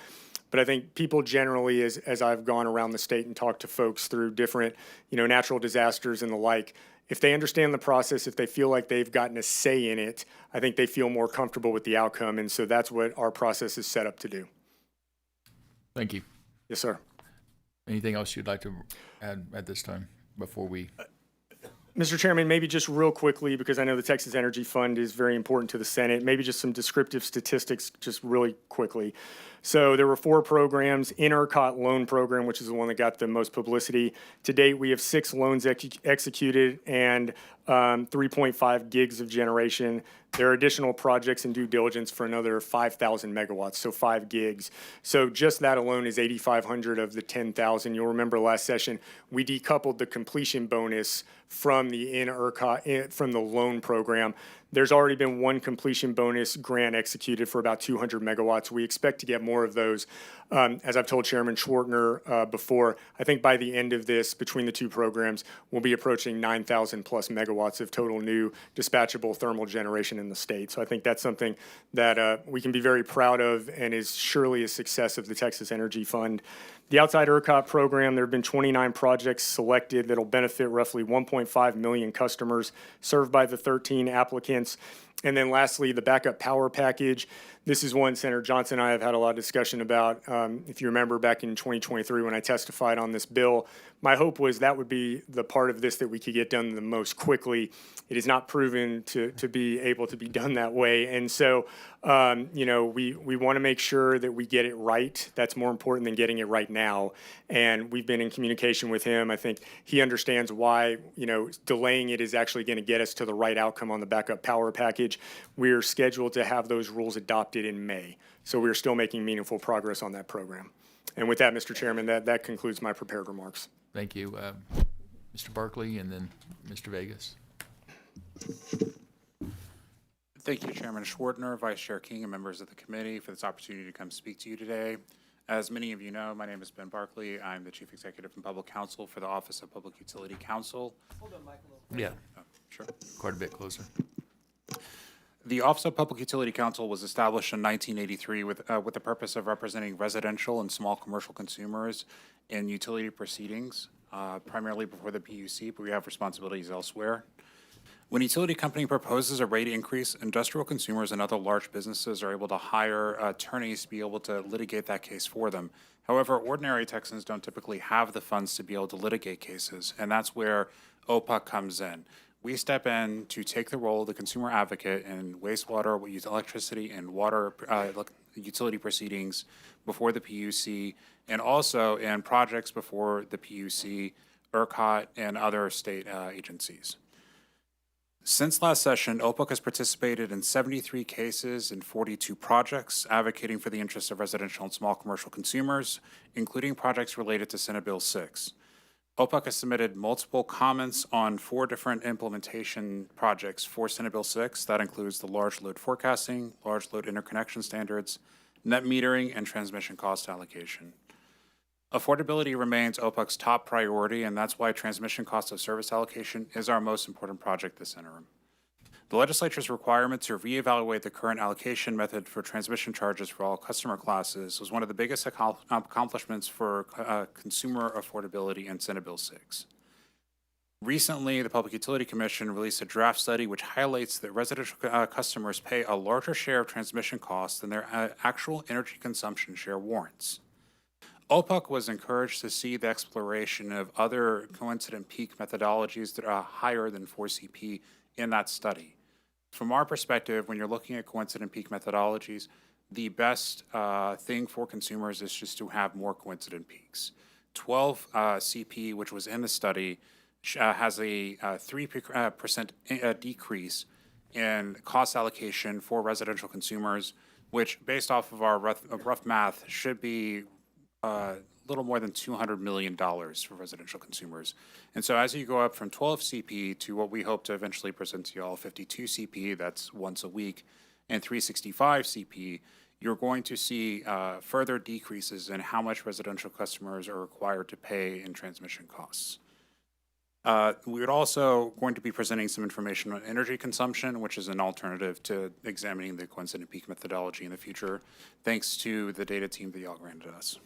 But I think people generally, as I've gone around the state and talked to folks through different, natural disasters and the like, if they understand the process, if they feel like they've gotten a say in it, I think they feel more comfortable with the outcome. And so that's what our process is set up to do. Thank you. Yes, sir. Anything else you'd like to add at this time before we? Mr. Chairman, maybe just real quickly, because I know the Texas Energy Fund is very important to the Senate, maybe just some descriptive statistics just really quickly. So there were 4 programs, in ERCOT loan program, which is the one that got the most publicity. To date, we have 6 loans executed and 3.5 gigs of generation. There are additional projects in due diligence for another 5,000 megawatts, so 5 gigs. So just that alone is 8,500 of the 10,000. You'll remember last session, we decoupled the completion bonus from the from the loan program. There's already been 1 completion bonus grant executed for about 200 megawatts. We expect to get more of those. As I've told Chairman Schwartner before, I think by the end of this, between the 2 programs, we'll be approaching 9,000 plus megawatts of total new dispatchable thermal generation in the state. So I think that's something that we can be very proud of and is surely a success of the Texas Energy Fund. The outside ERCOT program, there have been 29 projects selected that'll benefit roughly 1.5 million customers served by the 13 applicants. And then lastly, the backup power package. This is one Senator Johnson and I have had a lot of discussion about. If you remember back in 2023 when I testified on this bill, my hope was that would be the part of this that we could get done the most quickly. It is not proven to be able to be done that way. And so, we want to make sure that we get it right. That's more important than getting it right now. And we've been in communication with him. I think he understands why, delaying it is actually going to get us to the right outcome on the backup power package. We're scheduled to have those rules adopted in May. So we're still making meaningful progress on that program. And with that, Mr. Chairman, that concludes my prepared remarks. Thank you. Mr. Barkley and then Mr. Vegas. Thank you, Chairman Schwartner, Vice Chair King, and members of the committee for this opportunity to come speak to you today. As many of you know, my name is Ben Barkley. I'm the Chief Executive and Public Counsel for the Office of Public Utility Counsel. Hold on, Michael. Yeah. Oh, sure. Quite a bit closer. The Office of Public Utility Counsel was established in 1983 with the purpose of representing residential and small commercial consumers in utility proceedings, primarily before the PUC, but we have responsibilities elsewhere. When a utility company proposes a rate increase, industrial consumers and other large businesses are able to hire attorneys to be able to litigate that case for them. However, ordinary Texans don't typically have the funds to be able to litigate cases, and that's where OPUC comes in. We step in to take the role of the consumer advocate in wastewater, electricity, and water utility proceedings before the PUC, and also in projects before the PUC, ERCOT, and other state agencies. Since last session, OPUC has participated in 73 cases and 42 projects advocating for the interests of residential and small commercial consumers, including projects related to Senate Bill 6. OPUC has submitted multiple comments on 4 different implementation projects for Senate Bill 6. That includes the large load forecasting, large load interconnection standards, net metering, and transmission cost allocation. Affordability remains OPUC's top priority, and that's why transmission cost of service allocation is our most important project this interim. The legislature's requirement to reevaluate the current allocation method for transmission charges for all customer classes was one of the biggest accomplishments for consumer affordability in Senate Bill 6. Recently, the Public Utility Commission released a draft study which highlights that residential customers pay a larger share of transmission costs than their actual energy consumption share warrants. OPUC was encouraged to see the exploration of other coincident peak methodologies that are higher than 4CP in that study. From our perspective, when you're looking at coincident peak methodologies, the best thing for consumers is just to have more coincident peaks. 12 CP, which was in the study, has a 3% decrease in cost allocation for residential consumers, which, based off of our rough math, should be a little more than $200 million for residential consumers. And so as you go up from 12 CP to what we hope to eventually present to you all, 52 CP, that's once a week, and 365 CP, you're going to see further decreases in how much residential customers are required to pay in transmission costs. We're also going to be presenting some information on energy consumption, which is an alternative to examining the coincident peak methodology in the future, thanks to the data team that y'all granted us.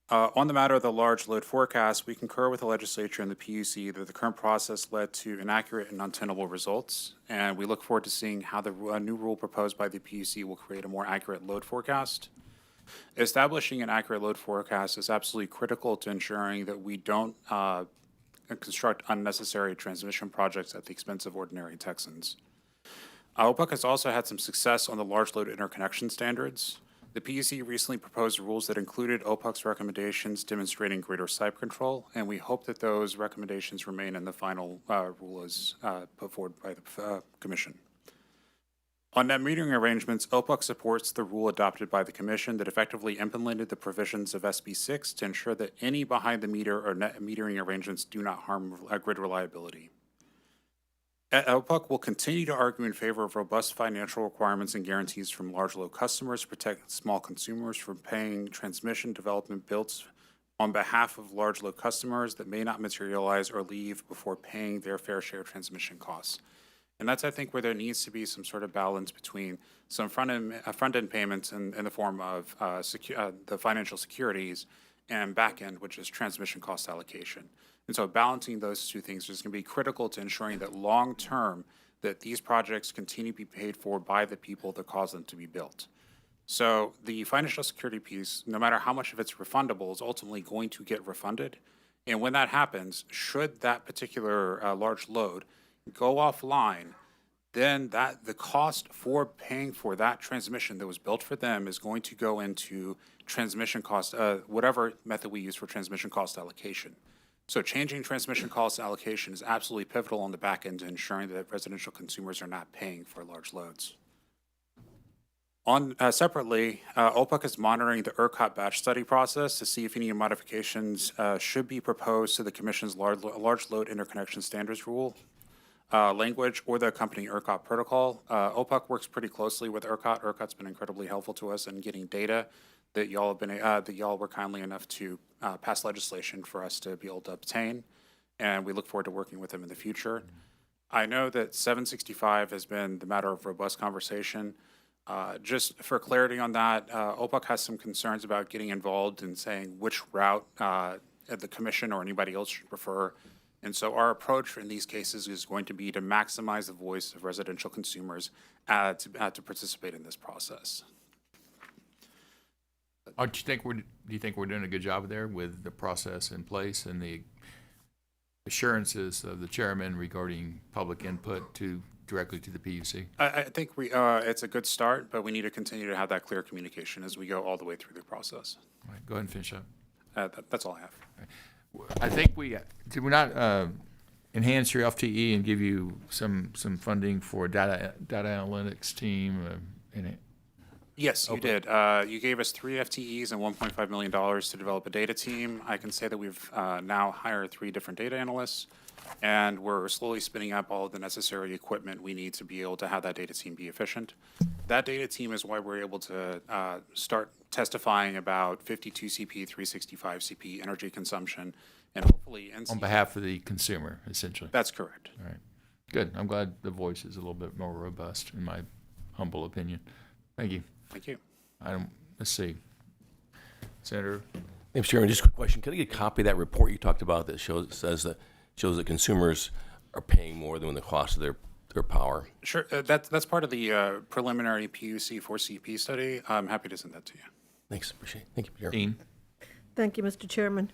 On the matter of the large load forecast, we concur with the legislature and the PUC that the current process led to inaccurate and untenable results, and we look forward to seeing how the new rule proposed by the PUC will create a more accurate load forecast. Establishing an accurate load forecast is absolutely critical to ensuring that we don't construct unnecessary transmission projects at the expense of ordinary Texans. OPUC has also had some success on the large load interconnection standards. The PUC recently proposed rules that included OPUC's recommendations demonstrating greater site control, and we hope that those recommendations remain in the final rule as put forward by the Commission. On net metering arrangements, OPUC supports the rule adopted by the Commission that effectively implemented the provisions of SB 6 to ensure that any behind-the-meter or net metering arrangements do not harm grid reliability. OPUC will continue to argue in favor of robust financial requirements and guarantees from large load customers to protect small consumers from paying transmission development bills on behalf of large load customers that may not materialize or leave before paying their fair share of transmission costs. And that's, I think, where there needs to be some sort of balance between some front-end payments in the form of the financial securities and back-end, which is transmission cost allocation. And so balancing those two things is going to be critical to ensuring that long-term that these projects continue to be paid for by the people that cause them to be built. So the financial security piece, no matter how much of it's refundable, is ultimately going to get refunded. And when that happens, should that particular large load go offline, then the cost for paying for that transmission that was built for them is going to go into transmission cost, whatever method we use for transmission cost allocation. So changing transmission cost allocation is absolutely pivotal on the back end to ensuring that residential consumers are not paying for large loads. Separately, OPUC is monitoring the ERCOT batch study process to see if any modifications should be proposed to the Commission's large load interconnection standards rule language or the accompanying ERCOT protocol. OPUC works pretty closely with ERCOT. ERCOT's been incredibly helpful to us in getting data that y'all were kindly enough to pass legislation for us to be able to obtain, and we look forward to working with them in the future. I know that 765 has been the matter of robust conversation. Just for clarity on that, OPUC has some concerns about getting involved in saying which route the Commission or anybody else should prefer. And so our approach in these cases is going to be to maximize the voice of residential consumers to participate in this process. Do you think we're doing a good job there with the process in place and the assurances of the chairman regarding public input directly to the PUC? I think it's a good start, but we need to continue to have that clear communication as we go all the way through the process. All right, go ahead and finish up. That's all I have. I think did we not enhance your FTE and give you some funding for data analytics team in it? Yes, you did. You gave us 3 FTEs and $1.5 million to develop a data team. I can say that we've now hired 3 different data analysts, and we're slowly spinning up all of the necessary equipment we need to be able to have that data team be efficient. That data team is why we're able to start testifying about 52 CP, 365 CP energy consumption, and hopefully on behalf of the consumer, essentially. That's correct. All right, good. I'm glad the voice is a little bit more robust, in my humble opinion. Thank you. Thank you. Let's see. Senator? Thanks, Chairman. Just a quick question. Can I get a copy of that report you talked about that shows that consumers are paying more than the cost of their power? Sure. That's part of the preliminary PUC 4CP study. I'm happy to send that to you. Thanks. Appreciate it. Thank you, Chairman. Dean? Thank you, Mr. Chairman.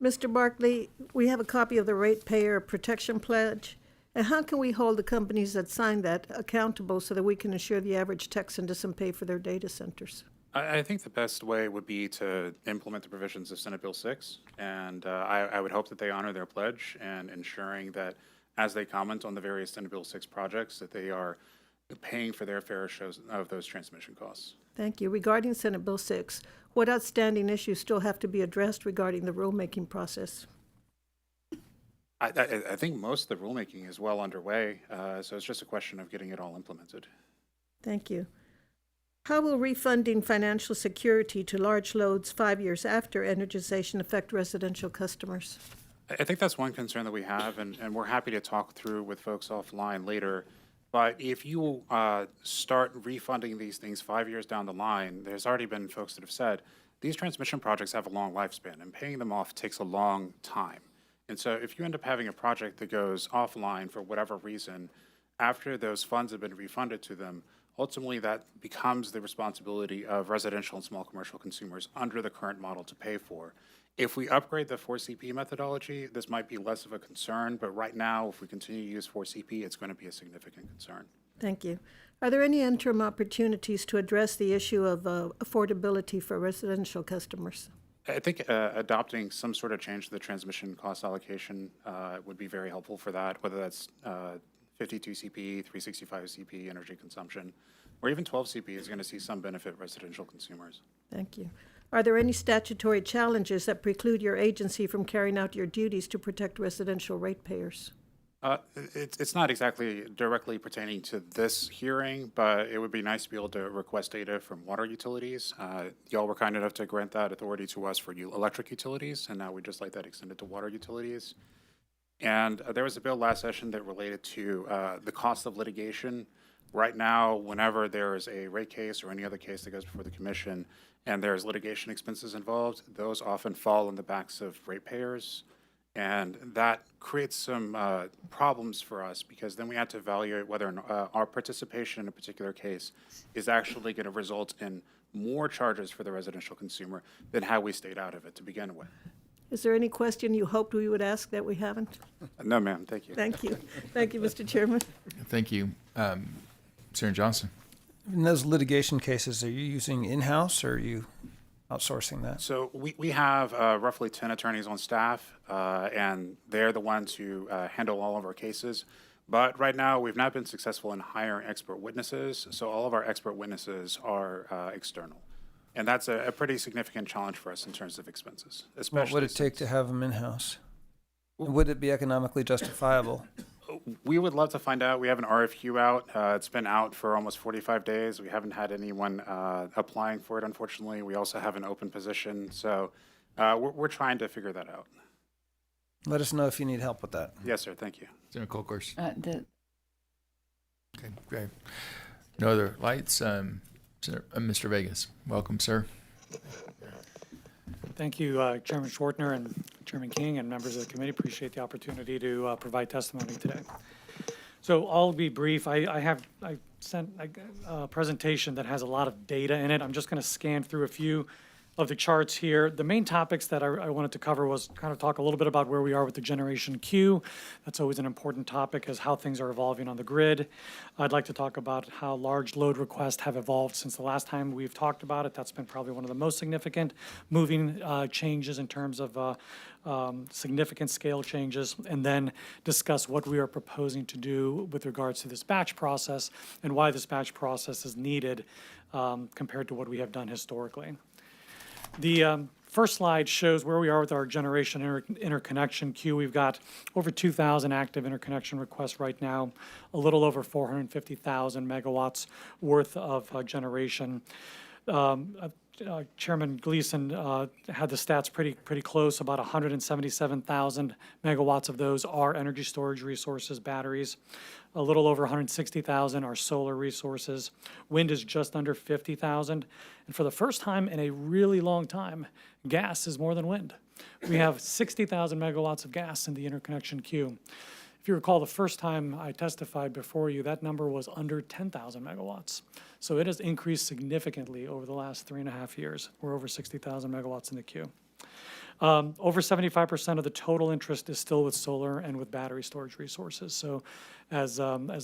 Mr. Barkley, we have a copy of the Ratepayer Protection Pledge. And how can we hold the companies that signed that accountable so that we can ensure the average Texan doesn't pay for their data centers? I think the best way would be to implement the provisions of Senate Bill 6, and I would hope that they honor their pledge and ensuring that as they comment on the various Senate Bill 6 projects, that they are paying for their fair share of those transmission costs. Thank you. Regarding Senate Bill 6, what outstanding issues still have to be addressed regarding the rulemaking process? I think most of the rulemaking is well underway, so it's just a question of getting it all implemented. Thank you. How will refunding financial security to large loads 5 years after energization affect residential customers? I think that's one concern that we have, and we're happy to talk through with folks offline later. But if you start refunding these things 5 years down the line, there's already been folks that have said these transmission projects have a long lifespan, and paying them off takes a long time. And so if you end up having a project that goes offline for whatever reason, after those funds have been refunded to them, ultimately that becomes the responsibility of residential and small commercial consumers under the current model to pay for. If we upgrade the 4CP methodology, this might be less of a concern, but right now, if we continue to use 4CP, it's going to be a significant concern. Thank you. Are there any interim opportunities to address the issue of affordability for residential customers? I think adopting some sort of change to the transmission cost allocation would be very helpful for that, whether that's 52 CP, 365 CP energy consumption, or even 12 CP is going to see some benefit residential consumers. Thank you. Are there any statutory challenges that preclude your agency from carrying out your duties to protect residential ratepayers? It's not exactly directly pertaining to this hearing, but it would be nice to be able to request data from water utilities. Y'all were kind enough to grant that authority to us for electric utilities, and now we'd just like that extended to water utilities. And there was a bill last session that related to the cost of litigation. Right now, whenever there is a rate case or any other case that goes before the commission and there's litigation expenses involved, those often fall on the backs of ratepayers. And that creates some problems for us because then we have to evaluate whether our participation in a particular case is actually going to result in more charges for the residential consumer than how we stayed out of it to begin with. Is there any question you hoped we would ask that we haven't? No, ma'am. Thank you. Thank you. Thank you, Mr. Chairman. Thank you. Senator Johnson. In those litigation cases, are you using in-house or are you outsourcing that? So we have roughly 10 attorneys on staff, and they're the ones who handle all of our cases. But right now, we've not been successful in hiring expert witnesses, so all of our expert witnesses are external. And that's a pretty significant challenge for us in terms of expenses, especially. What would it take to have them in-house? Would it be economically justifiable? We would love to find out. We have an RFQ out. It's been out for almost 45 days. We haven't had anyone applying for it, unfortunately. We also have an open position. So we're trying to figure that out. Let us know if you need help with that. Yes, sir. Thank you. Senator Colcourse. The Okay, great. No other lights? Mr. Vegas, welcome, sir. Thank you, Chairman Schwartner and Chairman King and members of the committee. Appreciate the opportunity to provide testimony today. So I'll be brief. I sent a presentation that has a lot of data in it. I'm just going to scan through a few of the charts here. The main topics that I wanted to cover was kind of talk a little bit about where we are with the generation queue. That's always an important topic, is how things are evolving on the grid. I'd like to talk about how large load requests have evolved since the last time we've talked about it. That's been probably one of the most significant moving changes in terms of significant scale changes, and then discuss what we are proposing to do with regards to this batch process and why this batch process is needed compared to what we have done historically. The first slide shows where we are with our generation interconnection queue. We've got over 2,000 active interconnection requests right now, a little over 450,000 megawatts worth of generation. Chairman Gleason had the stats pretty close. About 177,000 megawatts of those are energy storage resources, batteries. A little over 160,000 are solar resources. Wind is just under 50,000. And for the first time in a really long time, gas is more than wind. We have 60,000 megawatts of gas in the interconnection queue. If you recall, the first time I testified before you, that number was under 10,000 megawatts. So it has increased significantly over the last 3.5 years. We're over 60,000 megawatts in the queue. Over 75% of the total interest is still with solar and with battery storage resources. So as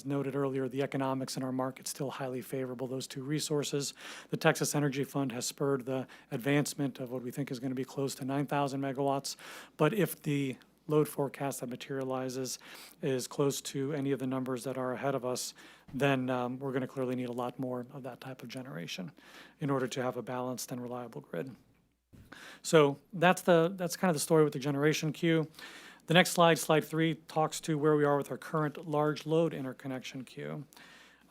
noted earlier, the economics in our market still highly favorable, those two resources. The Texas Energy Fund has spurred the advancement of what we think is going to be close to 9,000 megawatts. But if the load forecast that materializes is close to any of the numbers that are ahead of us, then we're going to clearly need a lot more of that type of generation in order to have a balanced and reliable grid. So that's kind of the story with the generation queue. The next slide, slide 3, talks to where we are with our current large load interconnection queue.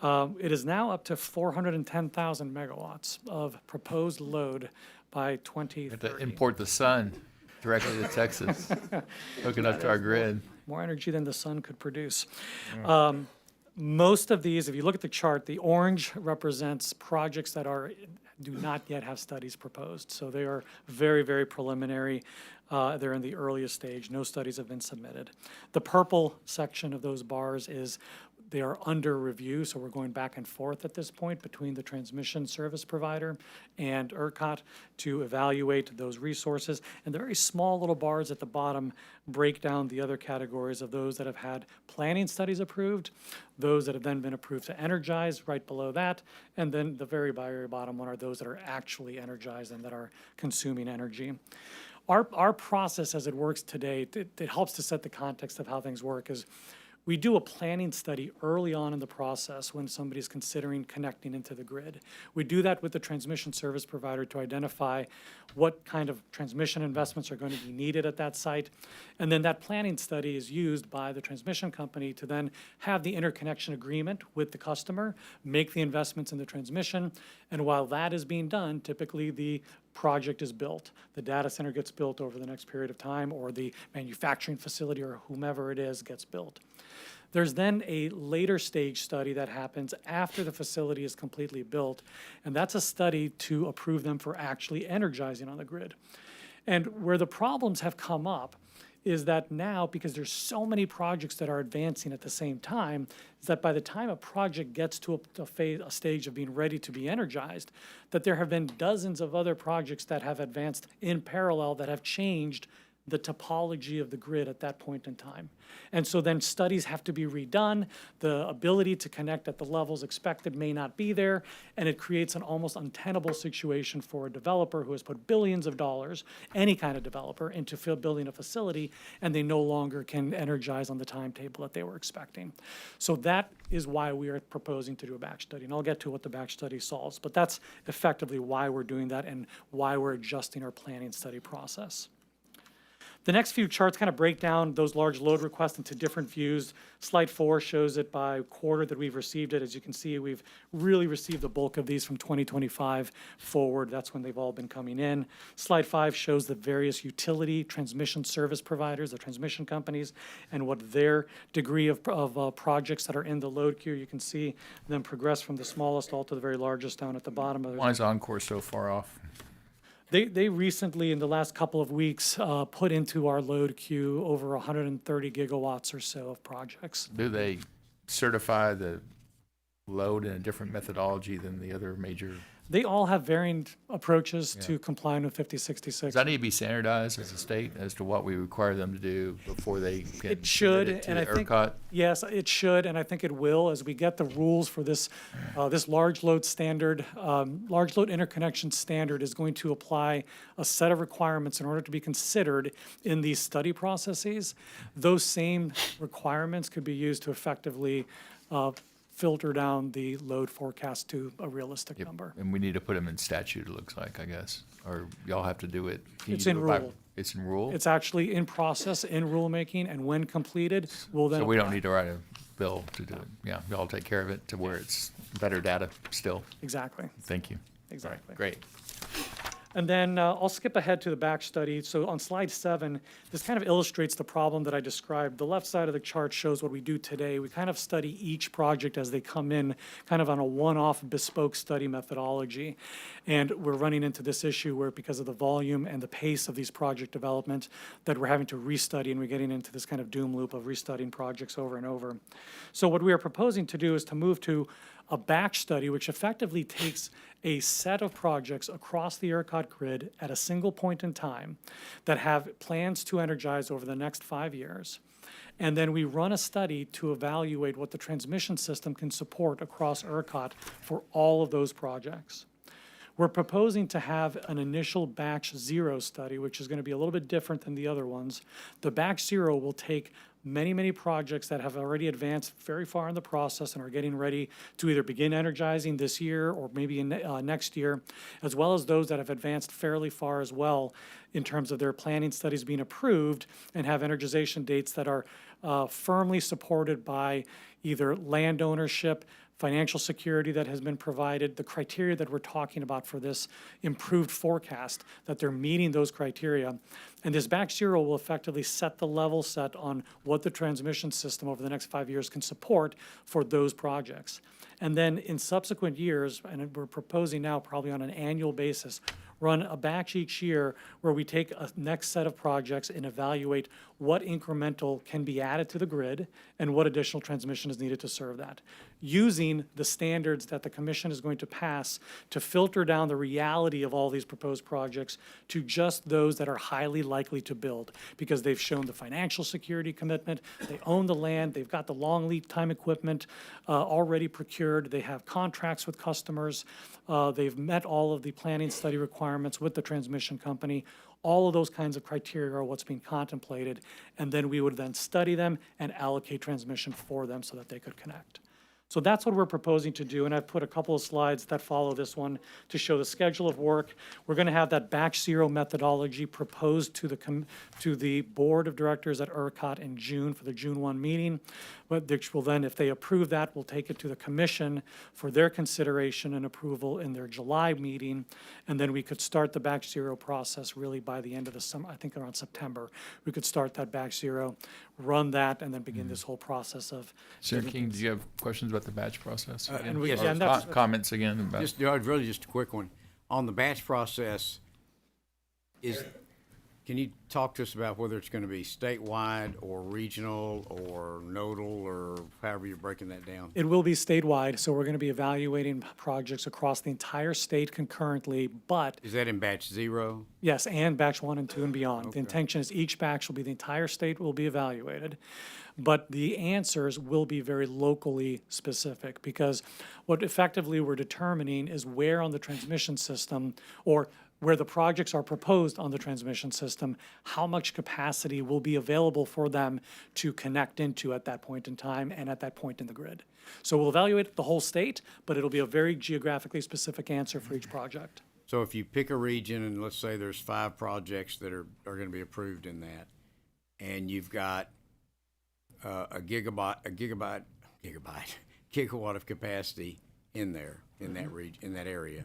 It is now up to 410,000 megawatts of proposed load by 2030. Have to import the sun directly to Texas, hooking up to our grid. More energy than the sun could produce. Most of these, if you look at the chart, the orange represents projects that do not yet have studies proposed. So they are very, very preliminary. They're in the earliest stage. No studies have been submitted. The purple section of those bars is they are under review, so we're going back and forth at this point between the transmission service provider and ERCOT to evaluate those resources. And the very small little bars at the bottom break down the other categories of those that have had planning studies approved, those that have then been approved to energize right below that, and then the very bottom one are those that are actually energized and that are consuming energy. Our process as it works today, it helps to set the context of how things work, is we do a planning study early on in the process when somebody's considering connecting into the grid. We do that with the transmission service provider to identify what kind of transmission investments are going to be needed at that site. And then that planning study is used by the transmission company to then have the interconnection agreement with the customer, make the investments in the transmission. And while that is being done, typically the project is built. The data center gets built over the next period of time, or the manufacturing facility or whomever it is gets built. There's then a later stage study that happens after the facility is completely built, and that's a study to approve them for actually energizing on the grid. And where the problems have come up is that now, because there's so many projects that are advancing at the same time, is that by the time a project gets to a stage of being ready to be energized, that there have been dozens of other projects that have advanced in parallel that have changed the topology of the grid at that point in time. And so then studies have to be redone. The ability to connect at the levels expected may not be there, and it creates an almost untenable situation for a developer who has put billions of dollars, any kind of developer, into building a facility, and they no longer can energize on the timetable that they were expecting. So that is why we are proposing to do a batch study, and I'll get to what the batch study solves, but that's effectively why we're doing that and why we're adjusting our planning study process. The next few charts kind of break down those large load requests into different views. Slide 4 shows it by quarter that we've received it. As you can see, we've really received the bulk of these from 2025 forward. That's when they've all been coming in. Slide 5 shows the various utility transmission service providers, the transmission companies, and what their degree of projects that are in the load queue. You can see them progress from the smallest all to the very largest down at the bottom. Why is Encore so far off? They recently, in the last couple of weeks, put into our load queue over 130 gigawatts or so of projects. Do they certify the load in a different methodology than the other major? They all have varying approaches to complying with 5066. Does that need to be standardized as a state as to what we require them to do before they can It should, submit it to and I think, ERCOT? yes, it should, and I think it will, as we get the rules for this, this large load standard. Large load interconnection standard is going to apply a set of requirements in order to be considered in these study processes. Those same requirements could be used to effectively filter down the load forecast to a realistic number. And we need to put them in statute, it looks like, I guess, or y'all have to do it. Can you It's do in it by- rule. It's in rule? It's actually in process, in rulemaking, and when completed, we'll then. So we don't apply. need to write a bill to do it. Yeah, y'all take care of it to where it's better data still. Exactly. Thank you. Exactly. Great. And then I'll skip ahead to the back study. So on slide 7, this kind of illustrates the problem that I described. The left side of the chart shows what we do today. We kind of study each project as they come in, kind of on a one-off bespoke study methodology. And we're running into this issue where, because of the volume and the pace of these project development, that we're having to restudy, and we're getting into this kind of doom loop of restudying projects over and over. So what we are proposing to do is to move to a batch study, which effectively takes a set of projects across the ERCOT grid at a single point in time that have plans to energize over the next 5 years. And then we run a study to evaluate what the transmission system can support across ERCOT for all of those projects. We're proposing to have an initial batch 0 study, which is going to be a little bit different than the other ones. The batch 0 will take many projects that have already advanced very far in the process and are getting ready to either begin energizing this year or maybe in, next year, as well as those that have advanced fairly far as well in terms of their planning studies being approved and have energization dates that are firmly supported by either land ownership, financial security that has been provided, the criteria that we're talking about for this improved forecast, that they're meeting those criteria. And this batch 0 will effectively set the level set on what the transmission system over the next 5 years can support for those projects. And then in subsequent years, and we're proposing now probably on an annual basis, run a batch each year where we take a next set of projects and evaluate what incremental can be added to the grid and what additional transmission is needed to serve that, using the standards that the commission is going to pass to filter down the reality of all these proposed projects to just those that are highly likely to build, because they've shown the financial security commitment, they own the land, they've got the long lead time equipment already procured, they have contracts with customers, they've met all of the planning study requirements with the transmission company. All of those kinds of criteria are what's being contemplated, and then we would then study them and allocate transmission for them so that they could connect. So that's what we're proposing to do, and I've put a couple of slides that follow this one to show the schedule of work. We're going to have that batch zero methodology proposed to the board of directors at ERCOT in June for the June 1 meeting. But which will then, if they approve that, we'll take it to the commission for their consideration and approval in their July meeting. And then we could start the batch zero process really by the end of the summer, I think around September. We could start that batch zero, run that, and then begin this whole process of. Senator King, do you have questions about the batch process? And we- Or yeah, and that's- comments again about? Really just a quick one. On the batch process, can you talk to us about whether it's going to be statewide or regional or nodal or however you're breaking that down? It will be statewide, so we're going to be evaluating projects across the entire state concurrently, but Is that in batch zero? yes, and batch 1 and 2 and beyond. The intention is each batch will be, the entire state will be evaluated, but the answers will be very locally specific, because what effectively we're determining is where on the transmission system, or where the projects are proposed on the transmission system, how much capacity will be available for them to connect into at that point in time and at that point in the grid. So we'll evaluate the whole state, but it'll be a very geographically specific answer for each project. So if you pick a region and let's say there's 5 projects that are going to be approved in that, and you've got a gigawatt of capacity in there, in that region, in that area,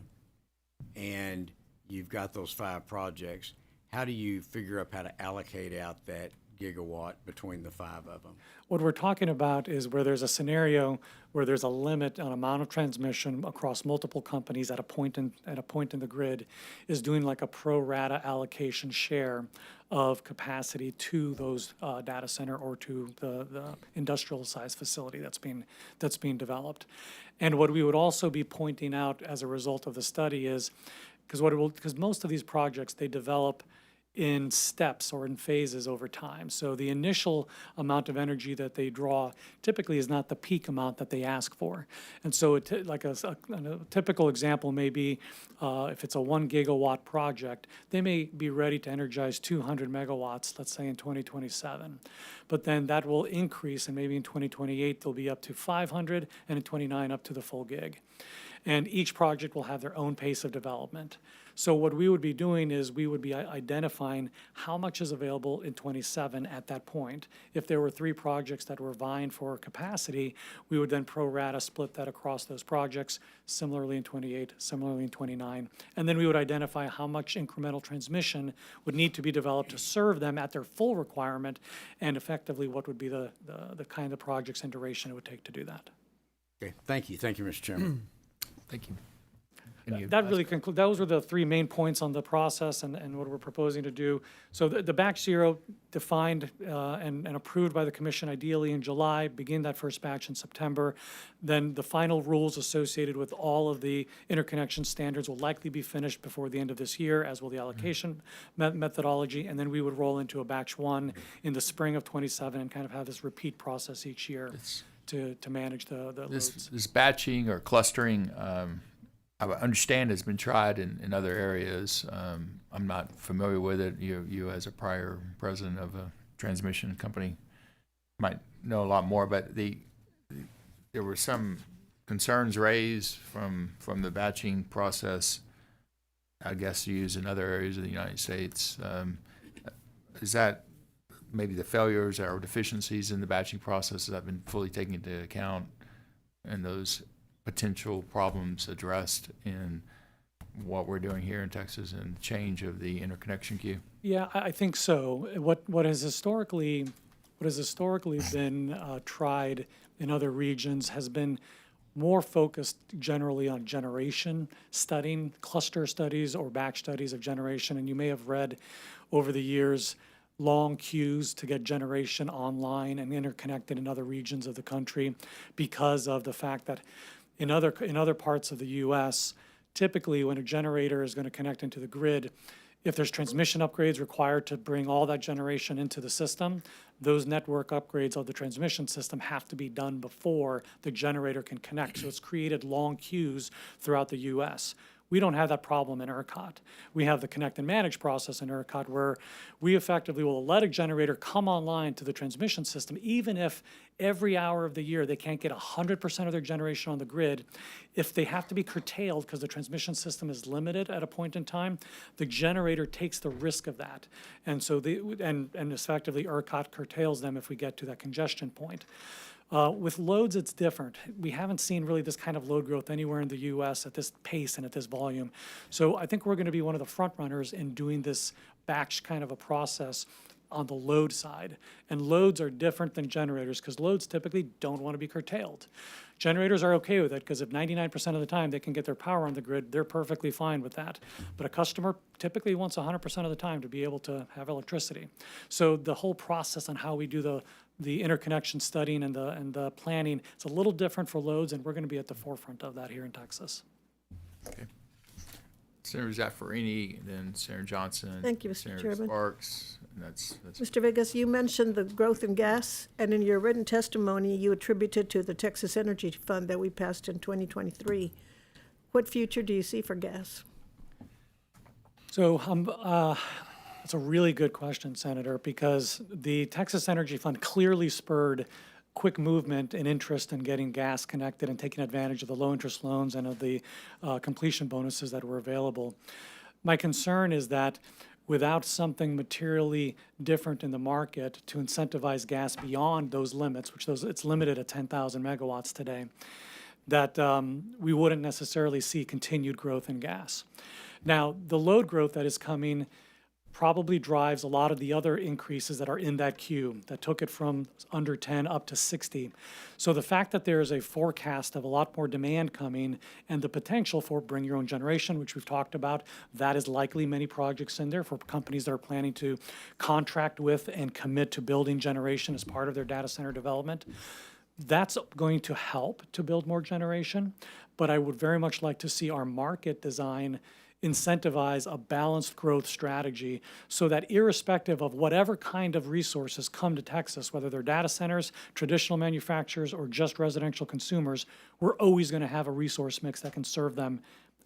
and you've got those 5 projects, how do you figure out how to allocate out that gigawatt between the 5 of them? What we're talking about is where there's a scenario where there's a limit on amount of transmission across multiple companies at a point in the grid, is doing like a pro rata allocation share of capacity to those data center or to the industrial size facility that's being developed. And what we would also be pointing out as a result of the study is, because most of these projects, they develop in steps or in phases over time. So the initial amount of energy that they draw typically is not the peak amount that they ask for. And so a typical example may be if it's a 1 gigawatt project, they may be ready to energize 200 megawatts, let's say in 2027. But then that will increase, and maybe in 2028 they'll be up to 500, and in 29 up to the full gig. And each project will have their own pace of development. So what we would be doing is we would be identifying how much is available in 27 at that point. If there were 3 projects that were vying for capacity, we would then pro rata split that across those projects, similarly in 28, similarly in 29. And then we would identify how much incremental transmission would need to be developed to serve them at their full requirement, and effectively what would be the kind of projects and duration it would take to do that. Okay, thank you. Thank you, Mr. Chairman. Thank you. That really those were the 3 main points on the process and what we're proposing to do. So the batch zero defined and approved by the commission ideally in July, begin that first batch in September. Then the final rules associated with all of the interconnection standards will likely be finished before the end of this year, as will the allocation methodology. And then we would roll into a batch 1 in the spring of 27 and kind of have this repeat process each year to manage the loads. This batching or clustering, I understand has been tried in other areas. I'm not familiar with it. You as a prior president of a transmission company might know a lot more, but there were some concerns raised from the batching process, I guess, used in other areas of the United States. Is that maybe the failures or deficiencies in the batching process that have been fully taken into account, and those potential problems addressed in what we're doing here in Texas and the change of the interconnection queue? Yeah, I think so. What has historically been tried in other regions has been more focused generally on generation, studying cluster studies or batch studies of generation. And you may have read over the years long queues to get generation online and interconnected in other regions of the country because of the fact that in other parts of the U.S., typically when a generator is going to connect into the grid, if there's transmission upgrades required to bring all that generation into the system, those network upgrades of the transmission system have to be done before the generator can connect. So it's created long queues throughout the U.S. We don't have that problem in ERCOT. We have the connect and manage process in ERCOT where we effectively will let a generator come online to the transmission system, even if every hour of the year they can't get 100% of their generation on the grid. If they have to be curtailed because the transmission system is limited at a point in time, the generator takes the risk of that. And so and effectively ERCOT curtails them if we get to that congestion point. With loads, it's different. We haven't seen really this kind of load growth anywhere in the U.S. at this pace and at this volume. So I think we're going to be one of the front runners in doing this batch kind of a process on the load side. And loads are different than generators because loads typically don't want to be curtailed. Generators are okay with it because if 99% of the time they can get their power on the grid, they're perfectly fine with that. But a customer typically wants 100% of the time to be able to have electricity. So the whole process on how we do the interconnection studying and the planning, it's a little different for loads, and we're going to be at the forefront of that here in Texas. Okay. Senator Zaffarini, then Senator Johnson. Thank you, Mr. Senator Chairman. Sparks, and that's Mr. Vegas, you mentioned the growth in gas, and in your written testimony, you attributed to the Texas Energy Fund that we passed in 2023. What future do you see for gas? So that's a really good question, Senator, because the Texas Energy Fund clearly spurred quick movement and interest in getting gas connected and taking advantage of the low-interest loans and of the completion bonuses that were available. My concern is that without something materially different in the market to incentivize gas beyond those limits, it's limited at 10,000 megawatts today, that we wouldn't necessarily see continued growth in gas. Now, the load growth that is coming probably drives a lot of the other increases that are in that queue that took it from under 10 up to 60. So the fact that there is a forecast of a lot more demand coming and the potential for bring your own generation, which we've talked about, that is likely many projects in there for companies that are planning to contract with and commit to building generation as part of their data center development. That's going to help to build more generation, but I would very much like to see our market design incentivize a balanced growth strategy so that irrespective of whatever kind of resources come to Texas, whether they're data centers, traditional manufacturers, or just residential consumers, we're always going to have a resource mix that can serve them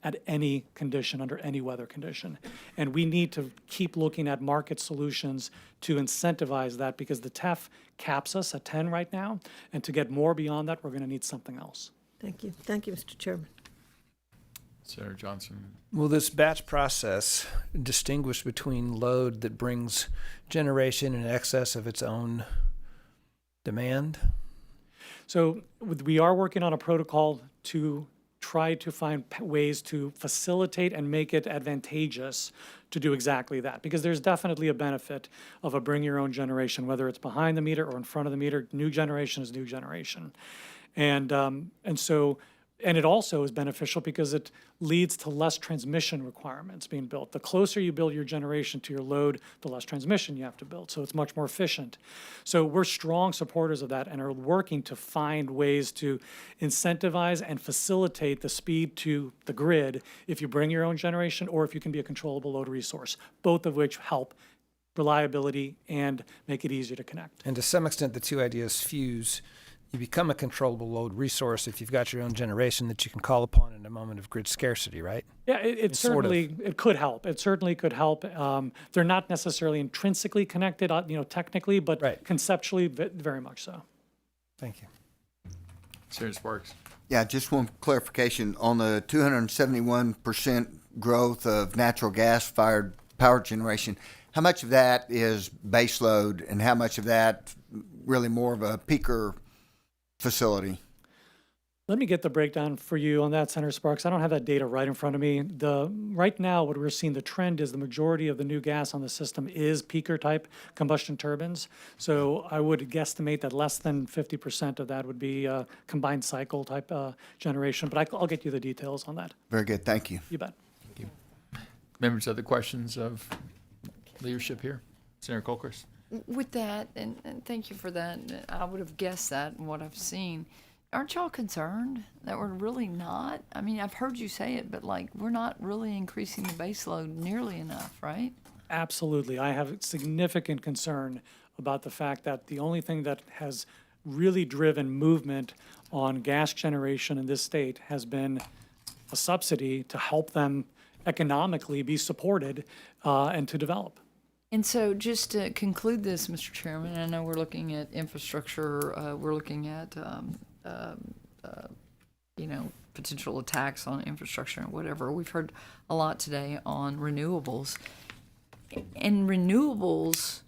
at any condition, under any weather condition. And we need to keep looking at market solutions to incentivize that because the TEF caps us at 10 right now, and to get more beyond that, we're going to need something else. Thank you. Thank you, Mr. Chairman. Senator Johnson. Will this batch process distinguish between load that brings generation in excess of its own demand? So we are working on a protocol to try to find ways to facilitate and make it advantageous to do exactly that, because there's definitely a benefit of a bring your own generation, whether it's behind the meter or in front of the meter. New generation is new generation. And it also is beneficial because it leads to less transmission requirements being built. The closer you build your generation to your load, the less transmission you have to build. So it's much more efficient. So we're strong supporters of that and are working to find ways to incentivize and facilitate the speed to the grid if you bring your own generation or if you can be a controllable load resource, both of which help reliability and make it easier to connect. And to some extent, the two ideas fuse. You become a controllable load resource if you've got your own generation that you can call upon in a moment of grid scarcity, right? Yeah, it certainly it could help. It certainly could help. They're not necessarily intrinsically connected, technically, but conceptually, very much so. Thank you. Senator Sparks. Yeah, just one clarification on the 271% growth of natural gas-fired power generation. How much of that is base load, and how much of that really more of a peaker facility? Let me get the breakdown for you on that, Senator Sparks. I don't have that data right in front of me. Right now, what we're seeing, the trend is the majority of the new gas on the system is peaker type combustion turbines. So I would guesstimate that less than 50% of that would be combined cycle type generation, but I'll get you the details on that. Very good. Thank you. You bet. Thank you. Members, other questions of leadership here? Senator Colchris. With that, and thank you for that, I would have guessed that in what I've seen. Aren't y'all concerned that we're really not? I mean, I've heard you say it, but we're not really increasing the base load nearly enough, right? Absolutely. I have significant concern about the fact that the only thing that has really driven movement on gas generation in this state has been a subsidy to help them economically be supported and to develop. And so just to conclude this, Mr. Chairman, I know we're looking at infrastructure, we're looking at, potential attacks on infrastructure and whatever. We've heard a lot today on renewables. And renewables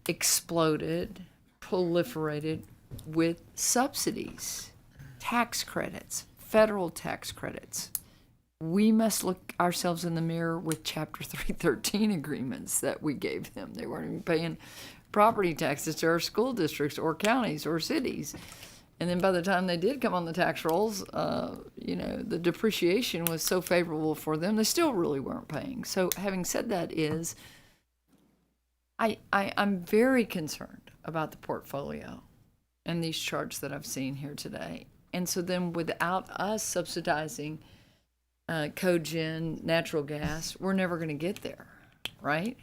exploded, proliferated with subsidies, tax credits, federal tax credits. We must look ourselves in the mirror with Chapter 313 agreements that we gave them. They weren't even paying property taxes to our school districts or counties or cities. And then by the time they did come on the tax rolls, the depreciation was so favorable for them, they still really weren't paying. So having said that is, I'm very concerned about the portfolio and these charts that I've seen here today. And so then without us subsidizing cogen, natural gas, we're never going to get there, right?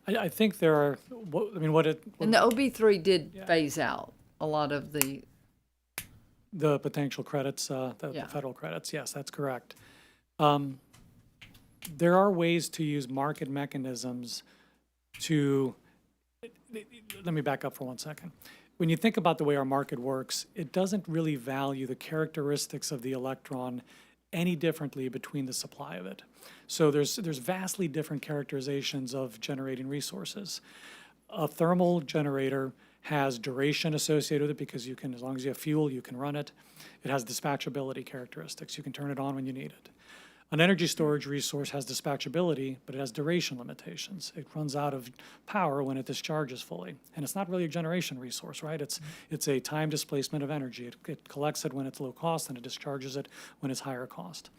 I think there are, and the OB3 did phase out a lot of the potential credits, the Yeah. federal credits. Yes, that's correct. There are ways to use market mechanisms to, let me back up for 1 second. When you think about the way our market works, it doesn't really value the characteristics of the electron any differently between the supply of it. So there's vastly different characterizations of generating resources. A thermal generator has duration associated with it because you can, as long as you have fuel, you can run it. It has dispatchability characteristics. You can turn it on when you need it. An energy storage resource has dispatchability, but it has duration limitations. It runs out of power when it discharges fully. And it's not really a generation resource, right? It's a time displacement of energy. It collects it when it's low cost and it discharges it when it's higher cost.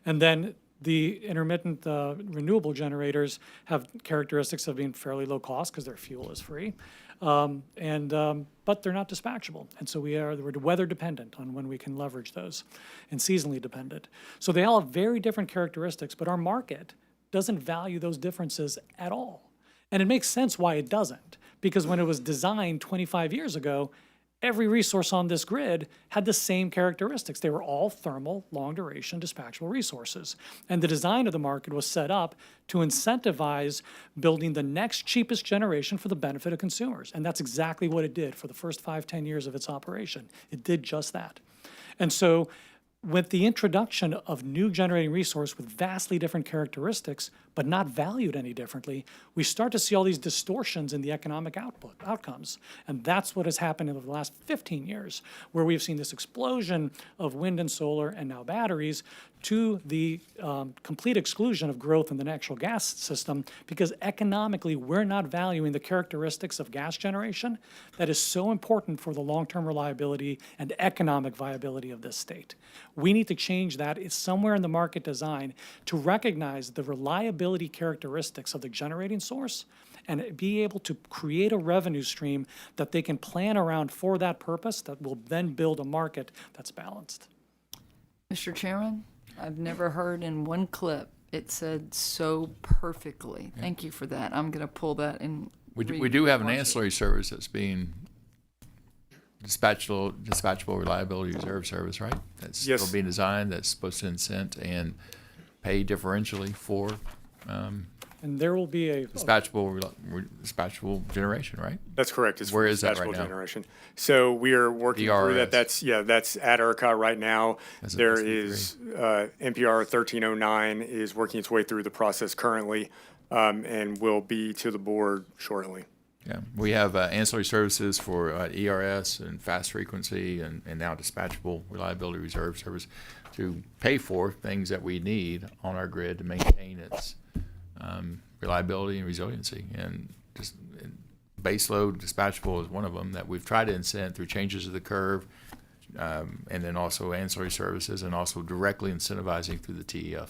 And then the intermittent renewable generators have characteristics of being fairly low cost because their fuel is free. But they're not dispatchable. And so we're weather dependent on when we can leverage those, and seasonally dependent. So they all have very different characteristics, but our market doesn't value those differences at all. And it makes sense why it doesn't, because when it was designed 25 years ago, every resource on this grid had the same characteristics. They were all thermal, long-duration, dispatchable resources. And the design of the market was set up to incentivize building the next cheapest generation for the benefit of consumers. And that's exactly what it did for the first 5-10 years of its operation. It did just that. And so with the introduction of new generating resource with vastly different characteristics, but not valued any differently, we start to see all these distortions in the economic outcomes. And that's what has happened in the last 15 years, where we've seen this explosion of wind and solar and now batteries to the complete exclusion of growth in the natural gas system, because economically we're not valuing the characteristics of gas generation that is so important for the long-term reliability and economic viability of this state. We need to change that. It's somewhere in the market design to recognize the reliability characteristics of the generating source and be able to create a revenue stream that they can plan around for that purpose that will then build a market that's balanced. Mr. Chairman, I've never heard in one clip it said so perfectly. Thank you for that. I'm going to pull that and We do have an ancillary service that's being dispatchable reliability reserve service, right? That's Yes. still being designed, that's supposed to incent and pay differentially for And there will be a dispatchable generation, right? That's correct. It's Where for is that right dispatchable now? generation. So we are working through that. DRS. That's at ERCOT right now. That's There supposed to be is NPR 1309 is working its way through the process currently, and will be to the board shortly. Yeah, we have ancillary services for ERS and fast frequency and now dispatchable reliability reserve service to pay for things that we need on our grid to maintain its reliability and resiliency. And just baseload dispatchable is one of them that we've tried to incent through changes of the curve, and then also ancillary services, and also directly incentivizing through the TEF.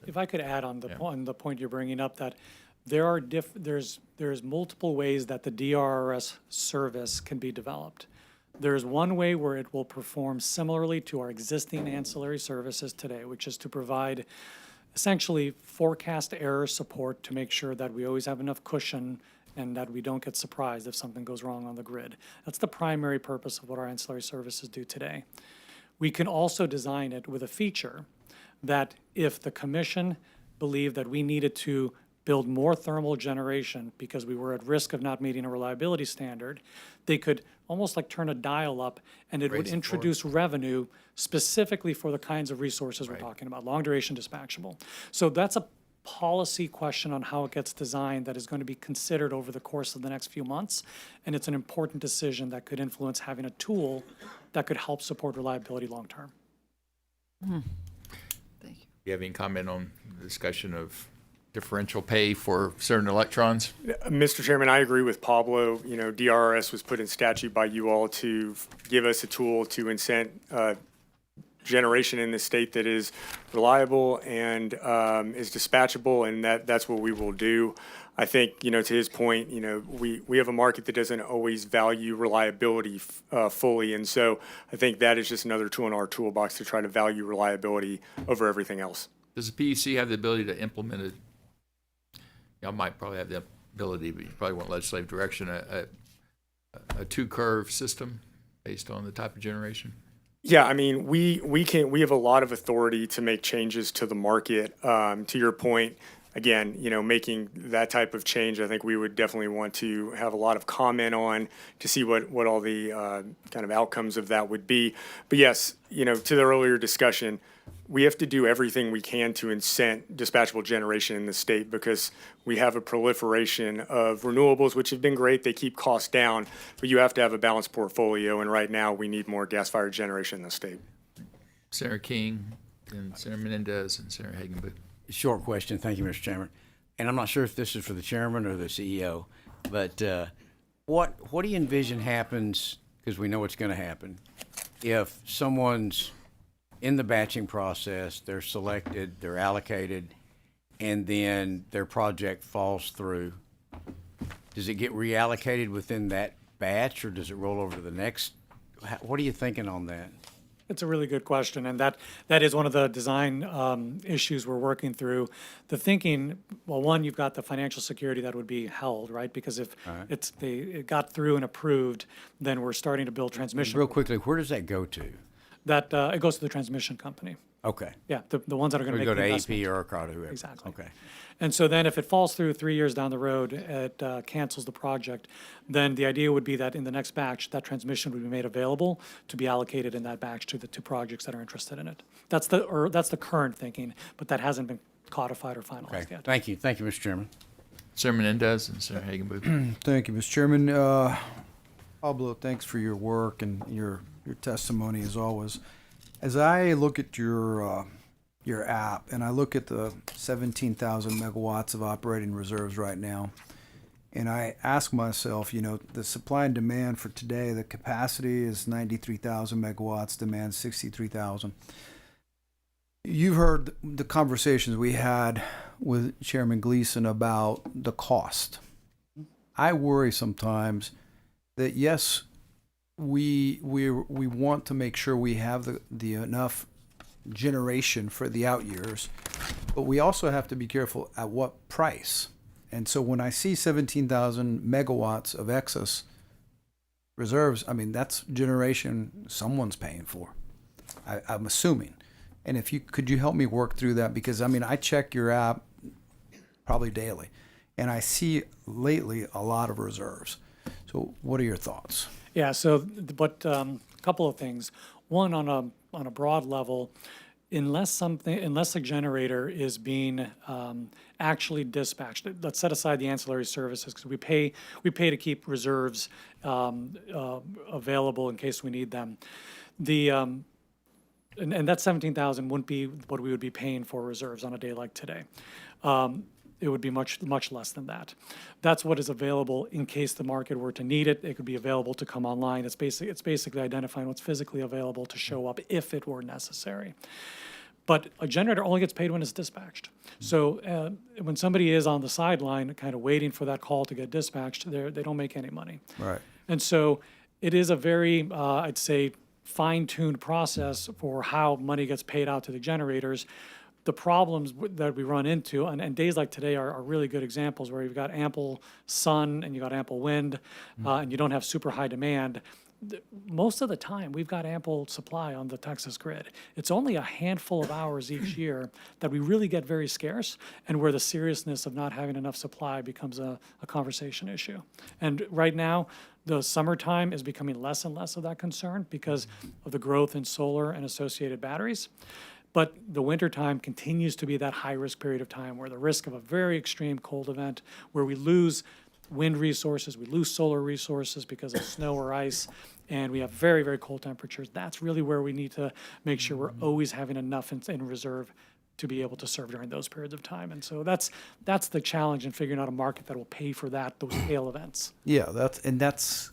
If I could add on the point you're bringing up, that there are there's multiple ways that the DRS service can be developed. There's one way where it will perform similarly to our existing ancillary services today, which is to provide essentially forecast error support to make sure that we always have enough cushion and that we don't get surprised if something goes wrong on the grid. That's the primary purpose of what our ancillary services do today. We can also design it with a feature that if the commission believed that we needed to build more thermal generation because we were at risk of not meeting a reliability standard, they could almost like turn a dial up, and it would Raise the floor. introduce revenue specifically for the kinds of resources we're talking about, long duration dispatchable. So that's a policy question on how it gets designed that is going to be considered over the course of the next few months. And it's an important decision that could influence having a tool that could help support reliability long term. Do you have any comment on the discussion of differential pay for certain electrons? Mr. Chairman, I agree with Pablo. You know, DRRS was put in statute by you all to give us a tool to incent generation in the state that is reliable and is dispatchable, and that's what we will do. I think, you know, to his point, you know, we have a market that doesn't always value reliability fully, and so I think that is just another tool in our toolbox to try to value reliability over everything else. Does the PUC have the ability to implement it? Y'all might probably have the ability, but you probably want legislative direction, a two-curve system based on the type of generation? Yeah, I mean, we have a lot of authority to make changes to the market. To your point, again, you know, making that type of change, I think we would definitely want to have a lot of comment on to see what all the kind of outcomes of that would be. But yes, you know, to the earlier discussion, we have to do everything we can to incent dispatchable generation in the state because we have a proliferation of renewables, which have been great. They keep costs down, but you have to have a balanced portfolio. And right now, we need more gas-fired generation in the state. Senator King, and Senator Menendez, and Senator Hagenbuch. Short question. Thank you, Mr. Chairman. And I'm not sure if this is for the chairman or the CEO, but what do you envision happens, because we know what's going to happen, if someone's in the batching process, they're selected, they're allocated, and then their project falls through? Does it get reallocated within that batch, or does it roll over to the next? What are you thinking on that? It's a really good question, and that is one of the design issues we're working through. The thinking, well, one, you've got the financial security that would be held, right? Because if it got through and approved, then we're starting to build transmission. Real quickly, where does that go to? That it goes to the transmission company. Okay. Yeah, the ones that are going to make go the to investment. AP or ERCOT or whoever. Exactly. Okay. And so then if it falls through 3 years down the road, it cancels the project, then the idea would be that in the next batch, that transmission would be made available to be allocated in that batch to the two projects that are interested in it. That's the current thinking, but that hasn't been codified or finalized yet. Thank you. Thank you, Mr. Chairman. Senator Menendez and Senator Hagenbuch. Thank you, Mr. Chairman. Pablo, thanks for your work and your testimony as always. As I look at your app and I look at the 17,000 megawatts of operating reserves right now, and I ask myself, you know, the supply and demand for today, the capacity is 93,000 megawatts, demand 63,000. You've heard the conversations we had with Chairman Gleason about the cost. I worry sometimes that yes, we want to make sure we have the enough generation for the out years, but we also have to be careful at what price. And so when I see 17,000 megawatts of excess reserves, I mean, that's generation someone's paying for, I'm assuming. And could you help me work through that? Because I mean, I check your app probably daily, and I see lately a lot of reserves. So what are your thoughts? Yeah, so, but a couple of things. One, on a broad level, unless a generator is being actually dispatched, let's set aside the ancillary services because we pay to keep reserves available in case we need them. And that 17,000 wouldn't be what we would be paying for reserves on a day like today. It would be much less than that. That's what is available in case the market were to need it. It could be available to come online. It's basically identifying what's physically available to show up if it were necessary. But a generator only gets paid when it's dispatched. So when somebody is on the sideline, kind of waiting for that call to get dispatched, they don't make any money. Right. And so it is a very, I'd say, fine-tuned process for how money gets paid out to the generators. The problems that we run into, and days like today are really good examples where you've got ample sun and you've got ample wind, and you don't have super high demand. most of the time, we've got ample supply on the Texas grid. It's only a handful of hours each year that we really get very scarce, and where the seriousness of not having enough supply becomes a conversation issue. And right now, the summertime is becoming less and less of that concern because of the growth in solar and associated batteries. But the wintertime continues to be that high-risk period of time where the risk of a very extreme cold event, where we lose wind resources, we lose solar resources because of snow or ice, and we have very, very cold temperatures. That's really where we need to make sure we're always having enough in reserve to be able to serve during those periods of time. And so that's the challenge in figuring out a market that will pay for those tail events. Yeah, that's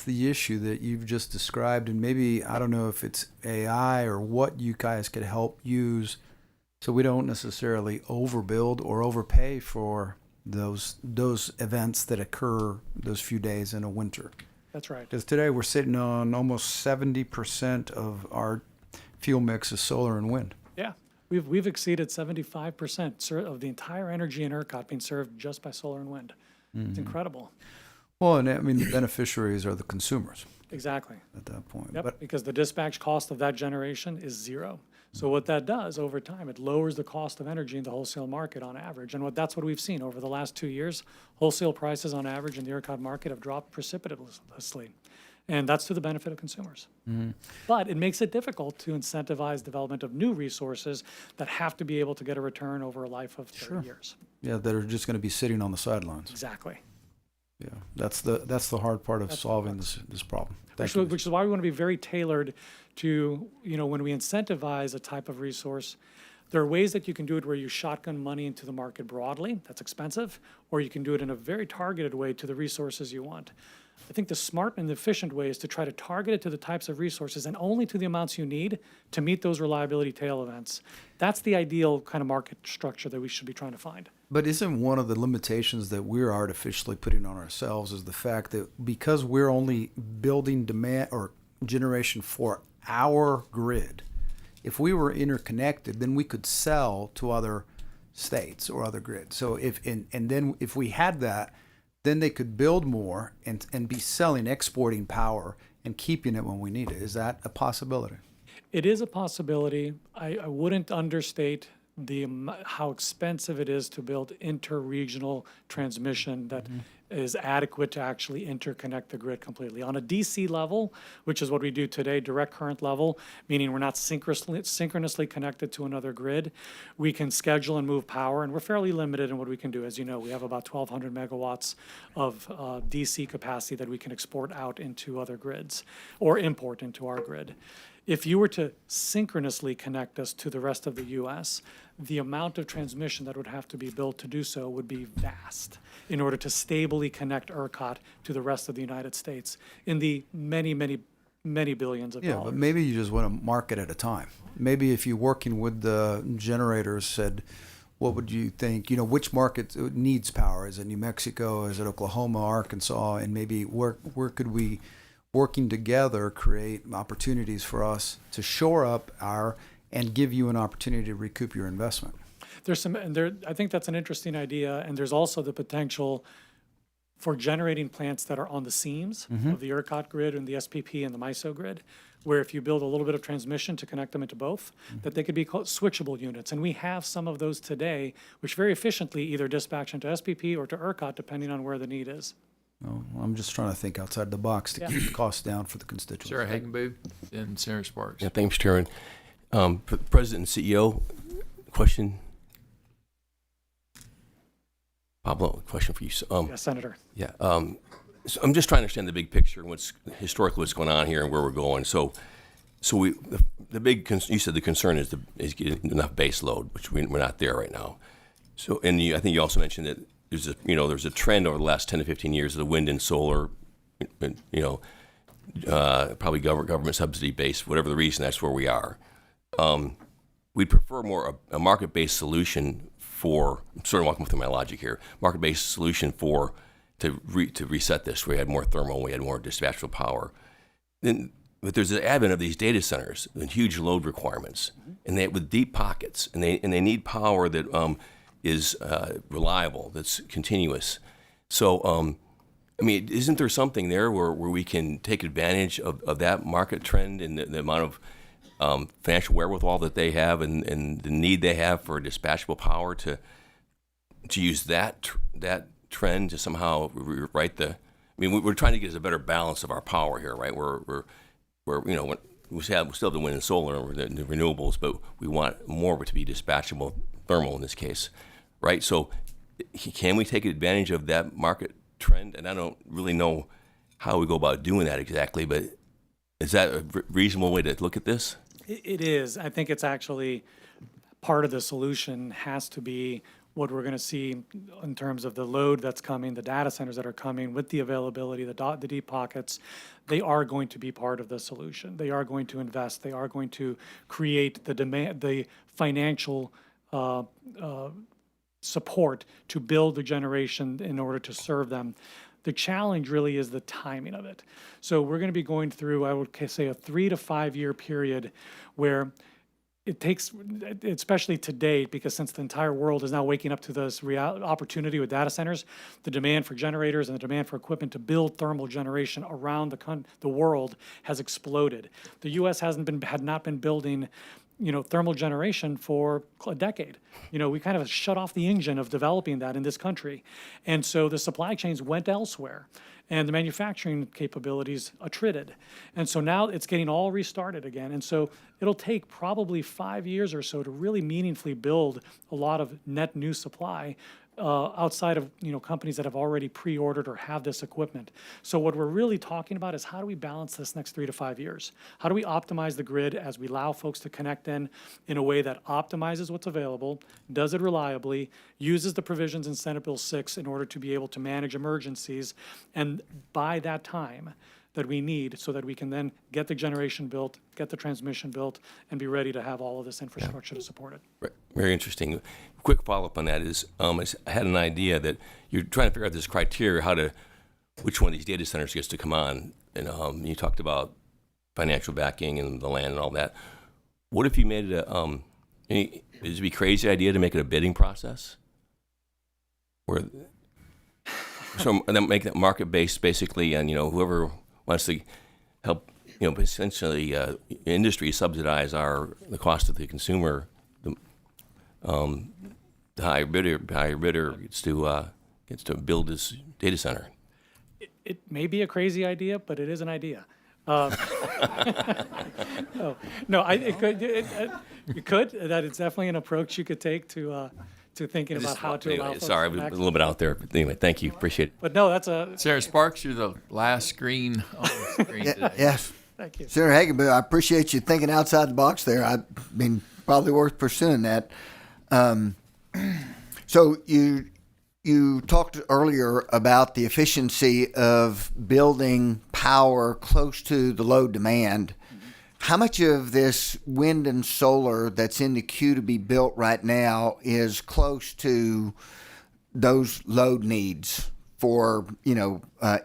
the issue that you've just described, and maybe I don't know if it's AI or what you guys could help use, so we don't necessarily overbuild or overpay for those events that occur those few days in a winter. That's right. Because today we're sitting on almost 70% of our fuel mix is solar and wind. Yeah, we've exceeded 75% of the entire energy in ERCOT being served just by solar and wind. It's incredible. Well, and I mean, the beneficiaries are the consumers Exactly. at that point. Yep, But because the dispatch cost of that generation is zero. So what that does over time, it lowers the cost of energy in the wholesale market on average. And that's what we've seen over the last 2 years. Wholesale prices on average in the ERCOT market have dropped precipitously. And that's to the benefit of consumers. But it makes it difficult to incentivize development of new resources that have to be able to get a return over a life of 30 years. yeah, that are just going to be sitting on the sidelines. Exactly. Yeah, that's the hard part of solving this problem. Thank you. Which is why we want to be very tailored to, when we incentivize a type of resource, there are ways that you can do it where you shotgun money into the market broadly. That's expensive. Or you can do it in a very targeted way to the resources you want. I think the smart and efficient way is to try to target it to the types of resources and only to the amounts you need to meet those reliability tail events. That's the ideal kind of market structure that we should be trying to find. But isn't one of the limitations that we're artificially putting on ourselves is the fact that because we're only building demand or generation for our grid, if we were interconnected, then we could sell to other states or other grids. So then if we had that, then they could build more and be selling, exporting power and keeping it when we need it. Is that a possibility? It is a possibility. I wouldn't understate how expensive it is to build interregional transmission that is adequate to actually interconnect the grid completely. On a DC level, which is what we do today, direct current level, meaning we're not synchronously connected to another grid, we can schedule and move power, and we're fairly limited in what we can do. As you know, we have about 1,200 megawatts of DC capacity that we can export out into other grids or import into our grid. If you were to synchronously connect us to the rest of the U.S., the amount of transmission that would have to be built to do so would be vast in order to stably connect ERCOT to the rest of the United States in the many, many, many billions of Yeah, dollars. but maybe you just want a market at a time. Maybe if you're working with the generators, said, what would you think? Which market needs power? Is it New Mexico? Is it Oklahoma, Arkansas? And maybe where could we, working together, create opportunities for us to shore up and give you an opportunity to recoup your investment? I think that's an interesting idea, and there's also the potential for generating plants that are on the seams of the ERCOT grid and the SPP and the MISO grid, where if you build a little bit of transmission to connect them into both, that they could be called switchable units. And we have some of those today, which very efficiently either dispatch into SPP or to ERCOT, depending on where the need is. No, I'm just trying to think outside the box to keep the costs down for the constituents. Sarah Hagenbooth and Senator Sparks. Yeah, thanks, Chairman. For the President and CEO, question? Pablo, question for you. Yes, Senator. Yeah. So I'm just trying to understand the big picture and what's going on here and where we're going. So the big you said the concern is getting enough base load, which we're not there right now. So I think you also mentioned that there's a trend over the last 10 to 15 years of the wind and solar, probably government subsidy based, whatever the reason. That's where we are. We'd prefer more a market-based solution for, I'm sort of walking through my logic here, market-based solution to reset this. We had more thermal, we had more dispatchable power. But there's the advent of these data centers and huge load requirements, and with deep pockets, and they need power that is reliable, that's continuous. So, I mean, isn't there something there where we can take advantage of that market trend and the amount of financial wherewithal that they have and the need they have for dispatchable power to use that trend to somehow rewrite the? I mean, we're trying to get a better balance of our power here, right? We're you know, we still have the wind and solar and the renewables, but we want more of it to be dispatchable, thermal in this case, right? So can we take advantage of that market trend? And I don't really know how we go about doing that exactly, but is that a reasonable way to look at this? It is. I think it's actually part of the solution has to be what we're going to see in terms of the load that's coming, the data centers that are coming with the availability, the deep pockets. They are going to be part of the solution. They are going to invest. They are going to create the demand, the financial support to build the generation in order to serve them. The challenge really is the timing of it. So we're going to be going through, I would say, a 3 to 5 year period where it takes, especially to date, because since the entire world is now waking up to this opportunity with data centers, the demand for generators and the demand for equipment to build thermal generation around the world has exploded. The U.S. had not been building thermal generation for a decade. We kind of shut off the engine of developing that in this country. And so the supply chains went elsewhere and the manufacturing capabilities attrited. And so now it's getting all restarted again. And so it'll take probably 5 years or so to really meaningfully build a lot of net new supply outside of companies that have already pre-ordered or have this equipment. So what we're really talking about is how do we balance this next 3 to 5 years? How do we optimize the grid as we allow folks to connect in a way that optimizes what's available, does it reliably, uses the provisions in Senate Bill 6 in order to be able to manage emergencies, and by that time that we need so that we can then get the generation built, get the transmission built, and be ready to have all of this infrastructure to support it. Very interesting. Quick follow-up on that is, I had an idea that you're trying to figure out this criteria, which one of these data centers gets to come on. And you talked about financial backing and the land and all that. What if you made it would it be a crazy idea to make it a bidding process? So then make that market-based basically, and whoever wants to help, essentially industry subsidize the cost of the consumer. The higher bidder gets to build this data center. It may be a crazy idea, but it is an idea. You could. That is definitely an approach you could take to thinking about how to allow folks sorry, to I'm a little bit out there, but anyway, thank you, appreciate it. But no, that's Sarah Sparks, you're the last screen on the screen today. Yes. Thank you. Senator Hagenbuch, I appreciate you thinking outside the box there. I mean, probably worth pursuing that. So you talked earlier about the efficiency of building power close to the load demand. How much of this wind and solar that's in the queue to be built right now is close to those load needs for,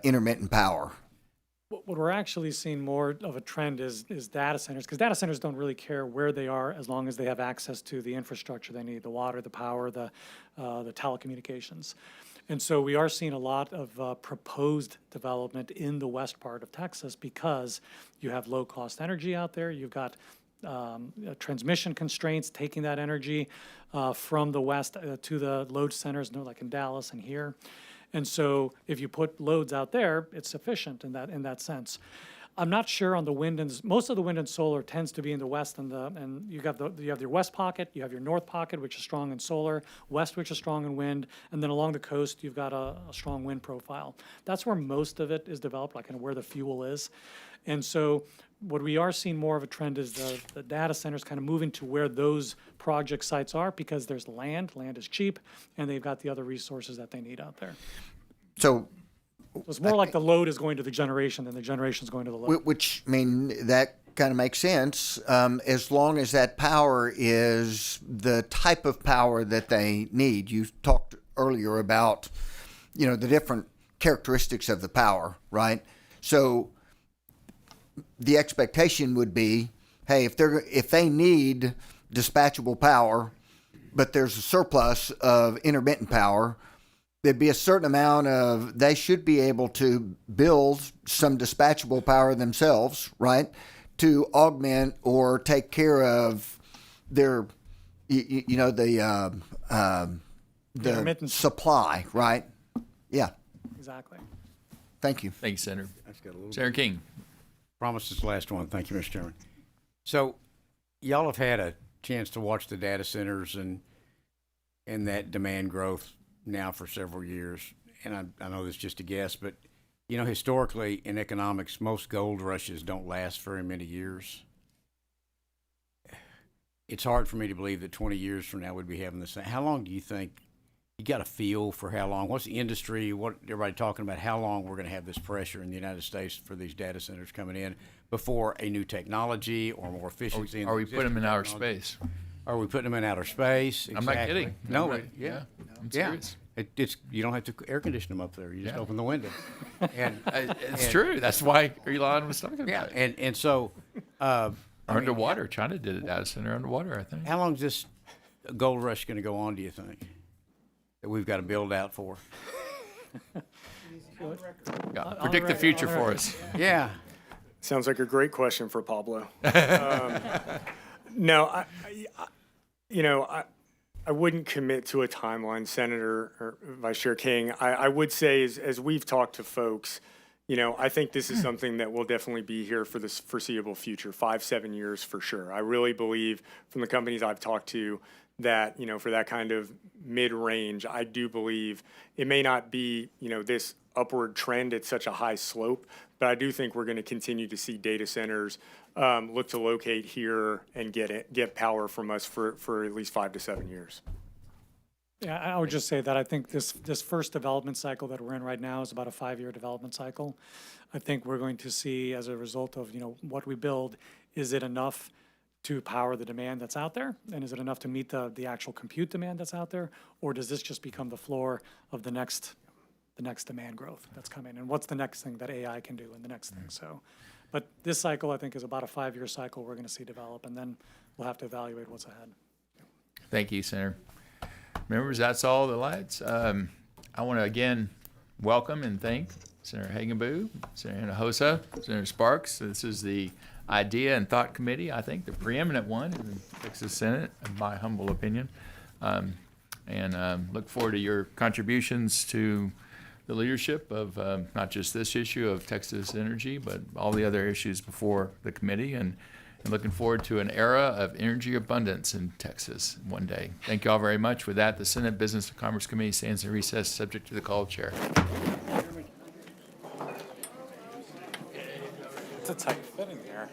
intermittent power? What we're actually seeing more of a trend is data centers, because data centers don't really care where they are as long as they have access to the infrastructure they need, the water, the power, the telecommunications. And so we are seeing a lot of proposed development in the west part of Texas because you have low-cost energy out there. You've got transmission constraints taking that energy from the west to the load centers, like in Dallas and here. And so if you put loads out there, it's sufficient in that sense. I'm not sure on the wind and most of the wind and solar tends to be in the west, and you have your west pocket, you have your north pocket, which is strong in solar, west, which is strong in wind, and then along the coast you've got a strong wind profile. That's where most of it is developed, like where the fuel is. And so what we are seeing more of a trend is the data centers kind of moving to where those project sites are because there's land is cheap, and they've got the other resources that they need out there. So it's more like the load is going to the generation than the generation is going to the load. Which, that kind of makes sense as long as that power is the type of power that they need. You talked earlier about, the different characteristics of the power, right? So the expectation would be, hey, if they need dispatchable power, but there's a surplus of intermittent power, there'd be a certain amount of, they should be able to build some dispatchable power themselves, right? To augment or take care of their, the Intermittent. supply, right? Yeah. Exactly. Thank you. Thank you, Senator. That's got a little Senator King. Promise this last one. Thank you, Mr. Chairman. So, y'all have had a chance to watch the data centers and that demand growth now for several years. And I know this is just a guess, but historically in economics, most gold rushes don't last very many years. It's hard for me to believe that 20 years from now we'd be having the same. How long do you think? You got a feel for how long? What's the industry? What everybody talking about? How long we're going to have this pressure in the United States for these data centers coming in before a new technology or more efficiency? Are we putting them in outer space? Are we putting them in outer space? I'm not Exactly. kidding. No, I'm serious. It's you don't have to air condition them up there. You just open the window. And It's true. That's why Elon was talking about it. and so Underwater. China did a data center underwater, I think. how long is this gold rush going to go on? Do you think that we've got to build out for? Yeah, predict the future for us. Yeah. Sounds like a great question for Pablo. No, I wouldn't commit to a timeline, Senator or Vice Chair King. I would say, as we've talked to folks, I think this is something that will definitely be here for the foreseeable future, 5-7 years for sure. I really believe from the companies I've talked to that, for that kind of mid-range, I do believe it may not be, this upward trend at such a high slope, but I do think we're going to continue to see data centers look to locate here and get power from us for at least 5 to 7 years. Yeah, I would just say that I think this first development cycle that we're in right now is about a 5-year development cycle. I think we're going to see, as a result of what we build, is it enough to power the demand that's out there, and is it enough to meet the actual compute demand that's out there, or does this just become the floor of the next demand growth that's coming, and what's the next thing that AI can do, and the next thing? So, but this cycle I think is about a 5-year cycle we're going to see develop, and then we'll have to evaluate what's ahead. Thank you, Senator. Members, that's all the lights. I want to again welcome and thank Senator Hagenbu, Senator Hinojosa, Senator Sparks. This is the Idea and Thought Committee, I think the preeminent one in the Texas Senate, in my humble opinion. And look forward to your contributions to the leadership of not just this issue of Texas Energy, but all the other issues before the committee. And looking forward to an era of energy abundance in Texas one day. Thank you all very much. With that, the Senate Business and Commerce Committee stands in recess, subject to the call of chair. It's a tight fit in here.